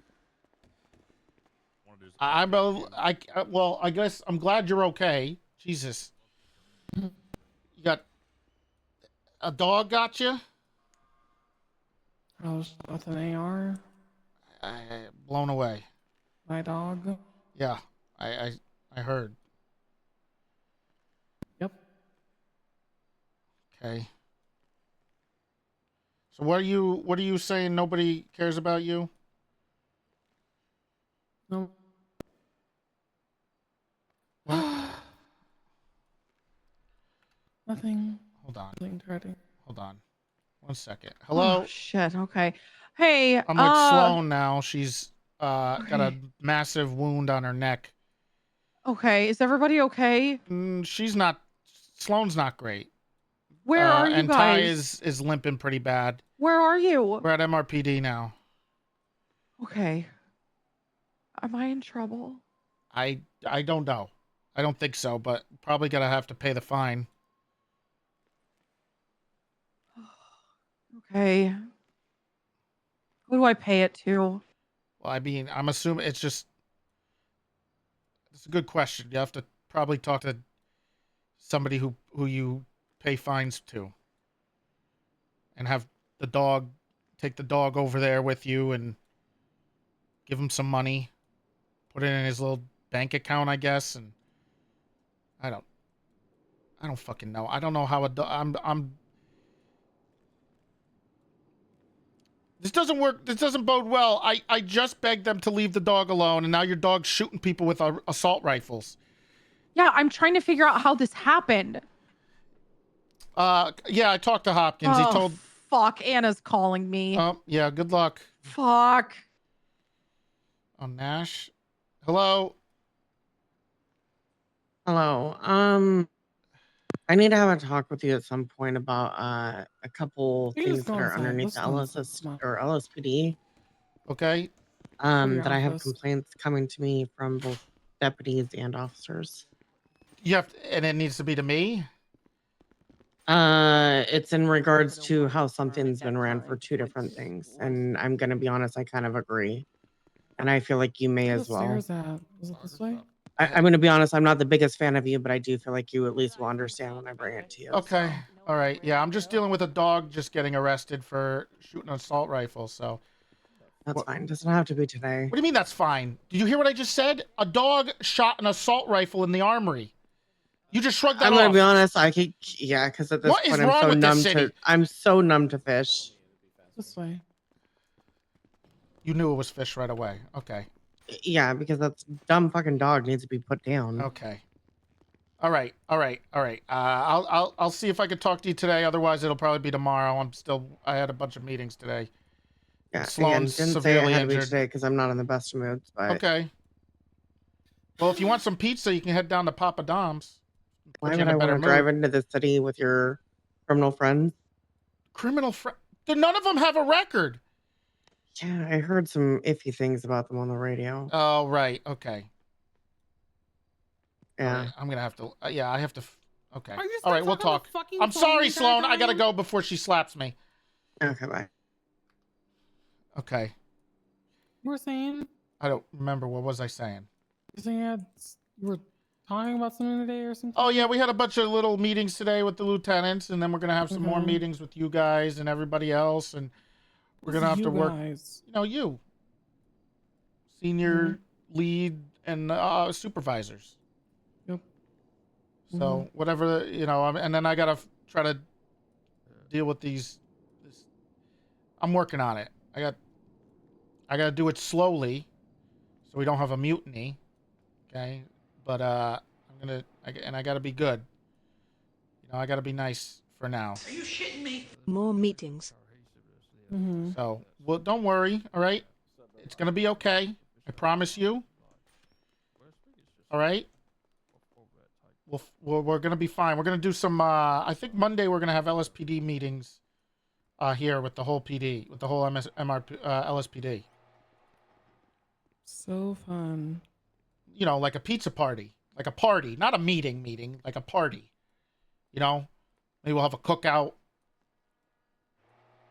I guess I'm glad you're okay. Jesus. You got a dog got you? I was with an AR. Blown away. My dog. Yeah, I heard. Yep. Okay. So what are you saying? Nobody cares about you? No. What? Nothing. Hold on. Nothing, Toretti. Hold on. 1 second. Hello? Oh, shit. Okay. Hey. I'm with Sloan now. She's got a massive wound on her neck. Okay. Is everybody okay? She's not. Sloan's not great. Where are you and guys? Ty is limping pretty bad. Where are you? We're at MRPD now. Okay. Am I in trouble? I don't know. I don't think so, but probably gonna have to pay the fine. Okay. Who do I pay it to? Well, I mean, I'm assuming it's a good question. You have to probably talk to somebody who you pay fines to, and have take the dog over there with you and give him some money, put it in his little bank account, I guess, and I don't fucking know. I don't know how I'm. This doesn't work. This doesn't bode well. I just begged them to leave the dog alone, and now your dog's shooting people with assault rifles. Yeah, I'm trying to figure out how this happened. Yeah, I talked to Hopkins. Oh, He told. Fuck, Anna's calling me. Yeah, good luck. Fuck. Oh, Nash. Hello. Hello. I need to have a talk with you at some point about a couple You can things just that go are inside. underneath Let's the go inside. LSS or LSPD. Okay. That I have office. complaints coming to me from both deputies and officers. You have, and it needs to be to me. It's in regards to how something's been ran for two different things, and I'm gonna be honest, I kind of agree, and I feel like you may Where as the well. stairs at? Is it this way? I'm gonna be honest, I'm not the biggest fan of you, but I do feel like you at least will understand when I bring it to you. Okay. All right. Yeah, I'm just dealing with a dog just getting arrested for shooting an assault rifle. So. That's fine. Doesn't have to be today. What do you mean that's fine? Did you hear what I just said? A dog shot an assault rifle in the armory. You just shrugged that off. I'm gonna be honest. I could, yeah, because at this What is point wrong I'm so with this numb city? to. I'm so numb to fish. This way. You knew it was fish right away. Okay. Yeah, because that dumb fucking dog needs to be put down. Okay. All right. All right. All right. I'll see if I can talk to you today. Otherwise, it'll probably be tomorrow. I had a bunch of meetings today. Yeah, Sloan's again, didn't say it severely had to be injured. today because I'm not in the best of moods. But Okay. Well, if you want some pizza, you can head down to Papa Dom's. why would I want to drive into the city with your criminal friends? Criminal friend? None of them have a record. Yeah, I heard some iffy things about them on the radio. Oh, right. Okay. Yeah. All right, I'm gonna have to. Yeah, I have to. Okay. Are you All still right, we'll talking on talk. the fucking I'm phone sorry, the Sloan. entire I gotta time? go before she slaps me. Okay, bye. Okay. You were saying? I don't remember. What was I saying? You saying you were talking about something today or something? Oh yeah, we had a bunch of little meetings today with the lieutenants, and then we're gonna have some more Mhm. meetings with you guys and everybody else, and we're gonna have to work. You, senior lead and supervisors. Yep. So whatever and then I gotta try to deal with these. I'm working on it. I gotta do it slowly, so we don't have a mutiny. Okay, but I gotta be good. I gotta be nice for now. Are you shitting me? More meetings. So, well, don't worry. All right, it's gonna be okay. I promise you. All right. We're gonna be fine. We're gonna do some. I think Monday we're gonna have LSPD meetings. Here with the whole PD, with the whole LSPD. So fun. Like a pizza party, like a party, not a meeting, like a party. Maybe we'll have a cookout.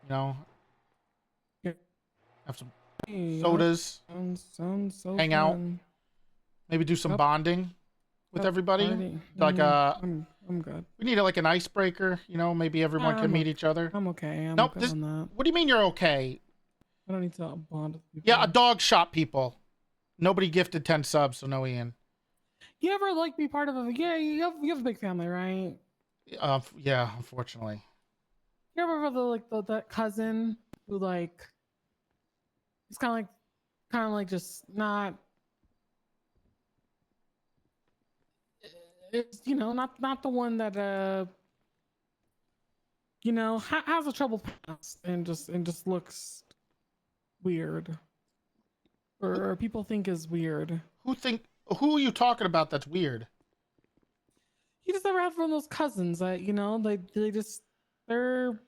Have some sodas. Sounds so hang fun. out. Maybe do some bonding with everybody. Party. Like I'm good. we need like an icebreaker. Maybe everyone can meet each other. I'm okay. I'm Nope. good on that. What do you mean you're okay? I don't need to bond with people. Yeah, a dog shot people. Nobody gifted 10 subs, so no Ian. You ever be part of you have a big family, right? Yeah, unfortunately. You ever that cousin who he's kind of like just not. It's not the one that has a troubled past and just looks weird, or people think is weird. Who are you talking about that's weird? You just ever have one of those cousins that they're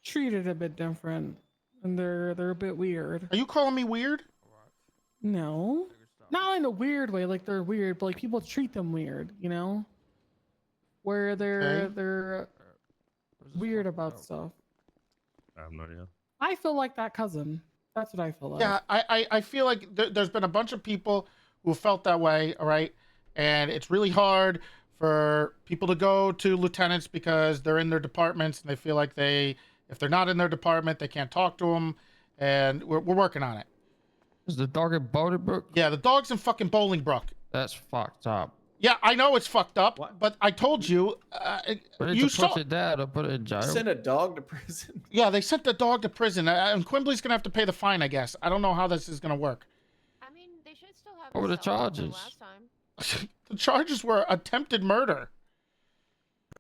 treated a bit different and they're a bit weird. Are you calling me weird? No, not in a weird way. Like they're weird, but people treat them weird. Where they're weird about stuff. I have no idea. I feel like that cousin. That's what I feel like. Yeah, I feel like there's been a bunch of people who felt that way, all right? And it's really hard for people to go to lieutenants because they're in their departments and they feel like if they're not in their department, they can't talk to them. And we're working on it. Is the dog in Bolingbrook? Yeah, the dog's in fucking Bolingbrook. That's fucked up. Yeah, I know it's fucked up, but I told you. You saw put it down or put it in jail. Send a dog to prison. Yeah, they sent the dog to prison, and Quimbly's gonna have to pay the fine, I guess. I don't know how this is gonna work. I mean, they should still have. What were the cell phone from charges? Last time. The charges were attempted murder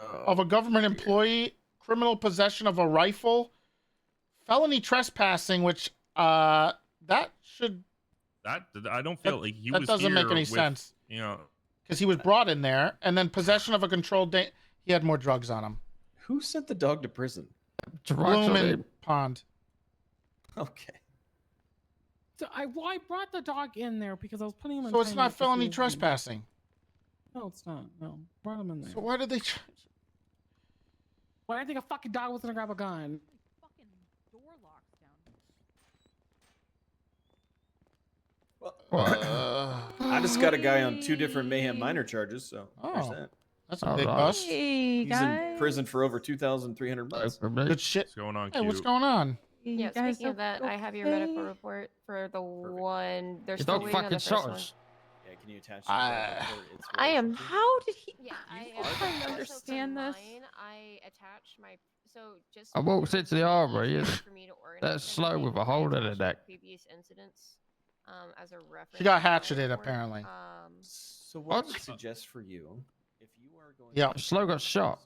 of a government employee, criminal possession of a rifle, felony trespassing, which that should. That I don't feel like he that was. doesn't make here any with, sense. You know, because he was brought in there, and then possession of a controlled. He had more drugs on him. Who sent the dog to prison? Bloom and Pond. Okay. So I brought the dog in there because I was putting him in. So it's not timeout felony to see if he- trespassing. No, it's not. No, brought him in there. So why did they? Why do I think a fucking dog was gonna grab a gun? I just got a guy on 2 different mayhem minor charges, so there's that. That's a big bust. Hey, He's in prison for over 2,300 months. Good shit. What's going on? Hey, what's going on? Yeah, guys speaking of that, I have your medical report for the one. They're You still don't waiting on the fucking first shot one. us. Yeah, can you attach the report? It's I very am. simple. How did he? Yeah, I I'm trying to understand this. I attach my just. I walked into the armory and for me to organize that's slow everything, with a hole in I the attached neck. Previous incidents, as a reference. She got to my hatcheted, report. apparently. So what I would suggest for you, if you are going Yeah. Slow got shot.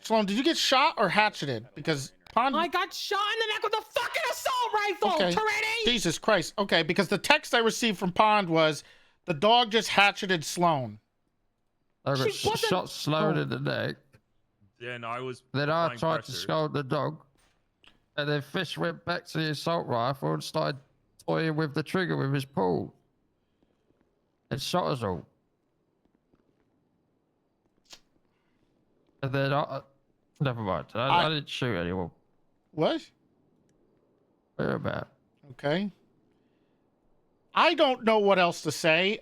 Sloan, did you get shot or hatcheted? Because Pond. I got shot in the neck with a fucking assault rifle, Okay. Toretti! Jesus Christ. Okay, because the text I received from Pond was the dog just hatcheted Sloan. I got She wasn't- shot slow in the neck. then I was. Then I applying tried to pressure. scold the dog, and then Fish went back to the assault rifle and started toying with the trigger with his paw. And shot us all. And then never mind. I didn't shoot anyone. What? Where about? Okay. I don't know what else to say.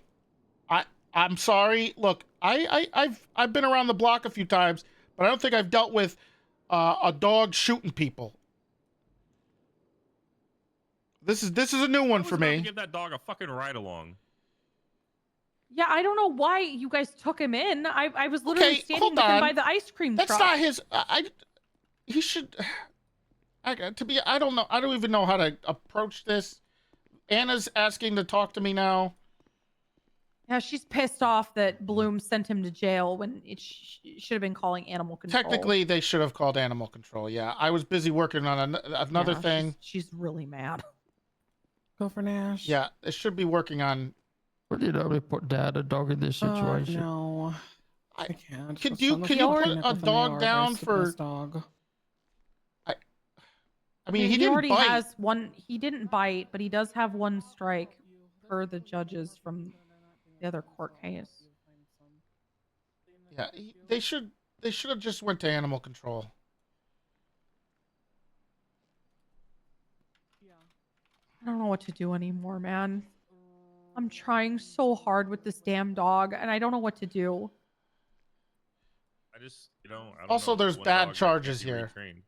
I'm sorry. Look, I've been around the block a few times, but I don't think I've dealt with a dog shooting people. This is a new one I was for about to me. Give that dog a fucking ride along. Yeah, I don't know why you guys took him in. I was literally Okay, standing hold with him on. by the ice cream That's truck. not his. He should. I don't know. I don't even know how to approach this. Anna's asking to talk to me now. Yeah, she's pissed off that Bloom sent him to jail when it should have been calling animal control. Technically, they should have called animal control. Yeah, I was busy working on another Yeah, thing. She's really mad. Go for Nash. Yeah, they should be working on. Would you normally put down a dog in this situation? No, I can't. Could That's you not put fucking a nickel dog from down the for? dog. I mean, he didn't already bite. has one. He didn't bite, but he does have one strike per the judges from the other court case. Yeah, they should have just went to animal control. I don't know what to do anymore, man. I'm trying so hard with this damn dog, and I don't know what to do. I just, I don't Also, know, there's one bad dog that charges can't be here. retrained.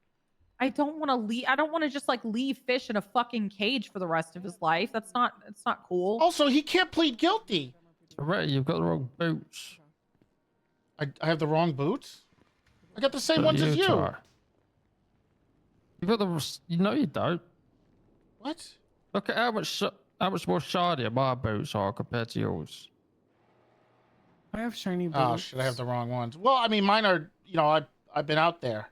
I don't want to leave. I don't want to just like leave Fish in a fucking cage for the rest of his life. It's not cool. Also, he can't plead guilty. Right, you've got the wrong boots. I have the wrong boots. I got the same ones as you. Try. You got the. You know you don't. What? Look at how much more shinier my boots are compared to yours. I have shiny boots. Oh shit! I have the wrong ones. Well, I mean, mine are. You know, I've been out there.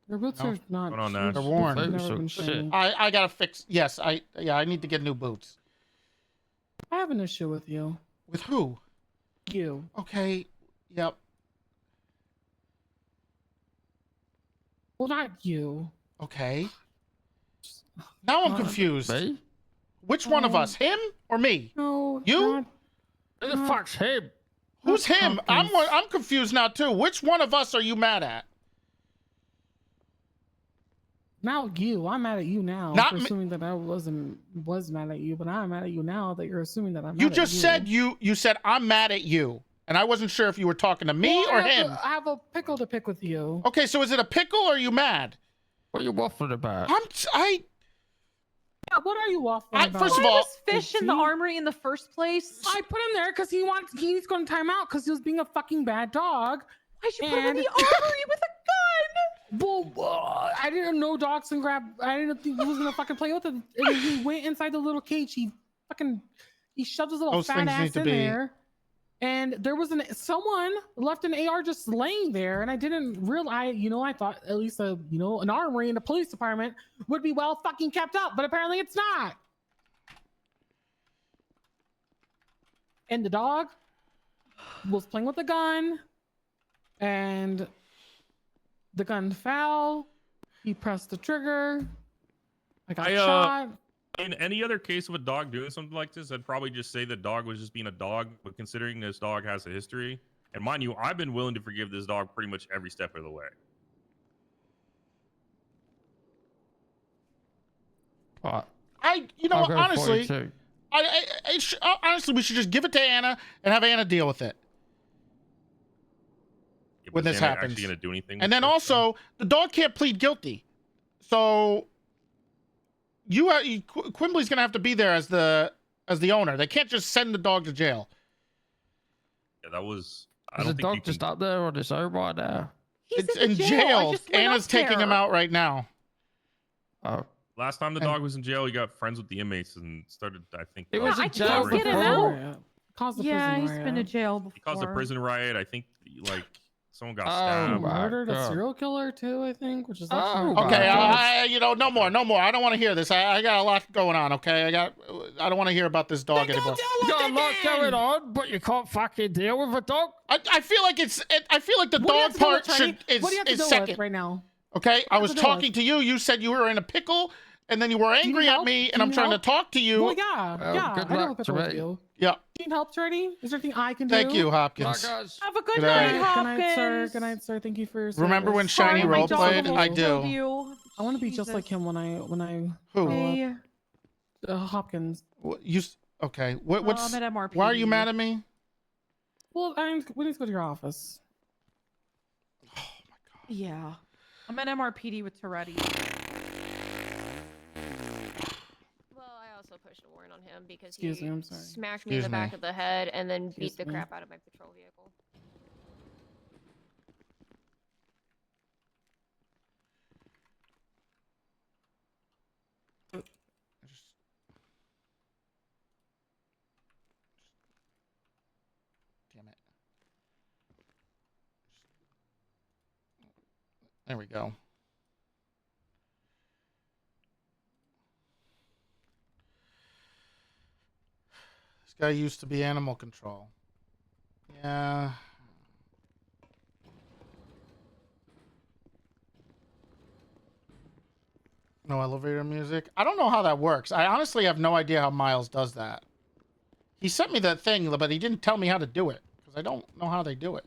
Your boots No. are not. Hold on, Nash. They're worn. They've Boots never are been shit. shiny. I gotta fix. Yes, I need to get new boots. I have an issue with you. With who? You. Okay. Yep. Well, not you. Okay. Now I'm confused. Me? Which one of us? Him or me? No. You? Not, Who the fuck's him? Who's not him? Hopkins. I'm confused now too. Which one of us are you mad at? Now you. I'm mad at you now Not for me- assuming that I was mad at you, but I'm mad at you now that you're assuming that I'm mad You at just said you said I'm mad at you, and I wasn't sure if you were talking to me Well, or I have him. I have a pickle to pick with you. Okay, so is it a pickle or are you mad? What are you waffling about? I What are you waffling about? First of Why all, was Fish in the armory in the first place? I put him there because he's going to time out because he was being a fucking bad dog. Why'd you put him in the armory with a gun? Well, I didn't know dogs can grab. I didn't think he was gonna fucking play with it. And he went inside the little cage. He shoved his little Those fat things ass need to in be- there. And there was someone left an AR just laying there, and I didn't realize. I thought at least an armory in a police department would be well fucking kept up, but apparently it's not. And the dog was playing with the gun, and the gun fell. He pressed the trigger. I got shot. In any other case of a dog doing something like this, I'd probably just say the dog was just being a dog. But considering this dog has a history, and mind you, I've been willing to forgive this dog pretty much every step of the way. Honestly, honestly, we should just give it to Anna and have Anna deal with it. Yeah, When but this is Anna happens. actually gonna do anything? And with then this? also, the dog can't plead guilty. So Quimbly's gonna have to be there as the owner. They can't just send the dog to jail. Yeah, that was. I Is the don't think dog you just can. up there on its own right now? It's in jail. Anna's taking him out right now. Oh. Last time the dog was in jail, he got friends with the inmates and started. I think. It was I in can't jail get it out. Yeah, He's been to jail before. He caused a prison riot. I think like someone got He stabbed. murdered a serial killer too, I think, which is Okay, no more. I don't want to hear this. I got a lot going on. Okay, I don't want to hear about this dog anymore. You got a lot going on, but you can't fucking deal with a dog. I feel like the dog part is second right now. Okay, I was to do with? talking to you. You said you were in a pickle, and then you were angry at me, and I'm trying to talk to you. Well, yeah, I know what pickle with you. Yeah. Need help, Toretti? Is there anything I can do? Thank you, Hopkins. Have a good Good night, night. Hopkins. Good night, sir. Good night, sir. Thank you for your service. Remember when Shiny Sorry, my dog roleplayed? almost I killed do. you. I want to be just like him when I Who? grow Hey. up. Hopkins. Okay? What's? I'm at MRPD. Why are you mad at me? Well, we need to go to your office. Yeah. I'm at MRPD with Toretti. Well, I also pushed a warrant on him because Excuse he me, I'm sorry. smashed me in the Excuse back me. of the head and then Excuse beat the me. crap out of my patrol vehicle. Damn it. There we go. This guy used to be animal control. Yeah. No elevator music. I don't know how that works. I honestly have no idea how Miles does that. He sent me that thing, but he didn't tell me how to do it because I don't know how they do it.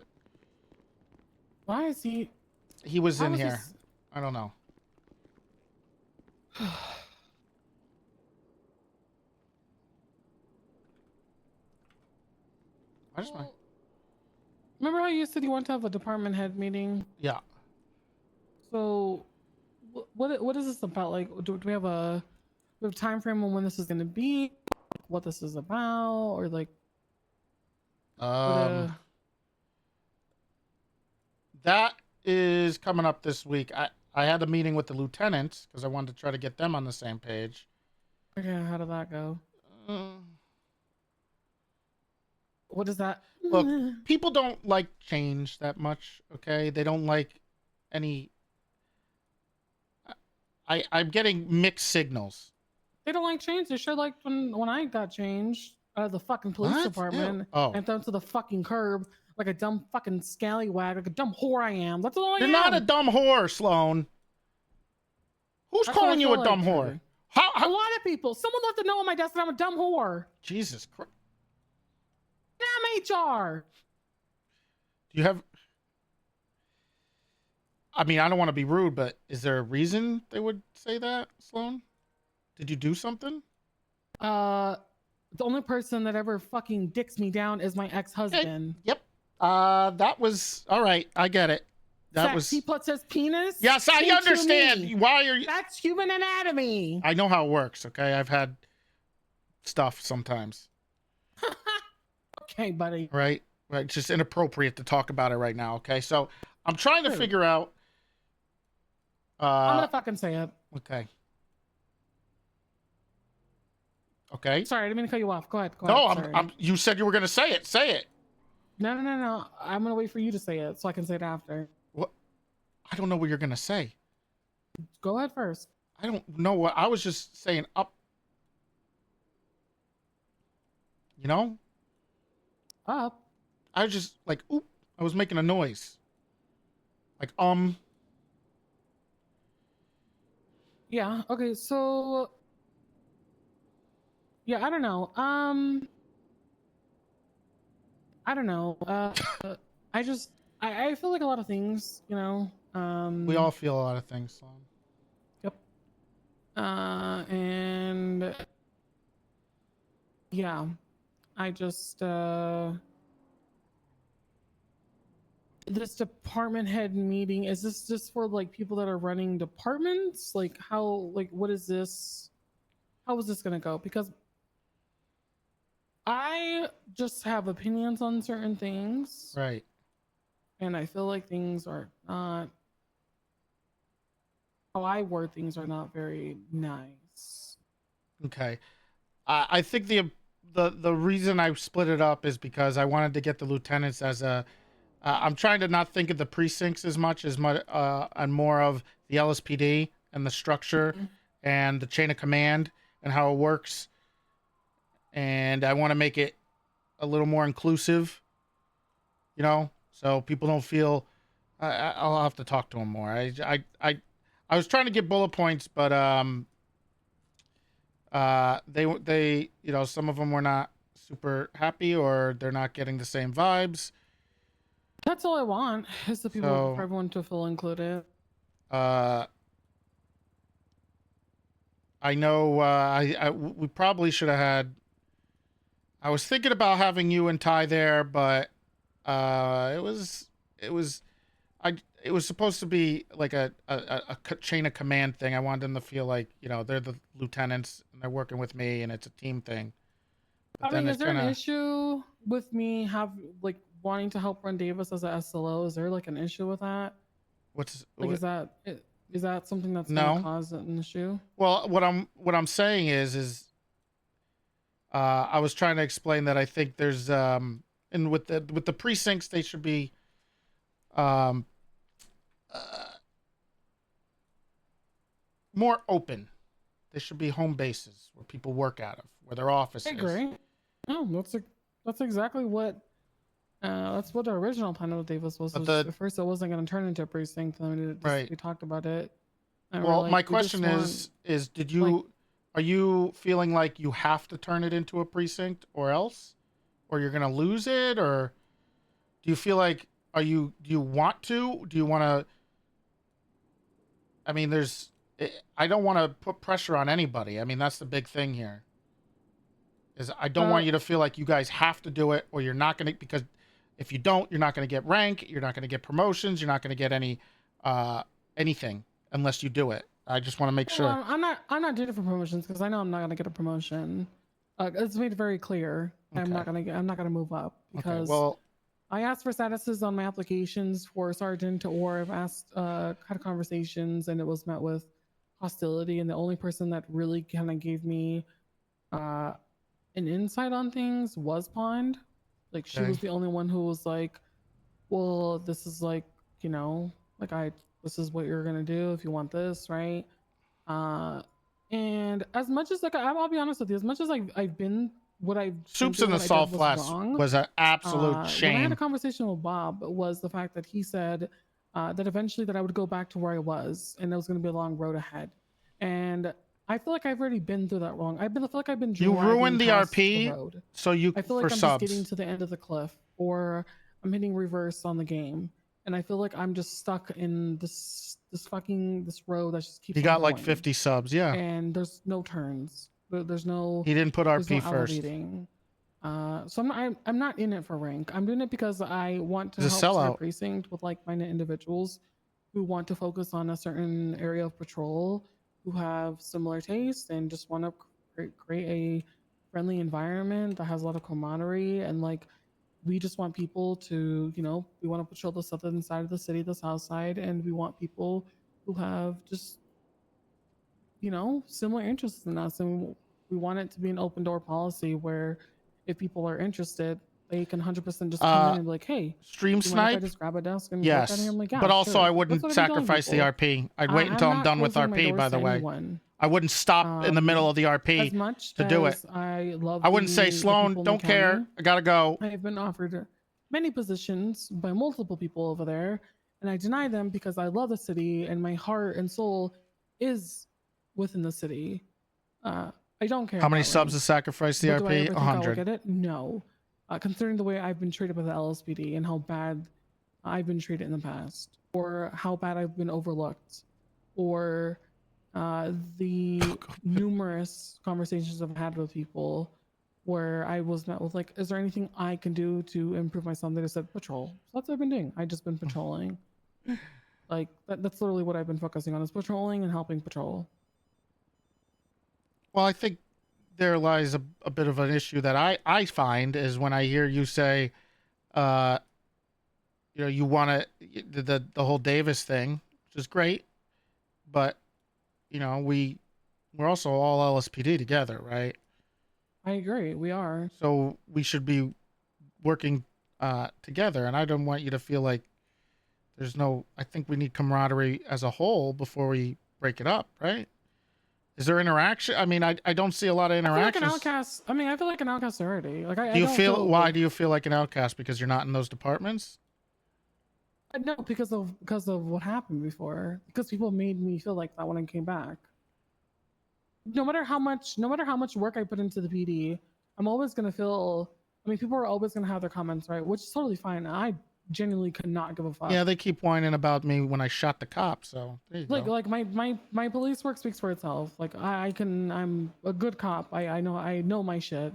Why is he? He was How in was here. this- I don't know. I just Remember how you said you want to have a department head meeting? yeah. So, what is this about? Like, do we have a time frame on when this is going to be? What this is about, or like? That is coming up this week. I had a meeting with the lieutenants because I wanted to try to get them on the same page. Okay, how did that go? What is that? Look, people don't like change that much, okay? They don't like any... I'm getting mixed signals. They don't like change. They sure liked when I got changed out of the fucking police What? department Ew. Oh. and thrown to the fucking curb like a dumb fucking scallywag, like a dumb whore I am. That's all I am. You're not a dumb whore, Sloan. Who's That's what calling I you feel a dumb like, whore? Toby. A lot of people. Someone left a note on my desk that I'm a dumb whore. Jesus Christ. Damn HR. Do you have... I mean, I don't want to be rude, but is there a reason they would say that, Sloan? Did you do something? The only person that ever fucking dicks me down is my ex-husband. Yep. That was... All right, I get it. He puts his penis. Yes, I into understand. me. Why are you? That's human anatomy. I know how it works. Okay, I've had stuff sometimes. Okay, buddy. Right. It's just inappropriate to talk about it right now. Okay, so I'm trying to Sure. figure out. I'm gonna fucking say it. Okay. Okay. Sorry, I didn't mean to cut you off. Go ahead. No, Sorry. you said you were gonna say it. Say it. No. I'm gonna wait for you to say it so I can say it after. What? I don't know what you're gonna say. Go ahead first. I don't know what I was just saying. Up. You know. Up. I was just like, oop. I was making a noise. Like Yeah. Okay. So. Yeah. I don't know. I don't know. I feel like a lot of things. You know. we all feel a lot of things. Sloan. Yep. And. Yeah. I just. This department head meeting, is this just for like people that are running departments? Like how, like what is this? How is this gonna go? Because I just have opinions on certain things. Right. And I feel like things are not, how I word things are not very nice. Okay. I think the reason I split it up is because I wanted to get the lieutenants as a. I'm trying to not think of the precincts as much and more of the LSPD and the structure and the chain of command and how it works. And I want to make it a little more inclusive, you know, so people don't feel. I'll have to talk to them more. I was trying to get bullet points, but they you know, some of them were not super happy or they're not getting the same vibes. That's all I want, is the people, So, for everyone to feel included. I know we probably should have had. I was thinking about having you and Ty there, but it was supposed to be like a chain of command thing. I wanted them to feel like, you know, they're the lieutenants and they're working with me and it's a team thing. But I mean, is there an issue with me wanting to help run Davis as a SLO? Is there like an issue with that? Is that something that's gonna cause an issue? Well, what I'm saying is I was trying to explain that I think there's and with the precincts, they should be more open. They should be home bases where people work out of, where their office is. I agree. No, that's exactly what that's what the original plan of Davis was. At first, it wasn't going to turn into a precinct. And we talked about it. Well, my question is are you feeling like you have to turn it into a precinct or else, or you're going to lose it, or do you feel like do you want to? Do you want to? I mean, I don't want to put pressure on anybody. I mean, that's the big thing here. Is I don't want you to feel like you guys have to do it, or you're not going to, because if you don't, you're not going to get rank, you're not going to get promotions, you're not going to get any anything unless you do it. I just want to make sure. I'm not doing it for promotions because I know I'm not going to get a promotion. It's made very clear. Okay. I'm not gonna move up because I asked for statuses on my applications for sergeant, or I've asked had conversations and it was met with hostility, and the only person that really kind of gave me an insight on things was Pond. Like she was the only one who was like, well, this is like, you know, like this is what you're gonna do if you want this, right? And as much as like I'll be honest with you, as much as I've been what I've Soups in the Salt Flats was an absolute shame. When I had a conversation with Bob, was the fact that he said that eventually that I would go back to where I was, and it was going to be a long road ahead. And I feel like I've already been through that wrong. I feel like I've been. You ruined the RP, the so I feel like I'm just getting to the end of the cliff, or I'm hitting reverse on the game, and I feel like I'm just stuck in this road that just keeps. He got like 50 subs, yeah. And there's no turns. There's no. He didn't put RP first. So I'm not in it for rank. I'm doing it because I want to It's a help sellout. our precinct with like-minded individuals who want to focus on a certain area of patrol, who have similar tastes and just want to create a friendly environment that has a lot of camaraderie. And like, we just want people to, we want to patrol the southern side of the city, the south side, and we want people who have just, similar interests in us. And we want it to be an open door policy where if people are interested, they can 100% just come in and be like, hey, stream do you mind if I snipe. just grab a desk and work out Yes, here? I'm like, yeah, but also sure. I That's wouldn't what I've been telling sacrifice the people. RP. I'd wait until I'm not done with closing my RP. By doors the to way, anyone. I wouldn't stop in the middle of the As RP much to do it. as I love I wouldn't say, the Sloan, people in the don't care. county, I gotta go. I have been offered many positions by multiple people over there, and I deny them because I love the city and my heart and soul is within the city. I don't care. How many about subs rank. to sacrifice the But do I RP? ever think I will 100. get it? No. Considering the way I've been treated by the LSPD and how bad I've been treated in the past, or how bad I've been overlooked, or the numerous conversations I've had with people where I was met with like, is there anything I can do to improve myself? They just said patrol. So that's what I've been doing. I just been patrolling. Like that's literally what I've been focusing on, is patrolling and helping patrol. Well, I think there lies a bit of an issue that I find is when I hear you say, you want to the whole Davis thing, which is great, but we're also all LSPD together, right? I agree. We are. So we should be working together, and I don't want you to feel like there's no. I think we need camaraderie as a whole before we break it up, right? Is there interaction? I mean, I don't see a lot of I interaction. feel like an outcast. I mean, I feel like an outcast already. Like, Do you feel? Why do you feel like an outcast? Because you're not in those departments? No, because of what happened before. Because people made me feel like that when I came back. No matter how much work I put into the PD, I'm always gonna feel. I mean, people are always gonna have their comments, right? Which is totally fine. I genuinely could not give a fuck. Yeah, they keep whining about me when I shot the cop. So there you go. Like my police work speaks for itself. Like I'm a good cop. I know my shit.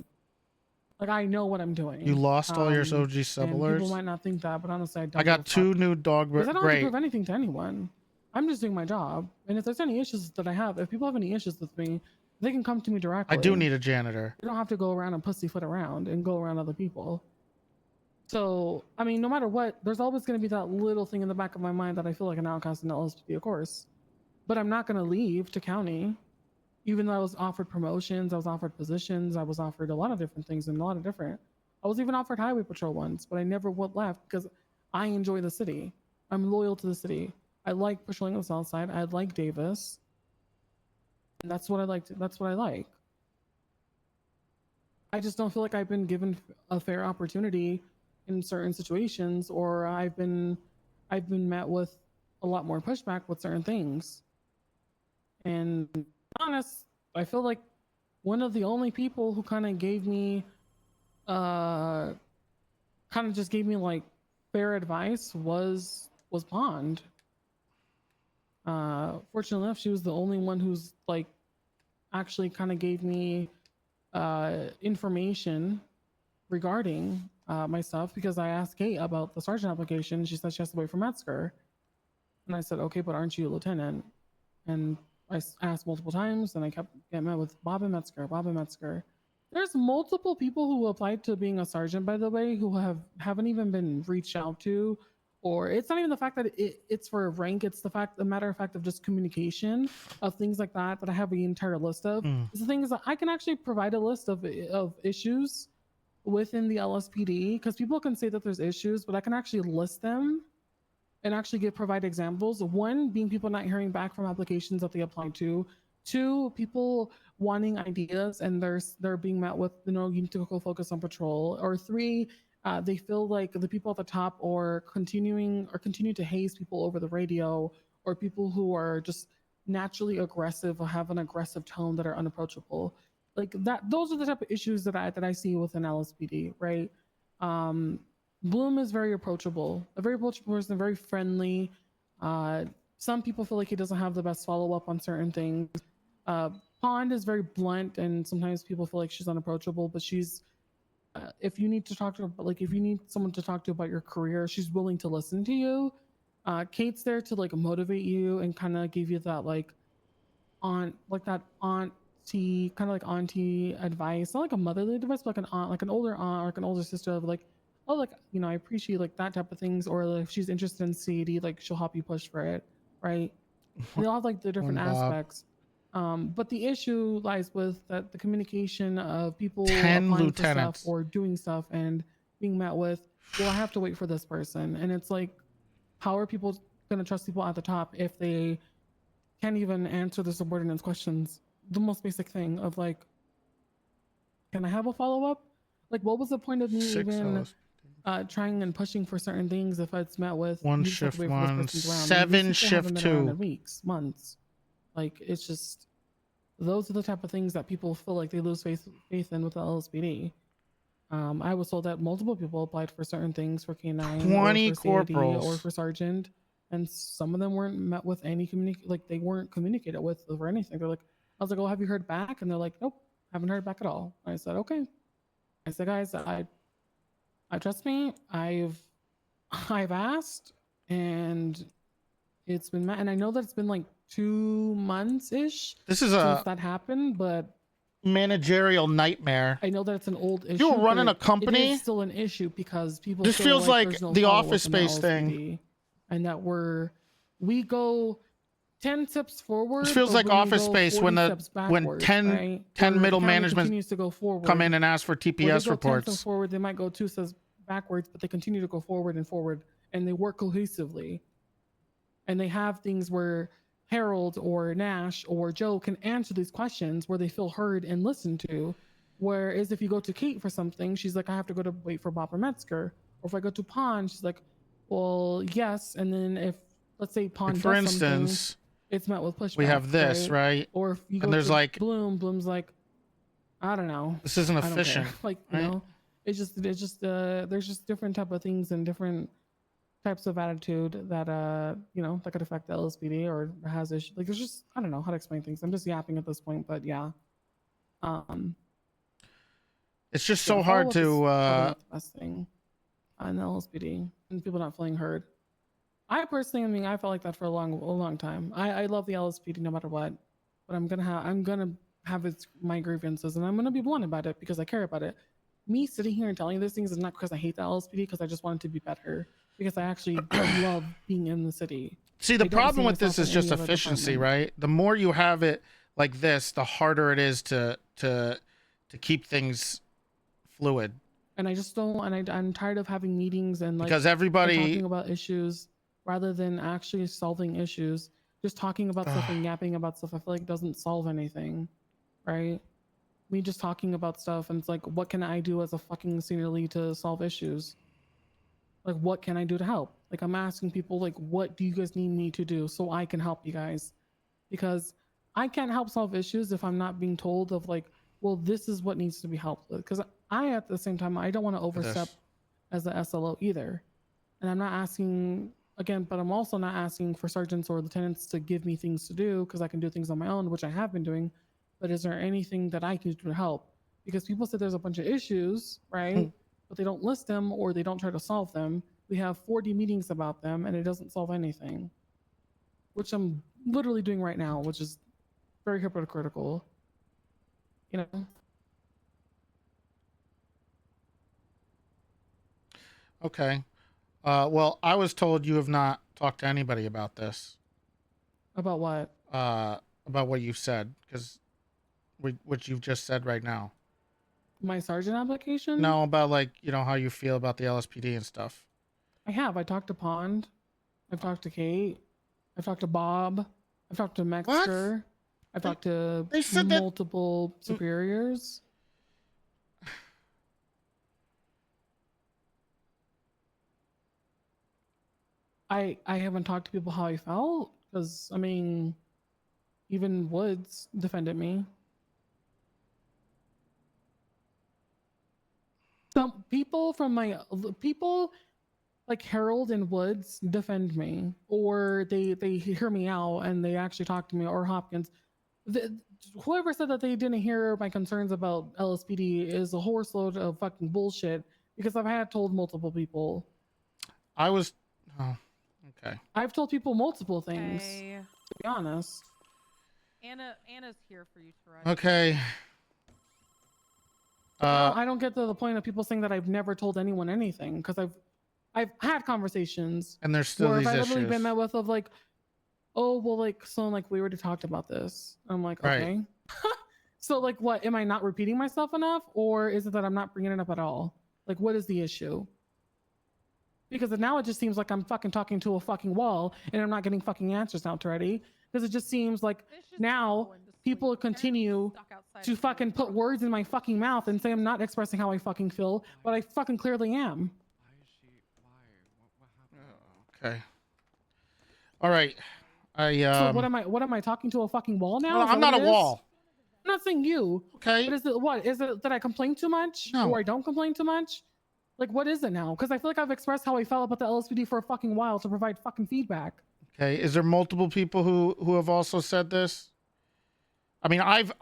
Like I know what I'm doing. You lost all your OG and sub people alerts? might not think that, but honestly, I don't. I got 2 new dog. Because I don't have to Great. prove anything to anyone. I'm just doing my job. And if there's any issues that I have, if people have any issues with me, they can come to me directly. I do need a janitor. You don't have to go around and pussyfoot around and go around other people. So, I mean, no matter what, there's always going to be that little thing in the back of my mind that I feel like an outcast in LSPD, of course. But I'm not going to leave to county. Even though I was offered promotions, I was offered positions, I was offered a lot of different things and a lot of different. I was even offered highway patrol once, but I never would left because I enjoy the city. I'm loyal to the city. I like patrolling the south side. I like Davis. And that's what I like. That's what I like. I just don't feel like I've been given a fair opportunity in certain situations, or I've been met with a lot more pushback with certain things. And to be honest, I feel like one of the only people who kind of gave me like fair advice was Pond. Fortunately enough, she was the only one who's like actually kind of gave me information regarding my stuff, because I asked Kate about the sergeant application. She said she has to wait for Metzger. And I said, okay, but aren't you a lieutenant? And I asked multiple times, and I kept getting met with Bob and Metzger. There's multiple people who applied to being a sergeant, by the way, who haven't even been reached out to. Or it's not even the fact that it's for rank, it's the matter of fact of just communication of things like that I have the entire list of. It's the things that I can actually provide a list of issues within the LSPD, because people can say that there's issues, but I can actually list them and actually provide examples. 1 being people not hearing back from applications that they applied to. 2, people wanting ideas and they're being met with, you need to go focus on patrol. Or 3, they feel like the people at the top continue to haze people over the radio, or people who are just naturally aggressive or have an aggressive tone that are unapproachable. Like that, those are the type of issues that I see within LSPD, right? Bloom is very approachable, a very approachable person, very friendly. Some people feel like he doesn't have the best follow-up on certain things. Pond is very blunt, and sometimes people feel like she's unapproachable, but she's if you need to talk to her, like if you need someone to talk to about your career, she's willing to listen to you. Kate's there to like motivate you and kind of give you that like auntie kind of like auntie advice, not like a motherly advice, but like an aunt, like an older aunt or like an older sister of like, oh, like, you know, I appreciate like that type of things, or like if she's interested in CD, like she'll help you push for it, right? And they all have like the different aspects. But the issue lies with that the communication of people 10 applying lieutenants. for stuff or doing stuff and being met with, well, I have to wait for this person. And it's like, how are people going to trust people at the top if they can't even answer the subordinates questions? The most basic thing of like, can I have a follow-up? Like, what was the point of me even trying and pushing for certain things if it's met with One you just have shift to wait for this one, person's around? And 7 these people haven't shift been around 2. in weeks, months. Like, it's just, those are the type of things that people feel like they lose faith in with the LSPD. I was told that multiple people applied for certain things for K9, 20 or for CID, corporals. or for sergeant, and some of them weren't met with any like they weren't communicated with or anything. They're like, I was like, oh, have you heard back? And they're like, nope, haven't heard back at all. I said, okay. I said, guys, I trust me. I've asked, and it's been met, and I know that it's been like 2 months ish. This is since a that happened, but managerial nightmare. I know that it's an old issue. You're running but a company. It is still an issue because people. This feel feels like there's no the follow-up Office in the Space thing. LSPD, and that we go 10 steps forward. This feels or like when we Office go Space 40 when steps backwards, 10 right? 10 Or middle the county management continues to go forward. come in and ask for Where they TPS go 10 reports. steps forward, they might go 2 steps backwards, but they continue to go forward and forward, and they work cohesively. And they have things where Harold or Nash or Joe can answer these questions where they feel heard and listened to. Whereas if you go to Kate for something, she's like, I have to go to wait for Bob or Metzger. Or if I go to Pond, she's like, well, yes. And then if, let's say Pond Like for does something, instance, it's met with pushback. we have this, right? Or if you go And there's to like, Bloom's like, I don't know. this isn't I don't care. efficient. Like, right? you know, it's just there's just different type of things and different types of attitude that you know, that could affect the LSPD or has issues. Like, there's just, I don't know how to explain things. I'm just yapping at this point, but yeah. It's just Yeah, so hard follow-up is to probably not the best thing on the LSPD and people not feeling heard. I personally, I mean, I felt like that for a long time. I love the LSPD no matter what, but I'm gonna have my grievances, and I'm gonna be blunt about it because I care about it. Me sitting here and telling you these things is not because I hate the LSPD, because I just want it to be better, because I actually love being in the city. See, the I don't problem see with this myself is in just any other efficiency, department. right? The more you have it like this, the harder it is to keep things fluid. And I just don't, and I'm tired of having meetings and like Because everybody- and talking about issues rather than actually solving issues. Just talking about stuff and yapping about stuff, I feel like doesn't solve anything, right? Me just talking about stuff, and it's like, what can I do as a fucking senior lead to solve issues? Like, what can I do to help? Like, I'm asking people, like, what do you guys need me to do so I can help you guys? Because I can't help solve issues if I'm not being told of like, well, this is what needs to be helped with. Because I, at the same time, I don't want to overstep as the SLO either. And I'm not asking, again, but I'm also not asking for sergeants or lieutenants to give me things to do because I can do things on my own, which I have been doing. But is there anything that I can do to help? Because people said there's a bunch of issues, right? But they don't list them or they don't try to solve them. We have 40 meetings about them and it doesn't solve anything, which I'm literally doing right now, which is very hypocritical, you know? Okay. Well, I was told you have not talked to anybody about this. About what? About what you said, because what you've just said right now. My sergeant application? No, about like, you know, how you feel about the LSPD and stuff. I have. I talked to Pond. I've talked to Kate. I've talked to Bob. I've talked to Metzger. I've talked to multiple superiors. I haven't talked to people how I felt because, I mean, even Woods defended me. Some people people like Harold and Woods defend me, or they hear me out and they actually talk to me, or Hopkins. whoever said that they didn't hear my concerns about LSPD is a horse load of fucking bullshit because I've had told multiple people. I was. Oh, okay. I've told people multiple things. Okay. To be honest. Anna's here for you, Toretti. Okay. I don't get to the point of people saying that I've never told anyone anything because I've had conversations and there's still where these I've issues. literally been met with of like, oh well, like so like we already talked about this. I'm like, okay. Right. So like, what am I not repeating myself enough, or is it that I'm not bringing it up at all? Like, what is the issue? Because now it just seems like I'm fucking talking to a fucking wall and I'm not getting fucking answers now, Toretti. Because it just seems like now people continue to fucking put words in my fucking mouth and say I'm not expressing how I fucking feel, but I fucking clearly am. Okay. All right. So what am I talking to a fucking wall now? No, I'm not a wall. I'm not saying you. Okay. But is it what? Is it that I complain too much? No. Or I don't complain too much? Like, what is it now? Because I feel like I've expressed how I felt about the LSPD for a fucking while to provide fucking feedback. Okay. Is there multiple people who have also said this? I mean, I've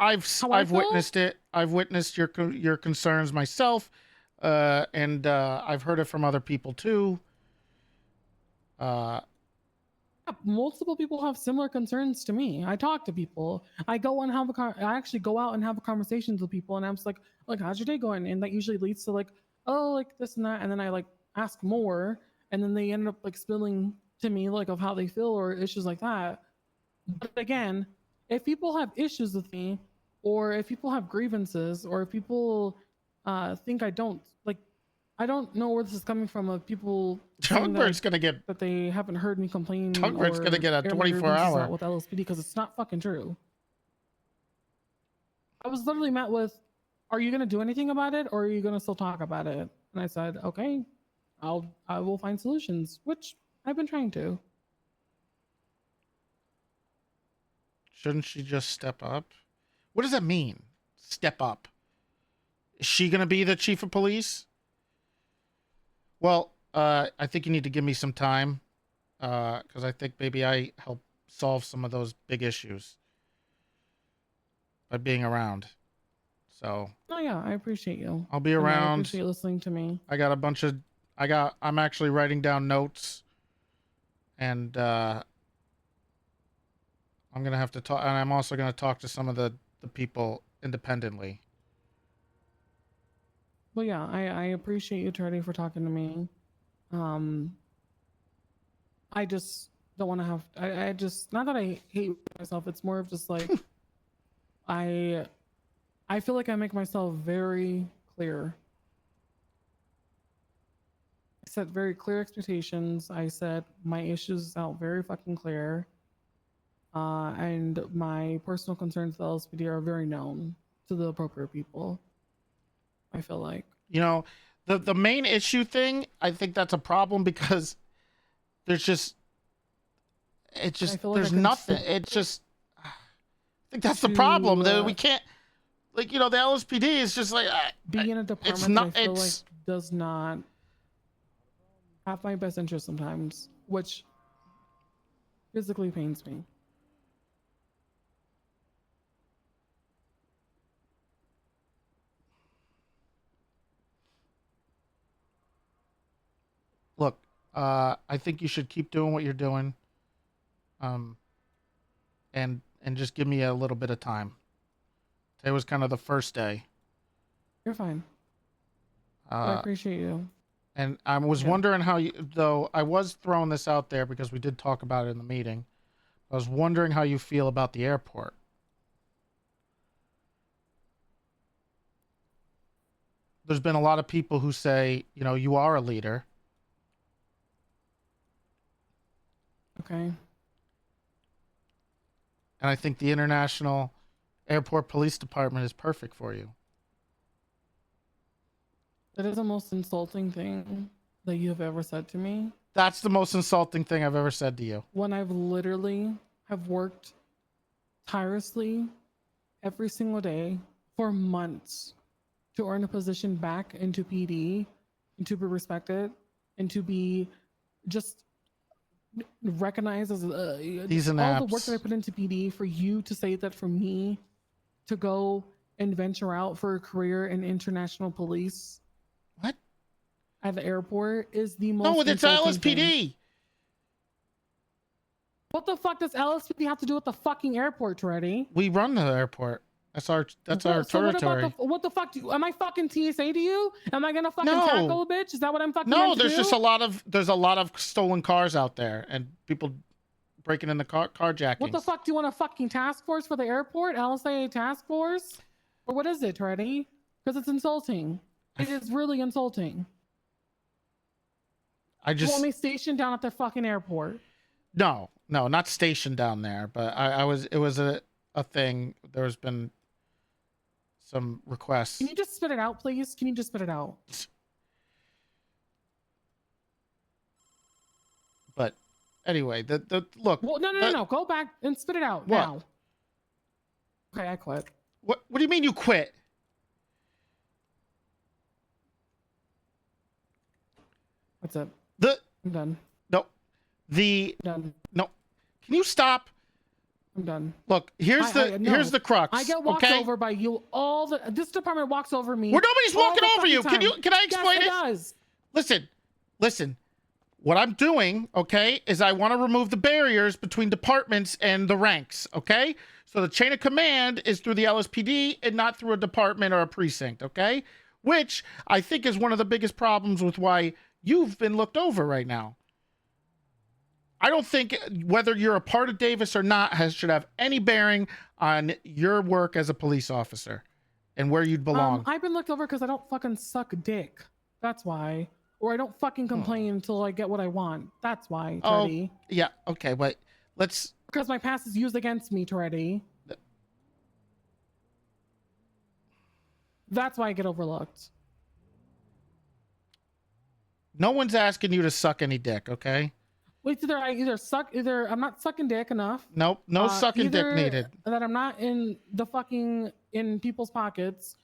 witnessed it. I've witnessed your concerns myself, and I've heard it from other people too. Multiple people have similar concerns to me. I talk to people. I go and I actually go out and have conversations with people, and I'm just like, how's your day going? And that usually leads to like, oh, like this and that, and then I like ask more, and then they end up like spilling to me like of how they feel or issues like that. But again, if people have issues with me, or if people have grievances, or if people think I don't know where this is coming from. Of people Tugbird's gonna get that they haven't heard me complain. Tugbird's gonna get a 24-hour with LSPD because it's not fucking true. I was literally met with, "Are you gonna do anything about it, or are you gonna still talk about it?" And I said, "Okay, I will find solutions," which I've been trying to. Shouldn't she just step up? What does that mean? Step up. Is she gonna be the chief of police? Well, I think you need to give me some time, because I think maybe I help solve some of those big issues by being around. So. Oh yeah, I appreciate you. I'll be And around. I appreciate listening to me. I got a bunch of. I'm actually writing down notes, and I'm gonna have to talk. And I'm also gonna talk to some of the people independently. Well, yeah, I appreciate you, Toretti, for talking to me. I just don't want to have. I just, not that I hate myself. It's more of just like I feel like I make myself very clear. I set very clear expectations. I set my issues out very fucking clear. And my personal concerns with LSPD are very known to the appropriate people. I feel like, the main issue thing, I think that's a problem because there's nothing. It's just, I think that's the problem. That we can't, the LSPD is just like being in a department that I feel like does not have my best interest sometimes, which physically pains me. Look, I think you should keep doing what you're doing. And just give me a little bit of time. Today was kind of the first day. You're fine. I appreciate you. And I was wondering how though I was throwing this out there because we did talk about it in the meeting. I was wondering how you feel about the airport. There's been a lot of people who say, you are a leader. Okay. And I think the International Airport Police Department is perfect for you. That is the most insulting thing that you have ever said to me. That's the most insulting thing I've ever said to you. When I've literally have worked tirelessly every single day for months to earn a position back into PD and to be respected and to be just recognize as These are all the work naps. that I put into PD for you to say that for me to go and venture out for a career in international police. What? At the airport is the most. No, it's insulting LSPD. thing. What the fuck does LSPD have to do with the fucking airport, Toretti? We run the airport. That's our territory. What the fuck? Am I fucking TSA to you? Am I gonna fucking No. tackle a bitch? Is that what I'm fucking? No, meant to there's do? just there's a lot of stolen cars out there and people breaking in the carjackings. What the fuck? Do you want a fucking task force for the airport? LSA task force? Or what is it, Toretti? Because it's insulting. It is really insulting. You want me stationed down at the fucking airport? No, not stationed down there, but it was a thing. There's been some requests. Can you just spit it out, please? Can you just spit it out? But anyway, the look. Well, no. Go back and spit it out What? now. Okay, I quit. What do you mean you quit? What's up? I'm done. No. Done. No. Can you stop? I'm done. Look, here's the crux. I get walked over by you all the. This department walks over me. Well, nobody's all walking the over you. fucking Can I time. explain Yes, it? Listen. What I'm doing, okay, is I want to remove the barriers between departments and the ranks, okay? So the chain of command is through the LSPD and not through a department or a precinct, okay? Which I think is one of the biggest problems with why you've been looked over right now. I don't think whether you're a part of Davis or not should have any bearing on your work as a police officer and where you'd belong. I've been looked over because I don't fucking suck dick. That's why. Or I don't fucking complain until I get what I want. That's why, Toretti. Oh, yeah, okay, but let's... Because my past is used against me, Toretti. That's why I get overlooked. No one's asking you to suck any dick, okay? Well, it's either I'm not sucking dick enough. Nope, no sucking dick needed. That I'm not in people's pockets,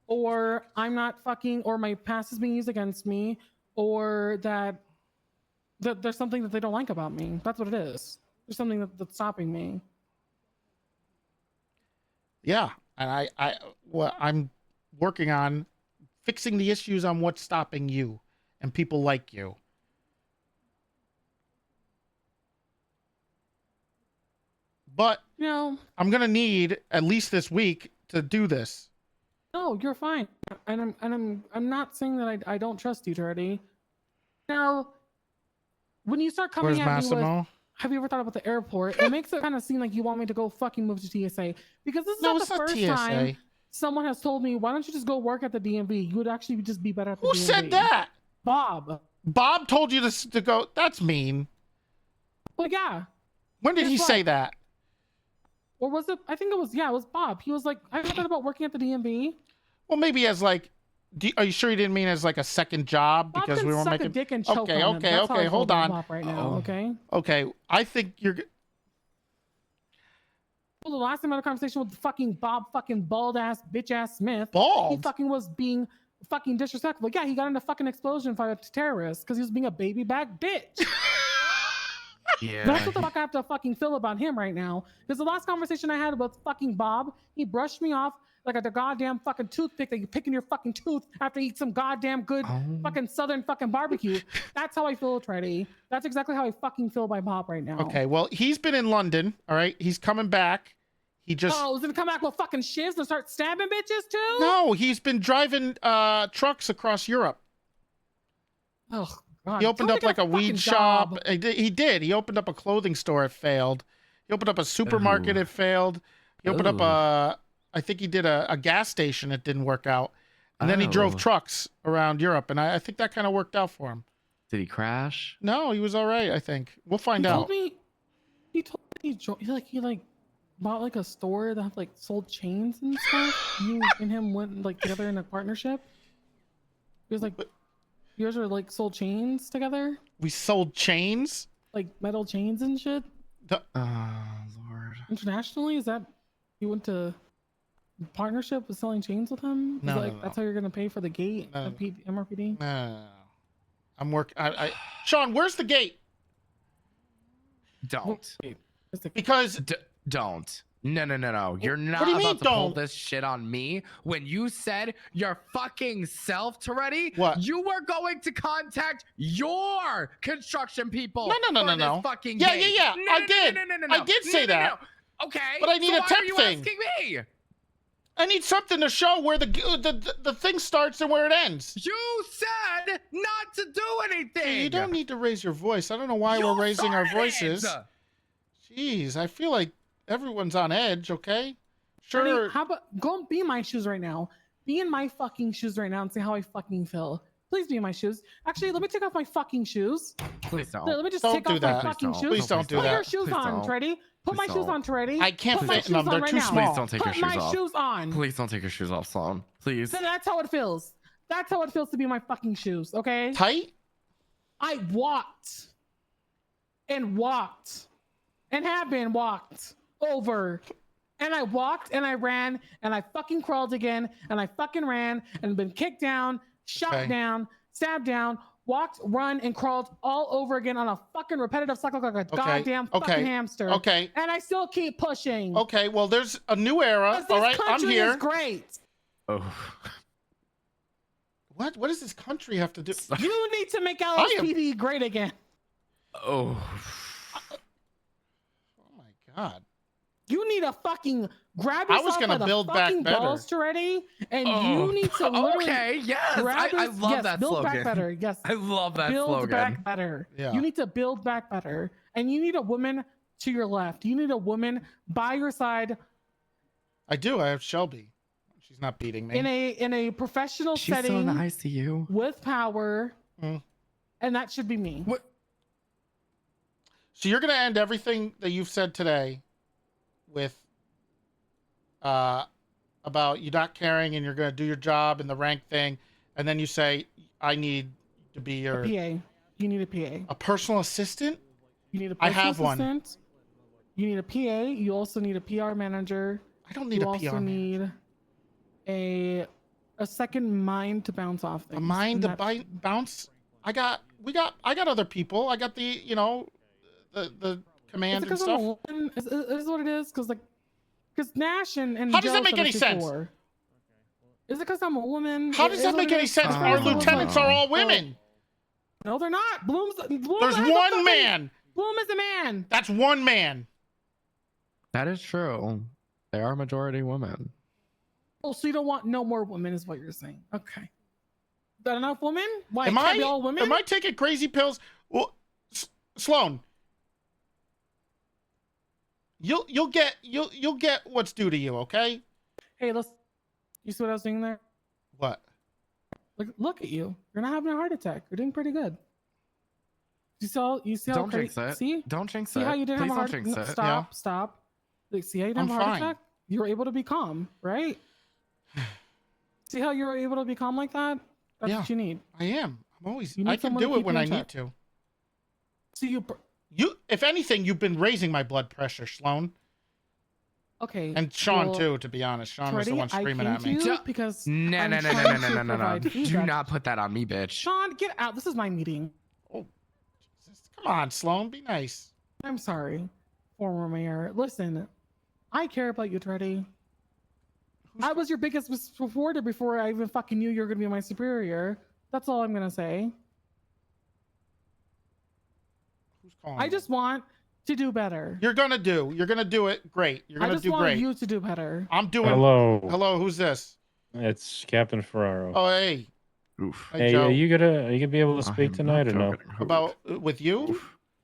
or I'm not fucking, or my past is being used against me, or that there's something that they don't like about me. That's what it is. There's something that's stopping me. Yeah, and I'm working on fixing the issues on what's stopping you and people like you. But I'm gonna need at least this week to do this. No, you're fine, and I'm not saying that I don't trust you, Toretti. Now, when you start coming Where's at Massimo? me with, have you ever thought about the airport? It makes it kind of seem like you want me to go fucking move to TSA, because this is not the first time someone has told me, why don't you just go work at the DMV? You would actually just be better at the DMV. Who said that? Bob. Bob told you to go. That's mean. Well, yeah. When did he say that? Or was it? I think it was Bob. He was like, I thought about working at the DMV. Well, maybe as like, are you sure you didn't mean as like a second job Bob because can we were suck making? A dick and choke okay, on him. That's how I hold feel on. about Bob right now, okay. Okay, I think you're. Well, the last time I had a conversation with fucking Bob, fucking bald ass bitch ass Smith. Bald. He fucking was being fucking disrespectful. Yeah, he got in a fucking explosion fight with terrorists because he was being a baby back bitch. Yeah. That's what the fuck I have to fucking feel about him right now. Because the last conversation I had with fucking Bob, he brushed me off like a goddamn fucking toothpick that you pick in your fucking tooth after you eat some goddamn good fucking southern fucking barbecue. That's how I feel, Toretti. That's exactly how I fucking feel by Bob right now. Okay, well, he's been in London, all right? He's coming back. He just... Oh, he's gonna come back with fucking shivs and start stabbing bitches too? No, he's been driving trucks across Europe. Oh, God. He opened up like a weed shop. He did. He opened up a clothing store. It failed. He opened up a supermarket. It failed. He opened up I think he did a gas station. It didn't work out. And then he drove trucks around Europe. And I think that kind of worked out for him. Did he crash? No, he was all right, I think. We'll find out. He told me he bought like a store that like sold chains and stuff. You and him went like together in a partnership. He was like, you guys are like sold chains together? We sold chains? Like metal chains and shit? Lord. Internationally? Is that you went to partnership with selling chains with him? No, like that's how you're gonna pay for the gate at MRPD? No. I'm Sean, where's the gate? Don't. Because don't. No. You're not do you mean, about to pull don't? this shit on me. When you said your fucking self, Toretti, what? You were going to contact your construction people. No. This fucking Yeah. game. I did. No. I did say that. No. Okay. But I need so a why temp are you thing. asking me? I need something to show where the thing starts and where it ends. You said not to do anything. You don't need to raise your voice. I don't know why we're raising our voices. Jeez, I feel like everyone's on edge. Okay, sure. Honey, how about go and be in my shoes right now? Be in my fucking shoes right now and see how I fucking feel. Please be in my shoes. Actually, let me take off my fucking shoes. Please don't. Let me just Don't take do off that. my fucking shoes. Please don't do Put that. your shoes Please on, don't. Toretti. Put my Please shoes don't. on, Toretti. I can't Put my fit in them. shoes on They're right too now. small. Please don't take Put your my shoes off. shoes on. Please don't take your shoes off, Sloan. Please. Then that's how it feels. That's how it feels to be in my fucking shoes. Okay. Tight. I walked and have been walked over. And I walked and I ran and I fucking crawled again and I fucking ran and been kicked down, shot down, stabbed down, walked, run, and crawled all over again on a fucking repetitive cycle like a goddamn fucking hamster. Okay. And I still keep pushing. Okay. Well, there's a new era. All right, I'm country here. is great. Oh. What does this country have to do? You need to make LSPD great again. Oh. Oh my God. You need to fucking grab I was yourself gonna by the build back fucking better. balls, Toretti, and you need to literally Okay, yes. grab I this- love yes, that build slogan. back better. Yes. I love that build slogan. back better. Yeah. You need to build back better. And you need a woman to your left. You need a woman by your side I do. I have Shelby. She's not beating me. in a professional She's setting still in the ICU. with power. Mm. And that should be me. What? So you're gonna end everything that you've said today with about you not caring and you're gonna do your job and the rank thing, and then you say I need to be your A PA. You need a PA. a personal assistant. You need a I personal have one. assistant. You need a PA. You also need a PR manager. I don't need you a also PR need a second mind to bounce off things. A mind to And that's- bounce. I got other people. I got the the command and Is it 'cause I'm a stuff. woman? Is what it is? Because Nash and How does that Joe make said any this sense? before. Is it because I'm a woman? How does Is that what make it any is? sense? Our lieutenants are all women. No, they're not. Bloom There's has a one fucking- man. Bloom is a man. That's one man. That is true. They are majority women. Oh, so you don't want no more women, is what you're saying? Okay. Is that enough women? Why? Am Can't I be all women? am I taking crazy pills? Well, Sloan, you'll get what's due to you. Okay. Hey, let's. You see what I was doing there? What? Look at you. You're not having a heart attack. You're doing pretty good. You see how Don't crazy. jinx it. See? Don't jinx See it. how you didn't Please have a don't heart jinx no, it. Stop. Stop. Like, see how you didn't I'm have a heart fine. attack? You were able to be calm, right? See how you were able to be calm like that? That's Yeah. what you need. I am. I'm always. You need I can someone to do it keep when you I in need check. to. See you. If anything, you've been raising my blood pressure, Sloan. Okay. And Sean well, too, to be honest. Sean was the Toretti, one screaming I at came me. to you because No. I'm No. trying to Do provide feedback. not put that on me, bitch. Sean, get out. This is my meeting. Oh, Jesus. Come on, Sloan, be nice. I'm sorry, former mayor. Listen, I care about you, Toretti. I was your biggest supporter before I even fucking knew you were gonna be my superior. That's all I'm gonna say. Who's calling? I just want to do better. You're gonna do it great. You're I gonna just do want great. you to do better. I'm doing. Hello. Who's this? It's Captain Ferraro. Oh, hey. Oof. Hey, Hey, Joe. are you gonna be able to speak tonight or no? About with you?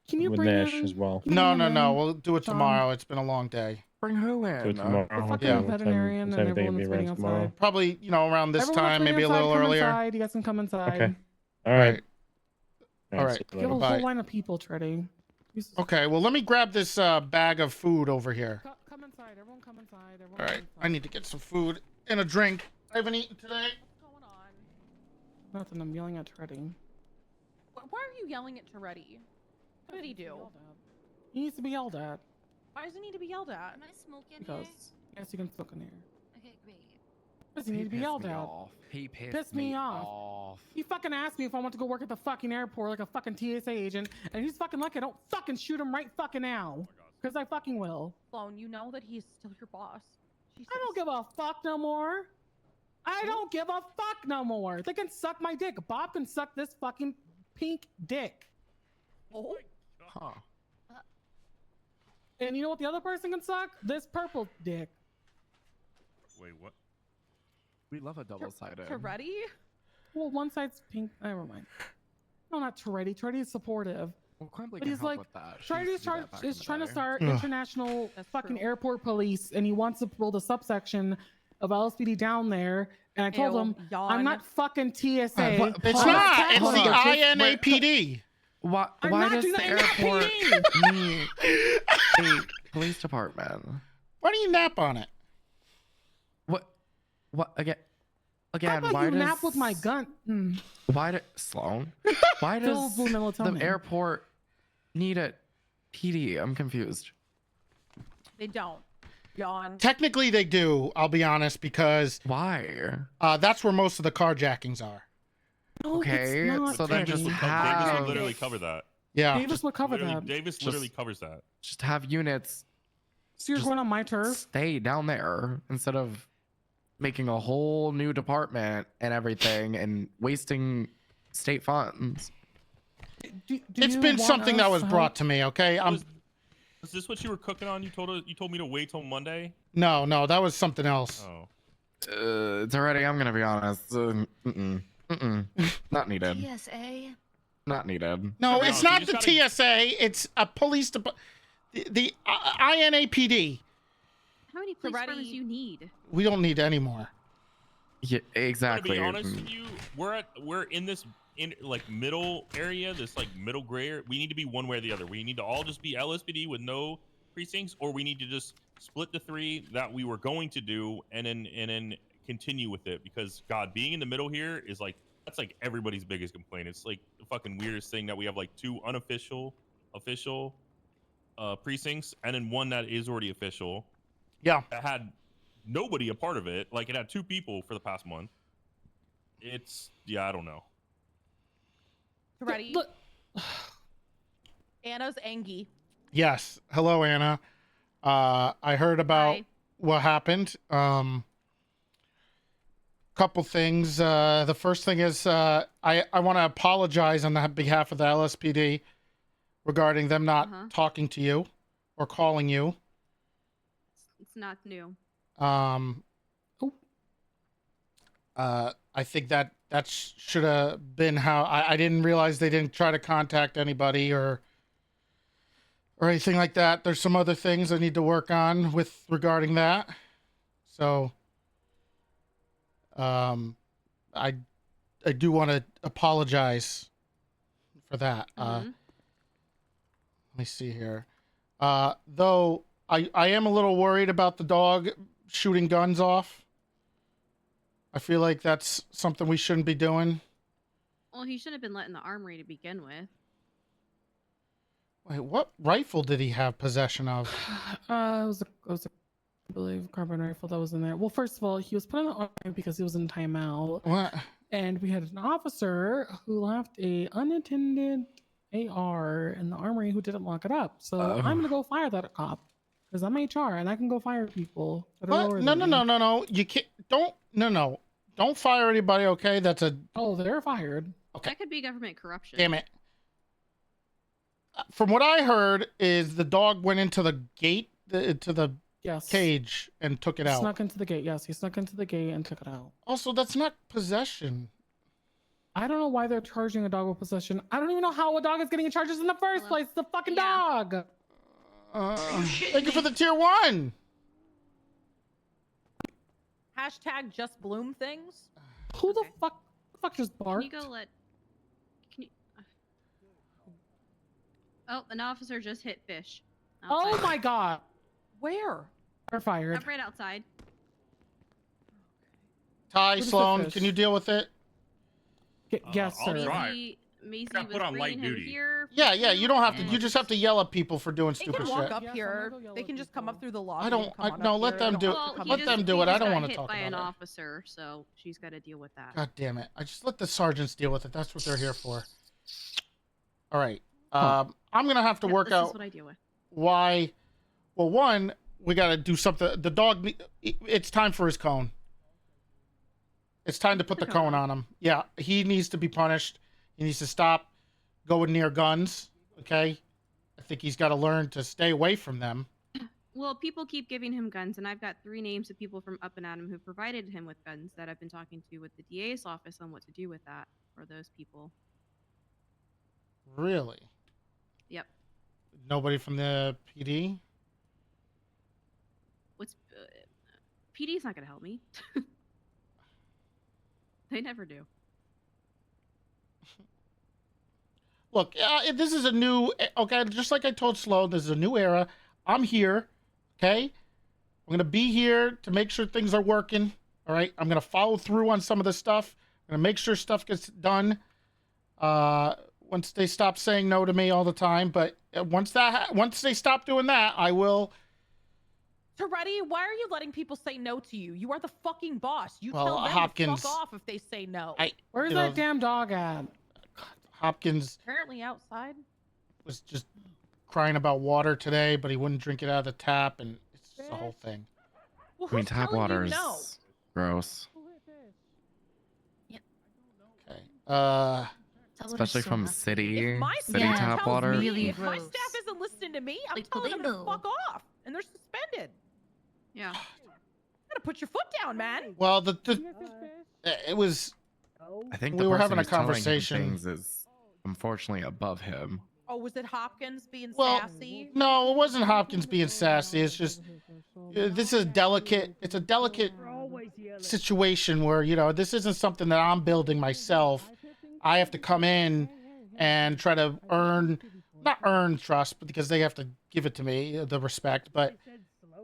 Can you With bring Nash in- as well. can you No, bring no, in no. We'll do it Sean? tomorrow. It's been a long day. Bring who Do in? it tomorrow. The fucking Okay, what time- veterinarian what and time do you think everyone it'll that's be waiting around tomorrow? outside. Probably, around this Everyone that's time, waiting maybe a outside, little come earlier. Inside. You guys can come inside. Okay. All All right. right. All right. see you You have a later. whole Bye. line of people, Toretti. Okay. Well, let me grab this bag of food over here. Come inside. Everyone come inside. Everyone All come right. inside. I need to get some food and a drink. I haven't eaten today. Nothing. I'm yelling at Toretti. Why are you yelling at Toretti? What did he do? He needs to be yelled at. Why does he need to be yelled at? Can I smoke in Because here? yes, you can smoke in here. Okay, great. Because he needs to be yelled at. He Pissed me off. off. He fucking asked me if I want to go work at the fucking airport like a fucking TSA agent, and he's fucking lucky I don't fucking shoot him right fucking now. Because I fucking will. Sloan, you know that he's still your boss. Jesus. I don't give a fuck no more. I don't give a fuck no more. They can suck my dick. Bob can suck this fucking pink dick. Oh. Huh. And you know what the other person can suck? This purple dick. Wait, what? We love a double-sided. Toretti? Well, one side's pink. Never mind. No, not Toretti. Toretti is supportive. Well, Quimbley But can he's help like, with that. She Toretti used to do that back in is the trying to day. start Ugh. international That's fucking true. airport police, and he wants to build a subsection of LSPD down there. And I told Ew, him, yawn. I'm not fucking TSA. What- It's Hold on, not. It's hold the on. INAPD. Why I'm why not does doing the the airport NAPD. need a police department? Why do you nap on it? What again? How Again, about why you does nap with my gun? Why did Sloan? Why Phil does Blue melatonin. the airport need a PD? I'm confused. They don't. Yawn. Technically, they do. I'll be honest, because Why? that's where most of the carjackings are. No, Okay, it's not so then Davis just would, have Davis would literally cover that. Yeah. Davis would cover Literally, that. Davis literally covers that. Just have units So you're just going on my turf? stay down there instead of making a whole new department and everything and wasting state funds. It's been something that was brought to me. Okay. Was this what you were cooking on? You told me to wait till Monday. No, that was something else. Oh. It's already. I'm gonna be honest. Not needed. TSA. Not needed. No, No, it's you not just the gotta- TSA. It's a police department. The INAPD. How many police departments do you need? We don't need any more. Yeah, exactly. To be honest with you, we're in this like middle area, this like middle gray area. We need to be one way or the other. We need to all just be LSPD with no precincts, or we need to just split the three that we were going to do and then continue with it. Because God, being in the middle here is like that's like everybody's biggest complaint. It's like the fucking weirdest thing that we have like two official precincts and then one that is already official. Yeah. That had nobody a part of it. Like it had two people for the past month. I don't know. Toretti. Anna's Angie. Yes. Hello, Anna. I heard about what happened. Couple things. The first thing is I want to apologize on the behalf of the LSPD regarding them not talking to you or calling you. It's not new. I think that should have been how I didn't realize they didn't try to contact anybody or anything like that. There's some other things I need to work on with regarding that. So I do want to apologize for that. Let me see here. Though I am a little worried about the dog shooting guns off. I feel like that's something we shouldn't be doing. Well, he should have been let in the armory to begin with. Wait, what rifle did he have possession of? It was a, I believe, carbine rifle that was in there. Well, first of all, he was put in the armory because he was in timeout. What? And we had an officer who left a unattended AR in the armory who didn't lock it up. So I'm gonna go fire that cop because I'm HR and I can go fire people. That are What? lower No, than no, me. no, no, no. You can't. Don't fire anybody. Okay, that's a. Oh, they're fired. Okay. That could be government corruption. Damn it. From what I heard, is the dog went into the gate, to the cage, and took it He out. snuck into the gate. Yes, he snuck into the gate and took it out. Also, that's not possession. I don't know why they're charging a dog with possession. I don't even know how a dog is getting charges in the first place. It's a fucking dog. Thank you for the tier 1. Hashtag just bloom things. Who the fuck just barked? Can you go let? Can you? Oh, an officer just hit fish. Oh my god. Where? They're fired. Up right outside. Ty, Where's the Sloan, fish? can you deal with it? Yes, I'll sir. try. Maisie Got was put on light bringing him duty. here. Yeah, yeah. You don't have to. You just have to yell at people for doing They stupid can walk shit. up here. They can just come up through the lobby. I don't. No, let them do it. Well, he Let just- them do he it. I just don't got want to hit talk by an about it. officer, so she's got to deal with that. God damn it! I just let the sergeants deal with it. That's what they're here for. All right. I'm gonna have to work this out is what I deal with. why. Well, one, we gotta do something. The dog. It's time for his cone. It's time to put the cone on him. Yeah, he needs to be punished. He needs to stop going near guns. Okay. I think he's got to learn to stay away from them. Well, people keep giving him guns, and I've got 3 names of people from Up and Adam who provided him with guns that I've been talking to with the DA's office on what to do with that for those people. Really? Yep. Nobody from the PD? What's PD's not gonna help me. They never do. Look, this is a new. Okay, just like I told Slow, this is a new era. I'm here. Okay, I'm gonna be here to make sure things are working. All right, I'm gonna follow through on some of the stuff. I'm gonna make sure stuff gets done. Once they stop saying no to me all the time, but once they stop doing that, I will. Toretti, why are you letting people say no to you? You are the fucking boss. You Well, tell them Hopkins, to fuck off if they say no. Where's that damn dog at? Hopkins Apparently outside. was just crying about water today, but he wouldn't drink it out of the tap, and it's just the whole thing. Well, I mean, who's tap telling water you is no? gross, Okay. especially from city My city staff tap tells water. me if my staff isn't listening to me, I'm telling them to fuck off, and they're suspended. Yeah. Gotta put your foot down, man. Well, it was. I think we the were person having a who's telling him conversation. things is unfortunately above him. Oh, was it Hopkins being Well, sassy? no, it wasn't Hopkins being sassy. It's just this is delicate. It's a delicate situation where this isn't something that I'm building myself. I have to come in and try to not earn trust, but because they have to give it to me, the respect. But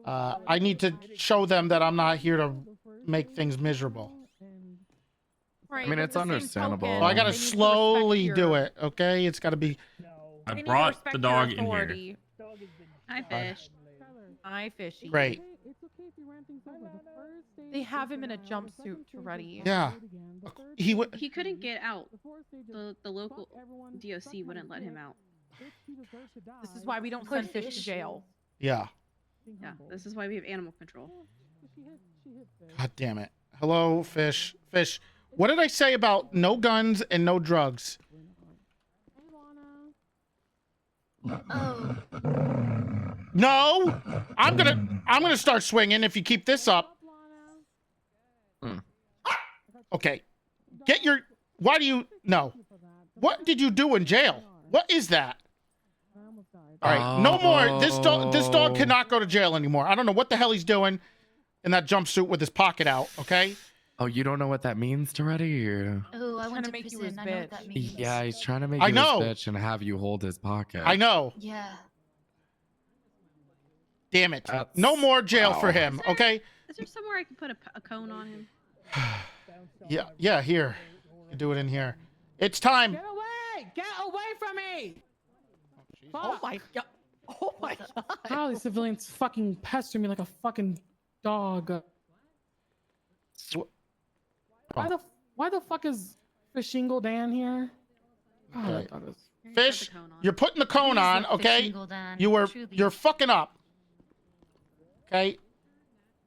I need to show them that I'm not here to make things miserable. Right, I mean, it's understandable. I gotta slowly do it. Okay, it's gotta be. I brought the dog in here. Hi, Fish. Hi, Fishy. Great. They have him in a jumpsuit, Toretti. Yeah. He couldn't get out. The local DOC wouldn't let him out. This is why we don't send Fish to jail. Yeah. Yeah, this is why we have animal control. God damn it. Hello, Fish. Fish. What did I say about no guns and no drugs? No, I'm gonna start swinging if you keep this up. Okay, why do you no? What did you do in jail? What is that? All right, no more. This dog cannot go to jail anymore. I don't know what the hell he's doing in that jumpsuit with his pocket out. Okay. Oh, you don't know what that means, Toretti? Oh, I want to make you his I know bitch. what that means. Yeah, he's trying to make I you know. his bitch and have you hold his pocket. I know. Yeah. Damn it. No more jail for Wow. him. Okay. Is there somewhere I can put a cone on him? Yeah. Here. You do it in here. It's time. Get away! Get away from me! Oh my god! Oh my god! How these civilians fucking pester me like a fucking dog. Why the fuck is Fishingle Dan here? God, Okay. that dog is- Fish, you're putting the cone on, okay? Dan, You're fucking up. Okay?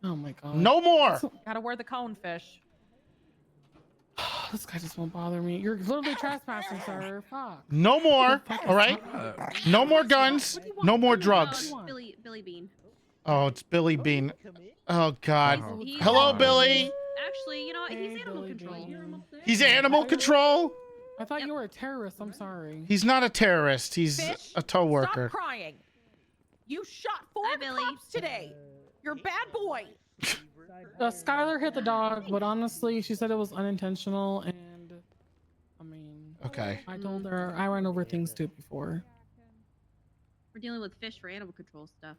Oh my god. No more. Gotta wear the cone, Fish. This guy just won't bother me. You're literally trespassing, sir. Fuck. No more. All right? No more guns. No more drugs. Oh, it's Billy Bean. Oh, it's Billy Bean. Oh God. He's- Hello, Billy. Actually, you know what? He's animal control. You hear him up there? He's animal control. I thought you were a terrorist. I'm sorry. He's not a terrorist. He's Fish, a tow worker. Stop crying. You shot 4 cops today. You're a bad boy. Skylar hit the dog, but honestly, she said it was unintentional, and I mean, Okay. I told her I ran over things too before. We're dealing with Fish for animal control stuff.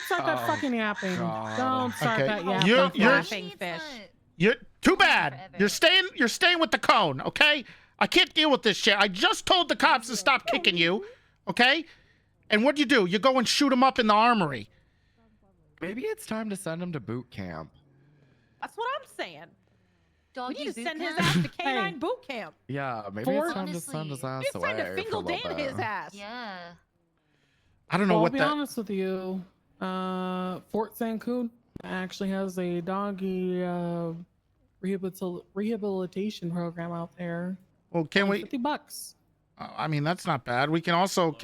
Start that fucking yapping. God. Don't start Okay. that yapping. You're- Laughing, Fish. You're too bad. You're staying with the cone, okay? I can't deal with this shit. I just told the cops to stop kicking you, okay? And what'd you do? You go and shoot him up in the armory. Maybe it's time to send him to boot camp. That's what I'm saying. Doggy we need to boot send his camp? ass to canine boot camp. Yeah, maybe it's time to send his ass It's away. time to Fingal for a little Dan bit. his ass. Yeah. I don't know Well, what I'll be that. honest with you. Fort Sancoon actually has a doggy rehabilitation program out there. Well, can Only we? $50. I mean, that's not bad. We can also.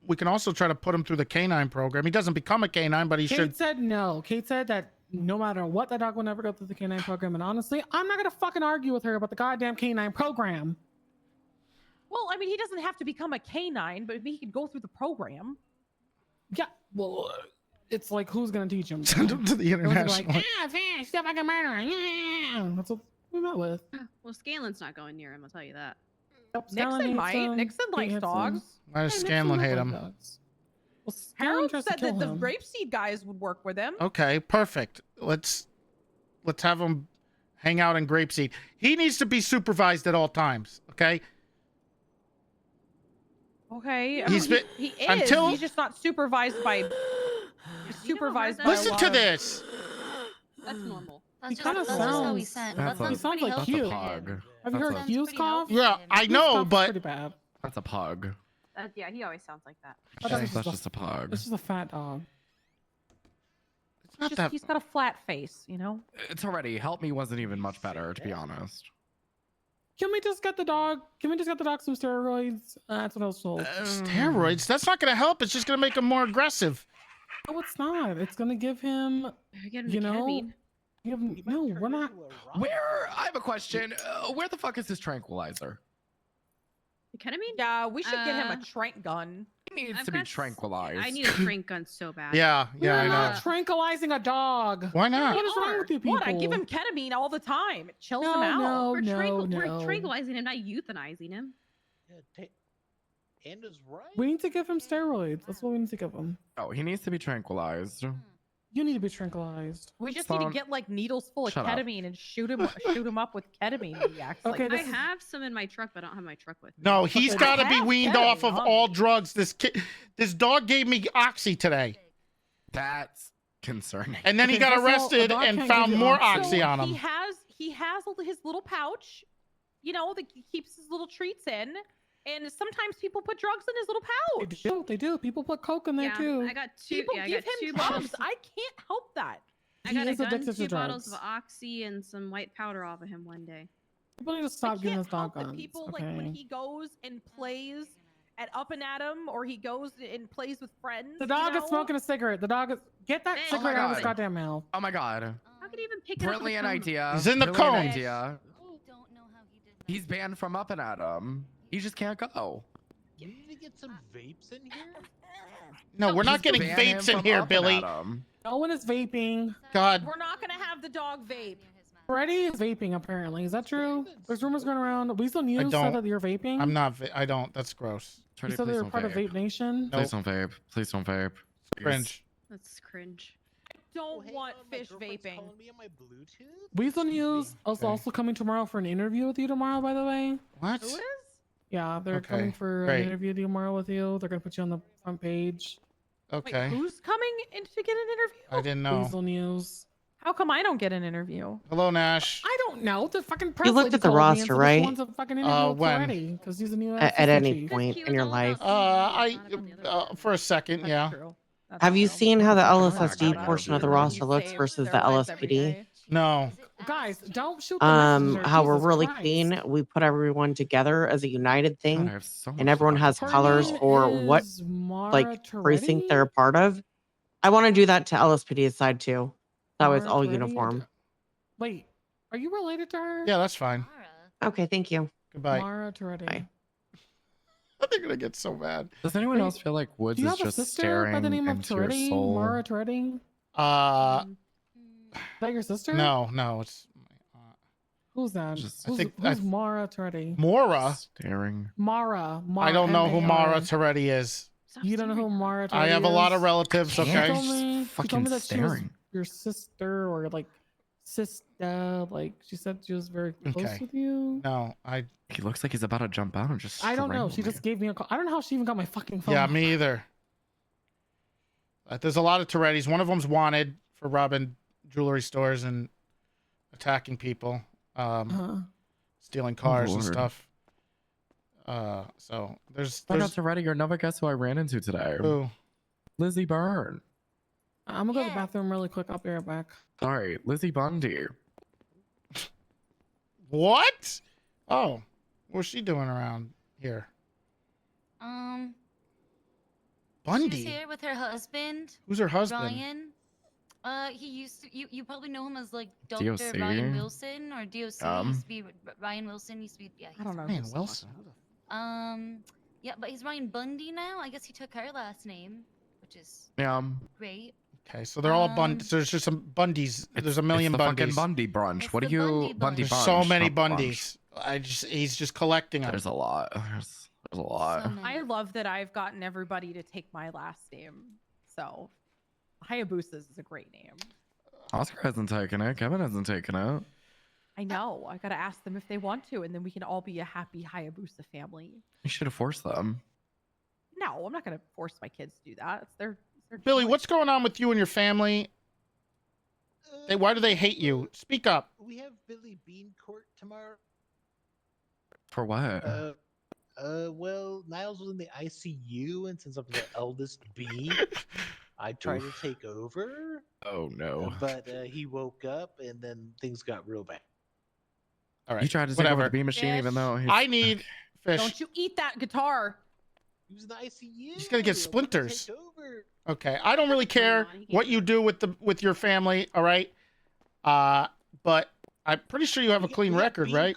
We can also try to put him through the canine program. He doesn't become a canine, but he Kate should. said no. Kate said that no matter what, that dog will never go through the canine program. And honestly, I'm not gonna fucking argue with her about the goddamn canine program. Well, I mean, he doesn't have to become a canine, but he could go through the program. Yeah, well, it's like, who's gonna teach him? Send him to the international. Like, step like a murderer. Yeah, that's what we met with. Well, Scanlan's not going near him, I'll tell you that. Nixon might. Nixon likes dogs. Why does Scanlan hate him? Well, Harold tries to said kill that the him. rapeseed guys would work with him. Okay, perfect. Let's have him hang out in Grapeseed. He needs to be supervised at all times. Okay. Okay. I He's mean, been- he is. until- He's just not supervised by. Supervised by. Listen to this. That's normal. He kind of sounds. he sounds. That's That a- He sounds like that's Hugh. a pug. Have you That's heard a- Hugh's cough? Yeah, I Hugh's know, cough's but pretty bad. That's a pug. Yeah, he always sounds like that. That's just a pug. This is a fat dog. it's not Just, that. he's got a flat face, you know. It's already. Help Me wasn't even much better, to be honest. Can we just get the dog? Can we just get the dog some steroids? That's what I was told. Steroids. That's not going to help. It's just going to make him more aggressive. No, it's not. It's gonna give him. Get him You to know. ketamine. Give him, no, we're not. Where? I have a question. Where the fuck is his tranquilizer? Ketamine? Yeah, we should get him a trank gun. He needs I've to be got tranquilized. I need a trank gun so bad. Yeah, We're I not know. tranquilizing a dog. Why not? What is wrong with you people? What? I give him ketamine all the time. It chills No, him out. no. We're tranquilizing him, not euthanizing him. Anda's right. We need to give him steroids. That's what we need to give him. Oh, he needs to be tranquilized. You need to be tranquilized. We just need to get like needles full of Shut up. ketamine and shoot him up with ketamine when he acts Okay, like I have some in my truck, but I don't have my truck with me. No, he's Okay, got to I be have weaned ketamine off of on all me. drugs. This dog gave me oxy today, That's concerning. and then he Okay, got first of all, a arrested dog and can't found give you more oxy. oxy on He him. has his little pouch, you know, that he keeps his little treats in, and sometimes people put drugs in his little pouch. They do. People put coke in there Yeah, too. I got two. People yeah, I give got two him bottles. drugs. I can't help that. I He got a is gun, addicted to two bottles of drugs. oxy, and some white powder off of him one day. People need to I stop giving can't us dog help it. guns. People okay? like when he goes and plays at Up and Atom, or he goes and plays with friends. The dog you is know? smoking a cigarette. The dog is get that Ben. Oh my cigarette out of his God. goddamn mouth. Oh my god. How could he even pick it up? with Brilliant a cone? idea. He's in the Brilliant cone. idea. He's banned from Up and Atom. He just can't go. We need to get some vapes in here. No, we're not Just getting ban him vapes in from here, Up and Billy. Atom. No one is vaping. God, We're not gonna have the dog vape. Freddie is vaping apparently. Is that true? There's rumors going around. Weasel News don't. said that you're vaping. I'm not. I don't. That's gross. You Freddie, said please they were don't part of vape. Vape Nation. Nope. Please don't vape. Please don't vape. Please. Cringe. That's cringe. Don't want my fish girlfriend's vaping. calling me on my Bluetooth. Weasel News is Okay. also coming tomorrow for an interview with you tomorrow. By the way. What? Who is? Yeah, they're Okay, coming for great. an interview tomorrow with you. They're gonna put you on the front page. Okay. Wait, who's coming in to get an interview? I didn't know. Weasel News. How come I don't get an interview? Hello, Nash. I don't know. The fucking press You looked lady at the called me and roster, said right? She wants a fucking interview with when? Toretti because he's a new At assistant any chief. point in your life. For a second, yeah. Have you seen how the LSSD God, portion of the dude. roster looks versus the LSPD? No. Guys, don't shoot the messenger. How we're Jesus really Christ. clean. We put everyone together as a united God, thing, I have so and much everyone fucking has fun. Her colors name for what is Mara like precinct Toretti? they're a part of. I want to do that to LSPD's side too. That way it's Mara all Toretti? uniform. Wait, are you related to her? Yeah, that's fine. Okay, thank you. Goodbye. Mara Toretti. Bye. They're gonna get so mad. Does anyone Wait, else feel like Woods Do you is have a just sister staring by the name of into your Toretti? soul? Mara Toretti? Is that your sister? No, it's Who's that? Just- Who's, I think- who's Mara Toretti? Mora. Staring. Mara. I don't know who Mara Toretti. Toretti is. You don't know who Mara Toretti I have a lot of is? relatives. She Okay. told me, she Fucking told me that she was staring. your sister or like sister. Like she said, she was very close Okay. with you. No, He looks like he's about to jump out and just. I don't know. She strangle just gave me a call. I don't know how she even got my fucking phone. Yeah, number. me either. There's a lot of Torettis. One of them's wanted for robbing jewelry stores and attacking people, stealing cars and Lord. stuff. So there's Shout out to Reddy. You'll never guess who I ran into today. Who? Lizzie Byrne. I'm gonna go to the bathroom really quick. I'll be right back. Sorry, Lizzie Bundy. What? Oh, what's she doing around here? Bundy. She's here with her husband. Who's her husband? Ryan. He used to. You probably know him as like Dr. DOC? Ryan Wilson or DOC. Used to be Ryan Wilson. Used to be I don't know. Ryan Wilson. Yeah, but he's Ryan Bundy now. I guess he took her last name, which is Yeah. great. Okay, so they're all Bundys. There's just some Bundys. There's a million it's the Bundys. fucking Bundy brunch. What are you, Bundy There's bunch? so many not Bundys. He's just collecting them. There's a lot. There's a lot. I love that I've gotten everybody to take my last name. So, Hayabusa is a great name. Oscar hasn't taken it. Kevin hasn't taken it. I know. I gotta ask them if they want to, and then we can all be a happy Hayabusa family. You should have forced them. No, I'm not gonna force my kids to do that. It's their Billy, choice. what's going on with you and your family? Why do they hate you? Speak up. We have Billy Bean Court tomorrow. For what? Well, Niles was in the ICU, and since I'm the eldest Bean, I tried to take over. Oh no. But he woke up, and then things got real bad. All right. You tried to take over the beam machine, even though he's... I need fish. Don't you eat that guitar? He was in the ICU. He's gonna get splinters. Okay, I don't really care what you do with your family. All right, but I'm pretty sure you have a clean record, right?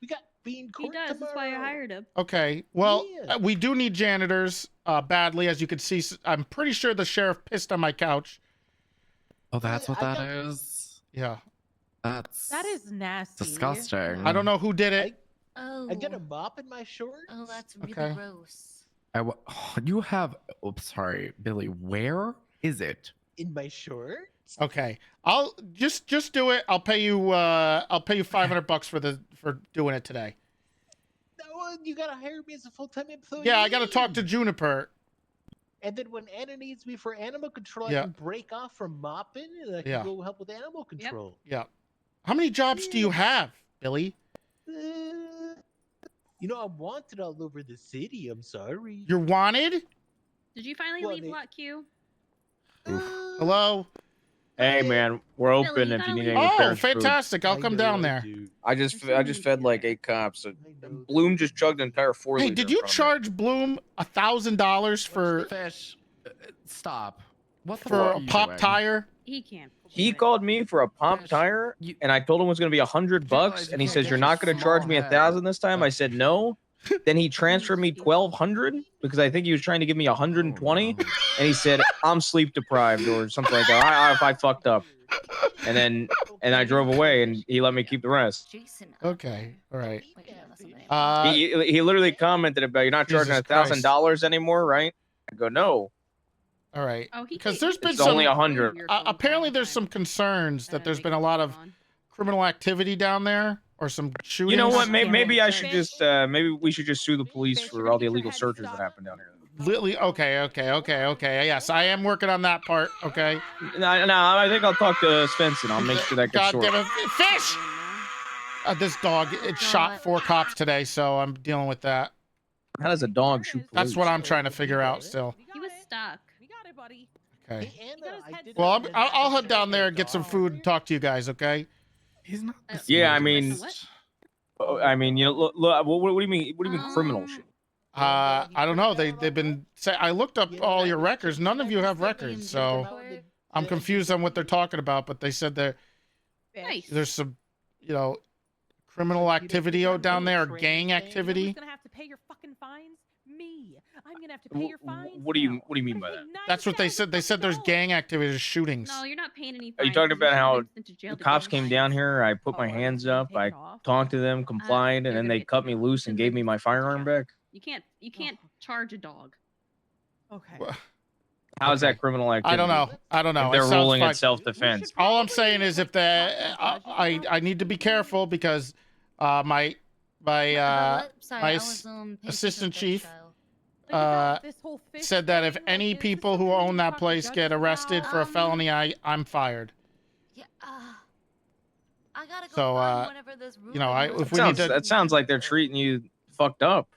We got Bean Court He does. That's why I hired him. Okay, well, we do need janitors badly, as you can see. I'm pretty sure the sheriff pissed on my couch. Oh, that's what that is? Yeah. That is nasty. Disgusting. I don't know who did it. I got a mop in my shorts. Oh, that's really Okay. gross. You have... Oops, sorry. Billy, where is it? In my shorts. Okay, I'll just do it. I'll pay you $500 for doing it today. No, you gotta hire me as a full-time employee. Yeah, I gotta talk to Juniper. And then when Anna needs me for animal control, Yeah. I can break off from mopping, and I can Yeah. go help with animal control. Yeah. How many jobs do you have, Billy? You know, I'm wanted all over the city. I'm sorry. You're wanted? Did you finally leave Lot Q? Hello? Hey man, we're open if you need any repairs. Fantastic. I'll come down there. I just fed like 8 cops. Bloom just chugged an entire 4 Hey, liter did in you front of me. charge Bloom $1,000 for Fish? Stop. What the for fuck a are you pop doing? tire? He can't. He called me for a pump tire, and I told him it was going to be $100, and he says, "You're not going to charge me $1,000 this time." I said no. Then he transferred me $1,200 because I think he was trying to give me $120, and he said, "I'm sleep deprived" or something like that. I fucked up, and I drove away, and he let me keep the rest. Okay. All right. He literally commented about you're not charging Jesus Christ. $1,000 anymore, right? I go, no. All right. Oh, Because there's been It's some only 100. apparently there's some concerns that there's been a lot of criminal activity down there or some shootings. You know what? Maybe I should just maybe we should just sue the police for all the illegal searches that happened down here. Literally, okay. Yes, I am working on that part. Okay. No, I think I'll talk to Svensson. I'll make sure that gets God damn sorted. it, fish! This dog, it shot 4 cops today, so I'm dealing with that. How does a dog shoot police? That's what I'm trying to figure out still. He was stuck. We got it, buddy. Okay. Hey, Well, I'll head down there and get some food and talk to you guys. Okay. He's not. Yeah, I mean, you know, look, what do you mean? What do you mean criminal shit? I don't know. They've been say I looked up all your records. None of you have records, so I'm confused on what they're talking about. But they said there's some, criminal activity down there, or gang activity. Who's gonna have to pay your fucking fines? Me. I'm gonna have to pay your fines. What do you mean by that? That's what they said. They said there's gang activity, there's shootings. No, you're not paying any. Are you talking about how the cops came down here? I put my hands up, I talked to them, complied, and then they cut me loose and gave me my firearm back. You can't charge a dog. Okay. How's that criminal activity? I don't know. I don't know. If they're It sounds ruling fine. it self-defense. All I'm saying is if I need to be careful because my Sorry, I was, assistant chief said that if any people who own that place get arrested for a felony, I'm fired. Yeah, I gotta go So whenever this you know, if we Sounds, need to, that sounds like they're treating you fucked up.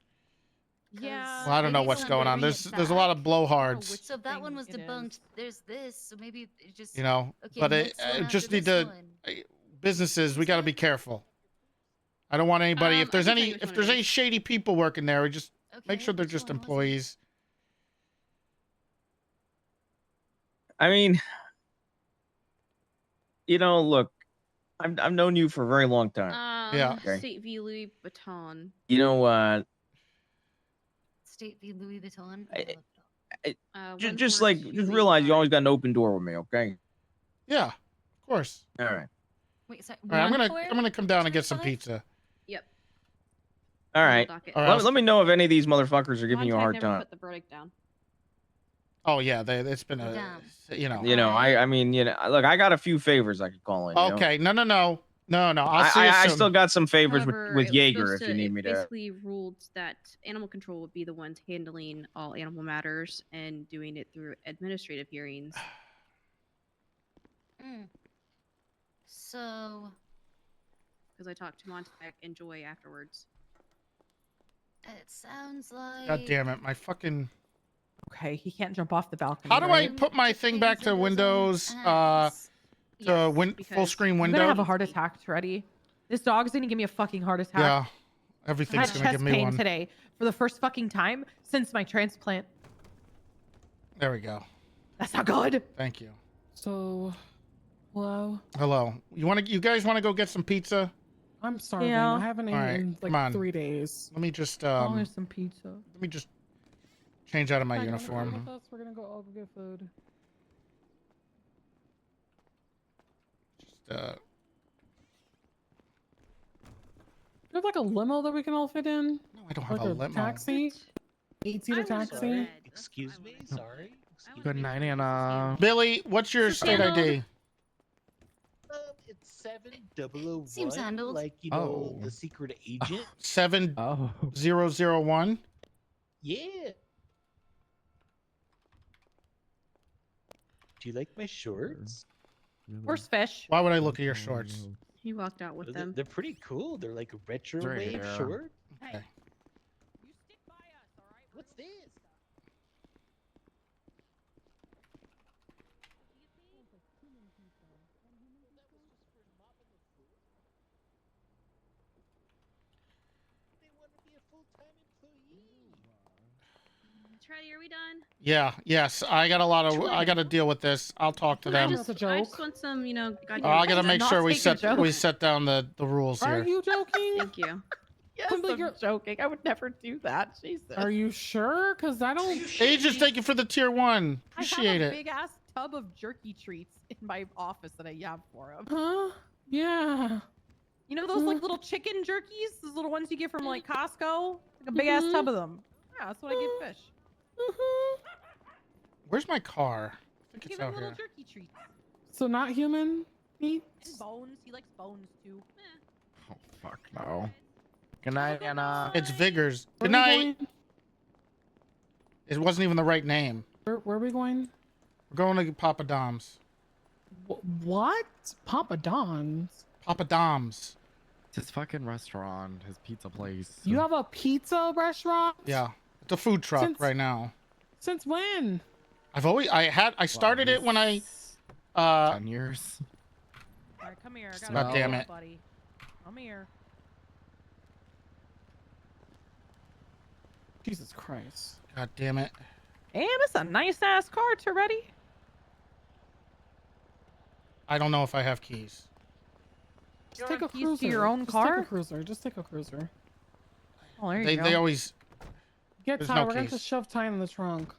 Yeah. well, I don't know what's going on. There's a lot of blowhards, So if that one was debunked, there's this. So maybe it just. you know. Okay, But next one after just need this to one. businesses. We got to be careful. I don't want anybody. If there's any shady people working there, we just make sure they're just employees. I mean, you know, look, I've known you for a very long time. Yeah. Okay. State v. Louis Vuitton. You know, State v. Louis Vuitton. just realize you always got an open door with me, okay? Yeah, of course. All right. Wait, sorry. All right, I'm gonna come down and get some pizza. Yep. All right. docket. All right, Let me know if any of these motherfuckers are giving you a hard Never time. put the verdict down. Oh yeah, it's been a, you know. I mean, you know, look, I got a few favors I could call in. You know? Okay, no. I'll see you I soon. still got some favors However, with it was Jaeger supposed if you need me it to. basically ruled that animal control would be the ones handling all animal matters and doing it through administrative hearings. So. Because I talked to Montec and Joy afterwards. It sounds like. God damn it, my fucking. Okay, he can't jump off the balcony. How do I right? put my thing back to Windows? Full screen I'm window. gonna have a heart attack, Toretti. This dog's gonna give me a fucking heart attack. Yeah, I everything's had gonna chest give me pain one. today for the first fucking time since my transplant. There we go. That's not good. Thank you. So, hello. Hello. You guys want to go get some pizza? I'm starving. Yeah. I haven't All eaten right, in come like on. 3 days. Let me just Oh, there's some pizza. let me just change out of my Hi, come uniform. with us. We're gonna go all get food. Just There's like a limo that we can all fit in. No, I don't have like a limo. Taxi. 8-seater taxi. Excuse me. Sorry. Good night, Anna. Billy, what's your state ID? It's 7001. Seems handled. Like, you know, the secret agent. 7001. Yeah. Do you like my shorts? Where's Fish? Why would I look at your shorts? He walked out with them. They're pretty cool. They're like retro Right wave here. shorts. Okay. What's this? Treddy, are we done? Yeah. Yes. I got to deal with this. I'll talk to them. I just want some, you know. I gotta make sure we set down the rules Are here. you joking? Thank you. Yes, I'm joking. I would never do that. Jesus. Are you sure? Because I don't. Agents, thank you for the tier 1. I Appreciate have a it. big ass tub of jerky treats in my office that I have for him. Huh? Yeah. You know those like little chicken jerkies? Those little ones you get from like Costco? Like a big ass tub of them. Yeah, that's what I give Fish. Where's my car? I think Give it's him out little here. jerky treats. So not human meat? And bones. He likes bones too. Oh, fuck no. Good night, Anna. It's Vigors. Where Good are we night. going? It wasn't even the right name. Where are we going? We're going to Papa Dom's. What? Papa Don's? Papa Dom's. It's his fucking restaurant, his pizza place. You have a pizza restaurant? Yeah. It's a food truck Since- right now. Since when? I started it when I 10 years. All right, come here. I God got damn it. buddy. Come here. Jesus Christ. God damn it. Damn, it's a nice ass car, Toretti. I don't know if I have keys. Just take a keys cruiser. to your own Just car? take a cruiser. Just take a cruiser. Oh, there you go. They always Get There's Ty. no We're going to keys. shove Ty in the trunk.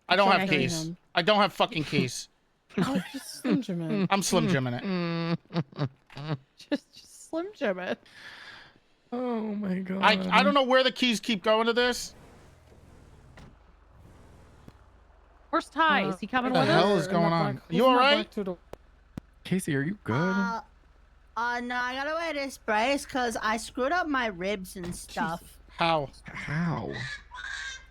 I don't have Carry keys. him. I don't have fucking keys. Oh, just Slim Jim it. I'm Slim Jimming it. just Slim Jim it. Oh my god. I don't know where the keys keep going to this. Where's Ty? Is he coming What with the us? hell is going on? Who's You in all the right? back to the- Casey, are you good? No, I gotta wear this brace because I screwed up my ribs and stuff. How? How? So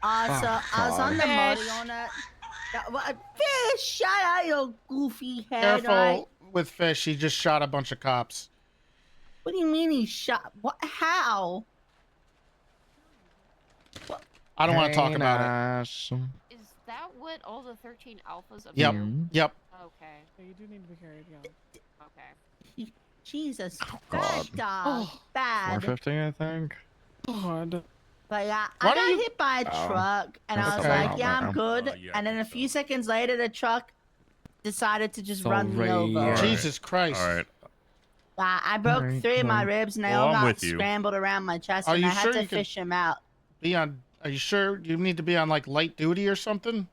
Oh, I was on the God. motor on it. Fish, shut out your goofy head. Careful Right? with Fish. He just shot a bunch of cops. What do you mean he shot? What? How? I don't want to talk about it. Nash. Is that what all the 13 alphas of Yep. you? Yep. Okay. Yeah, you do need to be carried. Yeah. Okay. Jesus, God. bad dog, bad. 450, I think. God. But yeah, Why I don't got you- hit by a Oh. truck, and I That's was okay. like, "Yeah, I'm good." Oh, yeah, And then a few seconds later, the truck decided to just It's run me already- over. All right. Jesus Christ. All right. I broke Alright, 3 of my well. ribs, and they Well, all I'm got with you. scrambled around my chest, Are and you I had sure to you can- fish him out. Be on. Are you sure you need to be on like light duty or something?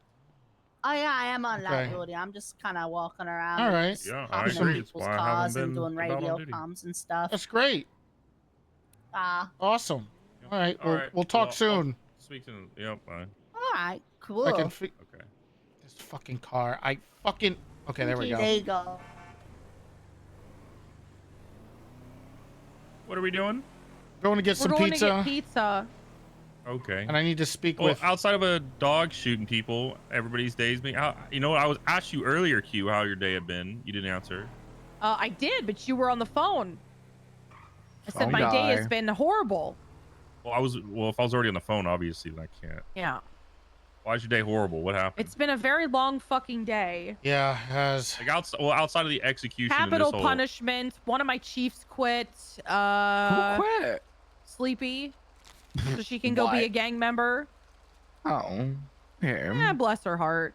Oh yeah, I am on light Okay. duty. I'm just kind of walking around. All and right. just Yeah, I hopping in agree. It's people's why I haven't cars and been doing about on radio duty. comms and stuff. That's great. Awesome. All right. All We'll, right, we'll talk well, soon. Speak to them. Yep. Bye. All right, cool. I can Okay. this fucking car. I fucking. Okay, there we go. There you go. What are we doing? Going to get We're some going pizza. to get pizza. Okay. And I need to speak Well, with. outside of a dog shooting people, everybody's day's been. You know, I was asked you earlier, Q, how your day had been. You didn't answer. I did, but you were on the phone. I said Phone my day has guy. been horrible. Well, if I was already on the phone, obviously, then I can't. Yeah. Why's your day horrible? What happened? It's been a very long fucking day. Yeah, it has. Like outside of the execution. and Capital this whole, punishment. One of my chiefs quit. Who quit? Sleepy. So she can go be What? a gang member. Oh. Yeah, bless her heart.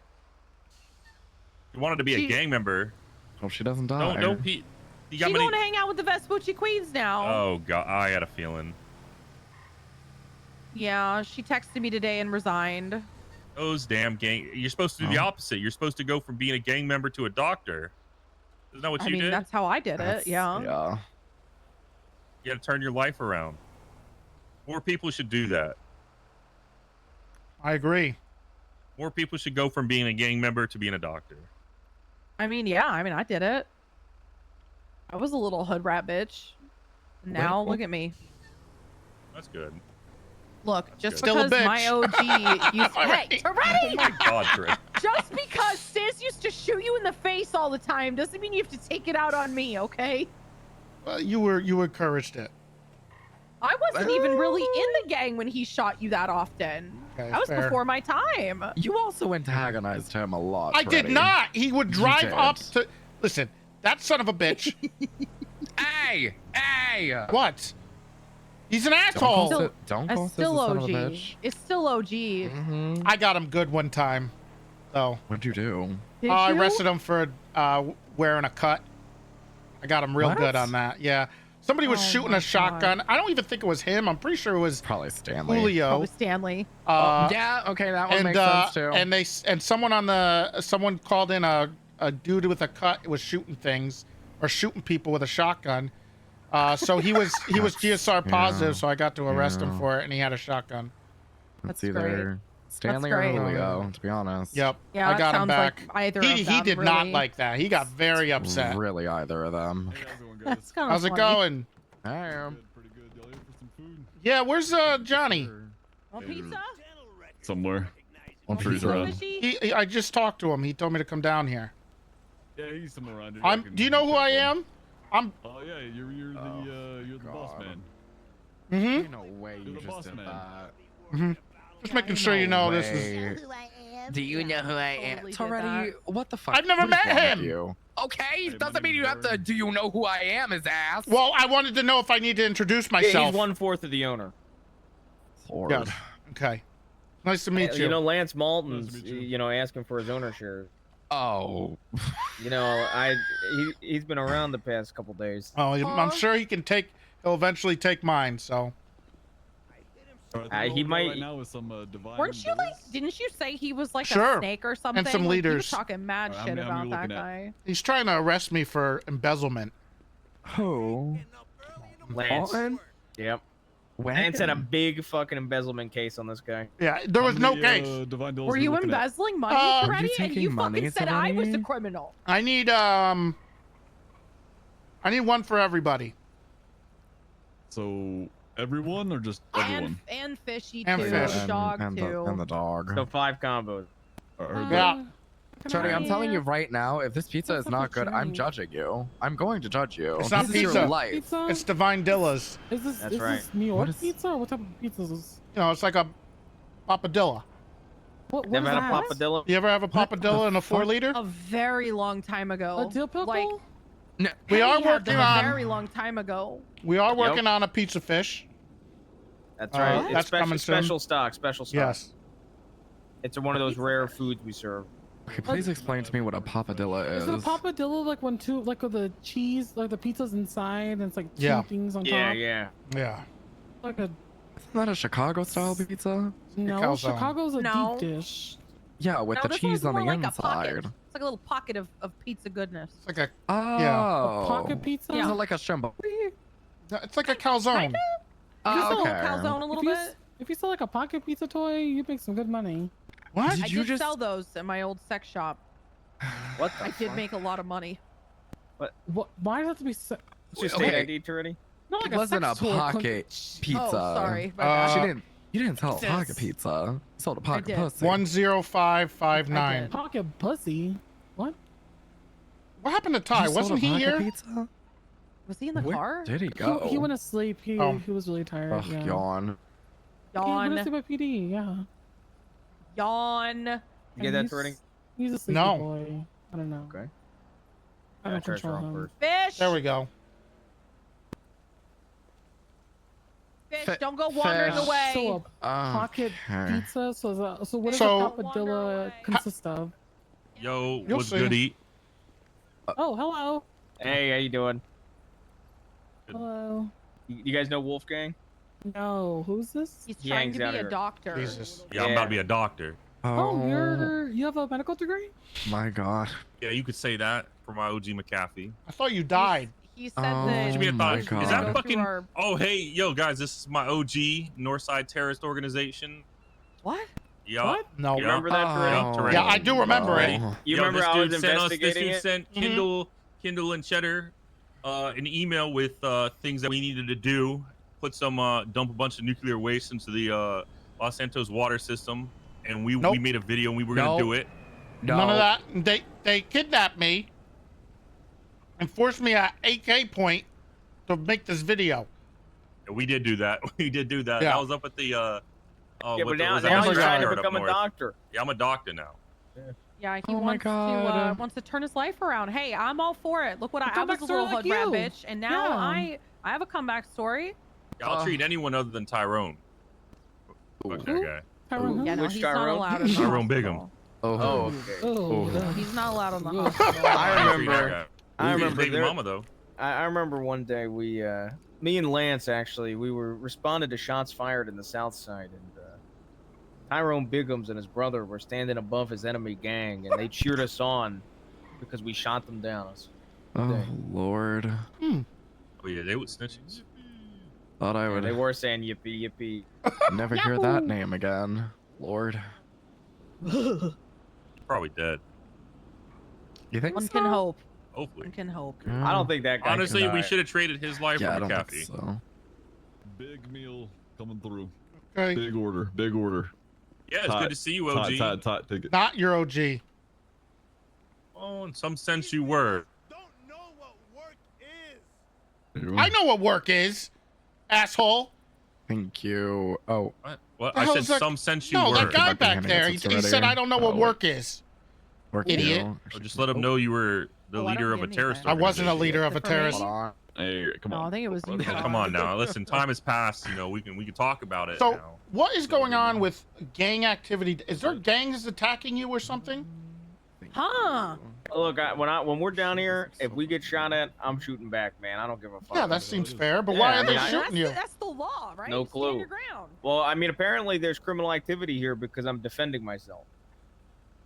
You wanted to be a She- gang member. Well, she doesn't die. Don't You She's got many. going to hang out with the Vespucci Queens now. Oh God, I had a feeling. Yeah, she texted me today and resigned. Those damn gang. You're supposed to do the opposite. You're supposed to go from being a gang member to a doctor. Isn't that what I you mean, did? that's how I did it. Yeah. Yeah. You got to turn your life around. More people should do that. I agree. More people should go from being a gang member to being a doctor. I mean, yeah. I mean, I did it. I was a little hood rat bitch. Now look at me. That's good. Look, just Still a because my bitch. OG used hey, Toretti! Oh my God, Chris. Just because Sis used to shoot you in the face all the time doesn't mean you have to take it out on me, okay? You encouraged it. I wasn't even really in the gang when he shot you that often. Okay, that was fair. before my time. You also antagonized him a lot. I did Toretti. not. He would drive did. up to. Listen, that son of a bitch. Hey! What? He's an Don't asshole. call Sis- don't call It's Sis a still son of a OG. bitch. It's still OG. Mm-hmm. I got him good one time, though. What'd you do? Did I you? arrested him for wearing a cut. I got him real What? good on that. Yeah. Somebody was Oh shooting my a shotgun. I don't even think it was him. I'm pretty sure it was Probably Stanley. Julio. Probably Stanley. Yeah, okay, that one makes sense too. And someone called in a dude with a cut was shooting things or shooting people with a shotgun. So he was GSR positive, Yeah. so I got to arrest him Yeah. for it, and he had a shotgun. It's That's either Stanley or great. Julio, to be honest. Yep. Yeah, I that got him sounds back. like either he of he them, did not really. like that. He got very upset. Really, either of them. That's kind of How's it going? I am. Yeah, where's Johnny? Want pizza? Somewhere. On Want Freeze pizza, Run. fishy? I just talked to him. He told me to come down here. Yeah, he's somewhere around here. Do you know who I am? I'm. Oh yeah, you're the boss man. Mm-hmm. Ain't no way you You're the just boss did man. that. Mm-hmm. Just making sure you know this is. Do you know who I am? Totally did Toretti, what the fuck? I've never What is met wrong with him. You? Okay, Hey, doesn't my mean you name's have to. Aaron. Do you know who I am, his ass? Well, I wanted to know if I need to introduce Yeah, myself. he's 1/4 of the owner. Lord. Yes. Okay. Nice to meet you. You know, Lance Malton's, Nice to meet you. you know, asking for his owner share. Oh. You know, he's been around the past couple days. Oh, I'm sure he can take. He'll eventually take mine. So. He might. Right now with some divine. Weren't you like? Didn't you say he was like Sure. a snake or something? some Like, you were leaders. talking mad I'm- shit I'm about that looking at- guy. He's trying to arrest me for embezzlement. Who? Lance. Alton? Yep. And said a big fucking embezzlement case on this guy. Yeah, there was no case. Were you embezzling money, Toretti? And you fucking said I was a criminal. I need one for everybody. So everyone or just everyone? And fishy And too. fish. The dog too. And the dog. So 5 combos. Yeah. Charlie, I'm telling you right now, if this pizza is not good, I'm judging you. I'm going to judge you. It's not This is your pizza. life. It's Divine Dilla's. Is this That's is right. this New York pizza? Or what type of pizza is this? You know, it's like a papadilla. What Never is had that? a papadilla? You ever have a papadilla in a 4-liter? A very long time ago. A dill pickle? Like We are Penny had working them on. a very long time ago. We are working on a pizza fish. That's right. It's That's coming soon. special stock. Special stock. Yes. It's one of those rare foods we serve. Okay, please explain to me what a papadilla is. Is it a papadilla like when like with the cheese, like the pizza's inside and it's like two Yeah. things on Yeah, top? yeah. Yeah. Like a Isn't that a Chicago style pizza? no, calzone. Chicago's a No. deep dish. Yeah, with No, the this cheese one's on the more like a pocket. inside. It's like a little pocket of pizza goodness. It's like a Oh. A pocket pizza? Is it like a stromboli? It's like a calzone. Oh, okay. Calzone a little bit. If you sell like a pocket pizza toy, you make some good money. What? I did sell those in my old sex shop. What the I did make a lot of money. What? Why does it have to be? What's your state ID already? Not like It wasn't a sex toy. pocket pizza. Oh, sorry. My bad. You didn't sell a Sis. pocket pizza. You sold a pocket did. pussy. 10559. Pocket pussy. What? What happened to Ty? You sold Wasn't a he pocket here? Pizza? Was he in the Where car? did he go? He went to sleep. He was really tired. Ugh, yeah. yawn. He went to Yawn. sleep at PD. Yeah. Yawn. You get that, Toretti? He's a sleepy No. boy. I don't know. Okay. I don't control him. Fish. There we go. Fish. Don't go wandering away. So a pocket Okay. pizza. So what does So- a papadilla consist of? Yo, You'll what's see. good, eat? Oh, hello. Hey, how you doing? Hello. You guys know Wolfgang? No, who's this? He's He trying hangs to out be a here. doctor. Jesus. Yeah, I'm about to be a doctor. Oh, you have a medical degree? My God. Yeah, you could say that for my OG McAfee. I thought you died. He said Oh, that. What you mean I my thought? Is God. that Go fucking? through our- Oh, hey, yo, guys, this is my OG Northside Terrorist Organization. What? Yeah. What? No. You remember that, Toretti? Toretti. Yeah, I do remember it. no. You Yo, remember this I was dude sent us. This investigating dude it? sent Kindle and Cheddar an email with things that we needed to do. Put some dump a bunch of nuclear waste into the Los Santos water system, and we Nope. made a video and we were gonna Nope. do it. No. None of that. They kidnapped me and forced me at AK point to make this video. And we did do that. We did do that. Yeah. I was up at the Yeah, what but the- now was that he's Mr. trying to Howard up become a north? doctor. Yeah, I'm a doctor now. Yeah, he Oh my wants to God. wants to turn his life around. Hey, I'm all for it. Look what I Come was back a story little like hood rat you. bitch, and now Yeah. I have a comeback story. Yeah, I'll treat anyone other than Tyrone. Fuck that guy. Tyrone who? Yeah, no, Which he's Tyrone? not allowed in the Tyrone hospital. Bigham. Oh. Okay. Oh, No, he's not allowed in the Ugh. hospital. I Treat that remember. guy. I His remember baby there- mama though. I remember one day me and Lance actually, we were responded to shots fired in the South Side, and Tyrone Biggums and his brother were standing above his enemy gang, and they cheered us on because we shot them down. Oh, Lord. Oh yeah, they would snitches. Thought I Yeah, would they were saying yippee yippee. never hear that name again. Lord. Probably dead. You think One so? can hope. Hopefully. One can hope. I don't think that guy. Honestly, can we die. should have traded his life Yeah, I for don't think McAfee. so. Big meal coming through. Okay. Big order. Big order. Yeah, it's good to see you, OG. Tot ticket. Not your OG. Oh, in some sense, you were. I know what work is, asshole. Thank you. Oh. What? The I hell said is that- some sense you No, were. that guy Might be back handing there. us He it's said, already- I don't know what Oh, work is. Work Idiot. you. Or just let him know you were the Oh, I don't leader of a get terrorist anything. I wasn't a organization. leader of a Is it for me? terrorist. Hold on. Hey, come No, on. I think it was you. Oh, come on now. Listen, time has passed. You know, we can talk about it So, now. what is going on with gang activity? Is there gangs attacking you or something? Huh? Look, when we're down here, if we get shot at, I'm shooting back, man. I don't give a fuck. Yeah, that seems fair. But Yeah, why I are they mean, shooting you? That's the law, right? No Stand clue. your ground. Well, I mean, apparently there's criminal activity here because I'm defending myself.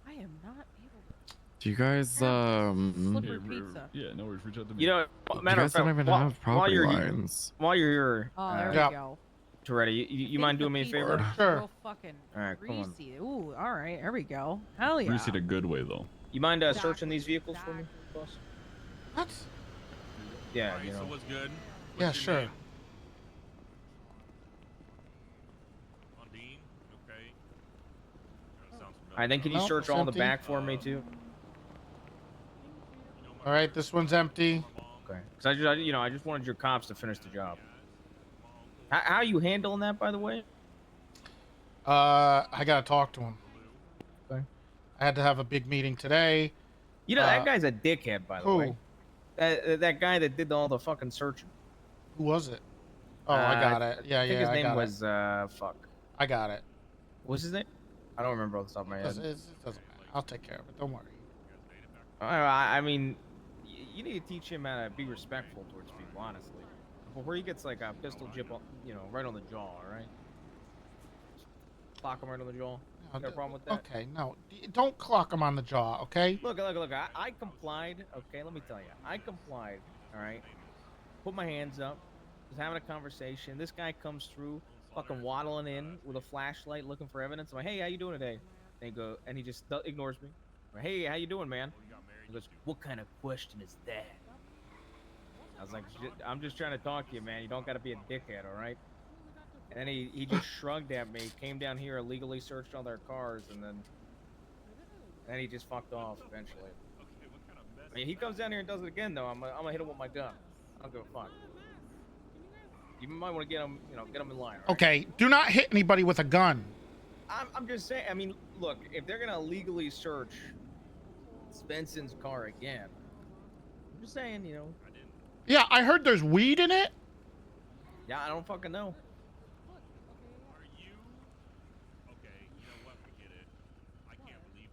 I am not able to. Do you guys, Slippery pizza. Yeah, no worries. Reach out to me. You know, you matter guys of fact, don't even while, have while property you're lines. while you're here, Oh, there Yeah. we go. Toretti, you mind doing me a favor? Real fucking All right, come on. greasy. Ooh, all right, there we go. Hell yeah. Greasy the good way though. You mind searching these vehicles for me, boss? What? Yeah, Alright, you know. so what's good? Yeah, What's your sure. name? Undine? Okay. That sounds All right, then can you Nope, search it's all the empty. back for me too? All right, this one's empty. Okay. Because I just wanted your cops to finish the job. How are you handling that, by the way? I gotta talk to him. Okay. I had to have a big meeting today. You know that guy's a dickhead, by the who? way. That guy that did all the fucking searching. Who was it? Oh, I got it. Yeah, I think yeah, his name got was it. fuck. I got it. What's his name? I don't remember off the top of my It head. doesn't matter. I'll take care of it. Don't worry. I mean, you need to teach him how to be respectful towards people, honestly. Before he gets like a pistol jip, right on the jaw, all right? Clock him right on the jaw. You got a problem with that? Okay, no, don't clock him on the jaw, okay? Look. I complied. Okay, let me tell you. I complied. All right. Put my hands up. Was having a conversation. This guy comes through, fucking waddling in with a flashlight, looking for evidence. I'm like, hey, how you doing today? And he just ignores me. I'm like, hey, how you doing, man? He goes, what kind of question is that? I was like, I'm just trying to talk to you, man. You don't got to be a dickhead, all right? And then he just shrugged at me, came down here, illegally searched all their cars, and then he just fucked off eventually. I mean, he comes down here and does it again, though. I'm gonna hit him with my gun. I don't give a fuck. You might want to get him, get him in line. Right? Okay, do not hit anybody with a gun. I'm just saying. I mean, look, if they're gonna illegally search Svenson's car again, I'm just saying, Yeah, I heard there's weed in it. Yeah, I don't fucking know.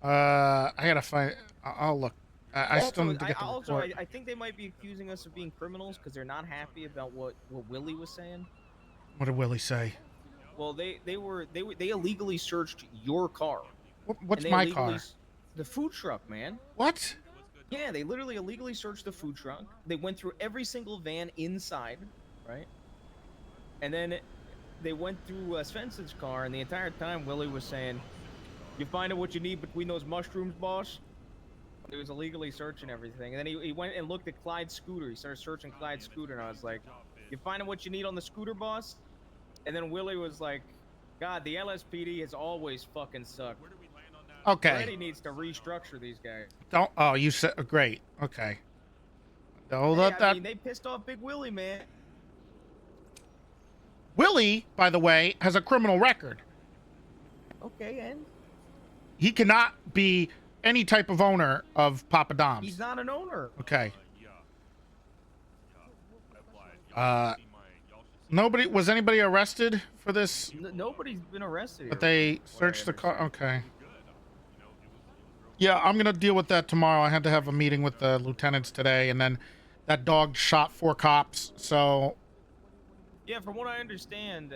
I gotta find. I'll look. I still need to get the report. I think they might be accusing us of being criminals because they're not happy about what Willie was saying. What did Willie say? Well, they illegally searched your car. What's my car? The food truck, man. What? Yeah, they literally illegally searched the food truck. They went through every single van inside, right? And then they went through Svenson's car, and the entire time Willie was saying, "You finding what you need between those mushrooms, boss?" He was illegally searching everything, and then he went and looked at Clyde's scooter. He started searching Clyde's scooter, and I was like, "You finding what you need on the scooter, boss?" And then Willie was like, "God, the LSPD has always fucking sucked." Okay. Toretti needs to restructure these guys. Don't. Oh, you said great. Okay. Hold Hey, up that. I mean, they pissed off Big Willie, man. Willie, by the way, has a criminal record. Okay, and He cannot be any type of owner of Papa Dom's. he's not an owner. Okay. Nobody was anybody arrested for this? Nobody's been arrested. But here, they searched the car. Okay. Yeah, I'm gonna deal with that tomorrow. I had to have a meeting with the lieutenants today, and then that dog shot 4 cops. So Yeah, from what I understand,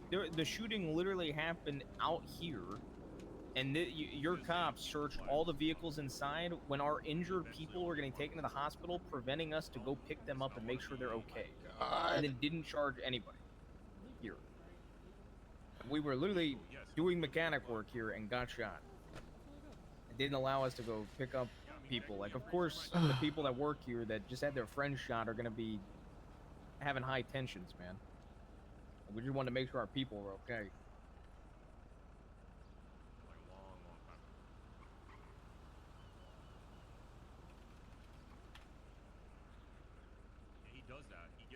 the shooting literally happened out here, and your cops searched all the vehicles inside when our injured people were getting taken to the hospital, preventing us to go pick them up and make sure they're okay, and then didn't charge anybody here. We were literally doing mechanic work here and got shot. It didn't allow us to go pick up people. Like, of course, the people that work here that just had their friends shot are going to be having high tensions, man. We just wanted to make sure our people were okay.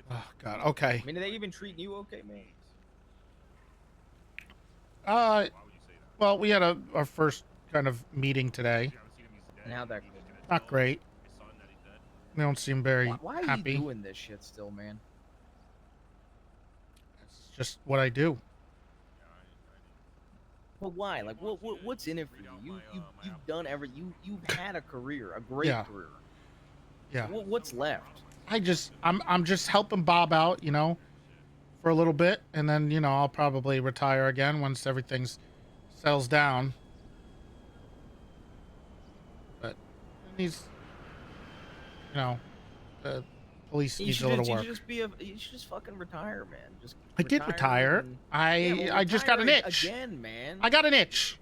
oh god. Okay. I mean, are they even treating you okay, man? Well, we had our first kind of meeting today. And how'd that go? Not great. They don't seem very Why are happy. you doing this shit still, man? It's just what I do. But why? Like, what's in it for you? You've done you've had a career, a great Yeah. career. Yeah. What's left? I'm just helping Bob out, for a little bit, and then I'll probably retire again once everything's settles down. But he's, police You needs should, a little you work. should just you should just fucking retire, man. Just I did retire. and- I Yeah, well, I just got an retire itch. again, man. I got an itch.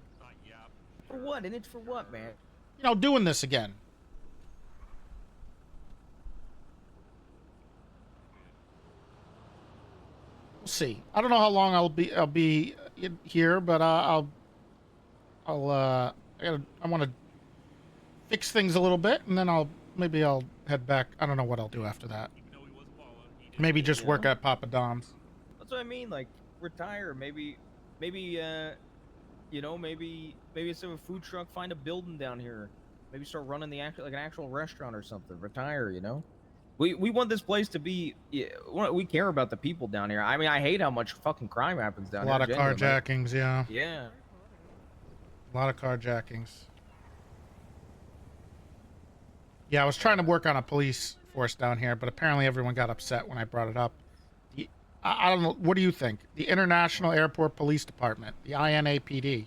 For what? An itch for what, man? You know, doing this again. We'll see. I don't know how long I'll be in here, but I want to fix things a little bit, and then maybe I'll head back. I don't know what I'll do after that. Maybe just work at Papa Dom's. That's what I mean. Like retire. Maybe you know, maybe instead of a food truck, find a building down here. Maybe start running an actual restaurant or something. Retire. You know. We want this place to be. We care about the people down here. I mean, I hate how much fucking crime happens down A here. lot of carjackings, yeah. Yeah. A lot of carjackings. Yeah, I was trying to work on a police force down here, but apparently everyone got upset when I brought it up. I don't know. What do you think? The International Airport Police Department, the INAPD.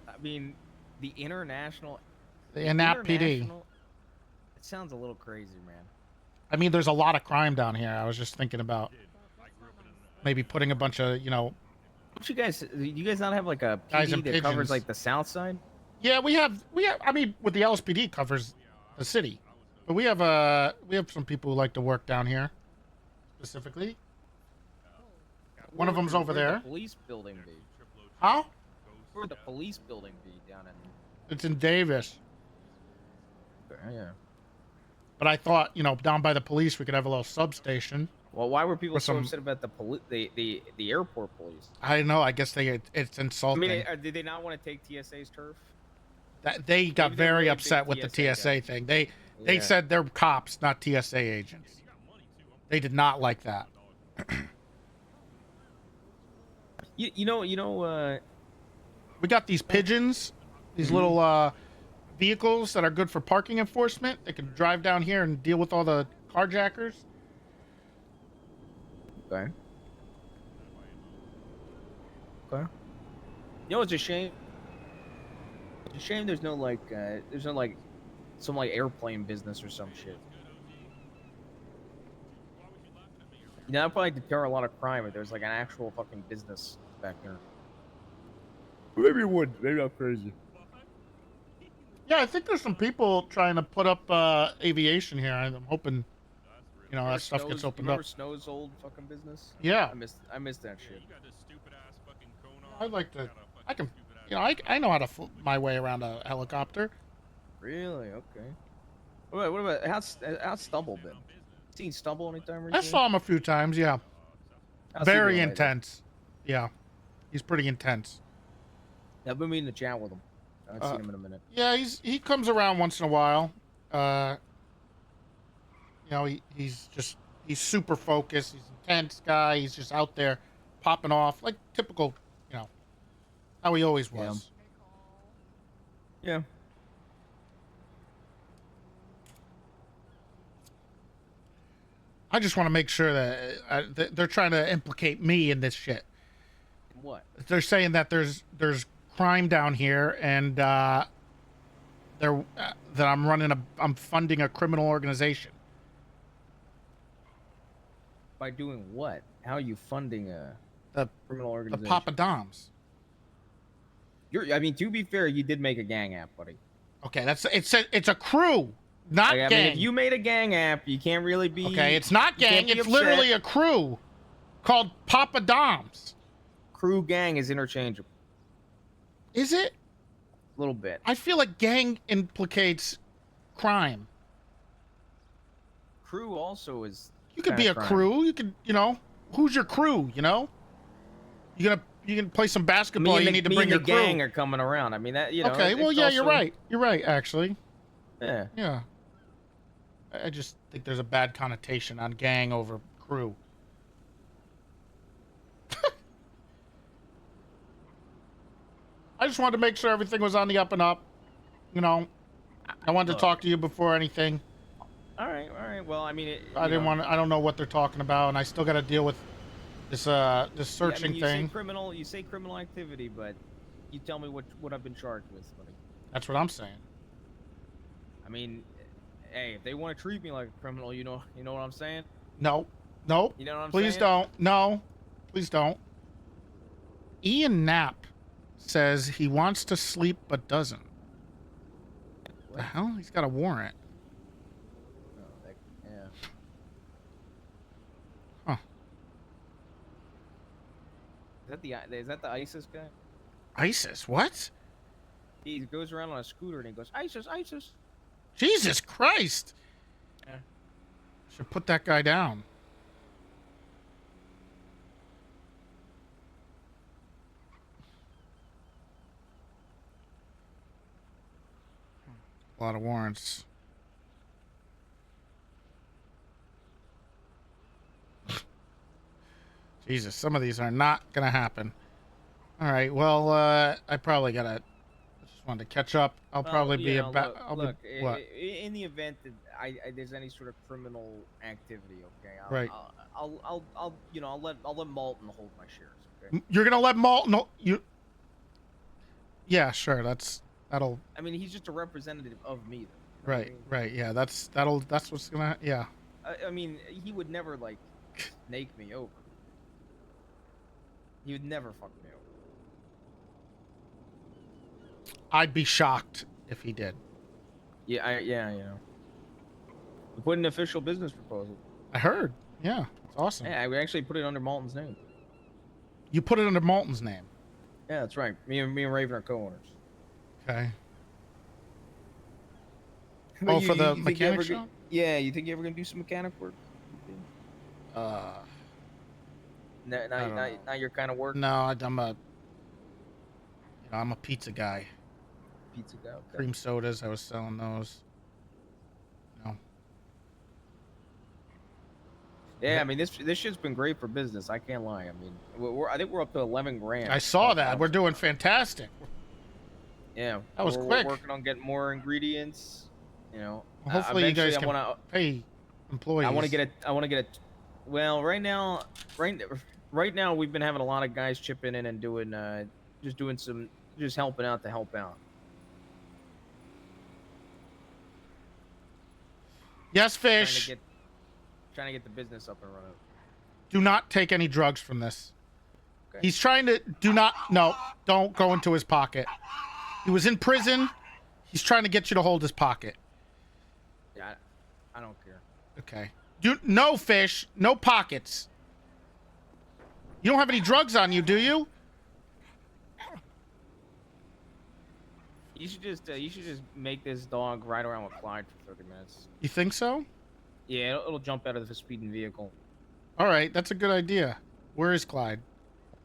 I mean, the international. The INAPD. It sounds a little crazy, man. I mean, there's a lot of crime down here. I was just thinking about maybe putting a bunch of, you know. Don't you guys not have like a Guys in PD that covers pigeons. like the south side? Yeah, we have. I mean, with the LSPD covers the city, but we have some people who like to work down here, specifically. One of them's over Where'd there. The police building be? Huh? Where the police building be down in? It's in Davis. Yeah. But I thought, you know, down by the police, we could have a little substation. Well, why were people With so some- upset about the airport police? I know. I guess it's I insulting. mean, did they not want to take TSA's turf? That they got Maybe they're very really upset big with the TSA TSA guys. thing. They Yeah. said they're cops, not TSA agents. They did not like that. You know. We got these pigeons, these little vehicles that are good for parking enforcement. They can drive down here and deal with all the carjackers. Okay. Okay. You know, it's a shame. It's a shame there's no some airplane business or some shit. You know, that'd probably deter a lot of crime if there's like an actual fucking business back there. Maybe it would. Maybe I'm crazy. Yeah, I think there's some people trying to put up aviation here. I'm hoping, you know, that stuff gets opened up. Remember Snow's old fucking business? Yeah. I missed that shit. I'd like to. I can. You know, I know how to fly my way around a helicopter. Really? Okay. What about how's Stumble been? Seen Stumble anytime recently? I saw him a few times. Yeah. How's he Very doing lately? intense. Yeah. He's pretty intense. I've been meaning to chat with him. I haven't seen him in a minute. Yeah, he comes around once in a while. You know, he's super focused. He's an intense guy. He's just out there popping off like typical, you know, how he always was. Yeah. I just want to make sure that they're trying to implicate me in this shit. What? They're saying that there's crime down here, and that I'm funding a criminal organization. By doing what? How are you funding a criminal The organization? Papa Doms. I mean, to be fair, you did make a gang app, buddy. Okay, it's a crew, not Like, I gang. mean, if you made a gang app, you can't really be. Okay, it's not you can't gang. be It's upset. literally a crew called Papa Doms. Crew gang is interchangeable. Is it? A little bit. I feel like gang implicates crime. Crew also is. You could kinda be a crime. crew. You could, you know, who's your crew? You know, you can play some Me basketball. and You the, need to me bring and your the crew. gang are coming around. I mean that you know. Okay, well, it's yeah, you're also- right. You're right, actually. Yeah. Yeah. I just think there's a bad connotation on gang over crew. I just wanted to make sure everything was on the up and up. You know, I wanted to talk to you before anything. All right. Well, I mean, I don't know what they're talking about, and I still got to deal with this searching you thing. You say criminal activity, but you tell me what I've been charged with, buddy. That's what I'm saying. I mean, Hey, if they want to treat me like a criminal, you know what I'm saying? No. Nope. You know what I'm Please saying? don't. No. Please don't. Ian Knapp says he wants to sleep but doesn't. The hell? He's got a warrant. Yeah. Huh. Is that the ISIS guy? ISIS? What? He goes around on a scooter and he goes, ISIS, ISIS. Jesus Christ! Yeah. Should put that guy down. A lot of warrants. Jesus, some of these are not gonna happen. All right, well, I probably gotta. I just wanted to catch up. I'll probably be Yeah, about. look, What? in the event that there's any sort of criminal activity, okay? Right. I'll let Malton hold my shares. Okay. You're gonna let Malton? No, you. Yeah, sure. That'll. I mean, he's just a representative of me. Though, Right. Right. Yeah. That's what's gonna. Yeah. I mean, he would never like snake me over. He would never fuck me over. I'd be shocked if he did. Yeah, you know. We put an official business proposal. I heard. Yeah, it's awesome. Yeah, we actually put it under Malton's name. You put it under Malton's name. Yeah, that's right. Me and Raven are co-owners. Okay. But Oh, for the you think you mechanic ever shop? Yeah, you think you're ever gonna do some mechanic work? Not your kind of work. No, I'm a pizza guy. Pizza guy. Okay. Cream sodas. I was selling those. No. Yeah, I mean this shit's been great for business. I can't lie. I mean, I think we're up to 11 grand. I saw that. We're doing fantastic. Yeah, That was we're quick. working on getting more ingredients. You know, Well, hopefully you guys eventually can I wanna, pay employees. I want to get a. Well, right now we've been having a lot of guys chipping in and doing just helping out to help out. Yes, Fish. Trying to get the business up and running. Do not take any drugs from this. Okay. He's trying to. Don't go into his pocket. He was in prison. He's trying to get you to hold his pocket. Yeah, I don't care. Okay. No, Fish. No pockets. You don't have any drugs on you, do you? You should just make this dog ride around with Clyde for 30 minutes. You think so? Yeah, it'll jump out of the speeding vehicle. All right, that's a good idea. Where is Clyde?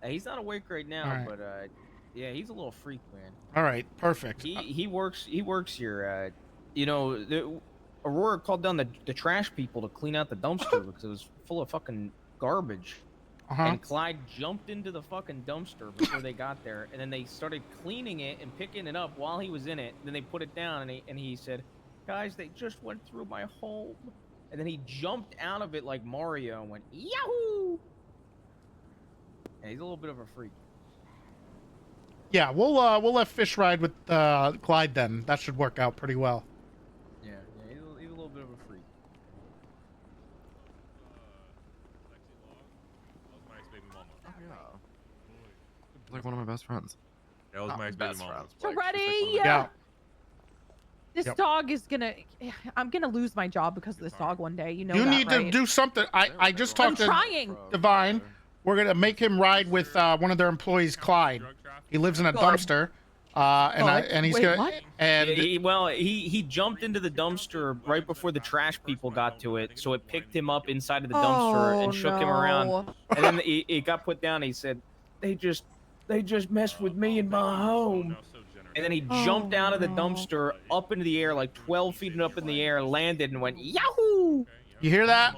He's not awake right now, All right. but yeah, he's a little freak, man. All right, perfect. He works here. Aurora called down the trash people to clean out the dumpster because it was full of fucking garbage. And Clyde jumped into the fucking dumpster before they got there, and then they started cleaning it and picking it up while he was in it. Then they put it down, and he said, "Guys, they just went through my home." And then he jumped out of it like Mario and went Yahoo! And he's a little bit of a freak. Yeah, we'll let Fish ride with Clyde then. That should work out pretty well. Yeah, he's a little bit of a freak. Like one of my best friends. That was my baby mama. Toretti! Yeah. This dog is gonna. I'm gonna lose my job because of this dog one day. You know. You that, need to right? do something. I just talked I'm to trying. Divine. We're gonna make him ride with one of their employees, Clyde. He lives in a dumpster, and he's gonna. What? And he jumped into the dumpster right before the trash people got to it, so it picked him up inside of the dumpster and shook him around. And then it got put down. And he said, "They just messed with me in my home." And then he jumped out of the dumpster up into the air, like 12 feet up in the air, landed and went Yahoo! You hear that?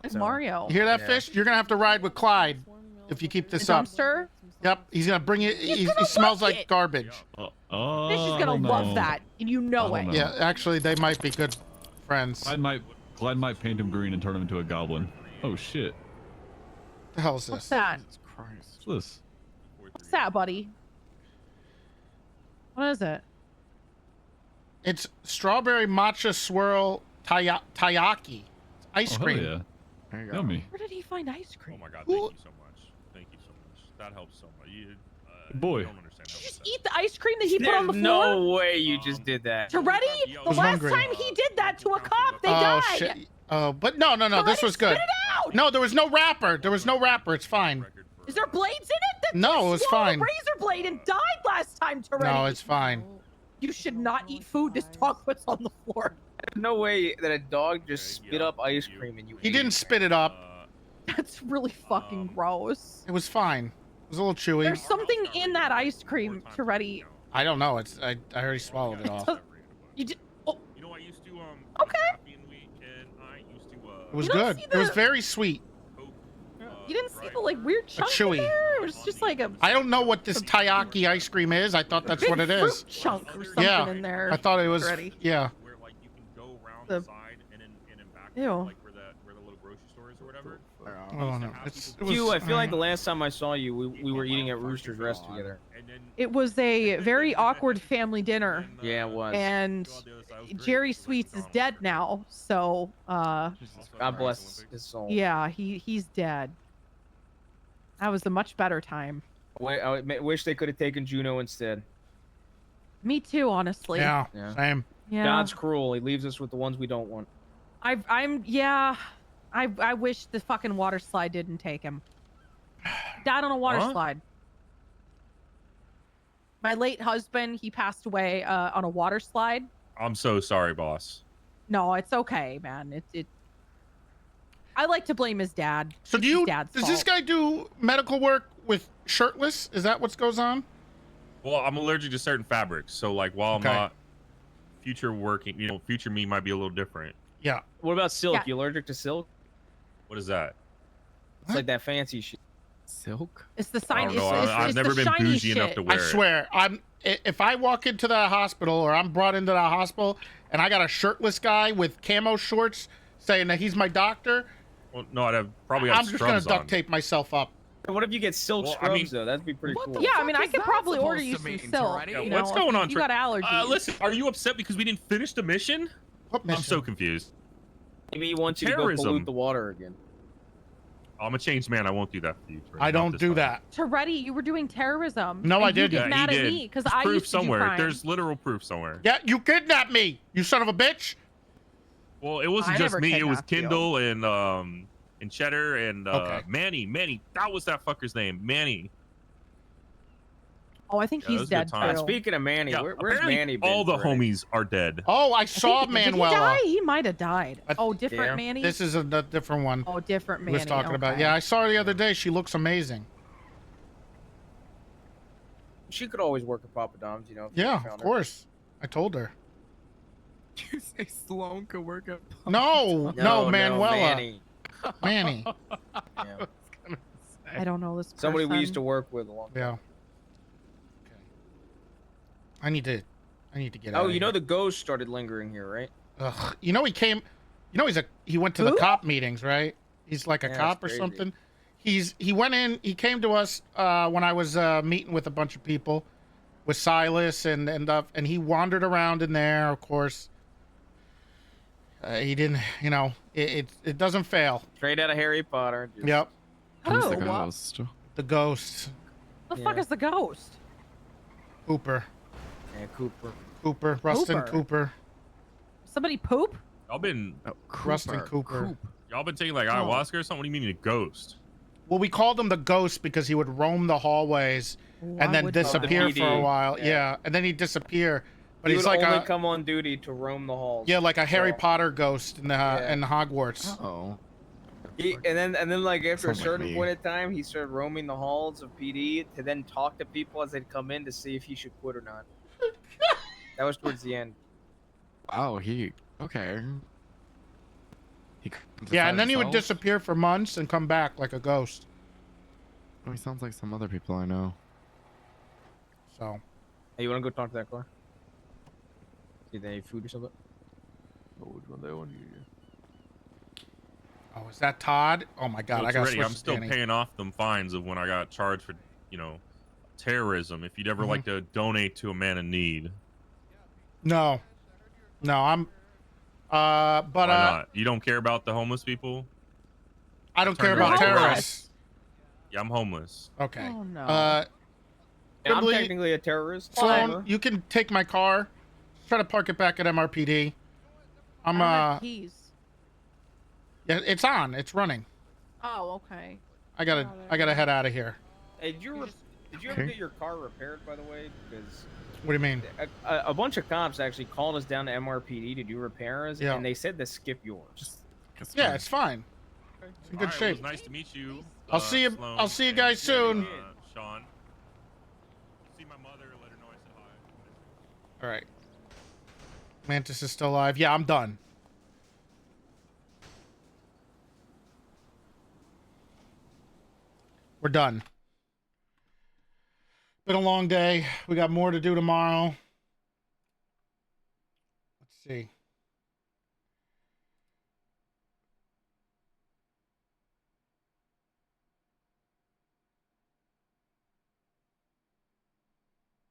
It's Mario. You hear that, Fish? You're gonna have to ride with Clyde if you keep this up. Dumpster? Yep, he's gonna bring it. He smells like garbage. Fish is gonna love that, and you know it. Yeah, actually, they might be good friends. Clyde might paint him green and turn him into a goblin. Oh shit! The hell is this? What's that? What's this? What's that, buddy? What is it? It's strawberry matcha swirl taiyaki. Ice Oh, hell cream. yeah. There you go. Yummy. Where did he find ice cream? Oh my god, thank you so much. Thank you so much. That helps so much. Boy. You don't understand Did you just eat the ice cream that he put on the There's floor? no way you just did that. Toretti, the was last hungry. time he did that to a cop, they Oh died. shit. Oh, but no. This was good. Spit it out. No, there was no wrapper. There was no wrapper. It's fine. Is there blades in it? That No, it was fine. A razor blade and died last time, Toretti. No, it's fine. You should not eat food this dog puts on the floor. There's no way that a dog just spit up ice cream and you. He didn't spit it up. That's really fucking gross. It was fine. It was a little chewy. There's something in that ice cream, Toretti. I don't know. It's I already swallowed it off. You did. Oh. You know, I used to Okay. It was good. It was very sweet. You didn't see the like weird chunk in chewy. there? It was just like a I don't know what this taiyaki ice cream is. I thought that's big what it fruit is. chunk or something Yeah, in there. I thought it was. Toretti. Yeah. The... Ew. Like where the little grocery store is or whatever. Oh no. It was, Q, I feel like the last time I saw you, we were eating at Rooster's Rest together. It was a very awkward family dinner. Yeah, it was. And Jerry Sweets is dead now, so God bless his soul. yeah, he's dead. That was a much better time. I wish they could have taken Juno instead. Me too, honestly. Yeah. Same. Yeah. God's cruel. He leaves us with the ones we don't want. I wish the fucking water slide didn't take him. Died on a water slide. My late husband, he passed away on a water slide. I'm so sorry, boss. No, it's okay, man. I like to blame his dad. So It's his dad's does this fault. guy do medical work with shirtless? Is that what goes on? Well, I'm allergic to certain fabrics, so like while Okay. I'm not future working, future me might be a little different. Yeah. What about silk? Yeah. You allergic to silk? What is that? It's like that fancy shit. Silk? It's the I sign. don't know. I've it's never the been shiny bougie enough shit. to wear I swear, if I walk into the hospital or I'm brought into the hospital and I got a shirtless guy with camo shorts saying that he's my doctor, Well, no, I'd probably have I'm just gonna scrubs duct on. tape myself up. What if you get silk Well, I scrubs mean- though? That'd be pretty cool. Yeah, I mean, I is could that probably order supposed you to some mean, silk. Toretti? Yeah, You what's know, going if on? You got allergies. Listen, are you upset because we didn't finish the mission? What I'm mission? so confused. Maybe he wants you to go Terrorism. pollute the water again. I'm a changed man. I won't do that for you. Trey. I Not don't this do time. that. Toretti, you were doing terrorism. No, and I you didn't. get Yeah, mad he at did. me because There's I proof used to do somewhere. crime. There's literal proof somewhere. Yeah, you kidnapped me, you son of a bitch. Well, it wasn't I just never me. It was kidnapped you. Kendall and Cheddar and Okay. Manny. That was that fucker's name, Manny. Oh, I think Yeah, he's those dead good times. too. Speaking of Manny, Yeah, where's apparently Manny been? all the Toretti? homies are dead. Oh, I I saw think- Did he Manuela. die? He might have died. Oh, different Yeah. Manny. This is a different one. Oh, different He Manny. was talking about. okay. Yeah, I saw her the other day. She looks amazing. She could always work at Papa Dom's, you know. if you Yeah, found of her. course. I told her. You say Sloan could work at No, no, Manuela. Manny. Manny. Yeah. I don't know this. Somebody we used to person. work with a long time. Yeah. Okay. I need to get out. Oh, of you know here. the ghost started lingering here, right? Ugh. You know he came. You know he went to the Who? cop meetings, right? He's like a Yeah, cop it's or crazy. something. He went in. He came to us when I was meeting with a bunch of people, with Silas and he wandered around in there. Of course, he didn't. You know, it doesn't fail. Straight out of Harry Potter. just- Yep. Who's Oh, the what? ghost? The ghost. The fuck Yeah. is the ghost? Cooper. Yeah, Cooper. Rustin Cooper. Cooper. Somebody poop? Y'all been Rustin Cooper. y'all been taking like Oh. ayahuasca or something? What do you mean a ghost? Well, we called him the ghost because he would roam the hallways Why and then would disappear the for a PD, while. yeah. Yeah, and then he'd disappear. But He he's would like only a come on duty to roam the halls. yeah, like a Harry So- Potter ghost in the Yeah. in Hogwarts. Oh. And then like after a Sounds like certain me. point in time, he started roaming the halls of PD to then talk to people as they'd come in to see if he should quit or not. That was towards the end. Wow, okay. He Yeah, and then he would himself? disappear for months and come back like a ghost. Oh, he sounds like some other people I know. So Hey, you want to go talk to that car? See if they need food or something? Oh, which one they want you? oh, is that Todd? Oh my God, Yo, I got Toretti, I'm still paying off them fines of when I got charged for, terrorism. If you'd ever Mhm. like to donate to a man in need. No, I'm But Why not? You don't care about the homeless people? I don't care Turn about your light on. terrorists. Yeah, I'm homeless. Okay. Oh no. And I'm Grimly, technically a terrorist. Sloan, Whatever. you can take my car. Try to park it back at MRPD. I'm I don't have keys. Yeah, it's on. It's running. Oh, okay. I gotta head out of here. Hey, did you ever get your car repaired, by the way? Because What do you mean? a bunch of cops actually called us down to MRPD to do repairs, Yeah. and they said to skip yours. Yeah, it's fine. It's in good All right, shape. well, it was nice to meet you. I'll see you. Sloan, I'll see you and, guys soon. Sean. See my mother. Let her know I said hi. All right. Mantis is still alive. Yeah, I'm done. We're done. Been a long day. We got more to do tomorrow. Let's see.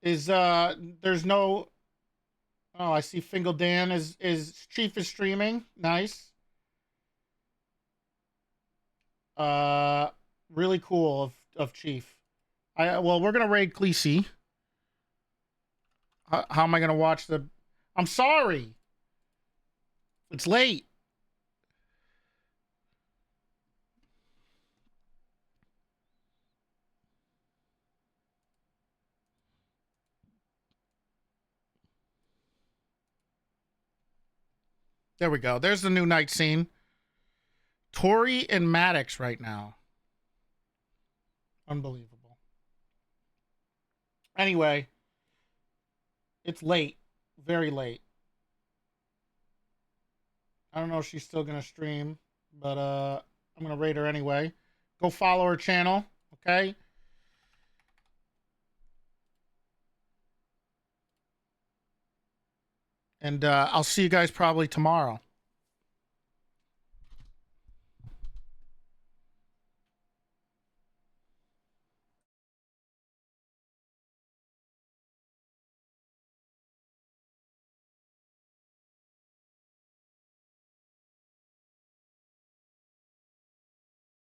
There's no. Oh, I see Fingal Dan is Chief is streaming. Nice. Really cool of Chief. Well, we're gonna raid Khaleesi. How am I gonna watch the? I'm sorry. It's late. There we go. There's the new night scene. Tori and Maddox right now. Unbelievable. Anyway, it's late. Very late. I don't know if she's still going to stream, but I'm going to raid her anyway. Go follow her channel, okay? And I'll see you guys probably tomorrow.